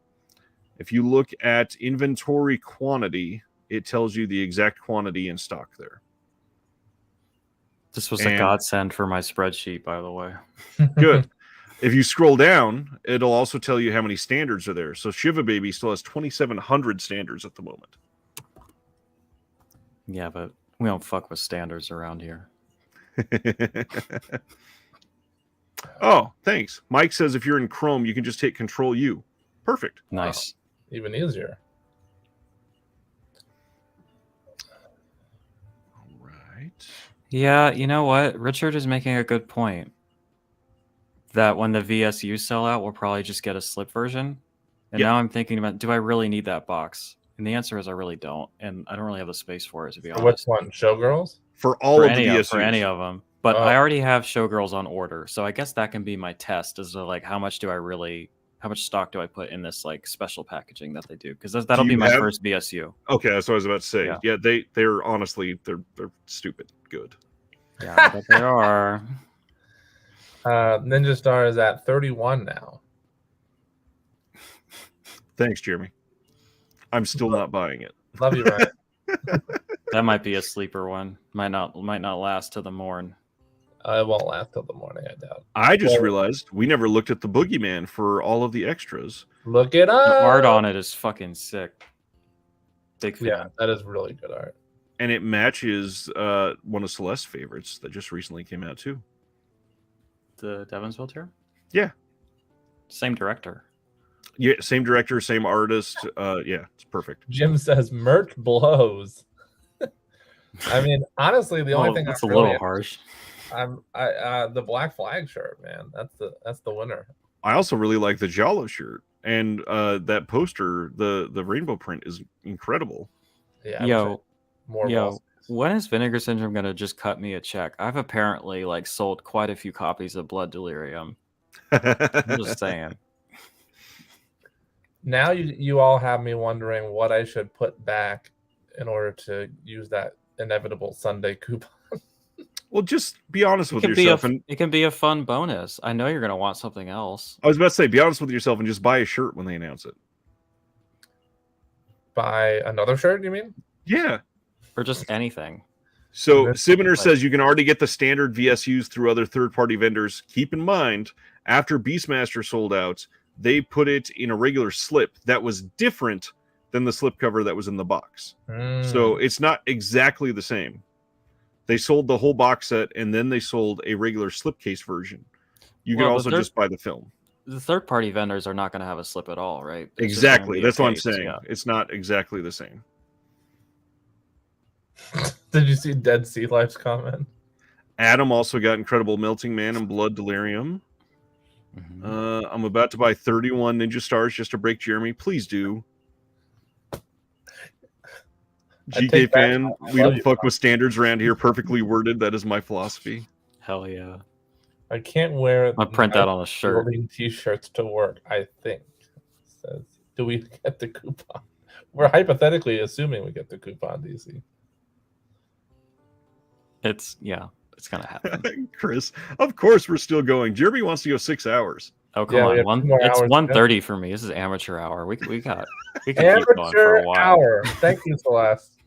if you look at inventory quantity, it tells you the exact quantity in stock there. This was a godsend for my spreadsheet, by the way. Good. If you scroll down, it'll also tell you how many standards are there. So Shiva Baby still has 2,700 standards at the moment. Yeah, but we don't fuck with standards around here. Oh, thanks. Mike says if you're in Chrome, you can just hit Control U. Perfect. Nice. Wow. Even easier. All right. Yeah, you know what? Richard is making a good point. That when the VSU sell out, we'll probably just get a slip version. And now I'm thinking about, do I really need that box? And the answer is I really don't. And I don't really have the space for it, to be honest. Which one? Showgirls? For all of the VSUs. For any of them. But I already have Showgirls on order. So I guess that can be my test as to like how much stock do I put in this like special packaging that they do? Because that'll be my first VSU. Okay, that's what I was about to say. Yeah, they're honestly they're stupid good. Yeah, but they are. Ninja Star is at 31 now. Thanks, Jeremy. I'm still not buying it. Love you, Ryan. That might be a sleeper one. Might not last to the morn. It won't last till the morning, I doubt. I just realized we never looked at the Boogeyman for all of the extras. Look it up. The art on it is fucking sick. Big fan. Yeah, that is really good art. And it matches one of Celeste's favorites that just recently came out too. The Devonsville tier? Yeah. Same director. Yeah, same director, same artist. Yeah, it's perfect. Jim says merch blows. I mean, honestly, the only thing that's a little harsh. The Black Flag shirt, man. That's the winner. I also really like the Jalo shirt, and that poster, the rainbow print is incredible. Yeah. When is Vinegar Syndrome gonna just cut me a check? I've apparently like sold quite a few copies of Blood Delirium. I'm just saying. Now you all have me wondering what I should put back in order to use that inevitable Sunday coupon. Well, just be honest with yourself. It can be a fun bonus. I know you're going to want something else. I was about to say, be honest with yourself and just buy a shirt when they announce it. Buy another shirt, you mean? Yeah. Or just anything. So Sibiner says you can already get the standard VSUs through other third-party vendors. Keep in mind, after Beastmaster sold out, they put it in a regular slip that was different than the slipcover that was in the box. So it's not exactly the same. They sold the whole box set, and then they sold a regular slipcase version. You can also just buy the film. The third-party vendors are not going to have a slip at all, right? Exactly. That's what I'm saying. Yeah. It's not exactly the same. Did you see Dead Sea Life's comment? Adam also got Incredible Melting Man and Blood Delirium. I'm about to buy 31 Ninja Stars just to break Jeremy. Please do. GK fan, we don't fuck with standards around here. Perfectly worded. That is my philosophy. Hell yeah. I can't wear. I'll print that on a shirt. T-shirts to work. I think. Says, do we get the coupon? We're hypothetically assuming we get the coupon, DC. It's gonna happen. Chris, of course we're still going. Jeremy wants to go 6 hours. Oh come on, it's 1:30 for me. This is amateur hour. We can keep going for a while. Hour. Thank you, Celeste.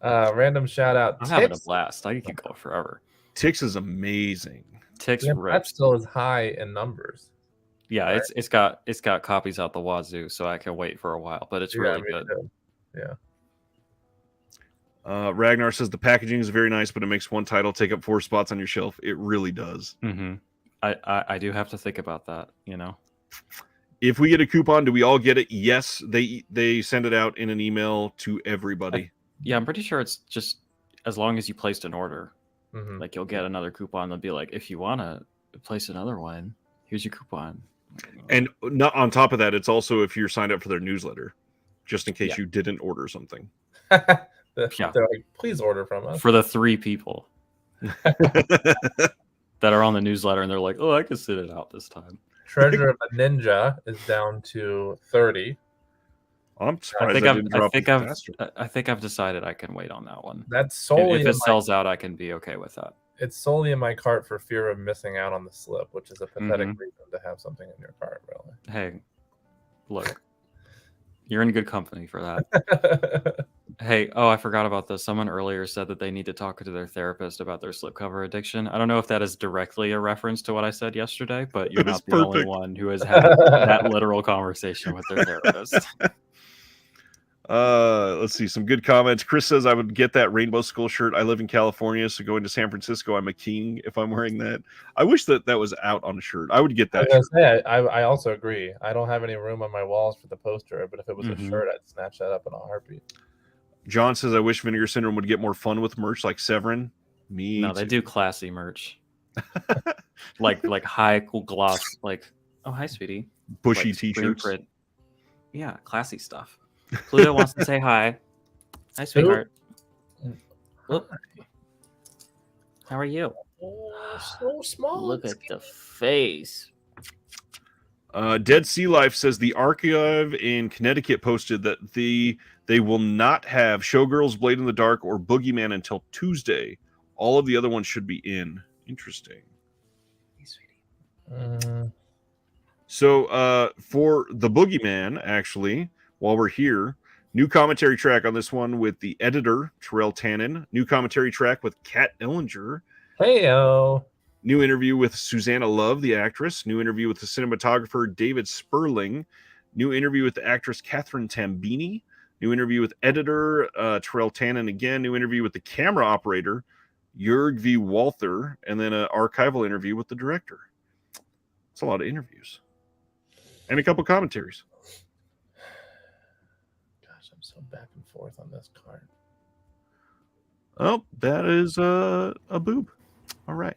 Random shout out. I'm having a blast. I can keep going forever. Tix is amazing. Tix rips. That still is high in numbers. Yeah, right? it's got copies out the wazoo, so I can wait for a while. But it's really good. Too. Yeah. Ragnar says the packaging is very nice, but it makes one title take up 4 spots on your shelf. It really does. Mm-hmm. I do have to think about that. If we get a coupon, do we all get it? Yes, they send it out in an email to everybody. I'm pretty sure it's just as long as you placed an order. Mm-hmm. Like you'll get another coupon. They'll be like, if you want to place another one, here's your coupon. And not on top of that, it's also if you're signed up for their newsletter, just in case you didn't order something. They're like, please order from us. For the 3 people that are on the newsletter, and they're like, oh, I can sit it out this time. Treasure of a Ninja is down to 30. I'm surprised I think I've decided I can wait on that one. That's solely if it sells out, I can be okay with that. It's solely in my cart for fear of missing out on the slip, which is a pathetic reason to have something in your cart, really. Hey, look, you're in good company for that. Hey, I forgot about this. Someone earlier said that they need to talk to their therapist about their slipcover addiction. I don't know if that is directly a reference to what I said yesterday, but you're not the only one who has had that literal conversation with their therapist. Let's see some good comments. Chris says I would get that Rainbow Skull shirt. I live in California, so going to San Francisco, I'm a king if I'm wearing that. I wish that was out on a shirt. I would get that shirt. I also agree. I don't have any room on my walls for the poster, but if it was a shirt, I'd snatch that up in a heartbeat. John says I wish Vinegar Syndrome would get more fun with merch like Severin. No, they do classy merch. like high cool gloss, like hi sweetie. Bushy t-shirts. Print. Yeah, classy stuff. Pluto wants to say hi. Hi, sweetheart. Look. How are you? Oh, so small. Look at the face. Dead Sea Life says the archive in Connecticut posted that they will not have Showgirls, Blade in the Dark, or Boogeyman until Tuesday. All of the other ones should be in. Interesting. Hey, sweetie. So for the Boogeyman, actually, while we're here, new commentary track on this one with the editor, Terrell Tannen. New commentary track with Kat Ellinger. Hey-o. New interview with Susanna Love, the actress. New interview with the cinematographer, David Sperling. New interview with the actress, Catherine Tambini. New interview with editor, Terrell Tannen again. New interview with the camera operator, Jörg V. Walther. And then an archival interview with the director. It's a lot of interviews. And a couple commentaries. Gosh, I'm so back and forth on this card. Oh, that is a boob. All right.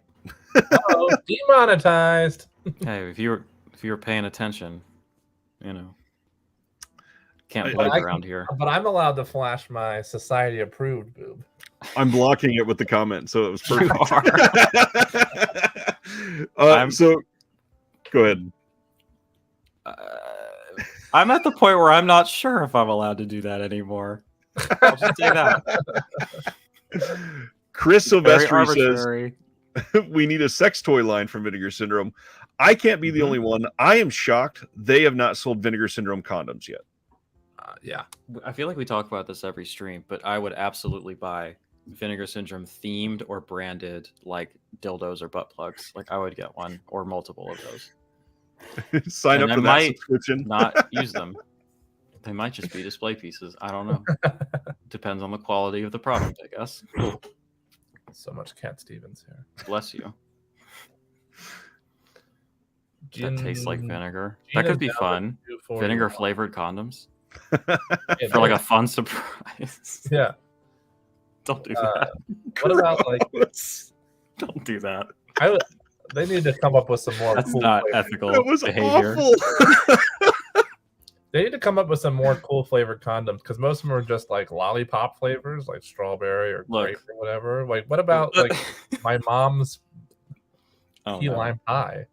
Oh, demonetized. Hey, if you were paying attention, can't blame around here. But I'm allowed to flash my society approved boob. I'm blocking it with the comment, so it was perfect. So go ahead. I'm at the point where I'm not sure if I'm allowed to do that anymore. I'll just say that. Chris Silvestri says we need a sex toy line from Vinegar Syndrome. I can't be the only one. I am shocked they have not sold Vinegar Syndrome condoms yet. Yeah. I feel like we talk about this every stream, but I would absolutely buy Vinegar Syndrome themed or branded like dildos or butt plugs. Like I would get one or multiple of those. Sign up for that subscription. Not use them. They might just be display pieces. I don't know. Depends on the quality of the product, I guess. So much Cat Stevens here. Bless you. That tastes like vinegar. That could be fun. Vinegar flavored condoms. For like a fun surprise. Yeah. Don't do that. What about like? Don't do that. They need to come up with some more. That's cool not flavors. ethical that was behavior. Awful. They need to come up with some more cool flavored condoms because most of them are just like lollipop flavors, like strawberry or grape or whatever. Like, what about like my mom's key lime pie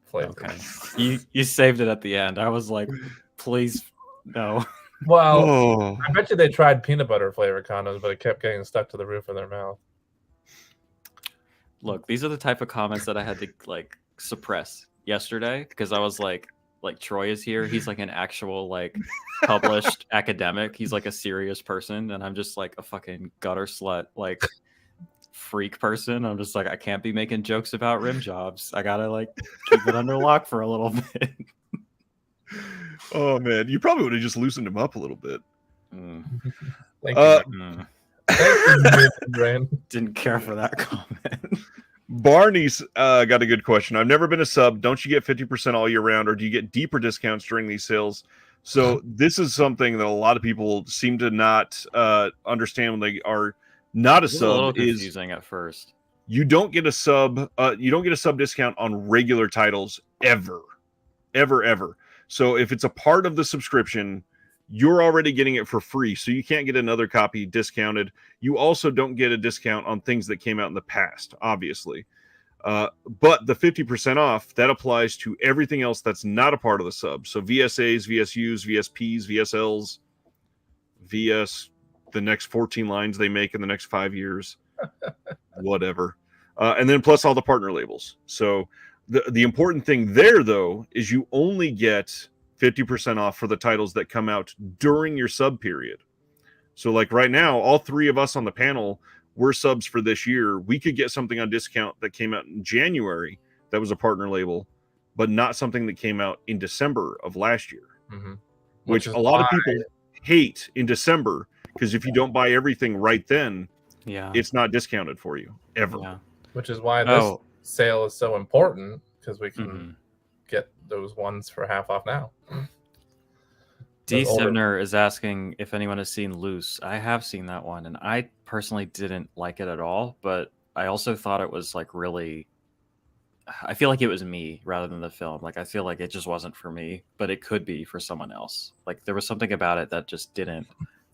flavor? Okay, you saved it at the end. I was like, please, no. Well, I bet you they tried peanut butter flavored condoms, but it kept getting stuck to the roof of their mouth. Look, these are the type of comments that I had to like suppress yesterday because I was like Troy is here. He's like an actual like published academic. He's like a serious person, and I'm just like a fucking gutter slut, like freak person. I'm just like, I can't be making jokes about rim jobs. I gotta like keep it under lock for a little bit. Oh man, you probably would have just loosened him up a little bit. Thank you. Didn't care for that comment. Barney's got a good question. I've never been a sub. Don't you get 50% all year round, or do you get deeper discounts during these sales? So this is something that a lot of people seem to not understand when they are not a sub. A little confusing at first. You don't get a sub. You don't get a sub discount on regular titles ever. So if it's a part of the subscription, you're already getting it for free, so you can't get another copy discounted. You also don't get a discount on things that came out in the past, obviously. But the 50% off, that applies to everything else that's not a part of the sub. So VSAs, VSUs, VSPs, VSLs, VS, the next 14 lines they make in the next 5 years, whatever. And then plus all the partner labels. So the important thing there, though, is you only get 50% off for the titles that come out during your sub period. So like right now, all three of us on the panel, we're subs for this year. We could get something on discount that came out in January that was a partner label, but not something that came out in December of last year, which a lot of people hate in December, because if you don't buy everything right then, it's not discounted for you ever. Yeah. Which is why this sale is so important, because we can get those ones for half off now. D. Sivner is asking if anyone has seen Loose. I have seen that one, and I personally didn't like it at all, but I also thought it was like really, I feel like it was me rather than the film. Like I feel like it just wasn't for me, but it could be for someone else. Like there was something about it that just didn't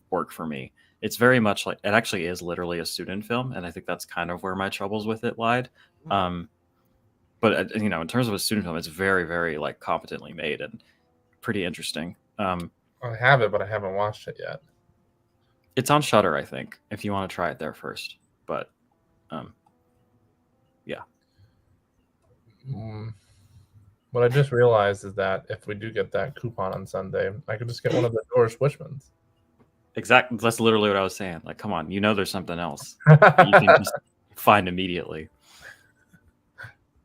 work for me. It's very much like, it actually is literally a student film, and I think that's kind of where my troubles with it lied. But you know, in terms of a student film, it's very, very like competently made and pretty interesting. I have it, but I haven't watched it yet. It's on Shudder, I think, if you want to try it there first. But yeah. What I just realized is that if we do get that coupon on Sunday, I could just get one of the Doris Wishmans. Exactly. That's literally what I was saying. Like, come on, you know there's something else you can just find immediately.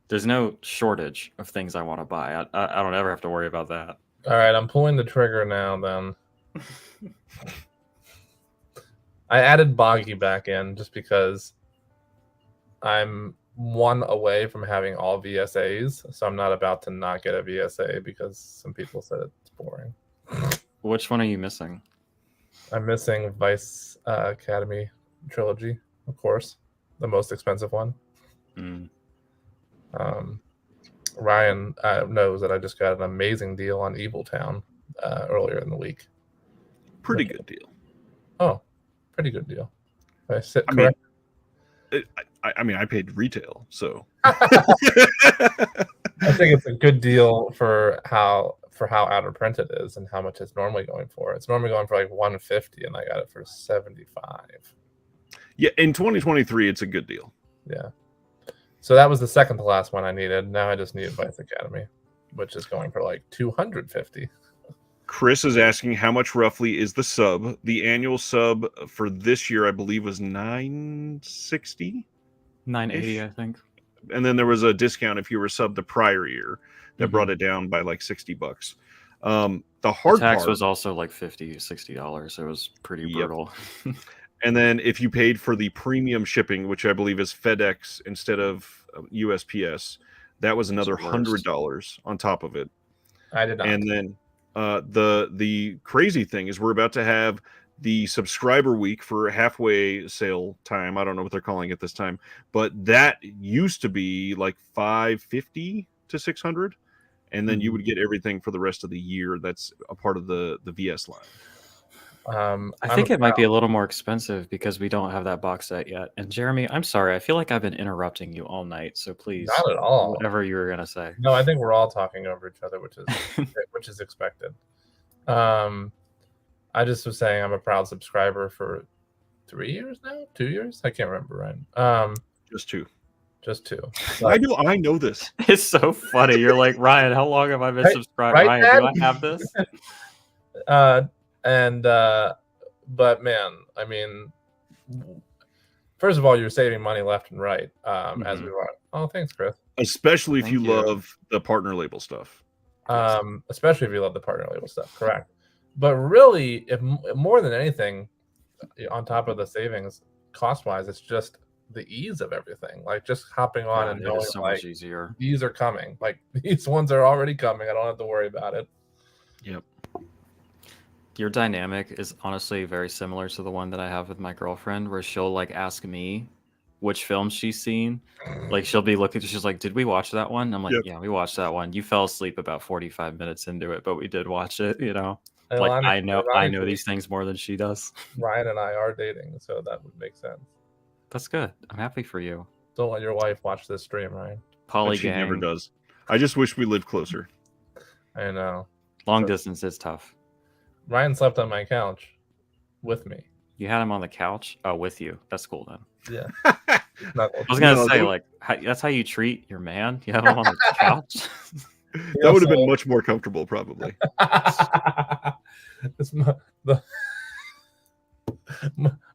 There's no shortage of things I want to buy. I don't ever have to worry about that. All right, I'm pulling the trigger now, then. I added Boggy back in just because I'm one away from having all VSAs, so I'm not about to not get a VSA because some people said it's boring. Which one are you missing? I'm missing Vice Academy Trilogy, of course, the most expensive one. Ryan knows that I just got an amazing deal on Evil Town earlier in the week. Pretty good deal. Oh, pretty good deal. I mean, I paid retail, so I think it's a good deal for how out of print it is and how much it's normally going for. It's normally going for like $150, and I got it for $75. Yeah, in 2023, it's a good deal. Yeah. So that was the second to last one I needed. Now I just need Vice Academy, which is going for like $250. Chris is asking how much roughly is the sub. The annual sub for this year, I believe, was $960, $980, I think. And then there was a discount if you were sub the prior year that brought it down by like $60. The hard tax part was also like $50, $60. It was pretty brutal. And then if you paid for the premium shipping, which I believe is FedEx instead of USPS, that was another $100 on top of it. I did not. And then the crazy thing is we're about to have the subscriber week for halfway sale time. I don't know what they're calling it this time, but that used to be like $550 to $600. and then you would get everything for the rest of the year. That's a part of the VS line. I think it might be a little more expensive because we don't have that box set yet. And Jeremy, I'm sorry. I feel like I've been interrupting you all night. So please, not at all. Whatever you were gonna say. No, I think we're all talking over each other, which is expected. I just was saying I'm a proud subscriber for 3 years now, 2 years. I can't remember, Ryan. Just two. But, I know this. It's so funny. You're like, Ryan, how long have I been subscribed? Right, Ryan, do I have this? But man, I mean, first of all, you're saving money left and right as we run. Oh, thanks, Chris. Especially if you love the partner label stuff. Especially if you love the partner label stuff, correct. But really, if more than anything, on top of the savings cost-wise, it's just the ease of everything. Like just hopping on and knowing so much easier. These are coming. Like these ones are already coming. I don't have to worry about it. Yep. Your dynamic is honestly very similar to the one that I have with my girlfriend, where she'll like ask me which films she's seen. Like she'll be looking, she's like, "Did we watch that one?" I'm like, "Yeah, we watched that one. You fell asleep about 45 minutes into it, but we did watch it." You know, like I know these things more than she does. Ryan and I are dating, so that would make sense. That's good. I'm happy for you. Don't let your wife watch this stream, Ryan. She never does. I just wish we lived closer. I know. Long distance is tough. Ryan slept on my couch with me. You had him on the couch? Oh, with you. That's cool then. Yeah. I was gonna say, like, that's how you treat your man. You have him on the couch. That would have been much more comfortable, probably.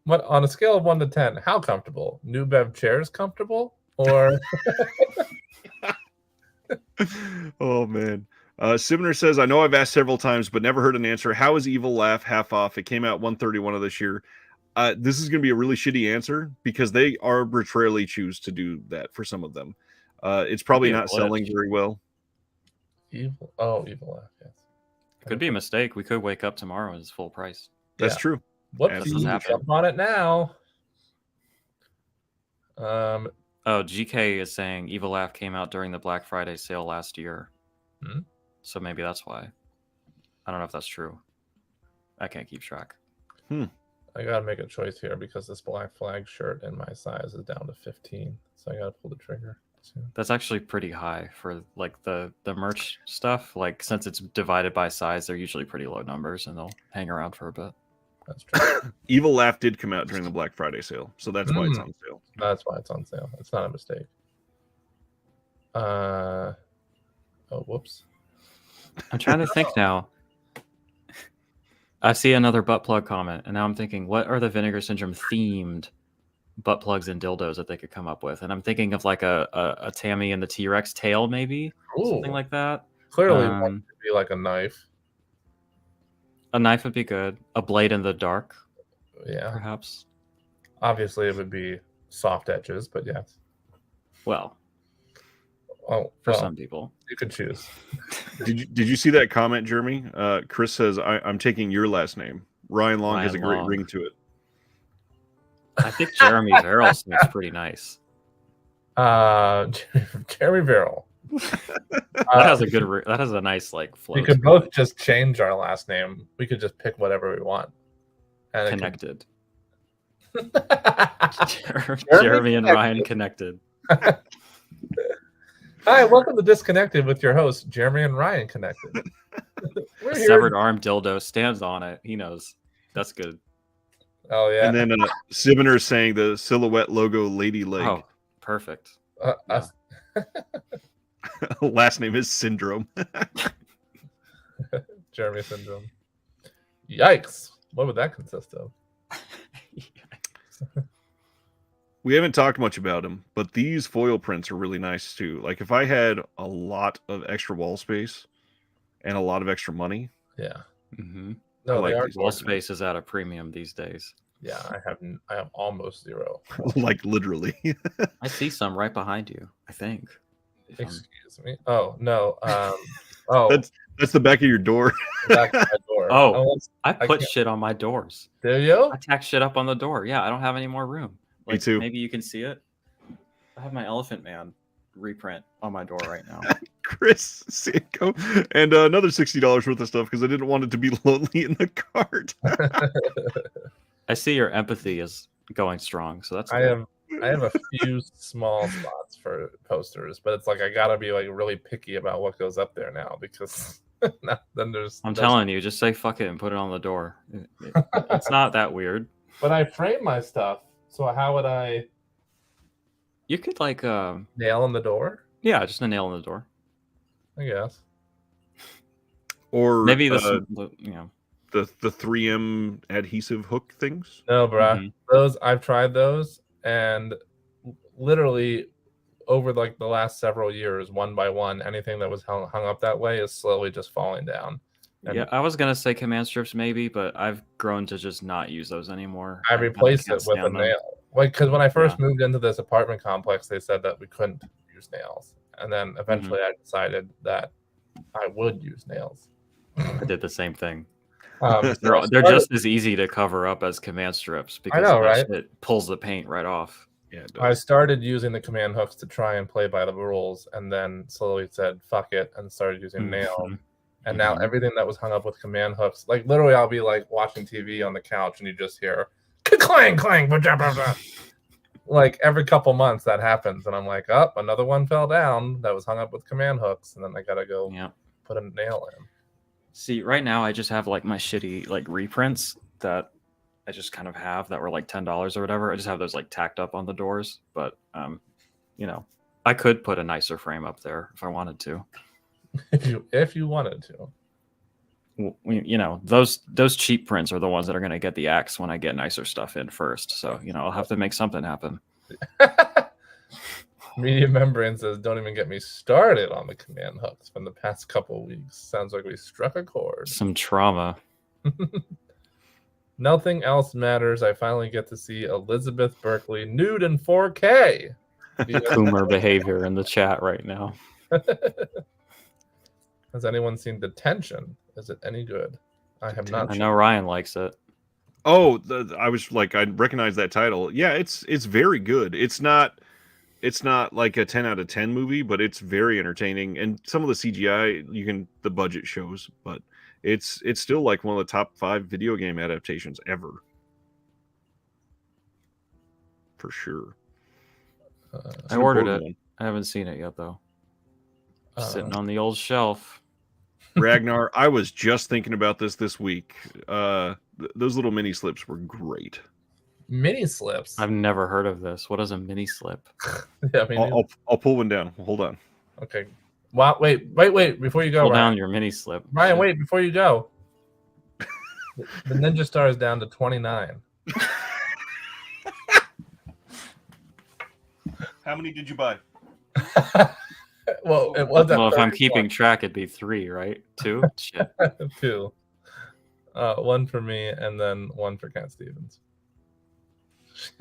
On a scale of 1 to 10, how comfortable? New Bev chairs comfortable, or? Oh man. Sibner says, "I know I've asked several times, but never heard an answer. How is Evil Laugh half off? It came out 131 of this year." This is going to be a really shitty answer because they arbitrarily choose to do that for some of them. It's probably not selling very well. Evil Laugh, yes. It could be a mistake. We could wake up tomorrow and it's full price. That's true. Whoopsie, jump on it now. GK is saying Evil Laugh came out during the Black Friday sale last year. So maybe that's why. I don't know if that's true. I can't keep track. I gotta make a choice here because this Black Flag shirt in my size is down to 15. So I gotta pull the trigger soon. That's actually pretty high for like the merch stuff. Like since it's divided by size, they're usually pretty low numbers and they'll hang around for a bit. That's true. Evil Laugh did come out during the Black Friday sale, so that's why it's on sale. That's why it's on sale. It's not a mistake. Oh, whoops. I'm trying to think now. I see another butt plug comment, and now I'm thinking, what are the Vinegar Syndrome themed butt plugs and dildos that they could come up with? And I'm thinking of like a Tammy and the T-Rex tail, maybe. Ooh. Something like that. Clearly, one could be like a knife. A knife would be good. A blade in the dark. Yeah. Perhaps. Obviously, it would be soft edges, but yes. Well. For some people. You could choose. Did you see that comment, Jeremy? Chris says, I'm taking your last name. Ryan Long has a great ring to it. I think Jeremy Verrill looks pretty nice. Jeremy Verrill. That has a nice like flow. We could both just change our last name. We could just pick whatever we want. And connected. Jeremy and Ryan connected. Hi, welcome to Disconnected with your hosts, Jeremy and Ryan Connected. A severed arm dildo stands on it. He knows. That's good. Oh, yeah. And then Sibner saying the silhouette logo lady leg. Oh, perfect. Last name is Syndrome. Jeremy Syndrome. Yikes. What would that consist of? We haven't talked much about them, but these foil prints are really nice too. Like if I had a lot of extra wall space and a lot of extra money. Yeah. Mm-hmm. No, like wall space is at a premium these days. Yeah, I have almost zero. Like literally. I see some right behind you, I think. Excuse me. Oh, no. That's the back of your door. Back of my door. Oh, I put shit on my doors. Do you? I tack shit up on the door. Yeah, I don't have any more room. Like, Me too. Maybe you can see it. I have my Elephant Man reprint on my door right now. Chris Sanko, and another $60 worth of stuff because I didn't want it to be lonely in the cart. I see your empathy is going strong, so that's. I have a few small spots for posters, but it's like I gotta be like really picky about what goes up there now because then there's. I'm telling you, just say fuck it and put it on the door. It's not that weird. But I frame my stuff, so how would I? You could like nail in the door. Yeah, just a nail in the door. I guess. Or maybe the 3M adhesive hook things. No, bruh. Those I've tried those, and literally over like the last several years, one by one, anything that was hung up that way is slowly just falling down. And yeah, I was gonna say command strips maybe, but I've grown to just not use those anymore. I replaced it with a nail. Like, because when I first moved into this apartment complex, they said that we couldn't use nails, and then eventually I decided that I would use nails. I did the same thing. They're just as easy to cover up as command strips because it pulls the paint right off. Yeah, I started using the command hooks to try and play by the rules, and then slowly said "fuck it" and started using nails. And now everything that was hung up with command hooks, like literally, I'll be like watching TV on the couch, and you just hear clang clang, like every couple months that happens, and I'm like, oh, another one fell down that was hung up with command hooks, and then I gotta go put a nail in. See, right now I just have like my shitty like reprints that I just kind of have that were like $10 or whatever. I just have those like tacked up on the doors, but I could put a nicer frame up there if I wanted to. If you wanted to. Those cheap prints are the ones that are going to get the axe when I get nicer stuff in first. So, I'll have to make something happen. Media Membrane says, don't even get me started on the command hooks from the past couple of weeks. Sounds like we struck a chord. Some trauma. Nothing else matters. I finally get to see Elizabeth Berkley nude in 4K. Coomer behavior in the chat right now. Has anyone seen Detention? Is it any good? I have not. I know Ryan likes it. Oh, I was like, I recognize that title. Yeah, it's very good. It's not like a 10 out of 10 movie, but it's very entertaining. And some of the CGI, the budget shows, but it's still like one of the top 5 video game adaptations ever, for sure. I ordered it. I haven't seen it yet though. Sitting on the old shelf. Ragnar, I was just thinking about this week. Those little mini slips were great. Mini slips? I've never heard of this. What is a mini slip? Yeah, I'll pull one down. Hold on. Okay. Wow. Wait. Before you go, pull down your mini slip. Ryan, wait before you go. The Ninja Star is down to 29. How many did you buy? Well, it was. Well, if I'm keeping track, it'd be 3, right? 2. Shit. 2. One for me, and then one for Cat Stevens.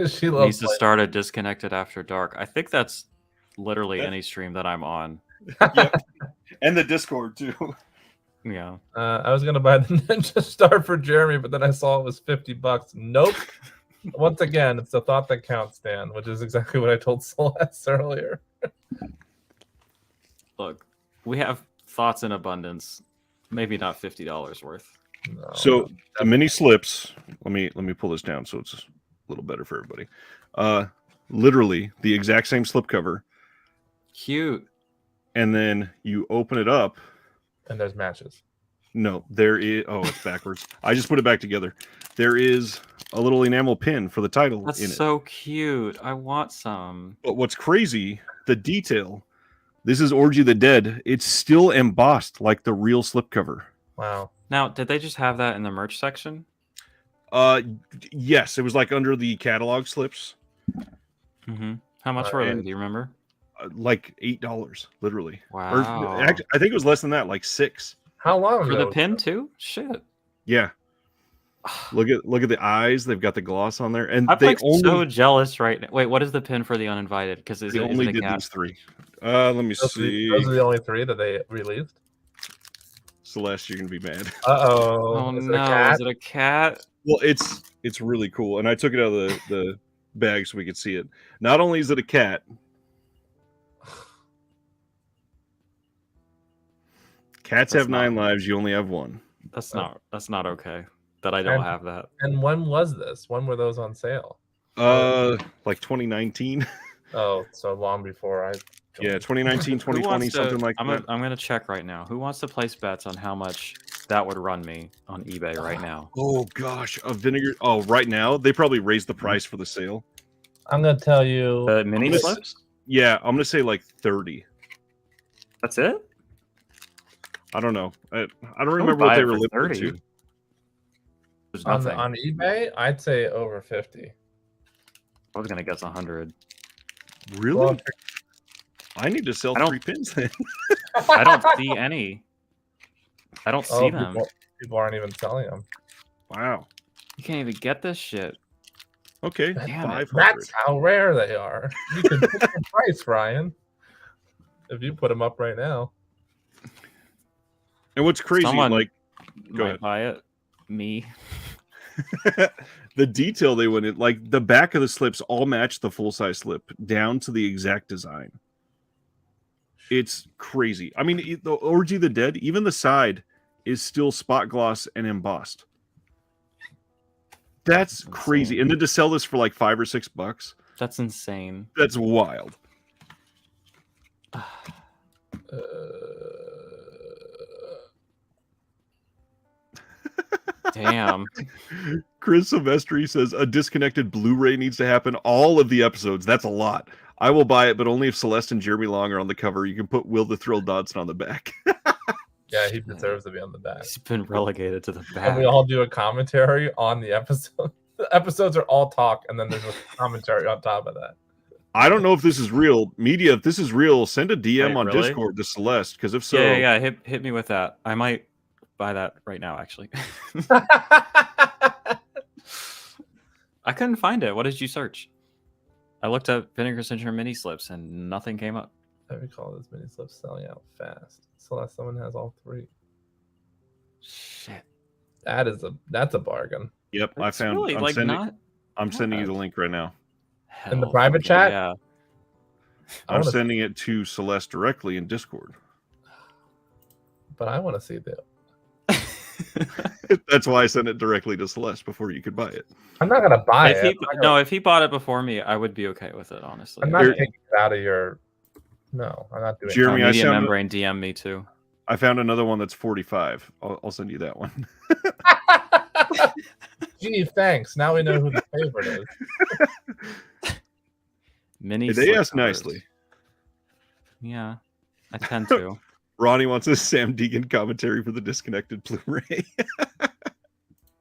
She needs to start a Disconnected After Dark. I think that's literally any stream that I'm on. Yep. And the Discord too. Yeah. I was gonna buy the Ninja Star for Jeremy, but then I saw it was $50. Nope. Once again, it's the thought that counts, Dan, which is exactly what I told Celeste earlier. Look, we have thoughts in abundance. Maybe not $50 worth. No, so the mini slips. Let me pull this down so it's a little better for everybody. Literally the exact same slipcover. Cute. And then you open it up, and there's matches. No, there is. Oh, it's backwards. I just put it back together. There is a little enamel pin for the title. That's in it. So cute. I want some. But what's crazy, the detail. This is Orgy of the Dead. It's still embossed like the real slipcover. Wow. Now, did they just have that in the merch section? Yes, it was like under the catalog slips. Mm-hmm. How much were they? Do you remember? Like $8, literally. Wow. Or, actually, I think it was less than that, like $6. How long for the pin too? Shit. Yeah. Look at the eyes. They've got the gloss on there, and I'm like so jealous right now. Wait, what is the pin for the uninvited? Because they only did these 3. Let me see. Those are the only 3 that they released. Celeste, you're gonna be mad. Oh no! Is it a cat? Well, it's really cool, and I took it out of the bag so we could see it. Not only is it a cat, Cats have 9 lives. You only have 1. That's not okay. That I don't have that. And when was this? When were those on sale? Like 2019. Oh, so long before I. Yeah, 2019, 2020, something like that. I'm gonna check right now. Who wants to place bets on how much that would run me on eBay right now? Oh gosh, a vinegar. Oh, right now they probably raised the price for the sale. I'm gonna tell you. The mini slips. Yeah, I'm gonna say like 30. That's it. I don't know. I don't remember what they were limited to. On eBay, I'd say over 50. I was gonna guess 100. Really? Well, I need to sell 3 pins then. I don't see any. I don't see them. People aren't even selling them. Wow. You can't even get this shit. Okay. That's how rare they are. You can pick the price, Ryan. If you put them up right now. And what's crazy, Someone go ahead. Buy it. Me. The detail they went in, like the back of the slips all match the full-size slip down to the exact design. It's crazy. I mean, the Orgy of the Dead, even the side is still spot gloss and embossed. That's crazy. And then to sell this for like $5 or $6. That's insane. That's wild. Damn. Chris Silvestri says a disconnected Blu-ray needs to happen all of the episodes. That's a lot. I will buy it, but only if Celeste and Jeremy Long are on the cover. You can put Will the Thrill Dodson on the back. Yeah, he deserves to be on the back. He's been relegated to the back. And we all do a commentary on the episode. The episodes are all talk, and then there's a commentary on top of that. I don't know if this is real. Media, if this is real, send a DM on Discord to Celeste, because if so... Yeah, hit me with that. I might buy that right now, actually. I couldn't find it. What did you search? I looked up Vinegar Syndrome mini slips and nothing came up. I recall those mini slips selling out fast. Celeste, someone has all 3. Shit. That's a bargain. Yep, I found. Really, I'm sending you the link right now. In the private chat? Yeah. I'm sending it to Celeste directly in Discord. But I want to see the... That's why I sent it directly to Celeste before you could buy it. I'm not gonna buy it. If he bought it before me, I would be okay with it, honestly. I'm not taking it out of your... No, I'm not doing it. Jeremy, Media Membrane DM me too. I found another one that's 45. I'll send you that one. Gee, thanks. Now we know who the favorite is. Mini. They asked nicely. Yeah, I tend to. Ronnie wants a Sam Deegan commentary for the disconnected Blu-ray.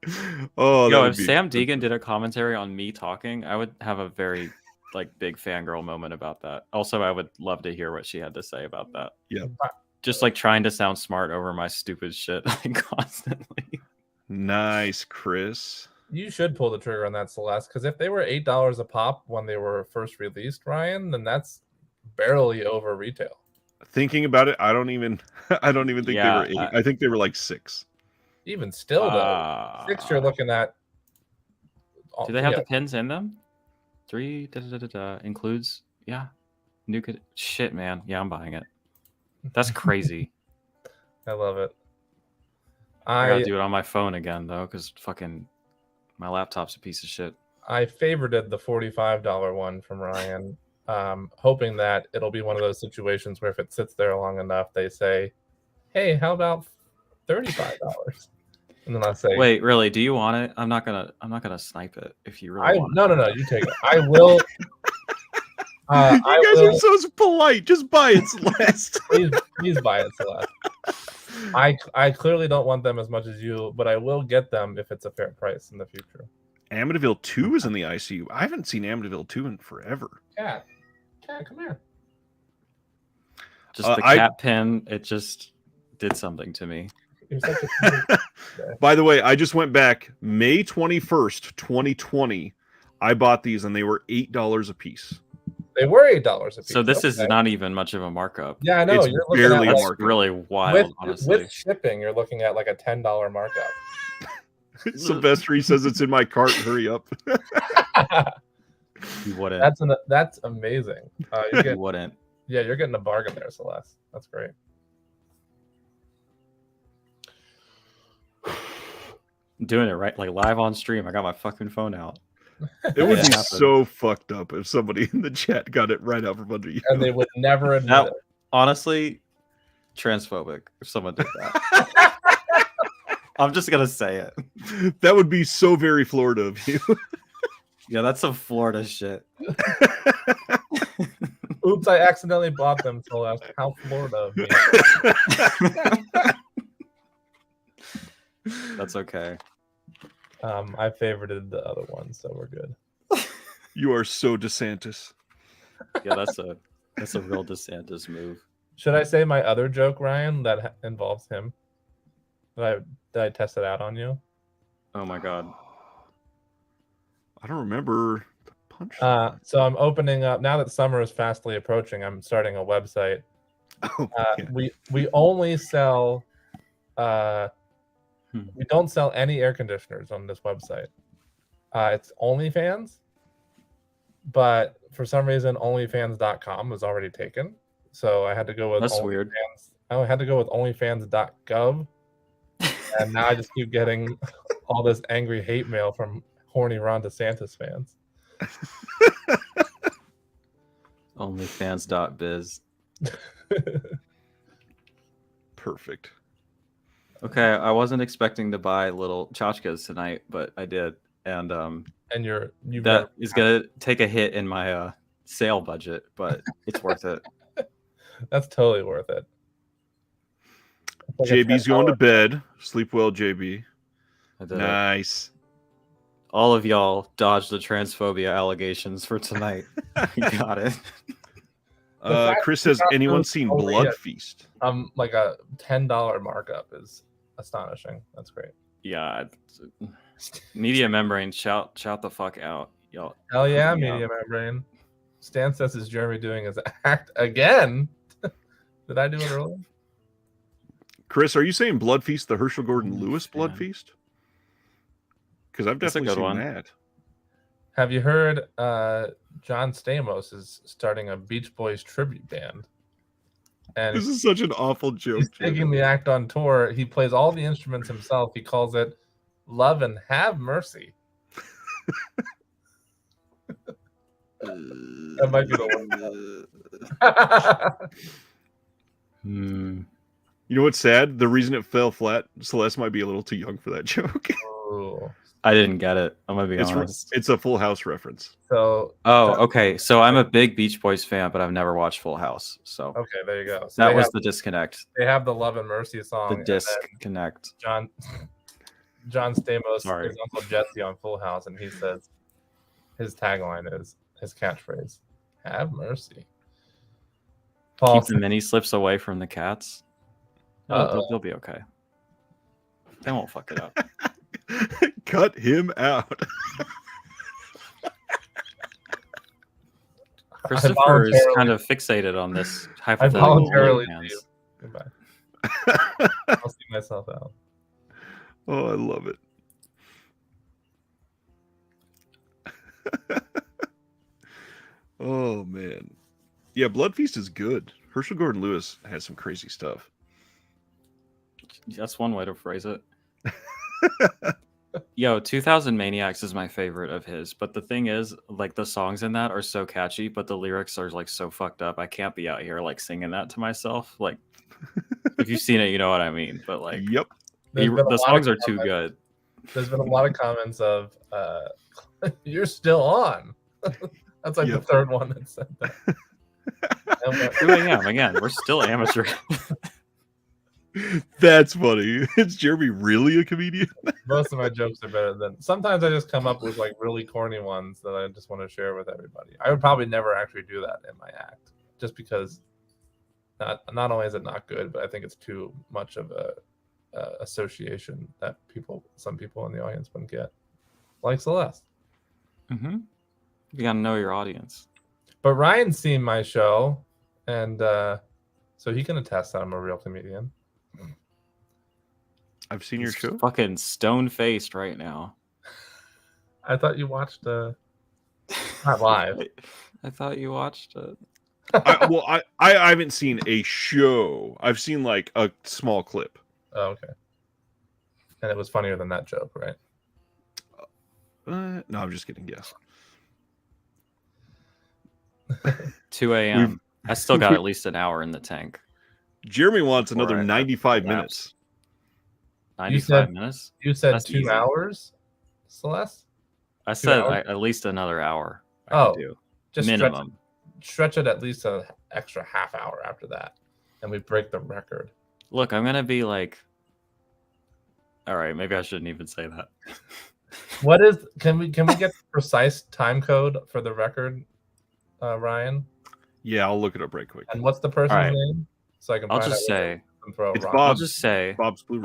If Sam Deegan did a commentary on me talking, I would have a very big fangirl moment about that. Also, I would love to hear what she had to say about that. Yeah. Just trying to sound smart over my stupid shit constantly. Nice, Chris. You should pull the trigger on that, Celeste, because if they were $8 a pop when they were first released, Ryan, then that's barely over retail. Thinking about it, I don't even think they were 8. I think they were like 6. Even still, though, 6 you're looking at. Do they have the pins in them? 3 includes new shit, man. Yeah, I'm buying it. That's crazy. I love it. I gotta do it on my phone again though, because fucking my laptop's a piece of shit. I favorited the $45 one from Ryan, hoping that it'll be one of those situations where if it sits there long enough, they say, "Hey, how about $35?" And then I say, "Wait, really? Do you want it? I'm not gonna snipe it if you really want it." No, you take it. I will. You guys are so polite. Just buy it, Celeste. please buy it, Celeste. I clearly don't want them as much as you, but I will get them if it's a fair price in the future. Amityville 2 is in the ICU. I haven't seen Amityville 2 in forever. Cat, come here. Just the cat pin, it just did something to me. By the way, I just went back May 21st, 2020. I bought these and they were $8 a piece. They were $8 a piece. So this is not even much of a markup. Yeah, I know. It's you're barely looking a at markup. Really wild, honestly. With shipping, you're looking at like a $10 markup. Silvestri says it's in my cart. Hurry up. You wouldn't. That's amazing. You wouldn't. Yeah, you're getting a bargain there, Celeste. That's great. doing it right, like live on stream. I got my fucking phone out. It would be so fucked up if somebody in the chat got it right out from under you. And they would never admit it. Honestly, transphobic if someone did that. I'm just gonna say it. That would be so very Florida of you. Yeah, that's some Florida shit. Oops, I accidentally bought them, Celeste. How Florida of me. That's okay. I favorited the other one, so we're good. You are so DeSantis. Yeah, that's a real DeSantis move. Should I say my other joke, Ryan, that involves him? Did I test it out on you? Oh my god. I don't remember the punch. So I'm opening up now that summer is fastly approaching. I'm starting a website. We only sell. We don't sell any air conditioners on this website. It's OnlyFans, but for some reason, OnlyFans.com was already taken. So I had to go with That's OnlyFans. weird. I had to go with OnlyFans.gov, and now I just keep getting all this angry hate mail from horny Ron DeSantis fans. OnlyFans.biz. Perfect. Okay, I wasn't expecting to buy little tchotchkes tonight, but I did, and that is gonna take a hit in my sale budget, but it's worth it. That's totally worth it. Like JB's going to bed. Sleep well, JB. Nice. All of y'all dodged the transphobia allegations for tonight. You got it. Chris, has anyone seen Blood Feast? Like a $10 markup is astonishing. That's great. Yeah. Media Membrane, shout the fuck out, y'all. Hell yeah, Media Membrane. Stan says, is Jeremy doing his act again? Did I do it earlier? Chris, are you saying Blood Feast, the Herschel Gordon Lewis Blood Feast? Because I've definitely seen that. Have you heard John Stamos is starting a Beach Boys tribute band? And this is such an awful joke. He's taking the act on tour. He plays all the instruments himself. He calls it Love and Have Mercy. That might be the one. You know what's sad? The reason it fell flat, Celeste might be a little too young for that joke. Oh. I didn't get it. I'm gonna be honest. It's a Full House reference. So. Okay. So I'm a big Beach Boys fan, but I've never watched Full House. So. Okay, there you go. So that was the disconnect. They have the Love and Mercy song. The disconnect. John Stamos is Uncle Jesse on Full House, and he says his tagline is his catchphrase: "Have mercy." Paul, keep the mini slips away from the cats. They'll be okay. They won't fuck it up. Cut him out. Christopher is kind of fixated on this hypothetical. I voluntarily leave. Goodbye. I'll see myself out. Oh, I love it. Oh man, yeah, Blood Feast is good. Herschel Gordon Lewis has some crazy stuff. That's one way to phrase it. Yo, 2000 Maniacs is my favorite of his, but the thing is, like, the songs in that are so catchy, but the lyrics are like so fucked up. I can't be out here like singing that to myself. Like, if you've seen it, you know what I mean. But like, yep, the songs are too good. There's been a lot of comments of "You're still on." That's like the third one that said that. 2 a.m. again. We're still amateur. That's funny. Is Jeremy really a comedian? Most of my jokes are better than. Sometimes I just come up with like really corny ones that I just want to share with everybody. I would probably never actually do that in my act, just because not only is it not good, but I think it's too much of a association that some people in the audience wouldn't get, like Celeste. Mm-hmm. You gotta know your audience. But Ryan's seen my show, and so he can attest that I'm a real comedian. I've seen your show. Fucking stone faced right now. I thought you watched not live. I thought you watched it. I haven't seen a show. I've seen like a small clip. Oh, okay. And it was funnier than that joke, right? No, I'm just kidding. Yes. 2 a.m. I still got at least an hour in the tank. Jeremy wants another 95 minutes. 95 minutes? You said That's 2 easy. hours, Celeste? I said at least another hour. I could do. Just minimum. Stretch it at least an extra half hour after that, and we break the record. Look, I'm gonna be like, all right, maybe I shouldn't even say that. What is? Can we get the precise time code for the record, Ryan? Yeah, I'll look it up right quick. And what's the person's name? So I can. I'll just say. It's Bob. I'll just say. Bob's Blue.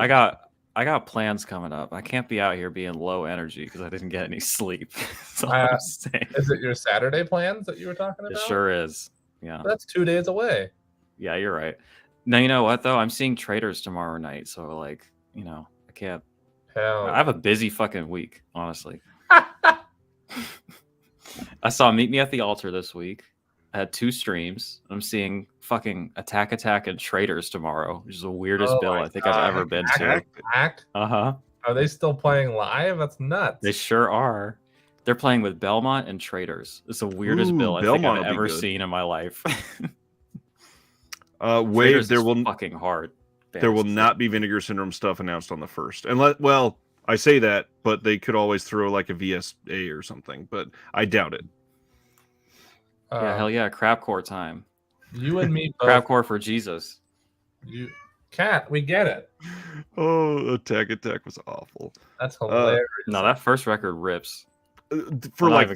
I got plans coming up. I can't be out here being low energy because I didn't get any sleep. That's all I'm saying. Is it your Saturday plans that you were talking about? It sure is. Yeah. That's 2 days away. Yeah, you're right. Now, you know what, though? I'm seeing Traders tomorrow night. So, like, you know, I can't. I have a busy fucking week, honestly. I saw Meet Me at the Altar this week. I had 2 streams. I'm seeing fucking Attack and Traders tomorrow, which is the weirdest bill I think I've ever been to. Uh-huh. Are they still playing live? That's nuts. They sure are. They're playing with Belmont and Traders. It's the weirdest bill I think I've ever seen in my life. Wave, there will fucking hard. There will not be Vinegar Syndrome stuff announced on the 1st. Well, I say that, but they could always throw like a VSA or something, but I doubt it. Yeah, hell yeah, Crabcore time. You and me both. Crabcore for Jesus. Cat, we get it. Oh, Attack was awful. That's hilarious. No, that first record rips. For like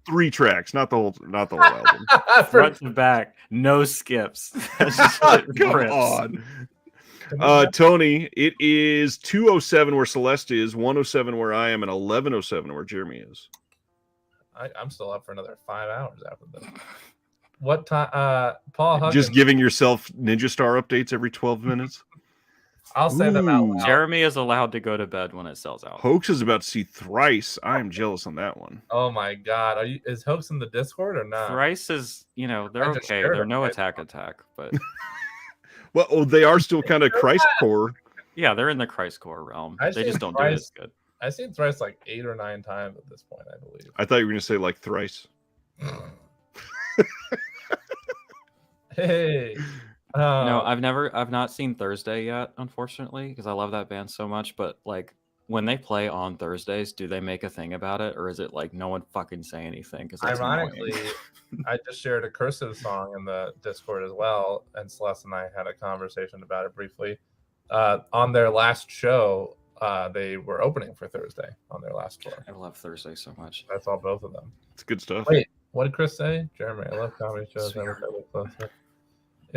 three tracks, not the whole album. Front to back, no skips. Come on. Tony, it is 2:07 where Celeste is, 1:07 where I am, and 11:07 where Jeremy is. I'm still up for another 5 hours after this. What time? Paul Huggins. Just giving yourself Ninja Star updates every 12 minutes? I'll say them out loud. Jeremy is allowed to go to bed when it sells out. Hoax is about to see Thrice. I am jealous on that one. Oh my god. Is Hoax in the Discord or not? Thrice is, they're okay. They're no attack, but well, they are still kind of Christ core. Yeah, they're in the Christ core realm. They just don't do it as good. I've seen Thrice like 8 or 9 times at this point, I believe. I thought you were going to say like Thrice. Hey. No, I've not seen Thursday yet, unfortunately, because I love that band so much. But like when they play on Thursdays, do they make a thing about it, or is it like no one fucking say anything? Because ironically, I just shared a Cursive song in the Discord as well, and Celeste and I had a conversation about it briefly. On their last show, they were opening for Thursday on their last tour. I love Thursday so much. I saw both of them. It's good stuff. Wait, what did Chris say? Jeremy, I love comedy shows.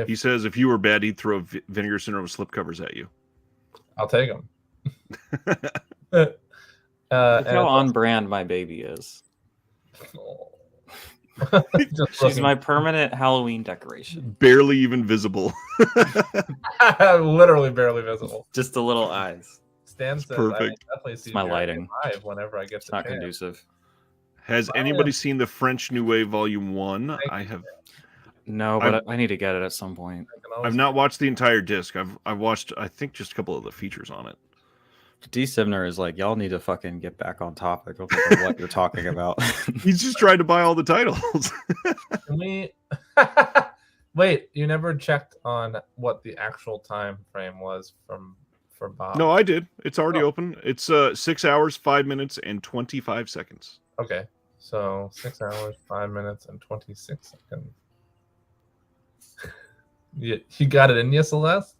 He says if you were bad, he'd throw Vinegar Syndrome slipcovers at you. I'll take them. Look how on brand my baby is. She's my permanent Halloween decoration. Barely even visible. Literally barely visible. Just the little eyes. Stan says perfect. I definitely see my lighting live whenever I get it's not conducive. Has anybody seen the French New Wave Volume 1? I have. No, but I need to get it at some point. I've not watched the entire disc. I've watched, I think, just a couple of the features on it. D. Sivner is like, y'all need to fucking get back on topic of what you're talking about. He's just trying to buy all the titles. Can we wait? You never checked on what the actual time frame was for Bob? No, I did. It's already open. It's 6 hours, 5 minutes, and 25 seconds. Okay, so 6 hours, 5 minutes, and 26 seconds. You got it in you, Celeste?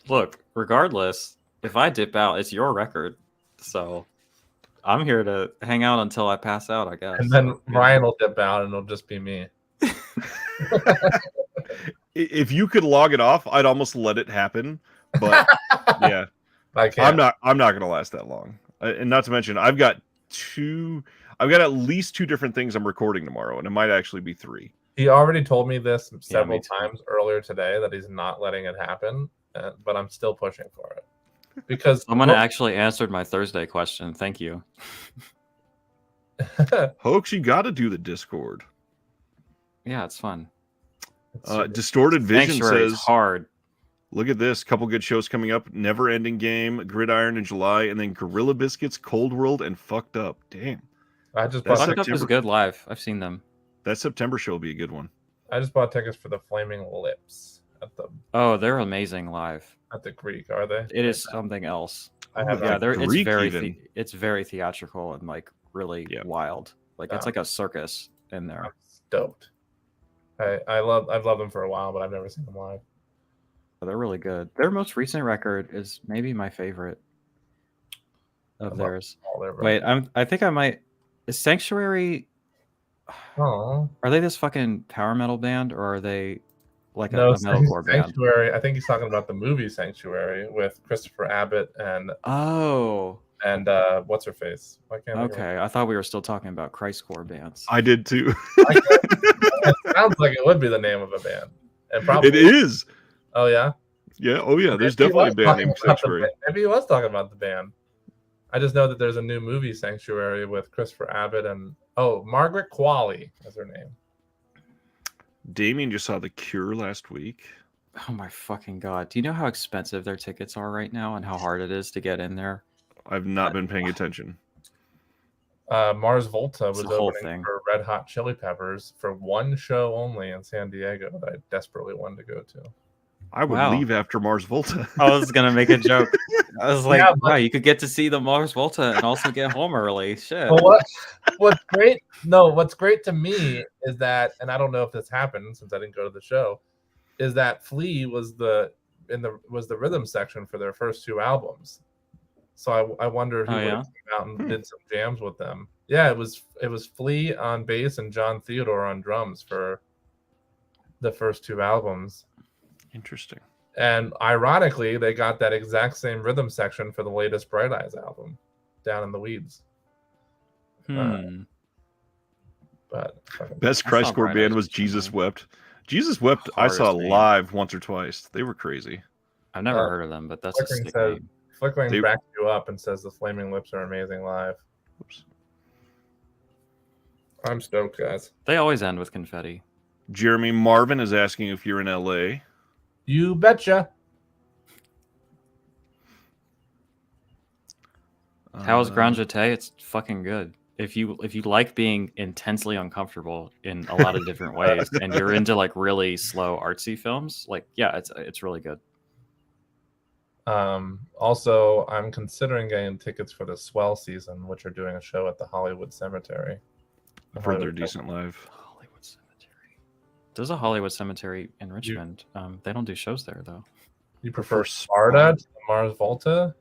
Look, regardless, if I dip out, it's your record. So I'm here to hang out until I pass out, I guess. And then Ryan will dip out and it'll just be me. If you could log it off, I'd almost let it happen. But yeah, I'm not gonna last that long. And not to mention, I've got at least 2 different things I'm recording tomorrow, and it might actually be 3. He already told me this several times earlier today that he's not letting it happen, but I'm still pushing for it. Because someone actually answered my Thursday question. Thank you. Hoax, you got to do the Discord. Yeah, it's fun. Distorted Vision says hard. Look at this. Couple good shows coming up. Never Ending Game, Gridiron in July, and then Gorilla Biscuits, Cold World, and Fucked Up. Damn. I just bought Fucked Up is good live. I've seen them. That September show will be a good one. I just bought tickets for the Flaming Lips at the. Oh, they're amazing live. At the Greek, are they? It is something else. I have it's very theatrical and like really wild. Like it's like a circus in there. I'm stoked. I've loved them for a while, but I've never seen them live. They're really good. Their most recent record is maybe my favorite of theirs. Wait, I think I might. Is Sanctuary? Oh, are they this fucking power metal band, or are they like a metalcore band? Sanctuary. I think he's talking about the movie Sanctuary with Christopher Abbott and what's her face? Why can't I thought we were still talking about Christcore bands. I did too. It sounds like it would be the name of a band, and probably it is. Oh yeah. Yeah. Oh yeah. There's definitely a band named Sanctuary. Maybe he was talking about the band. I just know that there's a new movie Sanctuary with Christopher Abbott and Margaret Qualley is her name. Damien just saw The Cure last week. Oh my fucking god! Do you know how expensive their tickets are right now and how hard it is to get in there? I've not been paying attention. Mars Volta was opening for Red Hot Chili Peppers for one show only in San Diego that I desperately wanted to go to. I would leave after Mars Volta. I was gonna make a joke. I was like, wow, you could get to see the Mars Volta and also get home early. Shit. But what's great? No, what's great to me is that, and I don't know if this happened since I didn't go to the show, is that Flea was the rhythm section for their first two albums. So I wonder if he came out and did some jams with them. Yeah, it was Flea on bass and John Theodore on drums for the first two albums. Interesting. And ironically, they got that exact same rhythm section for the latest Bright Eyes album, Down in the Weeds. But best Christcore band was Jesus Wept. Jesus Wept, I saw live once or twice. They were crazy. I've never heard of them, but that's a sick name. Flickering backs you up and says the Flaming Lips are amazing live. Oops. I'm stoked, guys. They always end with confetti. Jeremy Marvin is asking if you're in LA. You betcha. How's Grand Jeté? It's fucking good. If you like being intensely uncomfortable in a lot of different ways, and you're into like really slow artsy films, like it's really good. Also, I'm considering getting tickets for the Swell season, which are doing a show at the Hollywood Cemetery. For their decent live. Hollywood Cemetery. There's a Hollywood Cemetery in Richmond. They don't do shows there though. You prefer Sparta to Mars Volta?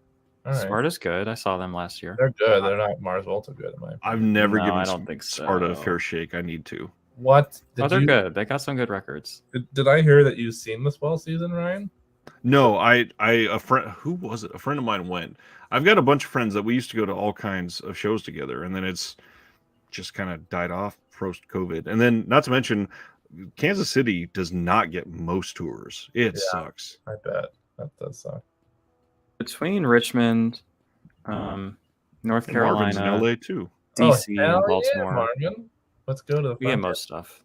All right. Sparta's good. I saw them last year. They're good. They're not Mars Volta good. I've never given Sparta a fair shake. I need to. What? They're good. They got some good records. Did I hear that you've seen the Swell season, Ryan? No, a friend, who was it? A friend of mine went. I've got a bunch of friends that we used to go to all kinds of shows together, and then it's just kind of died off post-COVID. And then, not to mention, Kansas City does not get most tours. It sucks. I bet that does suck. Between Richmond, North Carolina, and LA too, DC, and Baltimore. Let's go to the. We get most stuff.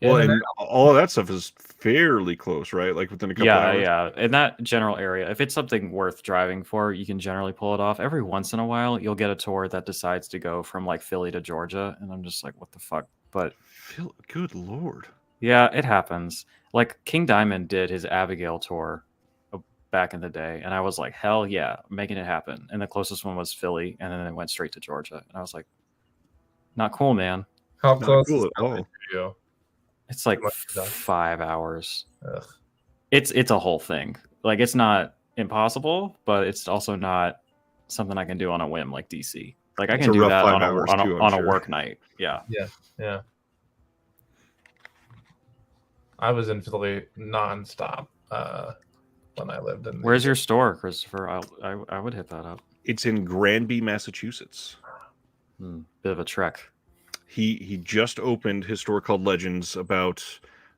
Well, and all of that stuff is fairly close, right? Like within a couple hours. Yeah. In that general area, if it's something worth driving for, you can generally pull it off. Every once in a while, you'll get a tour that decides to go from like Philly to Georgia, and I'm just like, what the fuck? But good lord. Yeah, it happens. Like King Diamond did his Abigail tour back in the day, and I was like, hell yeah, making it happen. And the closest one was Philly, and then it went straight to Georgia. And I was like, not cool, man. How close cool is that to you? It's like 5 hours. Ugh. It's a whole thing. Like it's not impossible, but it's also not something I can do on a whim like DC. Like I can do that on a work night. Yeah. I was in Philly nonstop when I lived in. Where's your store, Christopher? I would hit that up. It's in Granby, Massachusetts. Bit of a trek. He just opened his store called Legends about,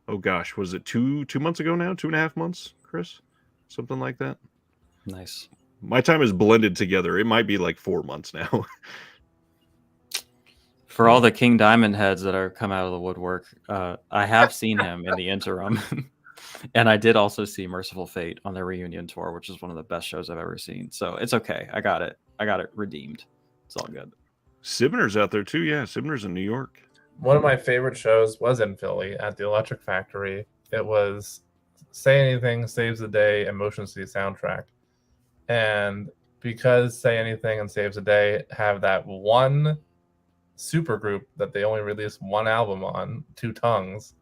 was it two months ago now? 2.5 months, Chris? Something like that. Nice. My time is blended together. It might be like 4 months now. For all the King Diamond heads that are come out of the woodwork, I have seen him in the interim. And I did also see Merciful Fate on their reunion tour, which is one of the best shows I've ever seen. So it's okay. I got it redeemed. It's all good. Sibner's out there too. Yeah, Sibner's in New York. One of my favorite shows was in Philly at the Electric Factory. It was Say Anything Saves the Day and Motion City soundtrack. And because Say Anything and Saves the Day have that one super group that they only released one album on, Two Tongues,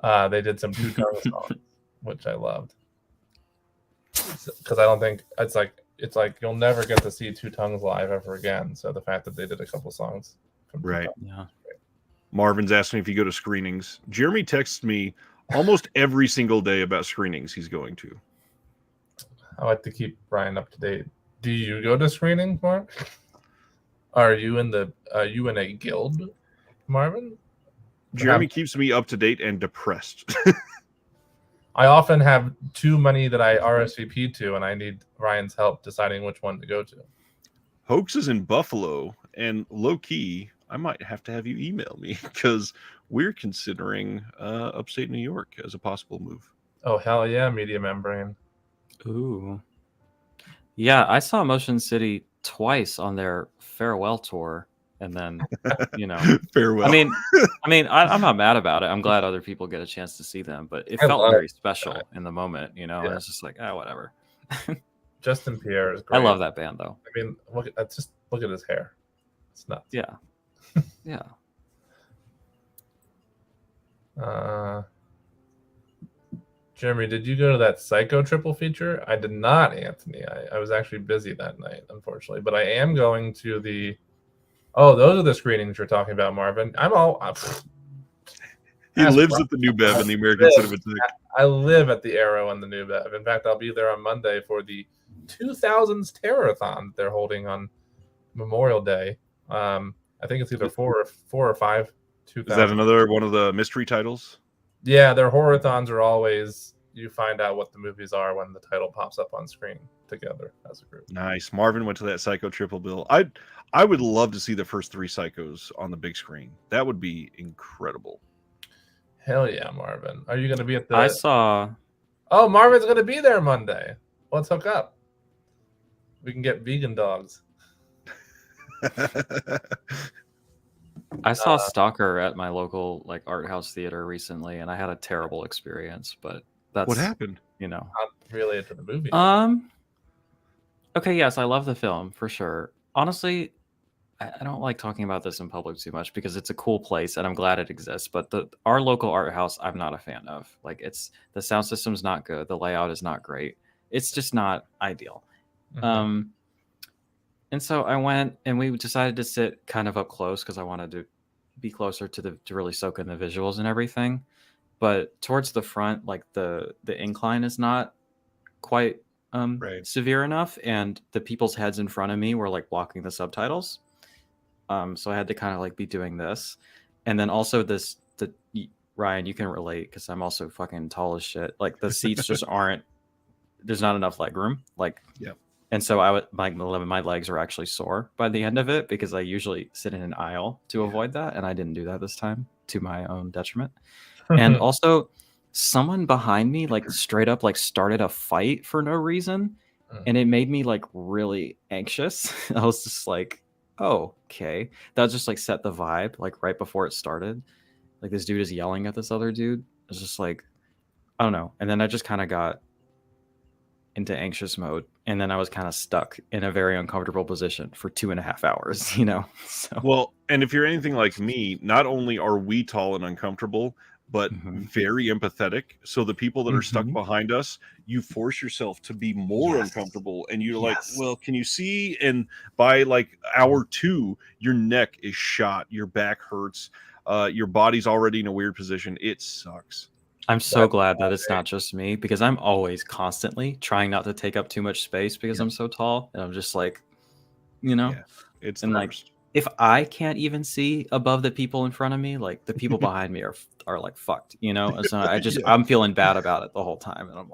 they did some Two Tongues songs, which I loved. Because I don't think it's like you'll never get to see Two Tongues live ever again. So the fact that they did a couple songs from Right. Yeah. Marvin's asking if you go to screenings. Jeremy texts me almost every single day about screenings he's going to. I like to keep Brian up to date. Do you go to screenings, Mark? Are you in a guild, Marvin? Jeremy keeps me up to date and depressed. I often have too many that I RSVP to, and I need Ryan's help deciding which one to go to. Hoax is in Buffalo, and low key, I might have to have you email me because we're considering upstate New York as a possible move. Oh, hell yeah, Media Membrane. Ooh. Yeah, I saw Motion City twice on their farewell tour, and then, farewell. I mean, I'm not mad about it. I'm glad other people get a chance to see them, but it felt very special in the moment, and it's just like, whatever. Justin Pierre is great. I love that band, though. I mean, look at his hair. It's nuts. Yeah. Yeah. Jeremy, did you go to that Psycho triple feature? I did not, Anthony. I was actually busy that night, unfortunately. But I am going to the... Oh, those are the screenings you're talking about, Marvin. He lives at the New Bev in the American Cinematheque. I live at the Arrow and the New Bev. In fact, I'll be there on Monday for the 2000s Terror-a-thon they're holding on Memorial Day. I think it's either 4 or 5. 2000. Is that another one of the mystery titles? Yeah, their horror-thons are always, you find out what the movies are when the title pops up on screen together as a group. Nice. Marvin went to that Psycho triple bill. I would love to see the first 3 Psychos on the big screen. That would be incredible. Hell yeah, Marvin. Are you going to be at the... I saw... Oh, Marvin's going to be there Monday. Let's hook up. We can get vegan dogs. I saw Stalker at my local art house theater recently, and I had a terrible experience. But that's what happened. Not related to the movie. Okay, yes, I love the film for sure. Honestly, I don't like talking about this in public too much because it's a cool place and I'm glad it exists. But our local art house, I'm not a fan of. The sound system's not good, the layout is not great. It's just not ideal. Mm-hmm. And so I went and we decided to sit kind of up close because I wanted to be closer to really soak in the visuals and everything. But towards the front, the incline is not quite severe enough, and the people's heads in front of me were blocking the subtitles. So I had to kind of be doing this, and then also Ryan, you can relate because I'm also fucking tall as shit. The seats just aren't. There's not enough leg room. Yeah. And so my legs are actually sore by the end of it because I usually sit in an aisle to avoid that. And I didn't do that this time to my own detriment. And also someone behind me, straight up, started a fight for no reason. And it made me really anxious. I was just oh, okay. That just set the vibe right before it started. This dude is yelling at this other dude. It's just I don't know. And then I just kind of got into anxious mode, and then I was kind of stuck in a very uncomfortable position for 2.5 hours, So. Well, and if you're anything like me, not only are we tall and uncomfortable, but very empathetic. So the people that are stuck behind us, you force yourself to be more uncomfortable, and you're well, can you see? And by hour 2, your neck is shot, your back hurts, your body's already in a weird position. It sucks. I'm so glad that it's not just me because I'm always constantly trying not to take up too much space because I'm so tall, and I'm just it's and if I can't even see above the people in front of me, the people behind me are fucked, And so I just I'm feeling bad about it the whole time, and I'm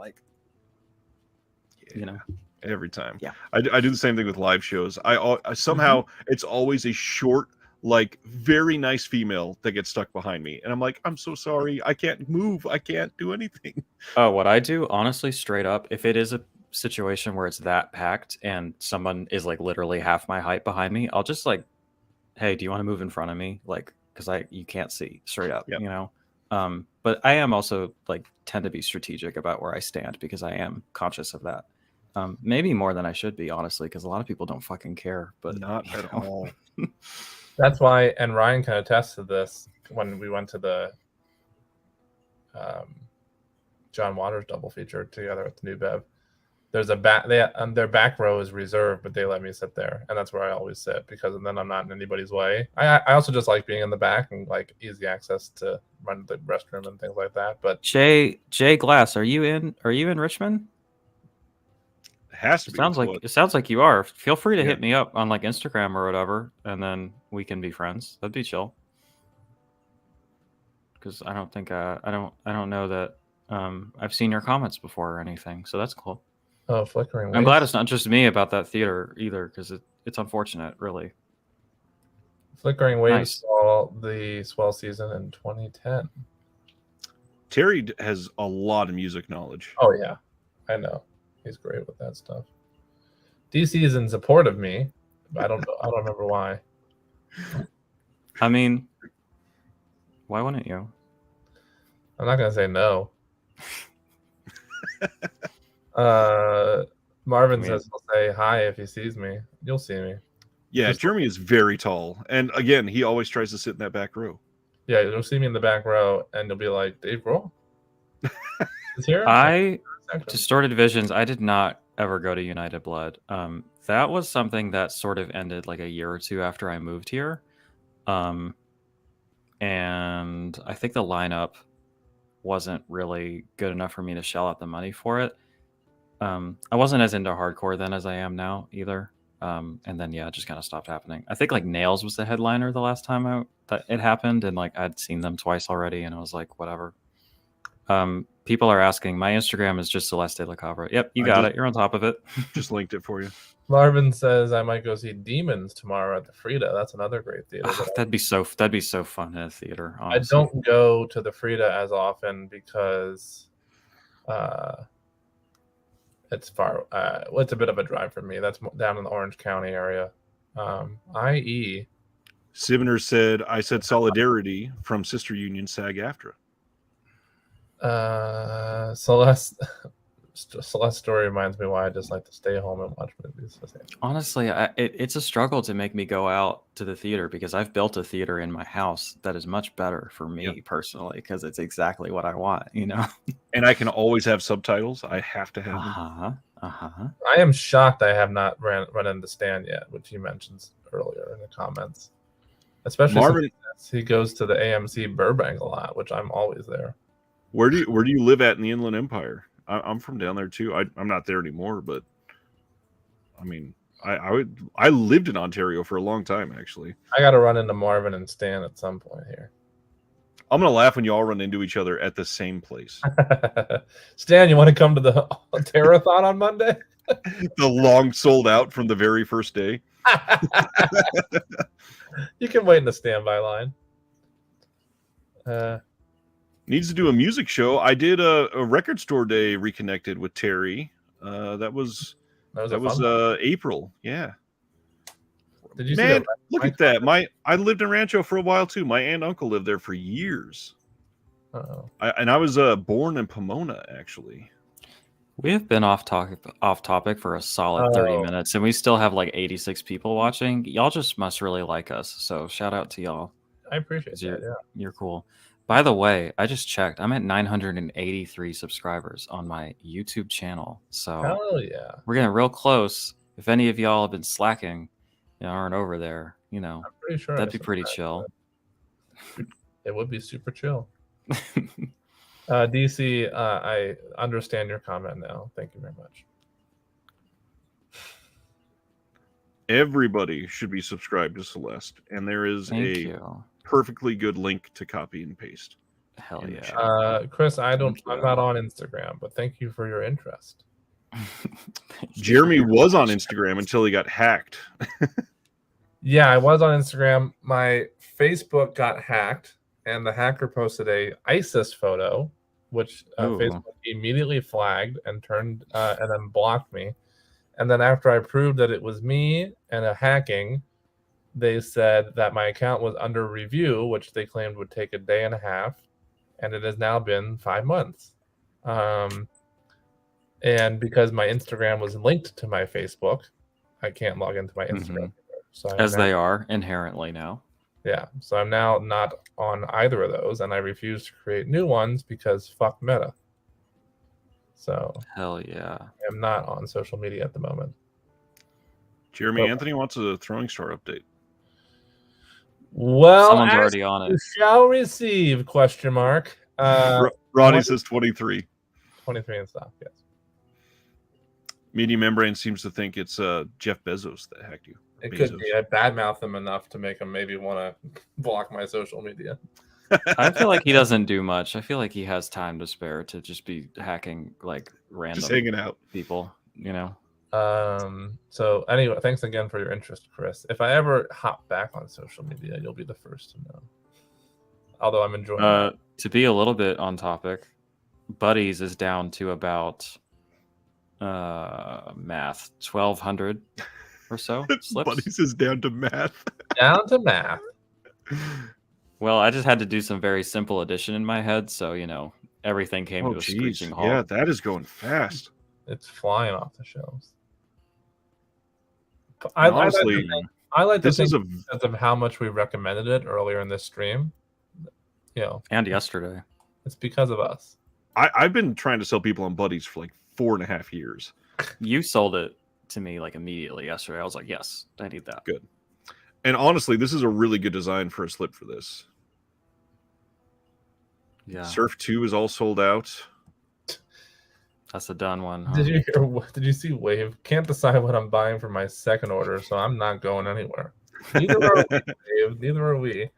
every time. Yeah, I do the same thing with live shows. I somehow it's always a short like very nice female that gets stuck behind me, and I'm like, I'm so sorry, I can't move, I can't do anything. Oh, what I do, honestly, straight up, if it is a situation where it's that packed and someone is like literally half my height behind me, I'll just like, hey, do you want to move in front of me? Like, because you can't see straight up, Yep. you know. But I am also like tend to be strategic about where I stand because I am conscious of that. Maybe more than I should be, honestly, because a lot of people don't fucking care. But Not at all. That's why, and Ryan can attest to this when we went to the John Waters double feature together with the New Bev. There's a back, their back row is reserved, but they let me sit there, and that's where I always sit because then I'm not in anybody's way. I also just like being in the back and like easy access to run to the restroom and things like that. But Jay Glass, are you in Richmond? It has to be. It sounds like you are. Feel free to hit me up on like Instagram or whatever, and then we can be friends. That'd be chill. Because I don't think I don't know that I've seen your comments before or anything, so that's cool. Oh, Flickering Waves. I'm glad it's not just me about that theater either, because it's unfortunate, really. Flickering Waves saw the swell season in 2010. Terry has a lot of music knowledge. Oh yeah, I know. He's great with that stuff. DC is in support of me. I don't remember why. I mean, why wouldn't you? I'm not gonna say no. Marvin says he'll say hi if he sees me. You'll see me. Yeah, Jeremy is very tall, and again, he always tries to sit in that back row. Yeah, you'll see me in the back row, and you'll be like, Dave Grohl is here. Distorted Visions. I did not ever go to United Blood. That was something that sort of ended like a year or two after I moved here, and I think the lineup wasn't really good enough for me to shell out the money for it. I wasn't as into hardcore then as I am now either. And then it just kind of stopped happening. I think like Nails was the headliner the last time that it happened, and like I'd seen them twice already, and I was like, whatever. People are asking. My Instagram is just Celeste La Cabra. Yep, you got it. You're on top of it. Just linked it for you. Marvin says I might go see Demons tomorrow at the Frida. That's another great theater. That'd be so fun in a theater. I Honestly. don't go to the Frida as often because it's far. It's a bit of a drive for me. That's down in the Orange County area. I.e. Sivner said, I said solidarity from Sister Union SAG-AFTRA. Celeste story reminds me why I just like to stay home and watch movies. Honestly, it's a struggle to make me go out to the theater because I've built a theater in my house that is much better for me personally because it's exactly what I want, you know. And I can always have subtitles. I have to have them. I am shocked I have not run into Stan yet, which he mentions earlier in the comments. Especially Marvin, since he goes to the AMC Burbank a lot, which I'm always there. Where do you live at in the Inland Empire? I'm from down there too. I'm not there anymore, but I mean, I lived in Ontario for a long time actually. I got to run into Marvin and Stan at some point here. I'm gonna laugh when you all run into each other at the same place. Stan, you want to come to the Terrathon on Monday? The long sold out from the very first day. You can wait in the standby line. Needs to do a music show. I did a record store day reconnected with Terry. That was April. Yeah. Did you see look at that. I lived in Rancho for a while too. My aunt and uncle lived there for years. I was born in Pomona actually. We have been off topic for a solid 30 minutes, and we still have like 86 people watching. Y'all just must really like us. So shout out to y'all. I appreciate that. You're cool. By the way, I just checked. I'm at 983 subscribers on my YouTube channel. So hell yeah, we're getting real close. If any of y'all have been slacking, aren't over there, I'm pretty sure that'd be pretty chill. It would be super chill. DC, I understand your comment now. Thank you very much. Everybody should be subscribed to Celeste, and there is perfectly good link to copy and paste. Hell yeah. Chris, I'm not on Instagram, but thank you for your interest. Jeremy was on Instagram until he got hacked. Yeah, I was on Instagram. My Facebook got hacked, and the hacker posted a ISIS photo, which Facebook immediately flagged and turned and then blocked me. And then after I proved that it was me and a hacking, they said that my account was under review, which they claimed would take a day and a half, and it has now been 5 months. And because my Instagram was linked to my Facebook, I can't log into my Instagram. So they are inherently now. Yeah, so I'm now not on either of those, and I refuse to create new ones because fuck Meta. So hell yeah, I am not on social media at the moment. Jeremy Anthony wants a throwing star update. Well, someone's already on it. Shall receive ? Ronnie says 23. 23 and stuff. Yes. Media Membrane seems to think it's Jeff Bezos that hacked you. It could be. I badmouth him enough to make him maybe want to block my social media. I feel like he doesn't do much. I feel like he has time to spare to just be hacking like random just hanging out people, you know. So anyway, thanks again for your interest, Chris. If I ever hop back on social media, you'll be the first to know. Although I'm enjoying it. To be a little bit on topic, Buddies is down to about math 1,200 or so slips. Buddies is down to math. Down to math. Well, I just had to do some very simple addition in my head, so you know everything came to a screeching halt. Yeah, that is going fast. It's flying off the shelves. Honestly, I like to think because of how much we recommended it earlier in this stream. You know, and yesterday. It's because of us. I've been trying to sell people on Buddies for like 4.5 years. You sold it to me like immediately yesterday. I was like, yes, I need that. Good. And honestly, this is a really good design for a slip for this. Yeah. Surf 2 is all sold out. That's a done one. Huh? Did you see Wave? Can't decide what I'm buying for my second order, so I'm not going anywhere. Neither are we, Dave. Neither are we.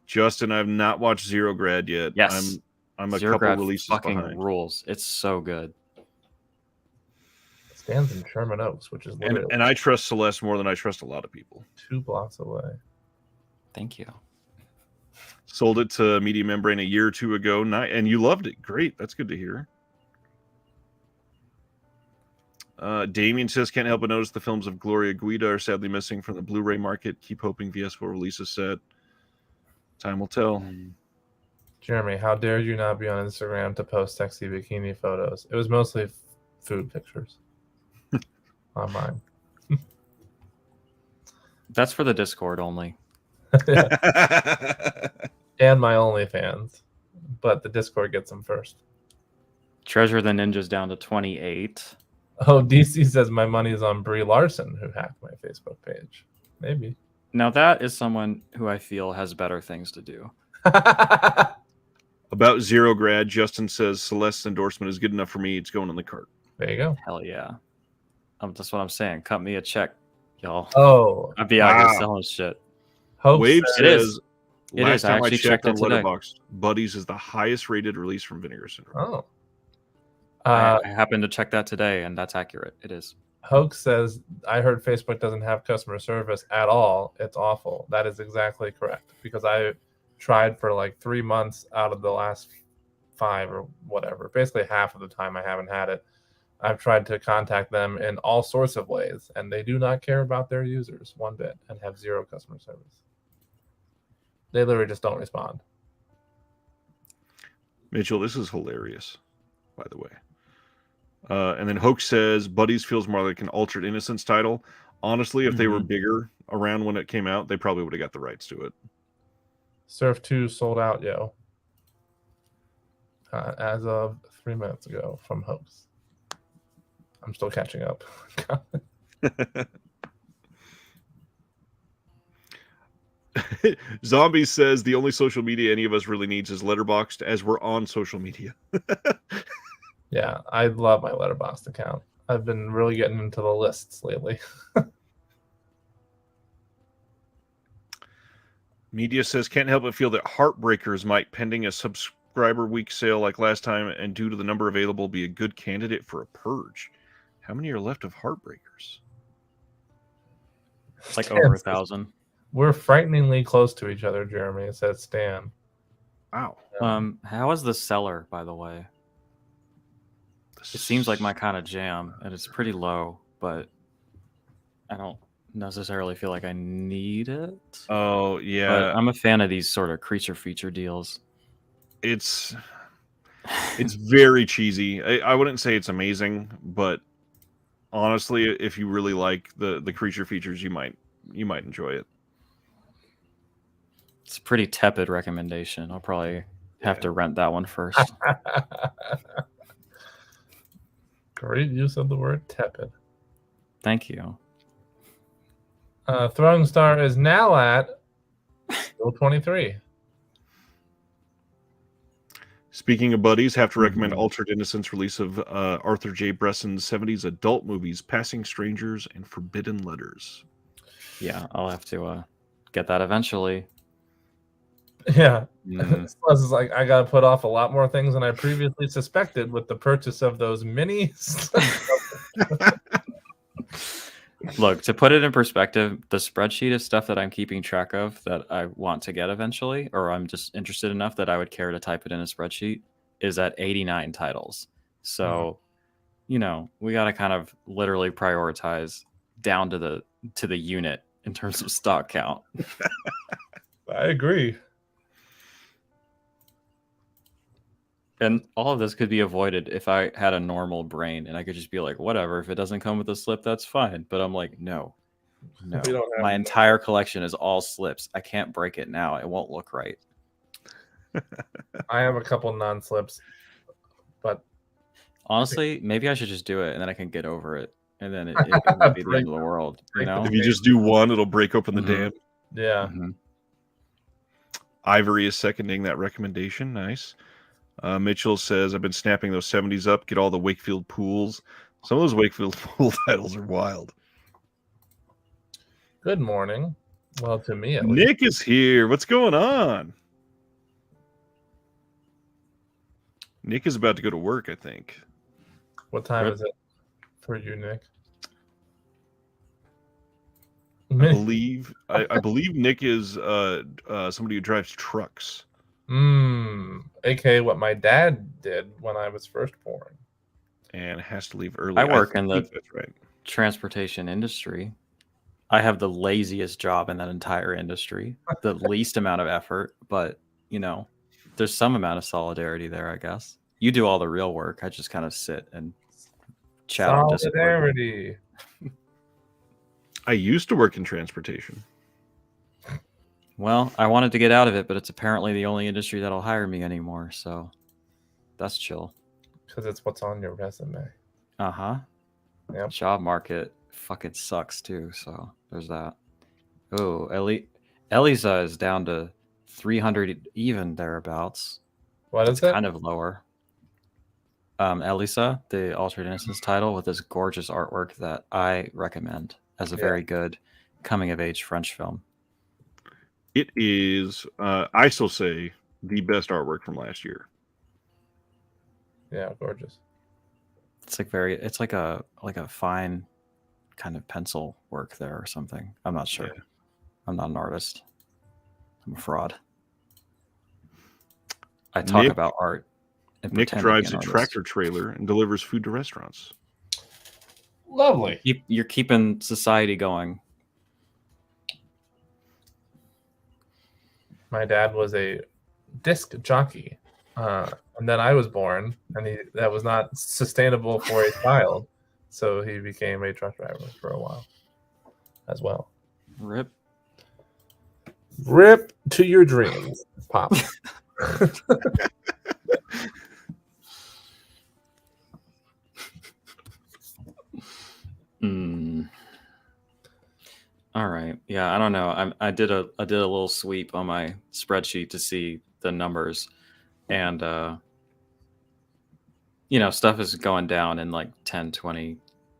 Justin, I've not watched Zero Grad yet. Yes. I'm a Zero couple Grad releases fucking behind. Rules. It's so good. It stands in Sherman Oaks, which is literally and I trust Celeste more than I trust a lot of people. 2 blocks away. Thank you. Sold it to Media Membrane a year or two ago, and you loved it. Great. That's good to hear. Damien says, can't help but notice the films of Gloria Guida are sadly missing from the Blu-ray market. Keep hoping VS will release a set. Time will tell. Jeremy, how dare you not be on Instagram to post sexy bikini photos? It was mostly food pictures on mine. That's for the Discord only. And my OnlyFans. But the Discord gets them first. Treasure the Ninja's down to 28. Oh, DC says my money is on Brie Larson, who hacked my Facebook page. Maybe. Now that is someone who I feel has better things to do. About Zero Grad, Justin says Celeste's endorsement is good enough for me. It's going in the cart. There you go. Hell yeah. That's what I'm saying. Cut me a check, y'all. Oh. I'd be out here selling shit. Wave says, it is. I actually checked on Letterboxd, Buddies is the highest rated release from Vinegar Syndrome. Oh. I happened to check that today, and that's accurate. It is. Hoax says, I heard Facebook doesn't have customer service at all. It's awful. That is exactly correct. Because I tried for like 3 months out of the last 5 or whatever. Basically half of the time I haven't had it. I've tried to contact them in all sorts of ways, and they do not care about their users one bit and have 0 customer service. They literally just don't respond. Mitchell, this is hilarious, by the way. And then Hoax says, Buddies feels more like an Altered Innocence title. Honestly, if they were bigger around when it came out, they probably would have got the rights to it. Surf 2 sold out, yo. As of 3 minutes ago from Hoax. I'm still catching up. Zombie says the only social media any of us really needs is Letterboxd, as we're on social media. Yeah, I love my Letterboxd account. I've been really getting into the lists lately. Media says, can't help but feel that Heartbreakers might, pending a subscriber week sale like last time and due to the number available, be a good candidate for a purge. How many are left of Heartbreakers? Like over 1,000. We're frighteningly close to each other, Jeremy. It says Stan. Wow. How is the Cellar, by the way? It seems like my kind of jam, and it's pretty low, but I don't necessarily feel like I need it. Oh yeah, but I'm a fan of these sort of creature feature deals. It's very cheesy. I wouldn't say it's amazing, but honestly, if you really like the creature features, you might enjoy it. It's a pretty tepid recommendation. I'll probably have to rent that one first. Great use of the word tepid. Thank you. Throwing Star is now at 23. Speaking of buddies, have to recommend Altered Innocence release of Arthur J. Bresson's 70s adult movies, Passing Strangers and Forbidden Letters. Yeah, I'll have to get that eventually. Yeah. Plus, it's like I gotta put off a lot more things than I previously suspected with the purchase of those minis. Look, to put it in perspective, the spreadsheet of stuff that I'm keeping track of that I want to get eventually, or I'm just interested enough that I would care to type it in a spreadsheet, is at 89 titles. So, you know, we got to kind of literally prioritize down to the unit in terms of stock count. I agree. And all of this could be avoided if I had a normal brain and I could just be like, whatever, if it doesn't come with a slip, that's fine. But I'm like, no. My entire collection is all slips. I can't break it now. It won't look right. I have a couple non-slips, but honestly, maybe I should just do it and then I can get over it. And then it won't be the end of the world. You know? If you just do one, it'll break open the dam. Yeah. Ivory is seconding that recommendation. Nice. Mitchell says, I've been snapping those 70s up, get all the Wakefield pools. Some of those Wakefield pool titles are wild. Good morning. Well, to me, at Nick is here. What's going on? Nick is about to go to work, I think. What time is it for you, Nick? I believe Nick is somebody who drives trucks. AKA what my dad did when I was first born. And has to leave early. I work in the transportation industry. I have the laziest job in that entire industry, the least amount of effort, but, you know, there's some amount of solidarity there, I guess. You do all the real work. I just kind of sit and chat on Discord. Solidarity. I used to work in transportation. Well, I wanted to get out of it, but it's apparently the only industry that'll hire me anymore, so that's chill. Because it's what's on your resume. Uh-huh. Yep. Job market fucking sucks too, so there's that. Oh, Elisa is down to 300 even thereabouts. What is it? Kind of lower. Elisa, the Altered Innocence title with this gorgeous artwork that I recommend as a very good coming-of-age French film. It is, I still say, the best artwork from last year. Yeah, gorgeous. It's like a fine kind of pencil work there or something. I'm not sure. Yeah. I'm not an artist. I'm a fraud. I talk about art. Nick drives a tractor trailer and delivers food to restaurants. Lovely. You're keeping society going. My dad was a disc jockey, and then I was born, and that was not sustainable for a child, so he became a truck driver for a while as well. Rip to your dreams, Pop. All right. Yeah, I don't know. I did a little sweep on my spreadsheet to see the numbers, and you know, stuff is going down in like 10, 20,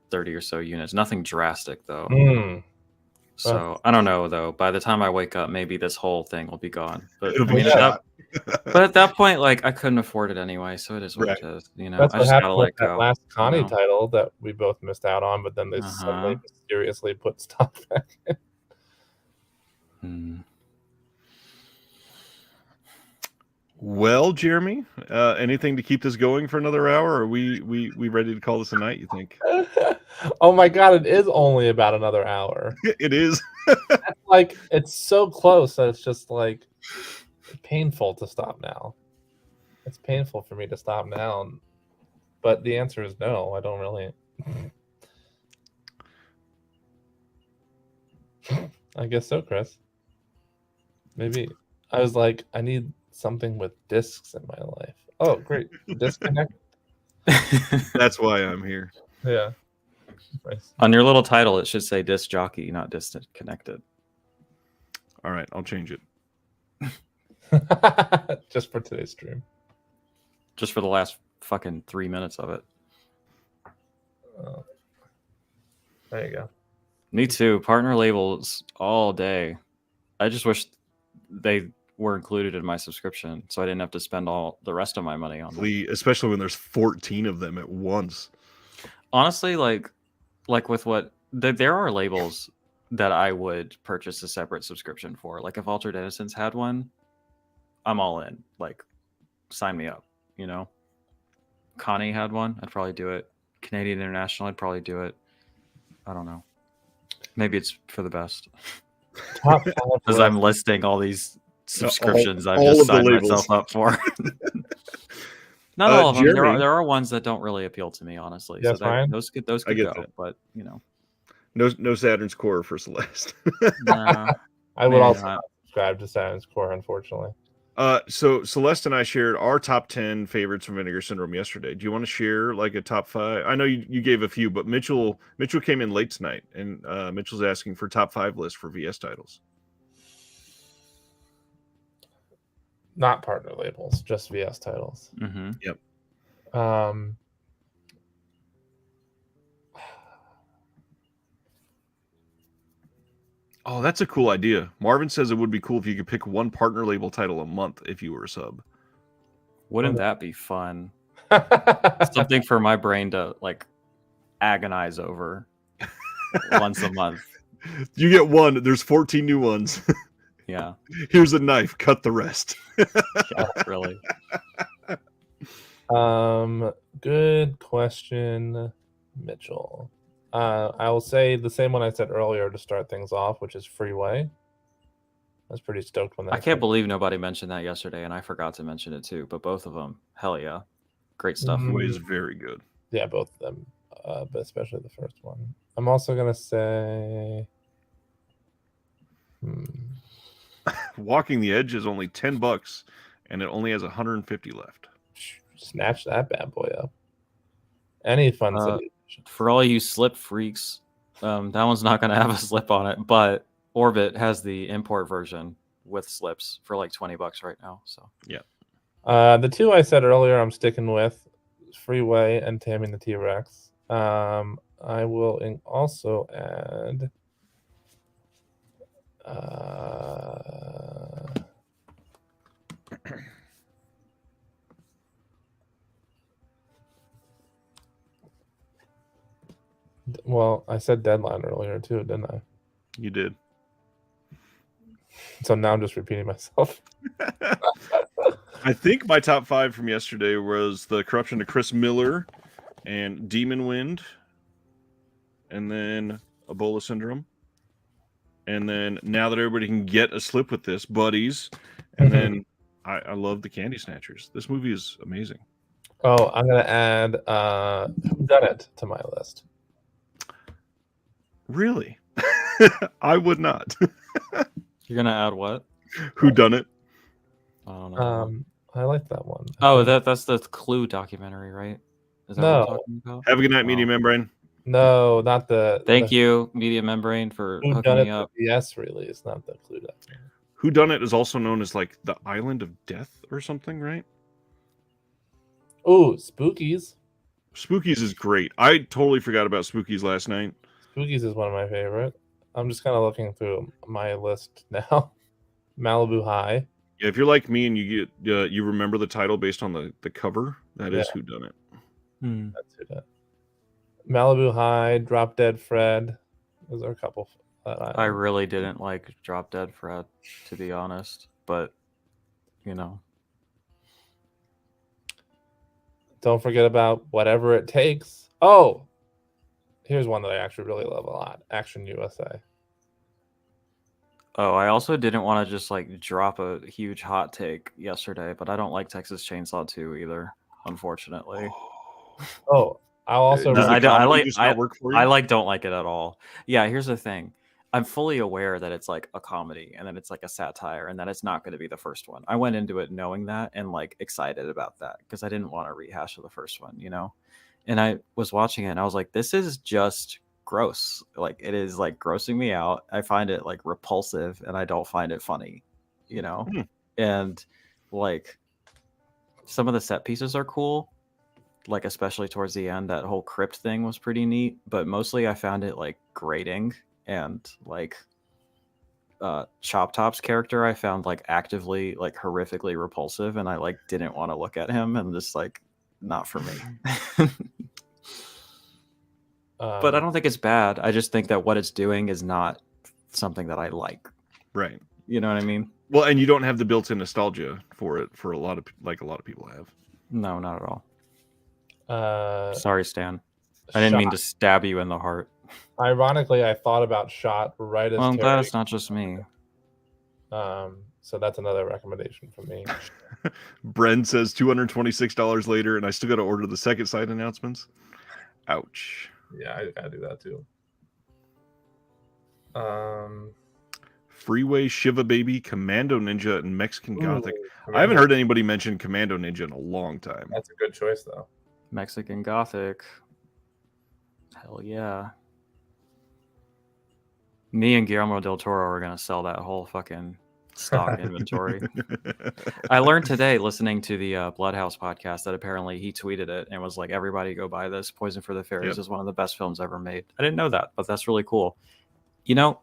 30 or so units. Nothing drastic though. So I don't know though. By the time I wake up, maybe this whole thing will be gone. But I mean, but at that point, like I couldn't afford it anyway, so it is what it is. You know, that's I just gotta let that go. Last Connie title that we both missed out on, but then they suddenly mysteriously put stuff back in. Well, Jeremy, anything to keep this going for another hour? Or are we ready to call this a night, you think? Oh my god, it is only about another hour. It is. Like, it's so close that it's just like painful to stop now. It's painful for me to stop now. But the answer is no. I don't really. I guess so, Chris. Maybe I was like, I need something with discs in my life. Oh, great. Disconnect. That's why I'm here. Yeah. Nice. On your little title, it should say disc jockey, not disconnected. All right, I'll change it. Just for today's stream. Just for the last fucking 3 minutes of it. There you go. Me too. Partner labels all day. I just wish they were included in my subscription, so I didn't have to spend all the rest of my money on them. Especially when there's 14 of them at once. Honestly, like with what there are labels that I would purchase a separate subscription for. Like if Altered Innocence had one, I'm all in. Like, sign me up. You know, Connie had one, I'd probably do it. Canadian International, I'd probably do it. I don't know. Maybe it's for the best. Because I'm listing all these subscriptions I've just signed myself up for. Not all of them. There are ones that don't really appeal to me, honestly. That's so fine. Those could go, that. But you know, no Saturn's Core for Celeste. Nah, I would also not subscribe to Saturn's Core, unfortunately. So Celeste and I shared our top 10 favorites from Vinegar Syndrome yesterday. Do you want to share like a top 5? I know you gave a few, but Mitchell came in late tonight, and Mitchell's asking for top 5 list for VS titles. Not partner labels, just VS titles. Mm-hmm. Yep. Oh, that's a cool idea. Marvin says it would be cool if you could pick one partner label title a month if you were a sub. Wouldn't that be fun? Something for my brain to like agonize over once a month. You get one. There's 14 new ones. Yeah. Here's a knife. Cut the rest. Yeah, really. Good question, Mitchell. I will say the same one I said earlier to start things off, which is Freeway. I was pretty stoked when that. I can't believe nobody mentioned that yesterday, and I forgot to mention it too. But both of them, hell yeah, great stuff. Freeway is very good. Yeah, both of them, but especially the first one. I'm also gonna say, Walking the Edge is only $10, and it only has 150 left. Snatch that bad boy up. Any fun city. For all you slip freaks, that one's not going to have a slip on it, but Orbit has the import version with slips for like $20 right now. So yeah. The two I said earlier, I'm sticking with Freeway and Taming the T-Rex. I will also add. Well, I said Deadline earlier too, didn't I? You did. So now I'm just repeating myself. I think my top 5 from yesterday was The Corruption of Chris Miller and Demon Wind, and then Ebola Syndrome, and then Now That Everybody Can Get a Slip with This, Buddies, and then I love The Candy Snatchers. This movie is amazing. Oh, I'm gonna add Whodunit to my list. Really? I would not. You're gonna add what? Whodunit? I don't know. I like that one. Oh, that's the Clue documentary, right? Is that what you're talking about? Have a good night, Media Membrane. No, not the. Thank you, Media Membrane, for hooking me up. Yes, release, not the Clue documentary. Whodunit is also known as like the Island of Death or something, right? Oh, Spookies. Spookies is great. I totally forgot about Spookies last night. Spookies is one of my favorite. I'm just kind of looking through my list now. Malibu High. Yeah, if you're like me and you get you remember the title based on the cover, that is Whodunit. That's Whodunit. Malibu High, Drop Dead Fred. Those are a couple I really didn't like Drop Dead Fred, to be honest, but you know. Don't forget about Whatever It Takes. Oh, here's one that I actually really love a lot. Action USA. Oh, I also didn't want to just like drop a huge hot take yesterday, but I don't like Texas Chainsaw 2 either, unfortunately. Oh, I'll also. Does the comedy just not work for you? I don't like it at all. Yeah, here's the thing. I'm fully aware that it's like a comedy and that it's like a satire and that it's not going to be the first one. I went into it knowing that and like excited about that because I didn't want to rehash of the first one, you know? And I was watching it and I was like, this is just gross. Like it is like grossing me out. I find it like repulsive and I don't find it funny, you know? And like some of the set pieces are cool. Like especially towards the end, that whole crypt thing was pretty neat, but mostly I found it like grating. And like Chop Top's character I found like actively like horrifically repulsive and I like didn't want to look at him and just like not for me. But I don't think it's bad. I just think that what it's doing is not something that I like. Right. You know what I mean? Well, and you don't have the built-in nostalgia for it for a lot of people have. No, not at all. Sorry, Stan. I didn't mean to stab you in the heart. Ironically, I thought about Shot right as. Well, I'm glad it's not just me. So that's another recommendation from me. Bren says $226 later, and I still got to order the second side announcements. Ouch. Yeah, I gotta do that too. Freeway, Shiva Baby, Commando Ninja, and Mexican Gothic. I haven't heard anybody mention Commando Ninja in a long time. That's a good choice, though. Mexican Gothic. Hell yeah. Me and Guillermo del Toro are going to sell that whole fucking stock inventory. I learned today listening to the Bloodhouse podcast that apparently he tweeted it and was like, everybody go buy this. Poison for the Fairies is one of the best films ever made. I didn't know that, but that's really cool. You know,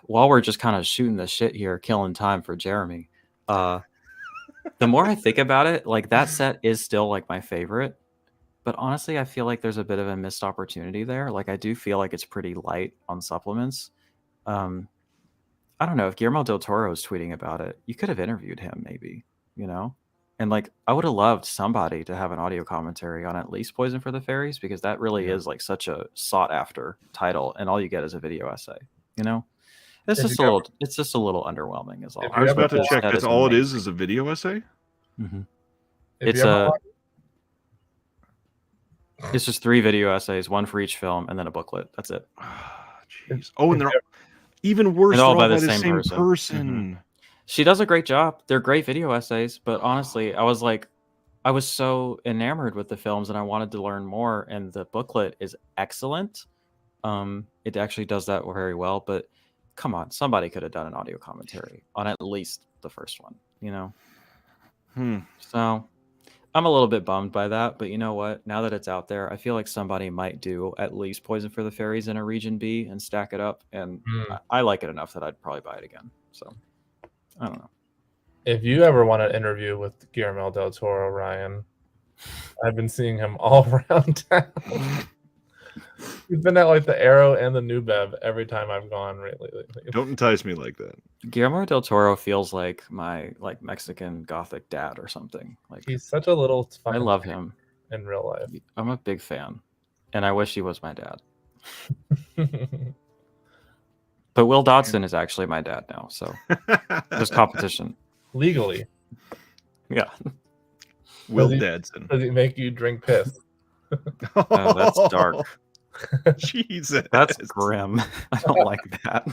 while we're just kind of shooting the shit here, killing time for Jeremy, the more I think about it, like that set is still like my favorite. But honestly, I feel like there's a bit of a missed opportunity there. Like I do feel like it's pretty light on supplements. I don't know if Guillermo del Toro is tweeting about it. You could have interviewed him, maybe, you know, and like I would have loved somebody to have an audio commentary on at least Poison for the Fairies because that really is like such a sought after title, and all you get is a video essay. You know, it's just a little underwhelming. Is all. I was about to check. That's all it is a video essay. Mm-hmm. It's just 3 video essays, 1 for each film, and then a booklet. That's it. Jeez. Oh, and they're even worse. They're all by the same person. Mm-hmm. She does a great job. They're great video essays, but honestly, I was so enamored with the films, and I wanted to learn more. And the booklet is excellent. It actually does that very well. But come on, somebody could have done an audio commentary on at least the first one. You know. So. I'm a little bit bummed by that, but you know what? Now that it's out there, I feel like somebody might do at least Poison for the Fairies in a Region B and stack it up, and I like it enough that I'd probably buy it again. So, I don't know. If you ever want an interview with Guillermo del Toro, Ryan, I've been seeing him all around town. He's been at like the Arrow and the New Bev every time I've gone lately. Don't entice me like that. Guillermo del Toro feels like my like Mexican Gothic dad or something. Like he's such a little. I love him in real life. I'm a big fan, and I wish he was my dad. But Will Dodson is actually my dad now, so there's competition legally. Yeah. Will Dodson. Does he make you drink piss? Oh, that's dark. Jesus. That's grim. I don't like that.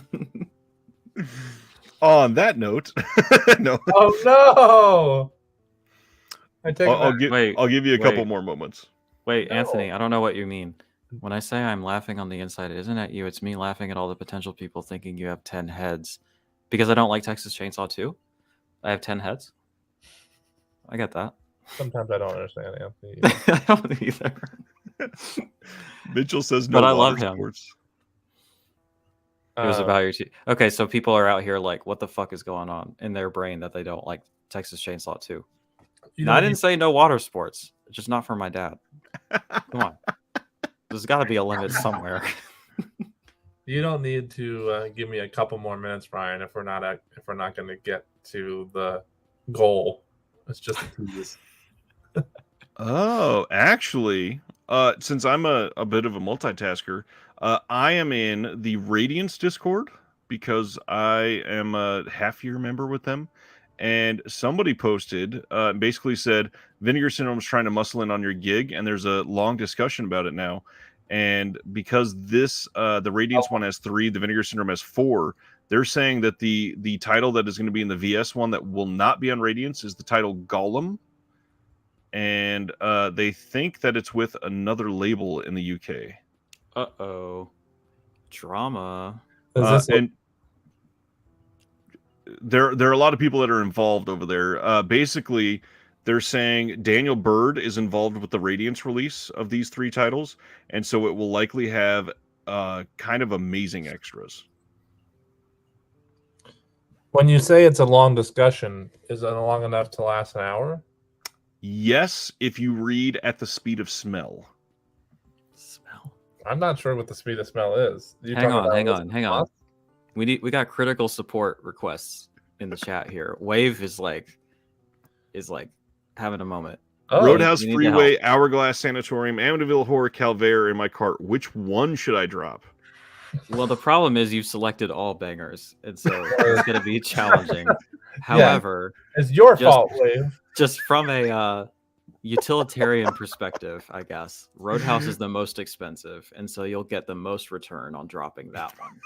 On that note, no. Oh no! I'll give you a couple more moments. Wait, no. Anthony, I don't know what you mean. When I say I'm laughing on the inside, it isn't at you. It's me laughing at all the potential people thinking you have 10 heads. Because I don't like Texas Chainsaw 2. I have 10 heads. I get that. Sometimes I don't understand Anthony. I don't either. Mitchell says no. But I love him. Sports. It was about your team. Okay, so people are out here like, what the fuck is going on in their brain that they don't like Texas Chainsaw 2? No, I didn't say no water sports. It's just not for my dad. Come on. There's got to be a limit somewhere. You don't need to give me a couple more minutes, Brian. If we're not going to get to the goal, it's just a tease. Oh, actually, since I'm a bit of a multitasker, I am in the Radiance Discord because I am a half-year member with them. And somebody posted, basically said, Vinegar Syndrome is trying to muscle in on your gig, and there's a long discussion about it now. And because this, the Radiance one has 3, the Vinegar Syndrome has 4, they're saying that the title that is going to be in the VS one that will not be on Radiance is the title Gollum. And they think that it's with another label in the UK. Uh-oh. Drama. And there are a lot of people that are involved over there. Basically, they're saying Daniel Bird is involved with the Radiance release of these 3 titles, and so it will likely have kind of amazing extras. When you say it's a long discussion, is it long enough to last an hour? Yes, if you read at the speed of smell. Smell. I'm not sure what the speed of smell is. Hang on. We got critical support requests in the chat here. Wave is like having a moment. Oh, Roadhouse Freeway, Hourglass Sanatorium, Amityville Horror, Calvaire in my cart. Which one should I drop? Well, the problem is you've selected all bangers, and so it's going to be challenging. However, it's your fault, Wave. Just from a utilitarian perspective, I guess Roadhouse is the most expensive, and so you'll get the most return on dropping that one.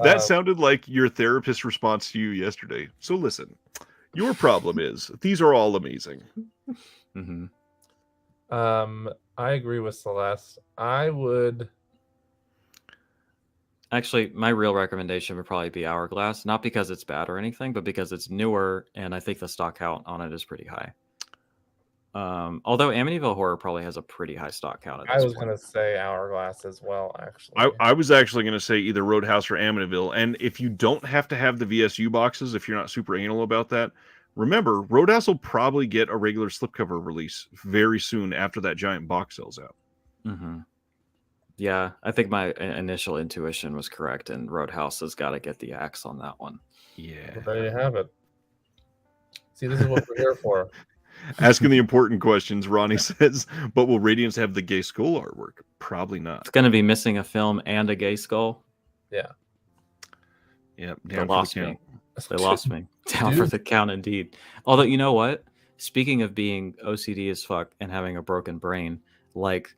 That sounded like your therapist's response to you yesterday. So listen, your problem is these are all amazing. Mm-hmm. I agree with Celeste. I would. Actually, my real recommendation would probably be Hourglass, not because it's bad or anything, but because it's newer, and I think the stock count on it is pretty high. Although Amityville Horror probably has a pretty high stock count. I was going to say Hourglass as well, actually. I was actually going to say either Roadhouse or Amityville. And if you don't have to have the VSU boxes, if you're not super anal about that, remember, Roadhouse will probably get a regular slipcover release very soon after that giant box sells out. Mm-hmm. Yeah, I think my initial intuition was correct, and Roadhouse has got to get the axe on that one. Yeah. Well, there you have it. See, this is what we're here for. Asking the important questions, Ronnie says, but will Radiance have the gay skull artwork? Probably not. It's going to be missing a film and a gay skull. Yeah. Yeah. They lost me. They lost me. Down for the count, indeed. Although, you know what? Speaking of being OCD as fuck and having a broken brain, like,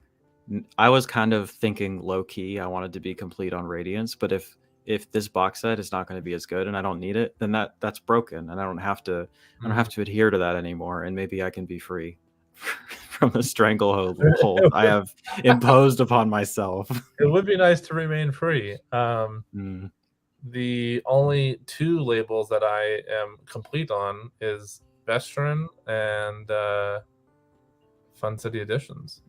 I was kind of thinking low key I wanted to be complete on Radiance, but if this box set is not going to be as good and I don't need it, then that's broken, and I don't have to adhere to that anymore, and maybe I can be free from the stranglehold I have imposed upon myself. It would be nice to remain free. The only 2 labels that I am complete on is Vestron and Fun City Editions.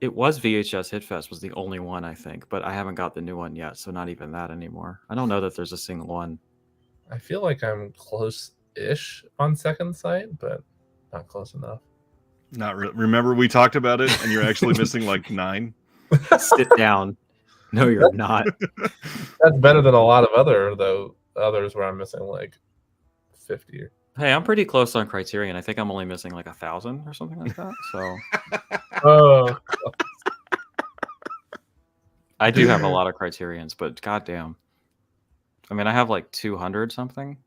It was VHS Hitfest was the only one, I think, but I haven't got the new one yet, so not even that anymore. I don't know that there's a single one. I feel like I'm close-ish on Second Sight, but not close enough. Remember we talked about it, and you're actually missing like 9? Sit down. No, you're not. That's better than a lot of others where I'm missing like 50. Hey, I'm pretty close on Criterion. I think I'm only missing like 1,000 or something like that. So, I do have a lot of Criterions, but goddamn, I mean, I have like 200 something.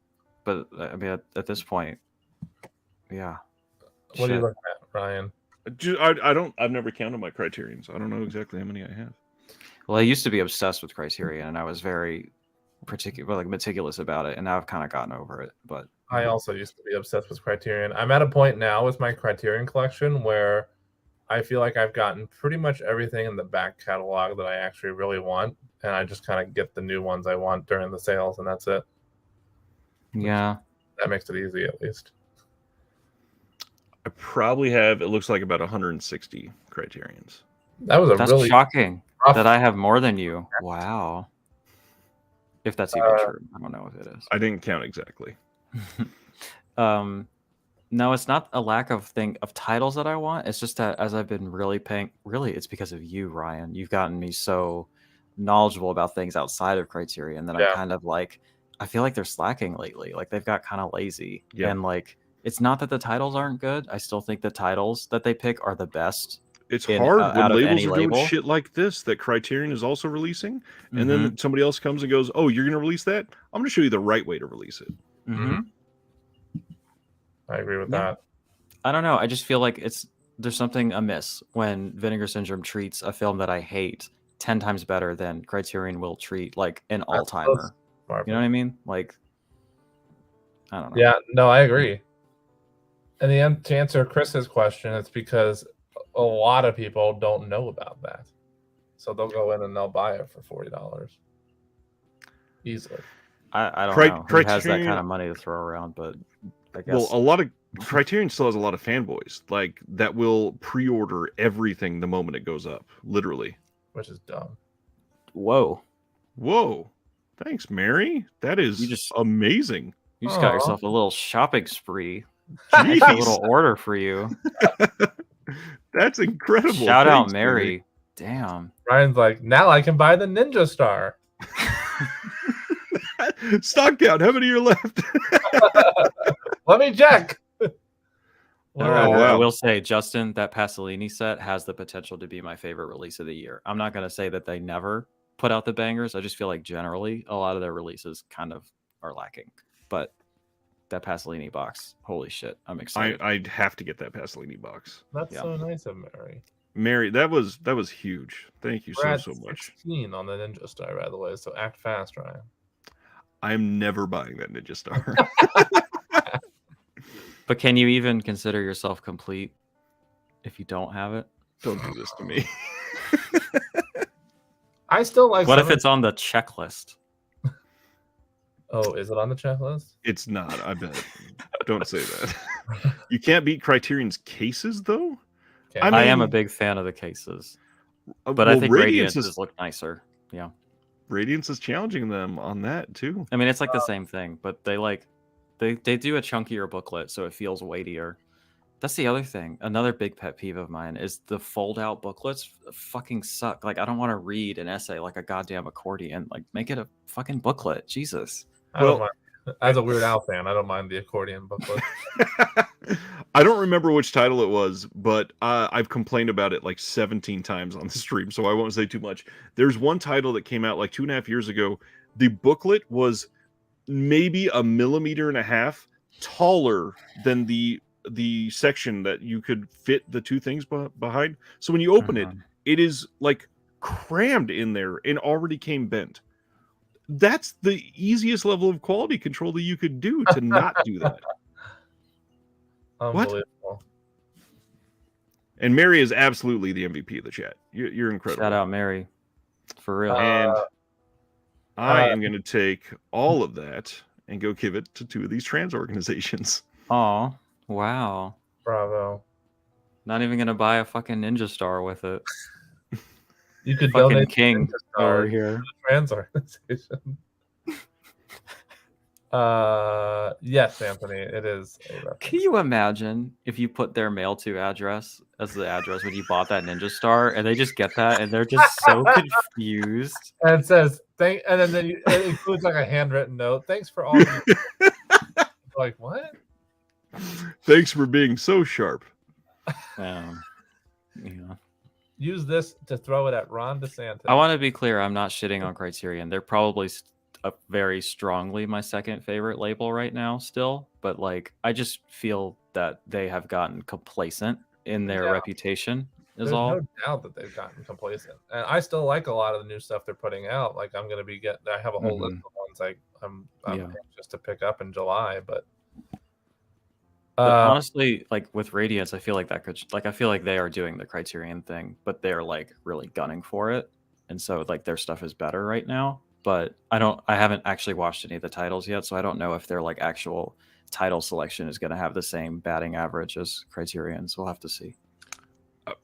But I mean, at this point, yeah. What are you looking at, Ryan? I've never counted my Criterions. I don't know exactly how many I have. Well, I used to be obsessed with Criterion, and I was very meticulous about it, and now I've kind of gotten over it. But I also used to be obsessed with Criterion. I'm at a point now with my Criterion collection where I feel like I've gotten pretty much everything in the back catalog that I actually really want, and I just kind of get the new ones I want during the sales, and that's it. Yeah. That makes it easy, at least. I probably have, it looks like about 160 Criterions. That's really shocking that I have more than you. Wow. If that's even true. I don't know if it is. I didn't count exactly. No, it's not a lack of titles that I want. It's just that as I've been really it's because of you, Ryan. You've gotten me so knowledgeable about things outside of Criterion that I'm kind of like, I feel like they're slacking lately. Like they've got kind of lazy. Yeah. And like, it's not that the titles aren't good. I still think the titles that they pick are the best. It's hard when labels are doing shit like this that Criterion is also releasing, and then somebody else comes and goes, "Oh, you're going to release that? I'm going to show you the right way to release it." I agree with that. I don't know. I just feel like there's something amiss when Vinegar Syndrome treats a film that I hate 10 times better than Criterion will treat like an all-timer. You know what I mean? Like, I don't know. Yeah, no, I agree. And to answer Chris's question, it's because a lot of people don't know about that. So they'll go in and they'll buy it for $40 easily. I don't know who has that kind of money to throw around, but I guess. Well, a lot of Criterion still has a lot of fanboys like that will pre-order everything the moment it goes up, literally. Which is dumb. Whoa. Thanks, Mary. That is amazing. You just got yourself a little shopping spree. A little order for you. That's incredible. Shout out, Mary. Damn. Ryan's like, now I can buy the Ninja Star. Stock count. How many are left? Let me check. I will say, Justin, that Pasolini set has the potential to be my favorite release of the year. I'm not going to say that they never put out the bangers. I just feel like generally a lot of their releases kind of are lacking. But that Pasolini box, holy shit, I'm excited. I'd have to get that Pasolini box. That's so nice of Mary. Mary, that was huge. Thank you so much. 16 on the Ninja Star, by the way, so act fast, Ryan. I'm never buying that Ninja Star. But can you even consider yourself complete if you don't have it? Don't do this to me. I still like. What if it's on the checklist? Oh, is it on the checklist? It's not, I bet. Don't say that. You can't beat Criterion's cases, though? I am a big fan of the cases. But I think Radiance does look nicer. Yeah. Radiance is challenging them on that, too. I mean, it's like the same thing, but they do a chunkier booklet, so it feels weightier. That's the other thing. Another big pet peeve of mine is the fold-out booklets fucking suck. Like, I don't want to read an essay like a goddamn accordion. Like, make it a fucking booklet. Jesus. As a Weird Al fan, I don't mind the accordion booklet. I don't remember which title it was, but I've complained about it like 17 times on the stream, so I won't say too much. There's one title that came out like 2.5 years ago. The booklet was maybe 1.5 millimeters taller than the section that you could fit the two things behind. So when you open it, it is like crammed in there and already came bent. That's the easiest level of quality control that you could do to not do that. Unbelievable. What? And Mary is absolutely the MVP of the chat. You're incredible. Shout out, Mary. For real. And I am going to take all of that and go give it to 2 of these trans organizations. Oh, wow. Bravo. Not even going to buy a fucking Ninja Star with it. You could fucking donate King over here. To the trans organization. Yes, Anthony, it is. Can you imagine if you put their mail to address as the address when you bought that Ninja Star, and they just get that and they're just so confused? And it says and then it includes like a handwritten note. Thanks for all. Like what? Thanks for being so sharp. Yeah. Use this to throw it at Ron DeSantis. I want to be clear. I'm not shitting on Criterion. They're probably very strongly my second favorite label right now still. But like, I just feel that they have gotten complacent in their reputation is There's all. no doubt that they've gotten complacent. And I still like a lot of the new stuff they're putting out. Like I'm going to I have a whole list of ones I'm anxious to pick up in July, but honestly, like with Radiance, I feel like I feel like they are doing the Criterion thing, but they're like really gunning for it, and so like their stuff is better right now. But I haven't actually watched any of the titles yet, so I don't know if their like actual title selection is going to have the same batting average as Criterion. So we'll have to see.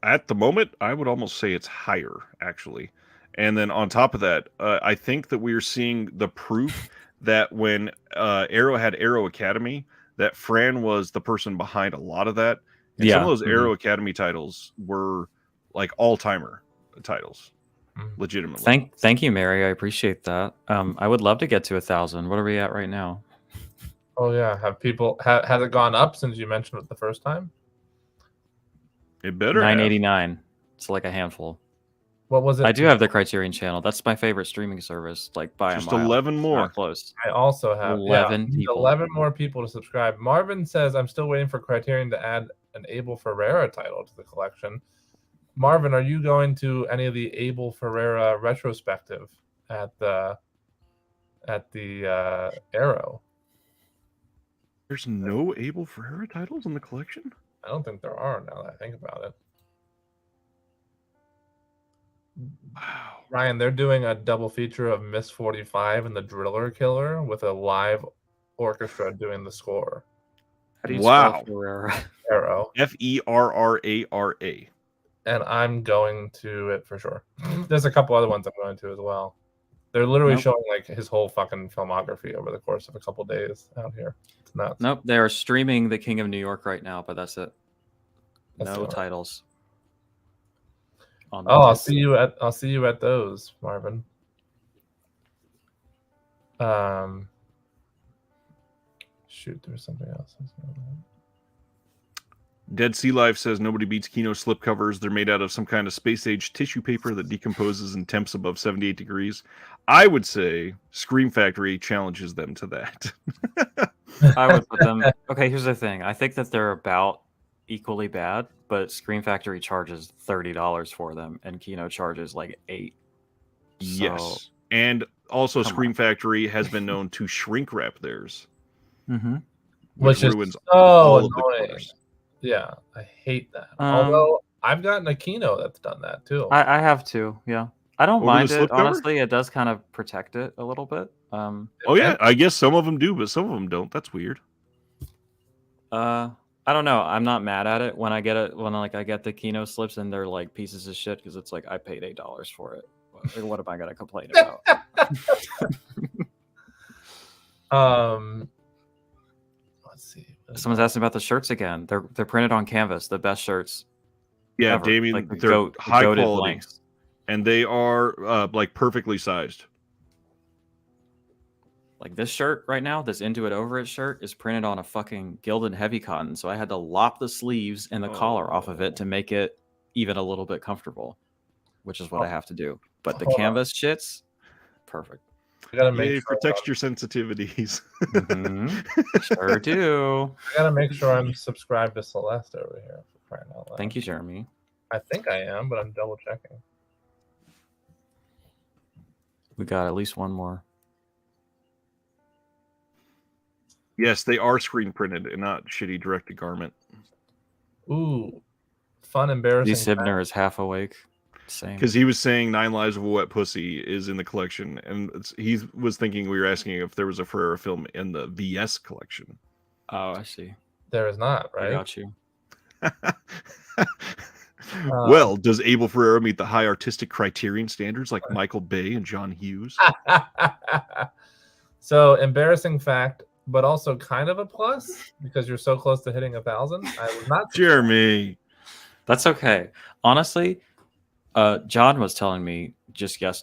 At the moment, I would almost say it's higher actually, and then on top of that, I think that we are seeing the proof that when Arrow had Arrow Academy, that Fran was the person behind a lot of that. And some of those Arrow Academy titles were like all-timer titles, legitimately. Thank you, Mary. I appreciate that. I would love to get to 1,000. What are we at right now? Oh yeah, has it gone up since you mentioned it the first time? It better 989. It's like a handful. What was it? I do have the Criterion channel. That's my favorite streaming service. Like by just a mile. 11 more. Not close. I also have 11 people. 11 more people to subscribe. Marvin says I'm still waiting for Criterion to add an Abel Ferreira title to the collection. Marvin, are you going to any of the Abel Ferreira retrospective at the Arrow? There's no Abel Ferreira titles in the collection? I don't think there are now that I think about it. Wow. Ryan, they're doing a double feature of Miss 45 and the Driller Killer with a live orchestra doing the score. How do you spell Ferreira? Arrow. Ferrara. And I'm going to it for sure. There's a couple other ones I'm going to as well. They're literally showing like his whole fucking filmography over the course of a couple days out here. It's nuts. Nope, they are streaming The King of New York right now, but that's it. No titles. I'll see you at those, Marvin. Shoot, there's something else. Dead Sea Life says nobody beats Kino slipcovers. They're made out of some kind of space-age tissue paper that decomposes in temps above 78 degrees. I would say Scream Factory challenges them to that. I would put them... Okay, here's the thing. I think that they're about equally bad, but Scream Factory charges $30 for them, and Kino charges like $8. Yes. And also Scream Factory has been known to shrink wrap theirs. Which ruins is so annoying. Yeah, I hate that. Although I've gotten a Kino that's done that too. I have too, yeah. I don't mind it, honestly. It does kind of protect it a little bit. Oh yeah, I guess some of them do, but some of them don't. That's weird. I don't know. I'm not mad at it when I get it. When I get the Kino slips and they're like pieces of shit because it's like I paid $8 for it. What am I gonna complain about? Let's see. Someone's asking about the shirts again. They're printed on canvas. The best shirts. Yeah, ever. Damien, like they're high quality, blanks. And they are like perfectly sized. Like this shirt right now, this Into It Over It shirt is printed on a fucking Gilded Heavy Cotton, so I had to lop the sleeves and the collar off of it to make it even a little bit comfortable, which is what I have to do. But the canvas shits, perfect. You gotta make sure for texture sensitivities. Sure do. I gotta make sure I'm subscribed to Celeste over here. For crying out loud. Thank you, Jeremy. I think I am, but I'm double checking. We got at least one more. Yes, they are screen printed and not shitty direct to garment. Ooh, fun, embarrassing. Sibner is half awake. Same. Because he was saying 9 Lives of a Wet Pussy is in the collection, and he was thinking we were asking if there was a Ferrera film in the VS collection. Oh, I see. There is not, right? I got you. Well, does Abel Ferrera meet the high artistic criterion standards like Michael Bay and John Hughes? So, embarrassing fact, but also kind of a plus because you're so close to hitting 1,000. I was not. Jeremy. That's okay. Honestly, John was telling me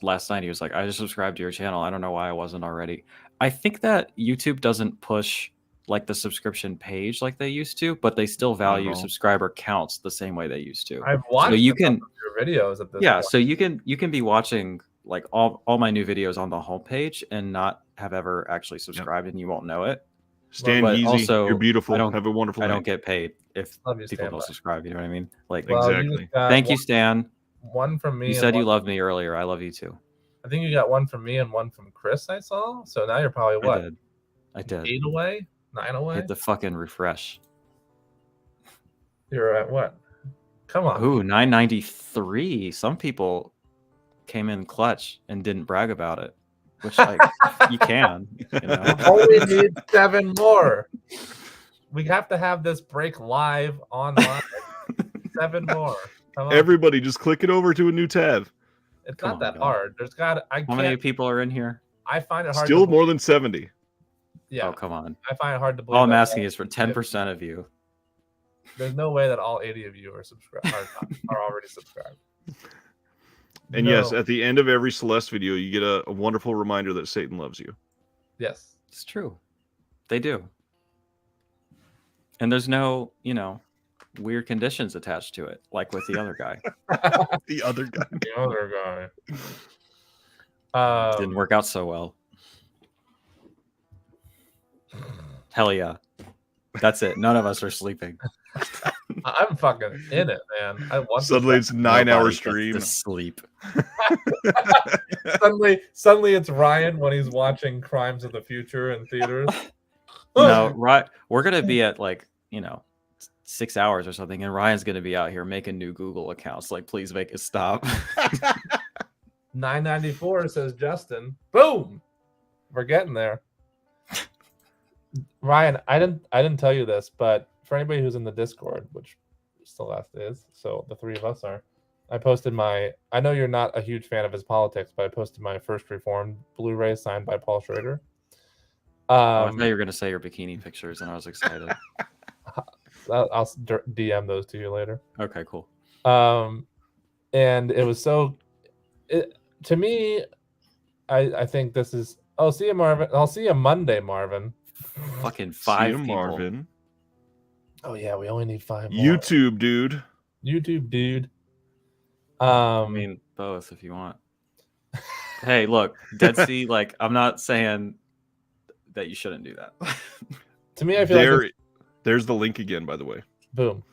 last night, he was like, I just subscribed to your channel. I don't know why I wasn't already. I think that YouTube doesn't push like the subscription page like they used to, but they still value subscriber counts the same way they used to. I've watched your videos at this point. So you can be watching like all my new videos on the homepage and not have ever actually subscribed and you won't know it. Stand easy. Also, you're beautiful. Have a wonderful night. I don't get paid if people don't subscribe. You know what I mean? Like exactly. Thank you, Stan. One from me. You said you loved me earlier. I love you too. I think you got one from me and one from Chris. I saw. So now you're probably what? I did. 8 away, 9 away. Hit the fucking refresh. You're at what? Come on. Ooh, 993. Some people came in clutch and didn't brag about it, which like you can. You know? Only need 7 more. We have to have this break live online. 7 more. Everybody, just click it over to a new tab. It's not that hard. There's got. How many people are in here? I find it hard. Still more than 70. Yeah. Oh, come on. I find it hard to believe. All I'm asking is for 10% of you. There's no way that all 80 of you are already subscribed. And yes, at the end of every Celeste video, you get a wonderful reminder that Satan loves you. Yes. It's true. They do. And there's no, weird conditions attached to it, like with the other guy. The other guy. The other guy. Didn't work out so well. Hell yeah. That's it. None of us are sleeping. I'm fucking in it, man. I want suddenly it's 9-hour stream. To sleep. suddenly it's Ryan when he's watching Crimes of the Future in theaters. No, right. We're gonna be at 6 hours or something, and Ryan's gonna be out here making new Google accounts. Like, please make it stop. 994 says Justin. Boom. We're getting there. Ryan, I didn't tell you this, but for anybody who's in the Discord, which Celeste is, so the three of us are, I posted I know you're not a huge fan of his politics, but I posted my First Reformed Blu-ray signed by Paul Schrader. I thought you were going to say your bikini pictures, and I was excited. I'll DM those to you later. Okay, cool. And it was to me, I think this is, oh, see you, Marvin. I'll see you Monday, Marvin. Fucking 5 See you, people. Marvin. Oh yeah, we only need 5 more. YouTube dude. I mean, both if you want. Hey, look, Dead Sea, I'm not saying that you shouldn't do that. To me, I feel there's the link again, by the way. Boom.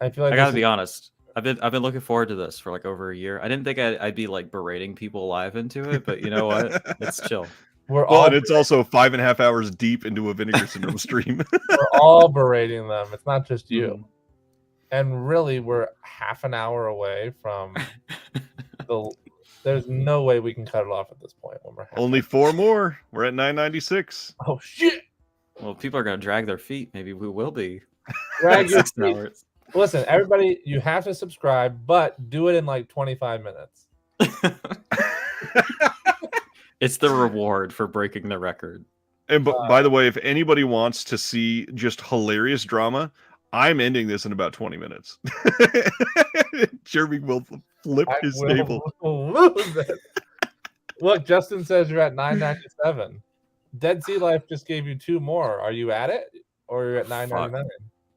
I feel like I gotta be honest. I've been looking forward to this for over a year. I didn't think I'd be berating people live into it, but you know what? It's chill. And it's also 5.5 hours deep into a Vinegar Syndrome stream. We're all berating them. It's not just you. Mm-hmm. And really, we're half an hour away from there's no way we can cut it off at this point. When we're only 4 more. We're at 996. Oh shit! Well, if people are gonna drag their feet. Maybe we will be. Drag your feet. Listen, everybody, you have to subscribe, but do it in 25 minutes. It's the reward for breaking the record. And by the way, if anybody wants to see just hilarious drama, I'm ending this in about 20 minutes. Jeremy will flip his table. Look, Justin says you're at 997. Dead Sea Life just gave you 2 more. Are you at it, or you're at 999?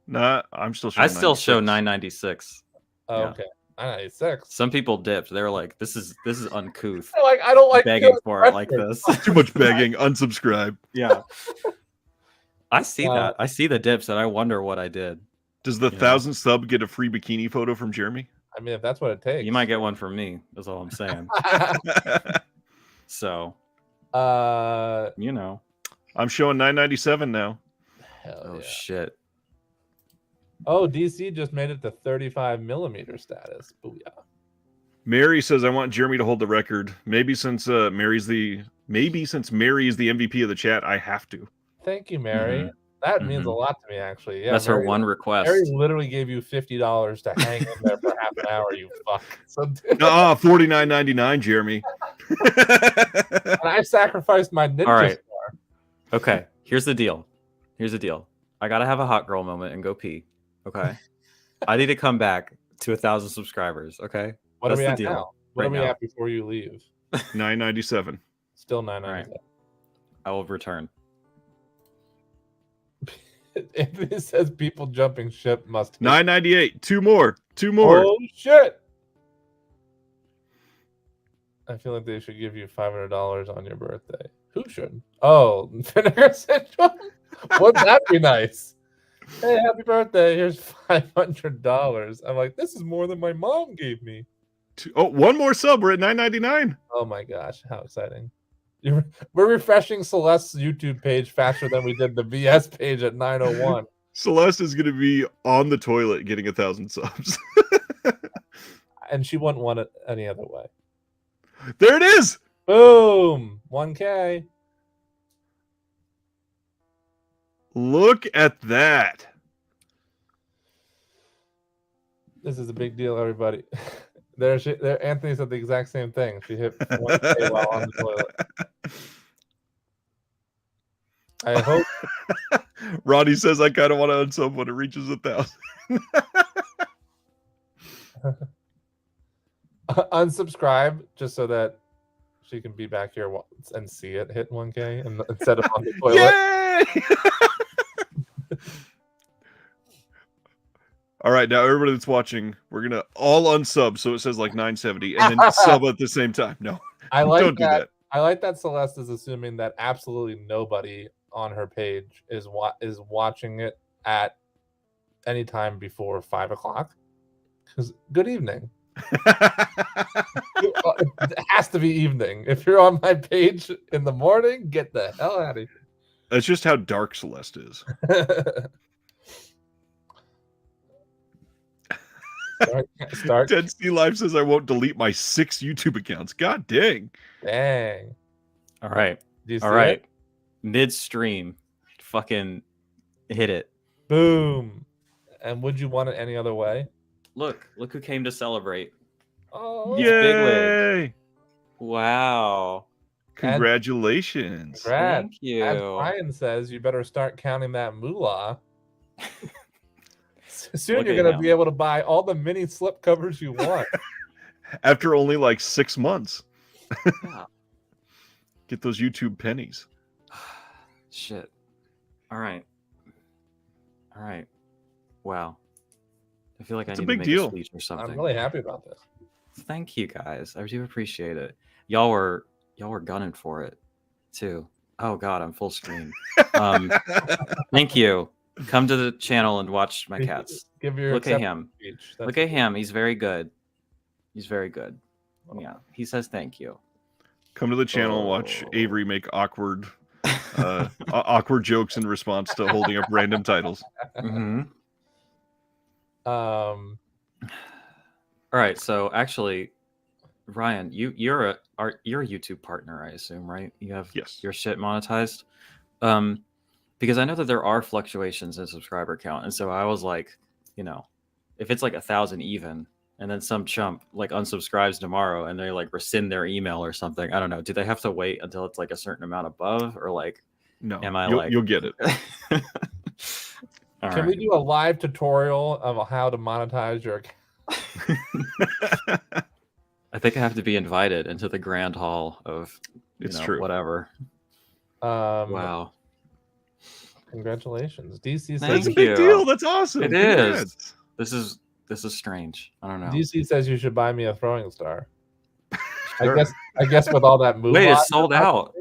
Nah, I'm still showing. I still show 996. Oh, yeah. Okay. 996. Some people dipped. They were like, "This is uncouth." I don't like begging for it like this. Too much begging. Unsubscribe. Yeah. I see that. I see the dips, and I wonder what I did. Does the 1,000 sub get a free bikini photo from Jeremy? I mean, if that's what it takes, you might get one from me. That's all I'm saying. So, I'm showing 997 now. Hell yeah. Shit. Oh, DC just made it to 35mm status. Booyah. Mary says, I want Jeremy to hold the record. Maybe since Mary is the MVP of the chat, I have to. Thank you, Mary. Mm-hmm. That means a lot to me, actually. Yeah, that's her one request. Mary literally gave you $50 to hang in there for half an hour, you fuck. So, $49.99, Jeremy. And I sacrificed my ninja All right. star. Okay, here's the deal. I gotta have a hot girl moment and go pee. Okay, I need to come back to 1,000 subscribers. Okay, what are we at now? What are we at before you leave? 997. Still 997. Right. I will return. Anthony says people jumping ship must. 998. 2 more. Oh shit! I feel like they should give you $500 on your birthday. Who should? Oh, Vinegar Syndrome. Wouldn't that be nice? Hey, happy birthday! Here's $500. I'm like, this is more than my mom gave me. Oh, 1 more sub. We're at 999. Oh my gosh, how exciting! We're refreshing Celeste's YouTube page faster than we did the VS page at 901. Celeste is going to be on the toilet getting 1,000 subs. And she wouldn't want it any other way. There it is! Boom! 1K. Look at that. This is a big deal, everybody. There, Anthony said the exact same thing. She hit 1K while on the toilet. I hope. Ronnie says I kind of want to unsub when it reaches 1,000. Unsubscribe just so that she can be back here and see it hit 1K instead of on the toilet. Yay! All right, now everybody that's watching, we're gonna all unsub so it says like 970 and then sub at the same time. No, don't do that. I like that Celeste is assuming that absolutely nobody on her page is watching it at any time before 5 o'clock. Because good evening. It has to be evening. If you're on my page in the morning, get the hell out of here. That's just how dark Celeste is. Start. Ted C. Live says I won't delete my 6 YouTube accounts. God dang. Dang. All right. All right. Midstream. Fucking hit it. Boom. And would you want it any other way? Look who came to celebrate. Oh, yay! Wow. Congratulations. Thank you. As Brian says, you better start counting that moolah. Soon you're going to be able to buy all the mini slip covers you want. After only like 6 months. Yeah. Get those YouTube pennies. Shit. All right. Wow. I feel like I need to make a speech or something. I'm really happy about this. Thank you guys. I do appreciate it. Y'all were gunning for it too. Oh God, I'm full screen. Thank you. Come to the channel and watch my cats. Look at him. Look at him. He's very good. Yeah. He says thank you. Come to the channel and watch Avery make awkward jokes in response to holding up random titles. Mm-hmm. All right. So actually, Ryan, you're a YouTube partner, I assume, right? You have your shit monetized. Because I know that there are fluctuations in subscriber count, and so I was like, if it's like 1,000 even, and then some chump like unsubscribes tomorrow, and they like rescind their email or something, I don't know. Do they have to wait until it's like a certain amount above, or like, no? You'll get it. Can we do a live tutorial of how to monetize your account? I think I have to be invited into the grand hall of true. Whatever. Wow. Congratulations. DC says that's a big deal. That's awesome. It is. This is strange. I don't know. DC says you should buy me a throwing star. Sure. I guess with all that movie. Wait, it's sold out.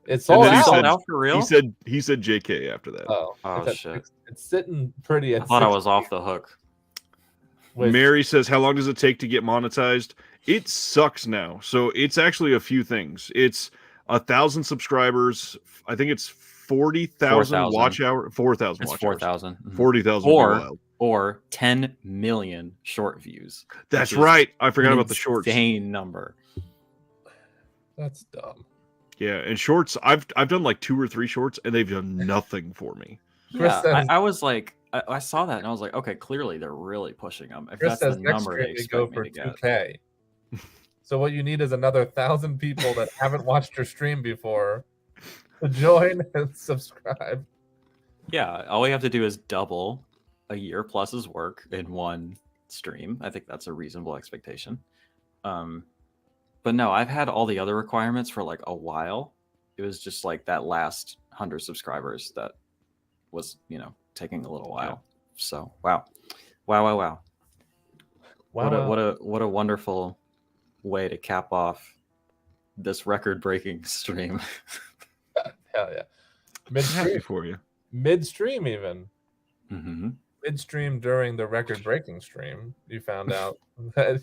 It's sold out. Sold out for real? He said JK after that. Oh shit. It's sitting pretty at I thought I was off the hook. Mary says, how long does it take to get monetized? It sucks now. So it's actually a few things. It's 1,000 subscribers. I think it's 40,000 watch hour. 4,000 watch 4,000. 40,000 or 10 million short views. That's right. I forgot about the shorts. Insane number. That's dumb. Yeah, and shorts. I've done like 2 or 3 shorts, and they've done nothing for me. Yeah, I was like, I saw that, and I was like, okay, clearly they're really pushing them. If Chris that's the number they expect for me to 2K. So what you need is another 1,000 people that haven't watched your stream before to join and subscribe. Yeah, all we have to do is double a year plus's work in one stream. I think that's a reasonable expectation. But no, I've had all the other requirements for like a while. It was just like that last 100 subscribers that was, taking a little while. Yeah. So wow. What a wonderful way to cap off this record-breaking stream. Hell yeah. Midstream for you. Midstream even. Mm-hmm. Midstream during the record-breaking stream, you found out that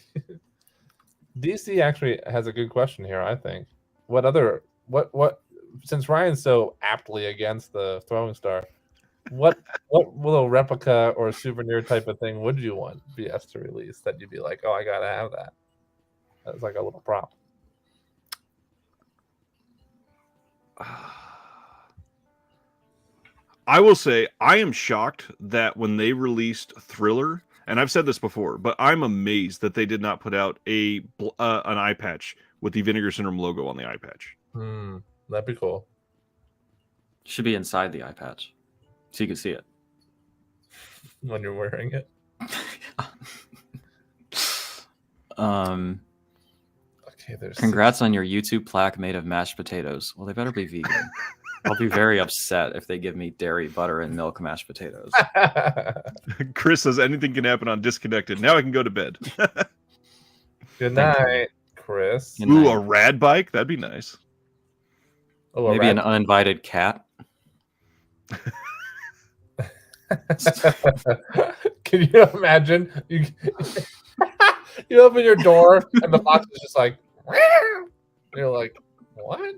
DC actually has a good question here, I think. What since Ryan's so aptly against the throwing star, what little replica or souvenir type of thing would you want BS to release that you'd be like, oh, I gotta have that? That's like a little prop. I will say I am shocked that when they released Thriller, and I've said this before, but I'm amazed that they did not put out an eye patch with the Vinegar Syndrome logo on the eye patch. That'd be cool. Should be inside the eye patch, so you can see it when you're wearing it. Okay, congrats on your YouTube plaque made of mashed potatoes. Well, they better be vegan. I'll be very upset if they give me dairy, butter, and milk mashed potatoes. Chris says anything can happen on Disconnected. Now I can go to bed. Good night, Chris. Good night. A rad bike? That'd be nice. Oh, maybe an uninvited cat. Can you imagine? You open your door and the box is just like, and you're like, what?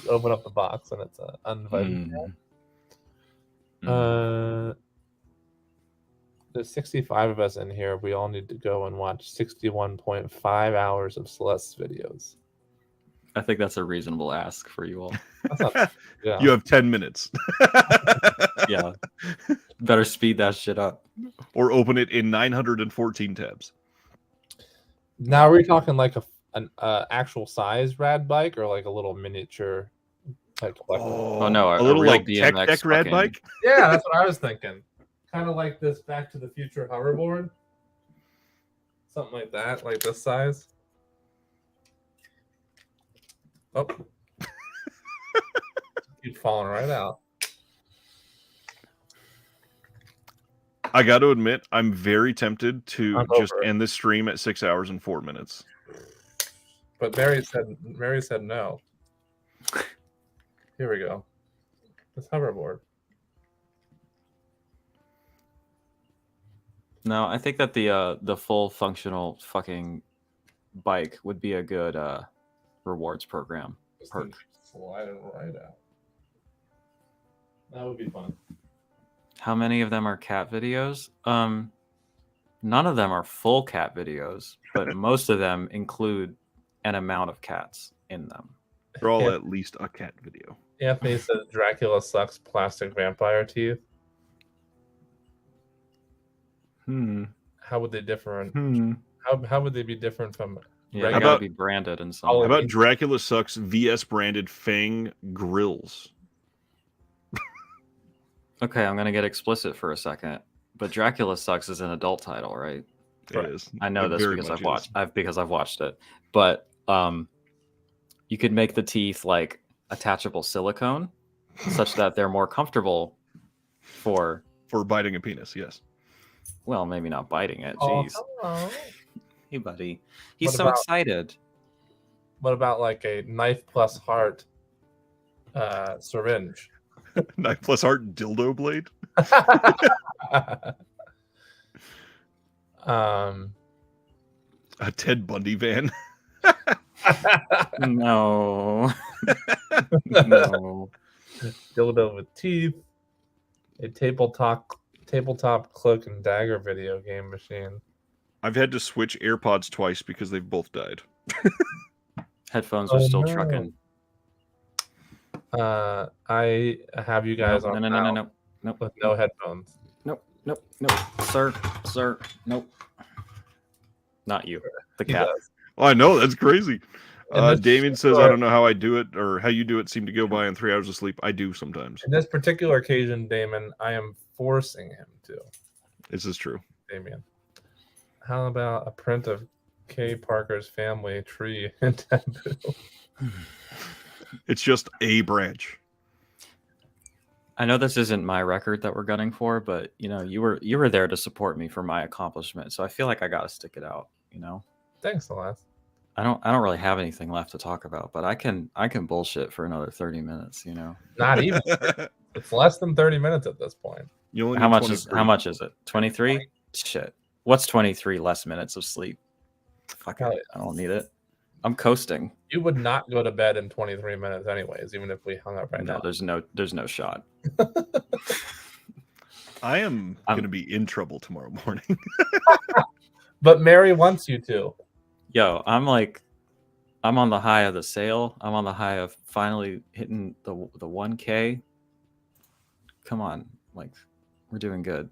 You open up the box and it's an uninvited cat. There's 65 of us in here. We all need to go and watch 61.5 hours of Celeste's videos. I think that's a reasonable ask for you all. Yeah. You have 10 minutes. Yeah. Better speed that shit up. Or open it in 914 tabs. Now, are we talking like an actual size rad bike or like a little miniature? Like oh no, a little real like BMX tech rad bike? Yeah, that's what I was thinking. Kind of like this Back to the Future hoverboard. Something like that, like this size. Oh. Keep falling right out. I got to admit, I'm very tempted to just end this stream at 6 hours and 4 minutes. But Mary said no. Here we go. This hoverboard. No, I think that the full functional fucking bike would be a good rewards program. Perk. Slide it right out. That would be fun. How many of them are cat videos? None of them are full cat videos, but most of them include an amount of cats in them. They're all at least a cat video. Anthony says Dracula sucks plastic vampire teeth. How would they differ? How would they be different from? Yeah, they gotta be branded in some. How about Dracula sucks VS branded Fang grills? Okay, I'm gonna get explicit for a second, but Dracula Sucks is an adult title, right? It is. I know this because I've watched it. But you could make the teeth like attachable silicone, such that they're more comfortable for biting a penis. Yes. Well, maybe not biting it. Jeez. Oh, hey, buddy. He's so excited. What about like a knife plus heart syringe? Knife plus heart dildo blade. A Ted Bundy van. No. No. Dildo with teeth. A tabletop cloak and dagger video game machine. I've had to switch AirPods twice because they've both died. Headphones are still trucking. I have you guys on no. With no headphones. Nope. Sir, nope. Not you. The cat. Oh, I know, that's crazy. Damien says, I don't know how I do it or how you do it seem to go by in 3 hours of sleep. I do sometimes. In this particular occasion, Damon, I am forcing him to. This is true. Damien. How about a print of Kay Parker's family tree in Taboo? It's just a branch. I know this isn't my record that we're gunning for, but you know, you were there to support me for my accomplishment, so I feel like I gotta stick it out. You know. Thanks, Celeste. I don't really have anything left to talk about, but I can bullshit for another 30 minutes. You know. Not even. It's less than 30 minutes at this point. You only how much is it? 23? Shit. What's 23 less minutes of sleep? Fuck it. I don't need it. I'm coasting. You would not go to bed in 23 minutes anyways, even if we hung up right now. No, there's no shot. I am going to be in trouble tomorrow morning. But Mary wants you to. Yo, I'm on the high of the sale. I'm on the high of finally hitting the 1K. Come on, like we're doing good.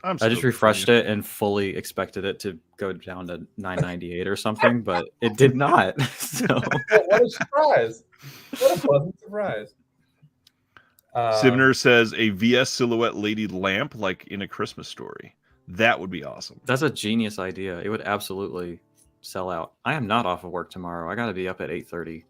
I just refreshed it and fully expected it to go down to 998 or something, but it did not. So what a surprise! What a pleasant surprise. Sivner says a VS silhouette lady lamp like in A Christmas Story. That would be awesome. That's a genius idea. It would absolutely sell out. I am not off of work tomorrow. I got to be up at 8:30.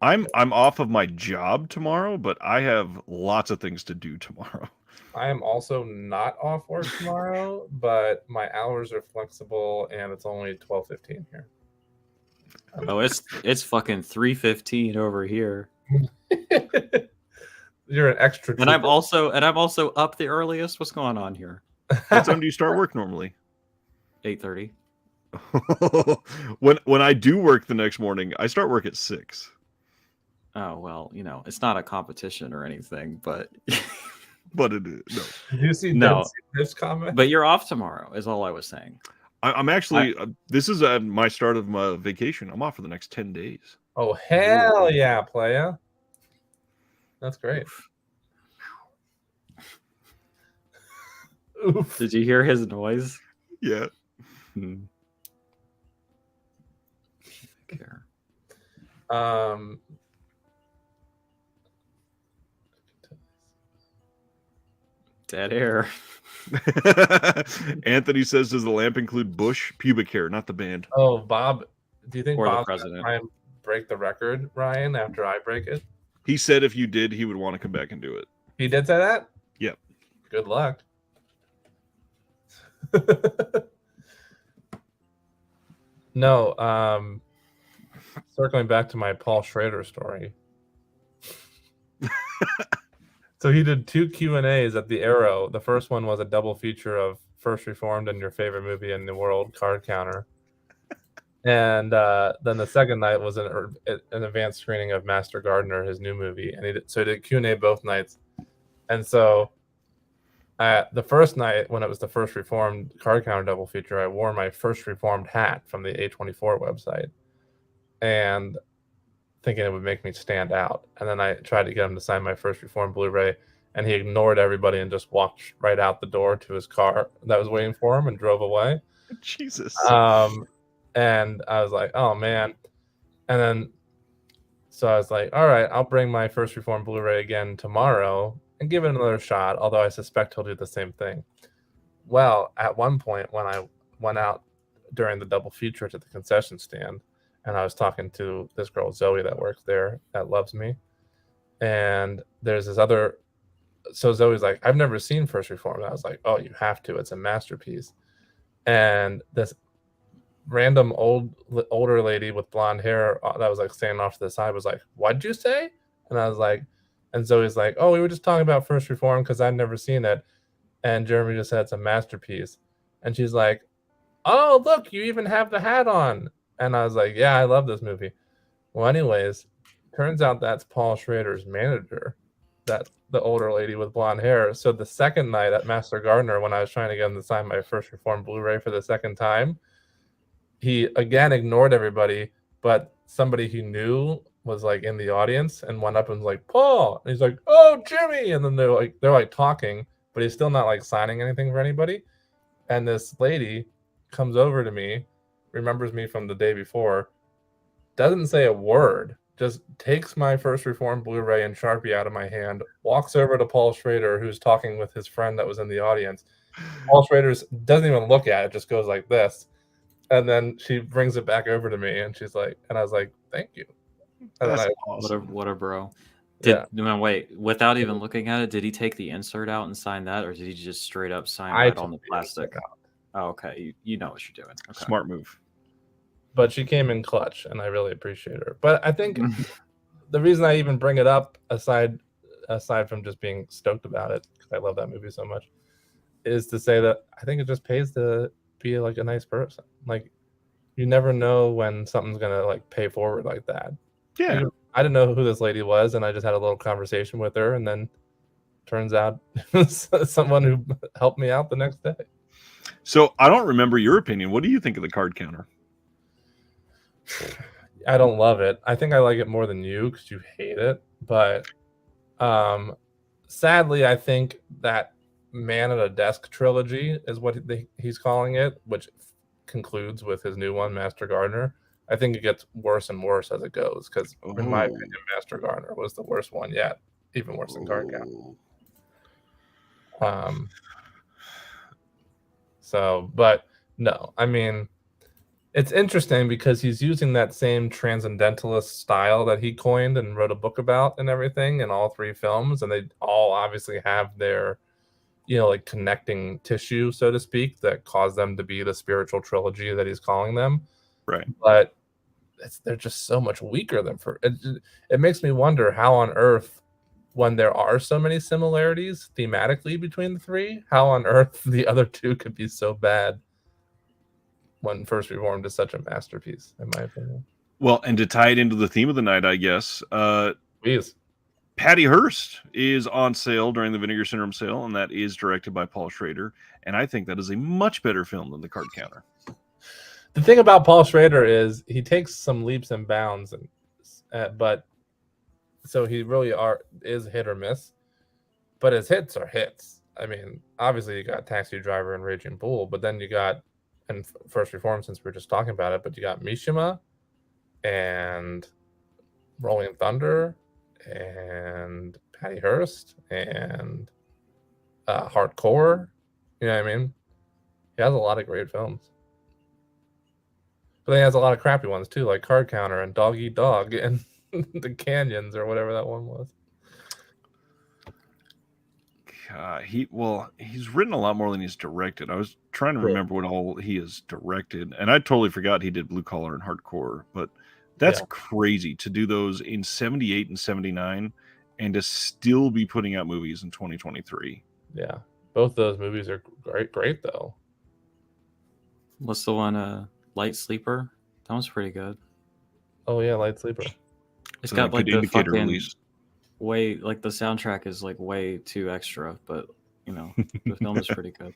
I'm off of my job tomorrow, but I have lots of things to do tomorrow. I am also not off work tomorrow, but my hours are flexible and it's only 12:15 here. Oh, it's fucking 3:15 over here. You're an extra. And I'm also up the earliest. What's going on here? What time do you start work normally? 8:30. When I do work the next morning, I start work at 6. Oh well, it's not a competition or anything, but but it is. No. Did you see this comment? But you're off tomorrow, is all I was saying. I'm actually. This is my start of my vacation. I'm off for the next 10 days. Oh hell yeah, playa! That's great. Oof. Did you hear his noise? Yeah. Care. Dead air. Anthony says, does the lamp include Bush? Pubic hair, not the band. Oh, Bob. Do you think Bob's going to try and break the record, Ryan, after I break it? He said if you did, he would want to come back and do it. He did say that? Yep. Good luck. No, circling back to my Paul Schrader story. So he did 2 Q&As at the Arrow. The first one was a double feature of First Reformed and your favorite movie in the world, Card Counter. And then the second night was an advanced screening of Master Gardener, his new movie. And he did Q&A both nights. And so the first night, when it was the First Reformed Card Counter double feature, I wore my First Reformed hat from the A24 website. And thinking it would make me stand out. And then I tried to get him to sign my First Reformed Blu-ray, and he ignored everybody and just walked right out the door to his car that was waiting for him and drove away. Jesus. And I was like, oh, man. And then, so I was like, all right, I'll bring my First Reformed Blu-ray again tomorrow and give it another shot, although I suspect he'll do the same thing. Well, at one point when I went out during the double feature to the concession stand, and I was talking to this girl, Zoe, that works there, that loves me. And there's this other, so Zoe's like, I've never seen First Reformed. I was like, oh, you have to. It's a masterpiece. And this random older lady with blonde hair that was like standing off to the side was like, what'd you say? And I was like, and Zoe's like, oh, we were just talking about First Reformed because I'd never seen it. And Jeremy just said it's a masterpiece. And she's like, oh, look, you even have the hat on. And I was like, yeah, I love this movie. Well, anyways, turns out that's Paul Schrader's manager, that the older lady with blonde hair. So the second night at Master Gardener, when I was trying to get him to sign my First Reformed Blu-ray for the second time, he again ignored everybody, but somebody he knew was like in the audience and went up and was like, Paul. And he's like, oh, Jimmy. And then they're like talking, but he's still not like signing anything for anybody. And this lady comes over to me, remembers me from the day before, doesn't say a word, just takes my First Reformed Blu-ray and Sharpie out of my hand, walks over to Paul Schrader, who's talking with his friend that was in the audience. Paul Schrader doesn't even look at it, just goes like this. And then she brings it back over to me, and she's like, and I was like, thank you. And That's then awesome. What a bro. Yeah. Wait, without even looking at it, did he take the insert out and sign that, or did he just straight up sign right on the plastic? Oh, okay. You know what you're doing. Okay. Smart move. But she came in clutch, and I really appreciate her. But I think the reason I even bring it up, aside from just being stoked about it, because I love that movie so much, is to say that I think it just pays to be like a nice person. Like, you never know when something's gonna like pay forward like that. Yeah. I didn't know who this lady was, and I just had a little conversation with her, and then turns out someone who helped me out the next day. So I don't remember your opinion. What do you think of the Card Counter? I don't love it. I think I like it more than you because you hate it. But sadly, I think that Man at a Desk trilogy is what he's calling it, which concludes with his new one, Master Gardener. I think it gets worse and worse as it goes because, in my opinion, Master Gardener was the worst one yet. even worse than Card Counter. But no, I mean, it's interesting because he's using that same transcendentalist style that he coined and wrote a book about and everything in all 3 films, and they all obviously have their, like connecting tissue, so to speak, that caused them to be the spiritual trilogy that he's calling them. Right. But they're just so much weaker than it makes me wonder how on earth, when there are so many similarities thematically between the 3, how on earth the other 2 could be so bad when First Reformed is such a masterpiece, in my opinion. Well, and to tie it into the theme of the night, I guess, please. Patty Hearst is on sale during the Vinegar Syndrome sale, and that is directed by Paul Schrader, and I think that is a much better film than The Card Counter. The thing about Paul Schrader is he takes some leaps and bounds, but so he really is hit or miss, but his hits are hits. I mean, obviously you got Taxi Driver and Raging Bull, but then you got, and First Reform, since we were just talking about it, but you got Mishima and Rolling Thunder and Patty Hearst and Hardcore. You know what I mean? He has a lot of great films. But he has a lot of crappy ones too, like Card Counter and Dog Eat Dog and The Canyons or whatever that one was. He's written a lot more than he's directed. I was trying to remember what all he has directed, and I totally forgot he did Blue Collar and Hardcore. But that's crazy to do those in 78 and 79 and to still be putting out movies in 2023. Yeah, both those movies are great though. What's the one, Light Sleeper? That one's pretty good. Oh yeah, Light Sleeper. It's got like the fucking release. Way, like the soundtrack is like way too extra, but the film is pretty good.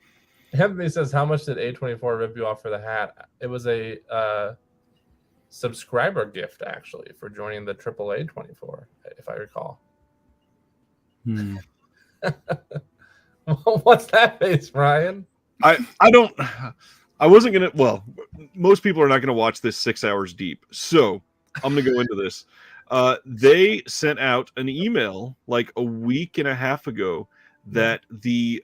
Anthony says, how much did A24 rip you off for the hat? It was a subscriber gift, actually, for joining the AAA 24, if I recall. What's that face, Ryan? I wasn't gonna. Well, most people are not gonna watch this 6 hours deep, so I'm gonna go into this. They sent out an email like a week and a half ago that the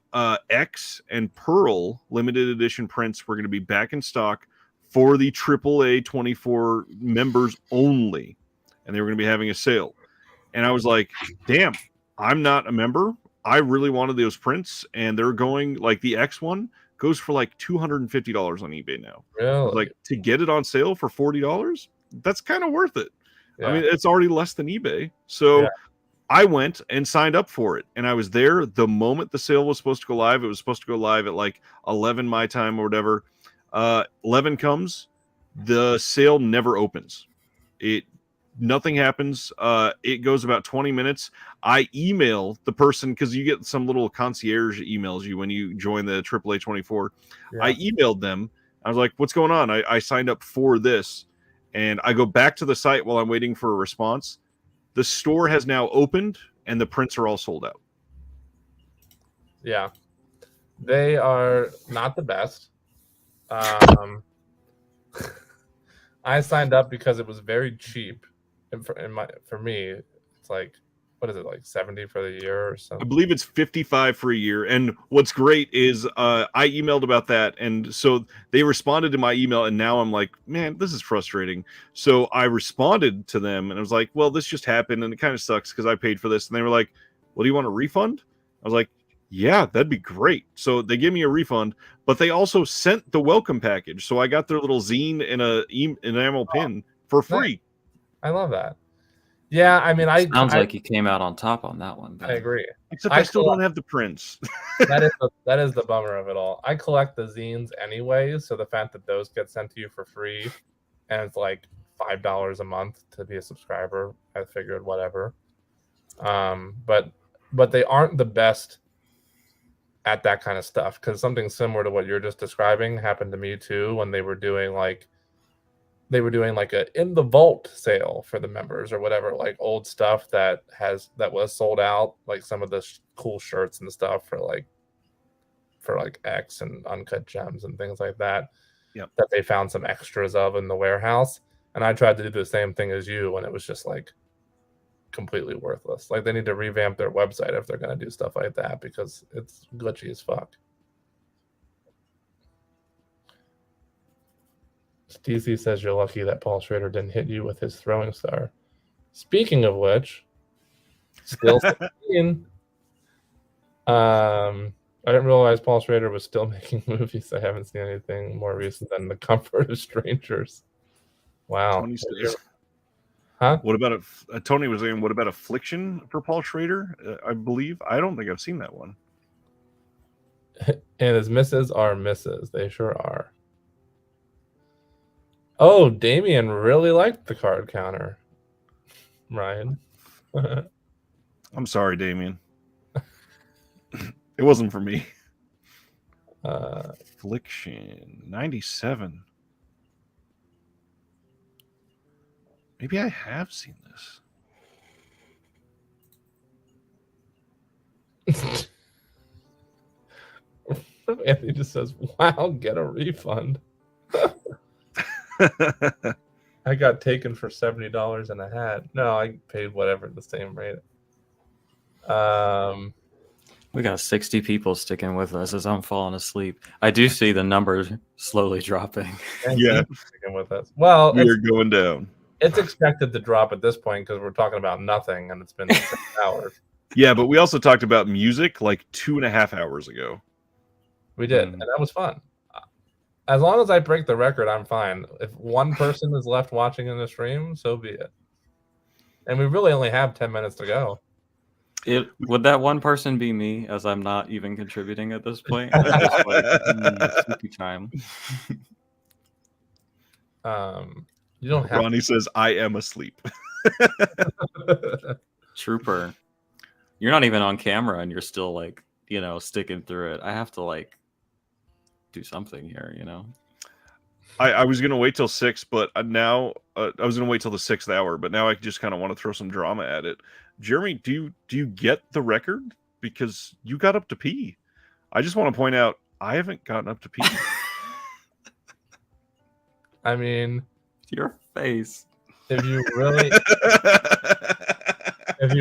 X and Pearl limited edition prints were going to be back in stock for the AAA 24 members only, and they were going to be having a sale. And I was like, damn, I'm not a member. I really wanted those prints, and they're going, like, the X one goes for like $250 on eBay now. Really? Like, to get it on sale for $40, that's kind of worth it. Yeah. I mean, it's already less than eBay. So I went and signed up for it. And I was there the moment the sale was supposed to go live. It was supposed to go live at like 11 my time or whatever. 11 comes. The sale never opens. Nothing happens. It goes about 20 minutes. I email the person, because you get some little concierge emails you when you join the AAA 24. Yeah. I emailed them. I was like, what's going on? I signed up for this. And I go back to the site while I'm waiting for a response. The store has now opened, and the prints are all sold out. Yeah. They are not the best. I signed up because it was very cheap. And for me, it's like, what is it, like 70 for the year or something? I believe it's 55 for a year. And what's great is I emailed about that, and so they responded to my email, and now I'm like, man, this is frustrating. So I responded to them, and I was like, well, this just happened, and it kind of sucks because I paid for this. And they were like, well, do you want a refund? I was like, yeah, that'd be great. So they gave me a refund, but they also sent the welcome package. So I got their little zine and an enamel pin for free. I love that. Yeah, I mean, sounds like you came out on top on that one. I agree. Except I still don't have the prints. that is the bummer of it all. I collect the zines anyway, so the fact that those get sent to you for free, and it's like $5 a month to be a subscriber, I figured whatever. But they aren't the best at that kind of stuff, because something similar to what you're just describing happened to me too when they were doing like a in the vault sale for the members or whatever, like old stuff that was sold out, like some of the cool shirts and stuff for like X and Uncut Gems and things like that. Yep. That they found some extras of in the warehouse. And I tried to do the same thing as you, and it was just like completely worthless. Like they need to revamp their website if they're going to do stuff like that because it's glitchy as fuck. DC says you're lucky that Paul Schrader didn't hit you with his throwing star. Speaking of which, still 16. I didn't realize Paul Schrader was still making movies. I haven't seen anything more recent than The Comfort of Strangers. Wow. Tony says, huh? What about Tony was saying, what about Affliction for Paul Schrader? I believe. I don't think I've seen that one. And his misses are misses. They sure are. Oh, Damien really liked the card counter. Ryan. I'm sorry, Damien. It wasn't for me. Affliction 97. Maybe I have seen this. Anthony just says, wow, get a refund. I got taken for $70 and a hat. No, I paid whatever the same rate. We got 60 people sticking with us as I'm falling asleep. I do see the numbers slowly dropping. Yeah, sticking with us. Well, we are going down. It's expected to drop at this point because we're talking about nothing, and it's been 6 hours. Yeah, but we also talked about music like 2.5 hours ago. We did, and that was fun. As long as I break the record, I'm fine. If one person is left watching in the stream, so be it. And we really only have 10 minutes to go. Would that one person be me, as I'm not even contributing at this point? I'm just like, sleepy time. You don't have Ronnie says, I am asleep. Trooper. You're not even on camera and you're still like, sticking through it. I have to like do something here, I was going to wait till 6, but now I was going to wait till the 6th hour, but now I just kind of want to throw some drama at it. Jeremy, do you get the record? Because you got up to pee. I just want to point out, I haven't gotten up to pee. I mean, your face. If you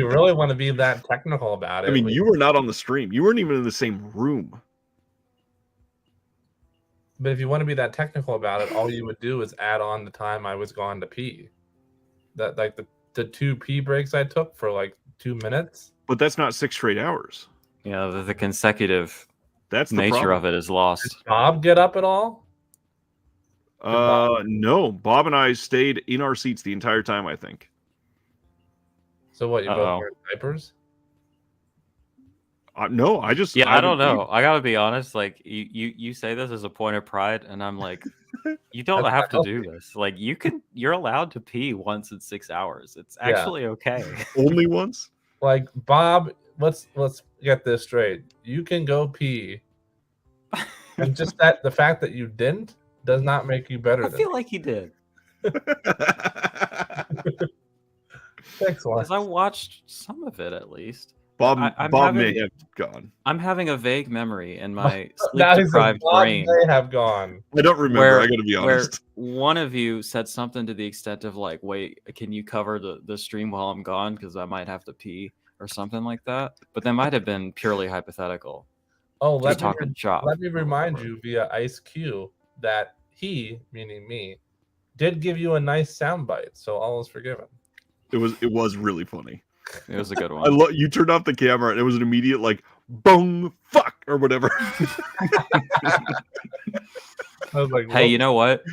really want to be that technical about it. I mean, you were not on the stream. You weren't even in the same room. But if you want to be that technical about it, all you would do is add on the time I was gone to pee. That like the 2 pee breaks I took for like 2 minutes. But that's not 6 straight hours. Yeah, the consecutive that's the nature problem. of it is lost. Did Bob get up at all? No. Bob and I stayed in our seats the entire time, I think. So what, you both wearing diapers? No, I just... Yeah, I don't know. I gotta be honest. Like, you say this as a point of pride, and I'm like, you don't have to do this. Like, you're allowed to pee once in 6 hours. It's actually okay. Only once? Like, Bob, let's get this straight. You can go pee. And just the fact that you didn't does not make you better. I feel like he did. Thanks, because I watched some of it at least. Bob may have gone. I'm having a vague memory in my sleep-deprived brain. May have gone. I don't remember. I got to be honest. Where one of you said something to the extent of like, "Wait, can you cover the stream while I'm gone? Because I might have to pee or something like that." But that might have been purely hypothetical. Oh, let me remind you via Ice Q that he, meaning me, did give you a nice soundbite. So all is forgiven. It was really funny. It was a good one. You turned off the camera and it was an immediate like "bong fuck" or whatever. I was like, hey, you know what?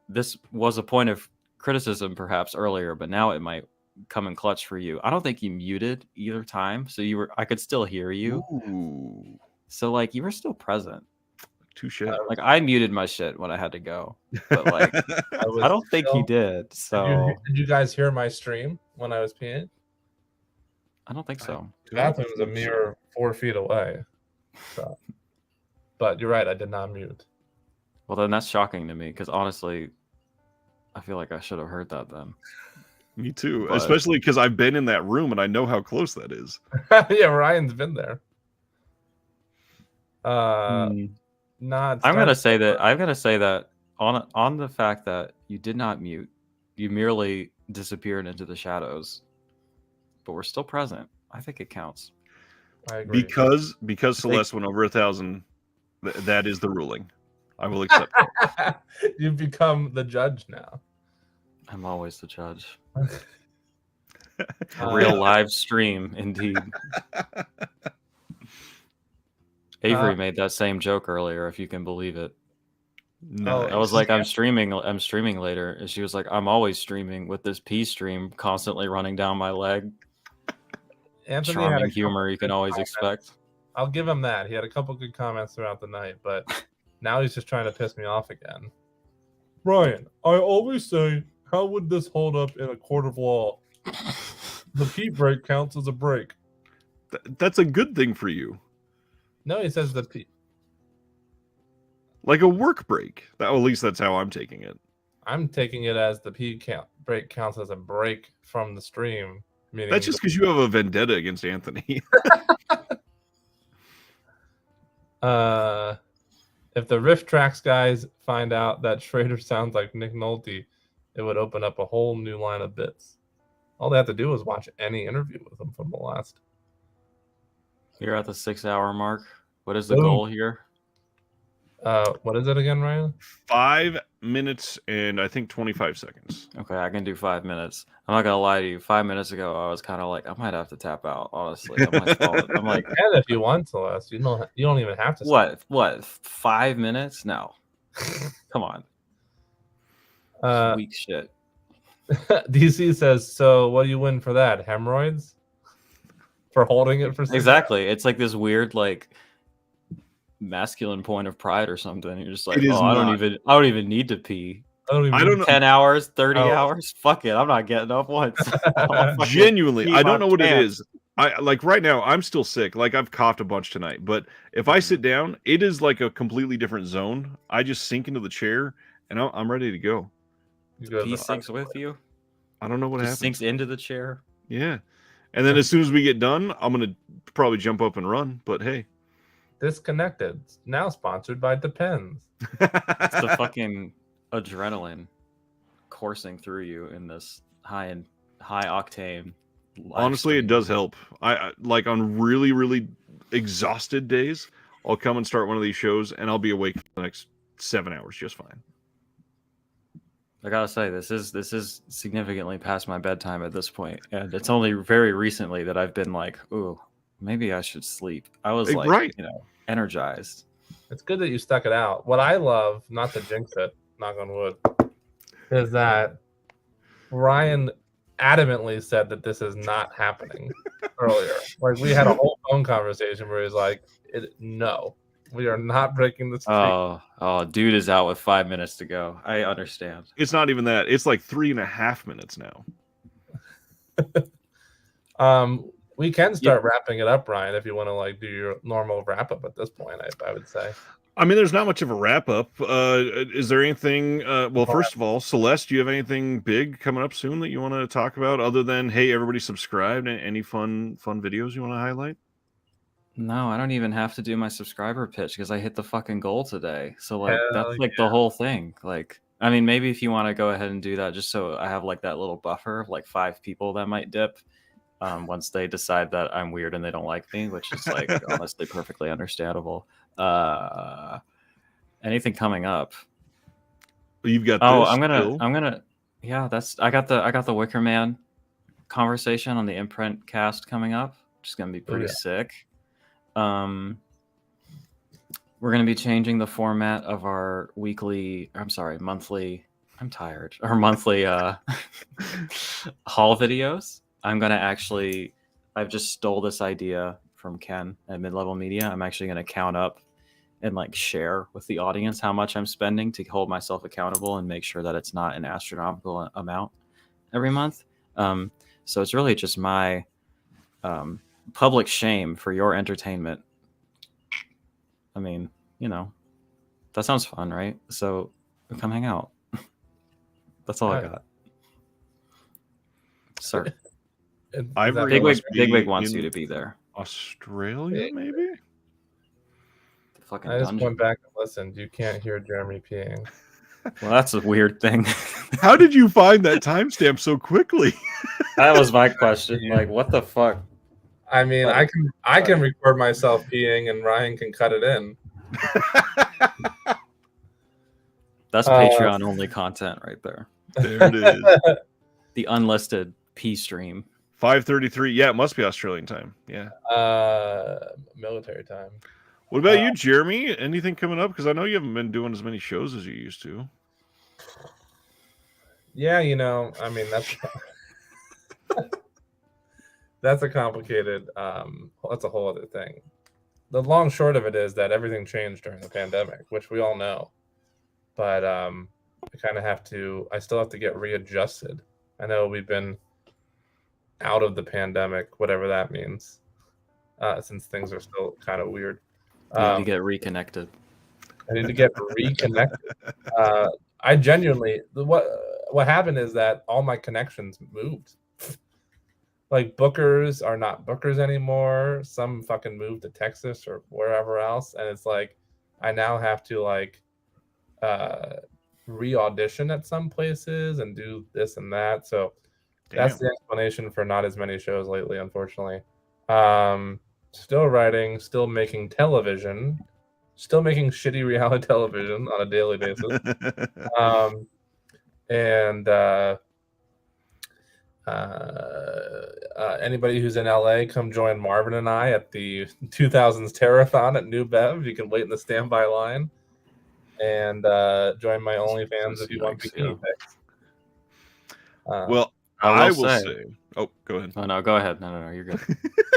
This was a point of criticism perhaps earlier, but now it might come in clutch for you. I don't think you muted either time, so I could still hear you. Ooh. So like you were still present. Touche. Like I muted my shit when I had to go, but like I don't think he did. So did you guys hear my stream when I was peeing? I don't think so. The bathroom was a mere 4 feet away. So. But you're right, I did not mute. Well, then that's shocking to me because honestly, I feel like I should have heard that then. Me too, especially because I've been in that room and I know how close that is. Yeah, Ryan's been there. I'm gonna say that on the fact that you did not mute, you merely disappeared into the shadows but we're still present. I think it counts. I agree. Because Celeste went over 1,000, that is the ruling. I will accept that. You've become the judge now. I'm always the judge. A real live stream, indeed. Avery made that same joke earlier, if you can believe it. Nice. I was like, I'm streaming later, and she was like, I'm always streaming with this pee stream constantly running down my leg. Anthony Charming humor you can always expect. I'll give him that. He had a couple good comments throughout the night, but now he's just trying to piss me off again. Ryan, I always say, how would this hold up in a court of law? The pee break counts as a break. That's a good thing for you. No, he says the pee. Like a work break. At least that's how I'm taking it. I'm taking it as the pee break counts as a break from the stream. Meaning That's just because you have a vendetta against Anthony. If the Riff Tracks guys find out that Schrader sounds like Nick Nolte, it would open up a whole new line of bits. All they have to do is watch any interview with him from the last. You're at the 6-hour mark. What is the goal here? What is it again, Ryan? 5 minutes and I think 25 seconds. Okay, I can do 5 minutes. I'm not gonna lie to you. 5 minutes ago, I was kind of like, I might have to tap out. Honestly, I'm like, and if you want, Celeste, you don't even have to. What? 5 minutes? No, come on. Weak shit. DC says, so what do you win for that? Hemorrhoids? For holding it for 6 exactly. It's like this weird like masculine point of pride or something. You're just like, I don't even need to pee. I don't know. 10 hours, 30 hours. Fuck it. I'm not getting up once. Genuinely, I don't know what it is. I like right now, I'm still sick. Like I've coughed a bunch tonight, but if I sit down, it is like a completely different zone. I just sink into the chair and I'm ready to go. Pee sinks with you? I don't know what happens. Sinks into the chair. Yeah. And then as soon as we get done, I'm going to probably jump up and run, but hey. Disconnected. Now sponsored by Depends. It's the fucking adrenaline coursing through you in this high octane. Honestly, it does help. I like on really, really exhausted days, I'll come and start one of these shows and I'll be awake for the next 7 hours just fine. I gotta say, this is significantly past my bedtime at this point, and it's only very recently that I've been like, "Ooh, maybe I should sleep." I was energized. It's good that you stuck it out. What I love, not to jinx it, knock on wood, is that Ryan adamantly said that this is not happening earlier. Like we had a whole phone conversation where he's like, "No, we are not breaking the streak." Oh, dude is out with 5 minutes to go. I understand. It's not even that. It's like 3.5 minutes now. We can start wrapping it up, Ryan, if you want to like do your normal wrap up at this point. I would say. I mean, there's not much of a wrap up. Is there anything? Well, first of all, Celeste, do you have anything big coming up soon that you want to talk about? Other than hey, everybody subscribed. Any fun videos you want to highlight? No, I don't even have to do my subscriber pitch because I hit the fucking goal today. So like that's like the whole thing. Like, I mean, maybe if you want to go ahead and do that, just so I have like that little buffer of like 5 people that might dip once they decide that I'm weird and they don't like me, which is like honestly perfectly understandable. Anything coming up? You've got. I'm gonna. Yeah, I got the Wicker Man conversation on the Imprint cast coming up, which is gonna be pretty sick. We're going to be changing the format of our monthly, I'm tired, our monthly haul videos. I've just stole this idea from Ken at Mid-Level Media. I'm actually going to count up and like share with the audience how much I'm spending to hold myself accountable and make sure that it's not an astronomical amount every month. So it's really just my public shame for your entertainment. I mean, that sounds fun, right? So come hang out. That's all I got. Sir. Bigwig wants you to be there. Australia, maybe? I just went back and listened. You can't hear Jeremy peeing. Well, that's a weird thing. How did you find that timestamp so quickly? That was my question. Like, what the fuck? I mean, I can record myself peeing, and Ryan can cut it in. That's Patreon only content right there. There it is. The unlisted pee stream. 5:33. Yeah, it must be Australian time. Yeah. Military time. What about you, Jeremy? Anything coming up? Because I know you haven't been doing as many shows as you used to. Yeah, I mean, that's a complicated. That's a whole other thing. The long short of it is that everything changed during the pandemic, which we all know. But I still have to get readjusted. I know we've been out of the pandemic, whatever that means, since things are still kind of weird. You need to get reconnected. I need to get reconnected. I genuinely, what happened is that all my connections moved. Like bookers are not bookers anymore. Some fucking moved to Texas or wherever else, and it's like I now have to re-audition at some places and do this and that. So that's the explanation for not as many shows lately, unfortunately. Still writing, still making television, still making shitty reality television on a daily basis. Anybody who's in LA, come join Marvin and I at the 2000s Terrathon at New Bev. You can wait in the standby line and join my OnlyFans if you want bikini pics. Well, I will say. Oh, go ahead. Oh no, go ahead. No, you're good.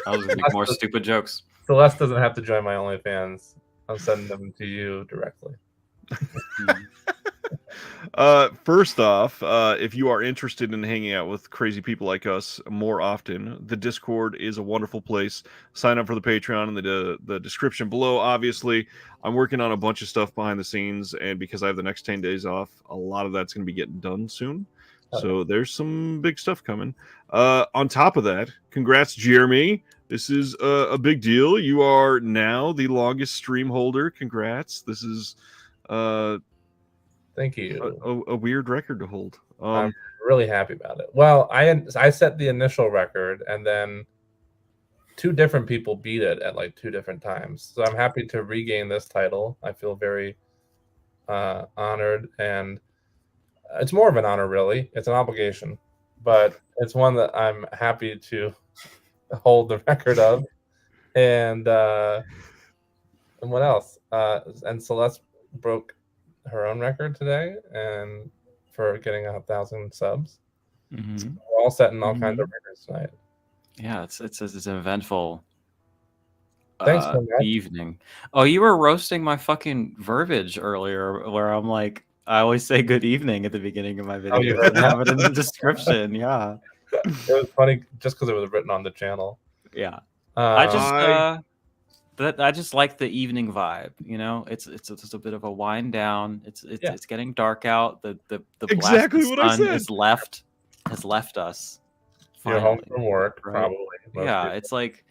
I was gonna make more stupid jokes. Celeste doesn't have to join my OnlyFans. I'm sending them to you directly. First off, if you are interested in hanging out with crazy people like us more often, the Discord is a wonderful place. Sign up for the Patreon in the description below. Obviously, I'm working on a bunch of stuff behind the scenes, and because I have the next 10 days off, a lot of that's going to be getting done soon. So there's some big stuff coming. On top of that, congrats, Jeremy. This is a big deal. You are now the longest stream holder. Congrats. This is thank you. A weird record to hold. I'm really happy about it. Well, I set the initial record, and then 2 different people beat it at like 2 different times. So I'm happy to regain this title. I feel very honored, and it's more of an honor, really. It's an obligation, but it's one that I'm happy to hold the record of. And what else? And Celeste broke her own record today, and for getting 1,000 subs. Mm-hmm. So we're all setting all kinds of records tonight. Yeah, it's an eventful Thanks so much. evening. Oh, you were roasting my fucking verbiage earlier, where I'm like, I always say good evening at the begining of my video. You heard have it in the description. Yeah, it was funny just because it was written on the channel. Yeah, I just like the evening vibe. It's a bit of a wind down. It's getting dark out. The exactly blast of the sun has left us. You're home from work, right? Probably. Yeah, it's like,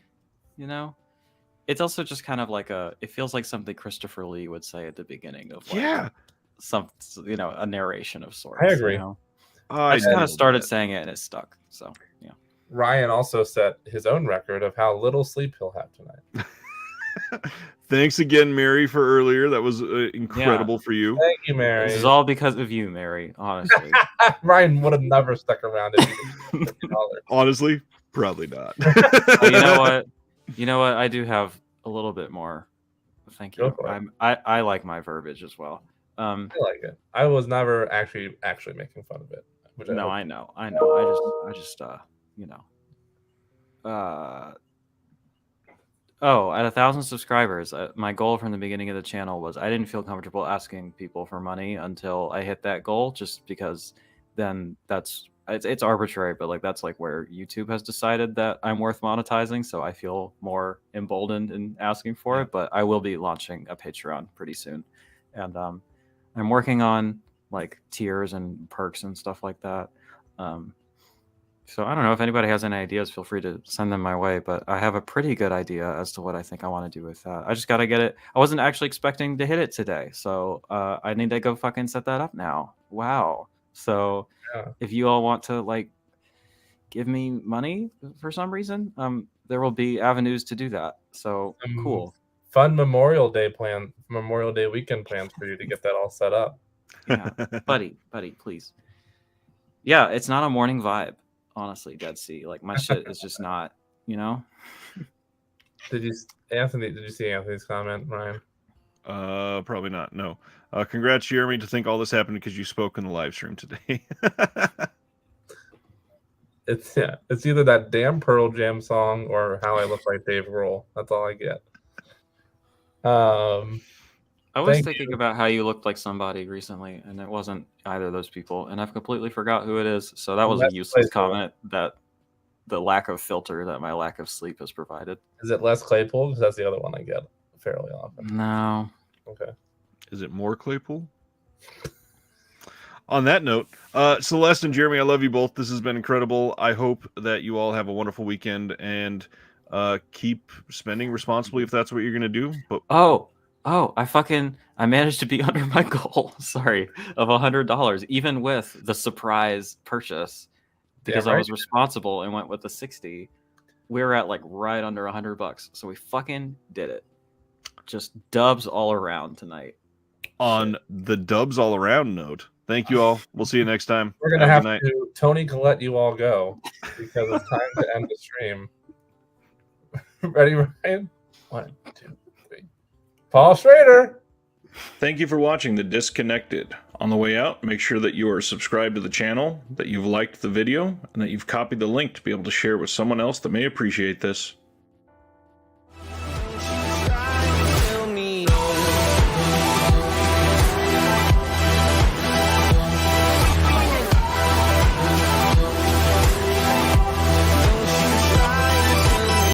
it's also just kind of like it feels like something Christopher Lee would say at the beginning of a narration of sorts. I agree. I just kind of started saying it and it stuck. So yeah. Ryan also set his own record of how little sleep he'll have tonight. Thanks again, Mary, for earlier. That was incredible for you. Thank you, Mary. This is all because of you, Mary. Honestly, Ryan would have never stuck around if he didn't $50. Honestly, probably not. You know what? I do have a little bit more. Thank you. I like my verbiage as well. I like it. I was never actually making fun of it. No, I know. I just at 1,000 subscribers, my goal from the beginning of the channel was I didn't feel comfortable asking people for money until I hit that goal, just because then it's arbitrary, but that's where YouTube has decided that I'm worth monetizing, so I feel more emboldened in asking for it. But I will be launching a Patreon pretty soon, and I'm working on tiers and perks and stuff like that. So I don't know if anybody has any ideas, feel free to send them my way, but I have a pretty good idea as to what I think I want to do with that. I just got to get it. I wasn't actually expecting to hit it today. So I need to go fucking set that up now. Wow. So if you all want to like give me money for some reason, there will be avenues to do that. So cool. Fun Memorial Day weekend plans for you to get that all set up. Yeah, buddy, please. Yeah, it's not a morning vibe. Honestly, Dead Sea, like my shit is just not, you know. Did you see Anthony's comment, Ryan? Probably not. No. Congrats, Jeremy, to think all this happened because you spoke in the live stream today. It's either that damn Pearl Jam song or How I Look Like Dave Grohl. That's all I get. I was thinking about how you looked like somebody recently, and it wasn't either of those people, and I've completely forgot who it is. So that was a useless comment. That the lack of filter that my lack of sleep has provided. Is it Les Claypool? Because that's the other one I get fairly often. No. Okay. Is it more Claypool? On that note, Celeste and Jeremy, I love you both. This has been incredible. I hope that you all have a wonderful weekend and keep spending responsibly if that's what you're going to do. But I managed to be under my goal. Sorry, of $100, even with the surprise purchase, because I was responsible and went with the 60. We were at like right under $100, so we fucking did it. Just dubs all around tonight. On the dubs all around note, thank you all. We'll see you next time. We're gonna have to. Tony can let you all go because it's time to end the stream. Ready, Ryan? 1, 2, 3. Paul Schrader. Thank you for watching The Disconnected. On the way out, make sure that you are subscribed to the channel, that you've liked the video, and that you've copied the link to be able to share with someone else that may appreciate this.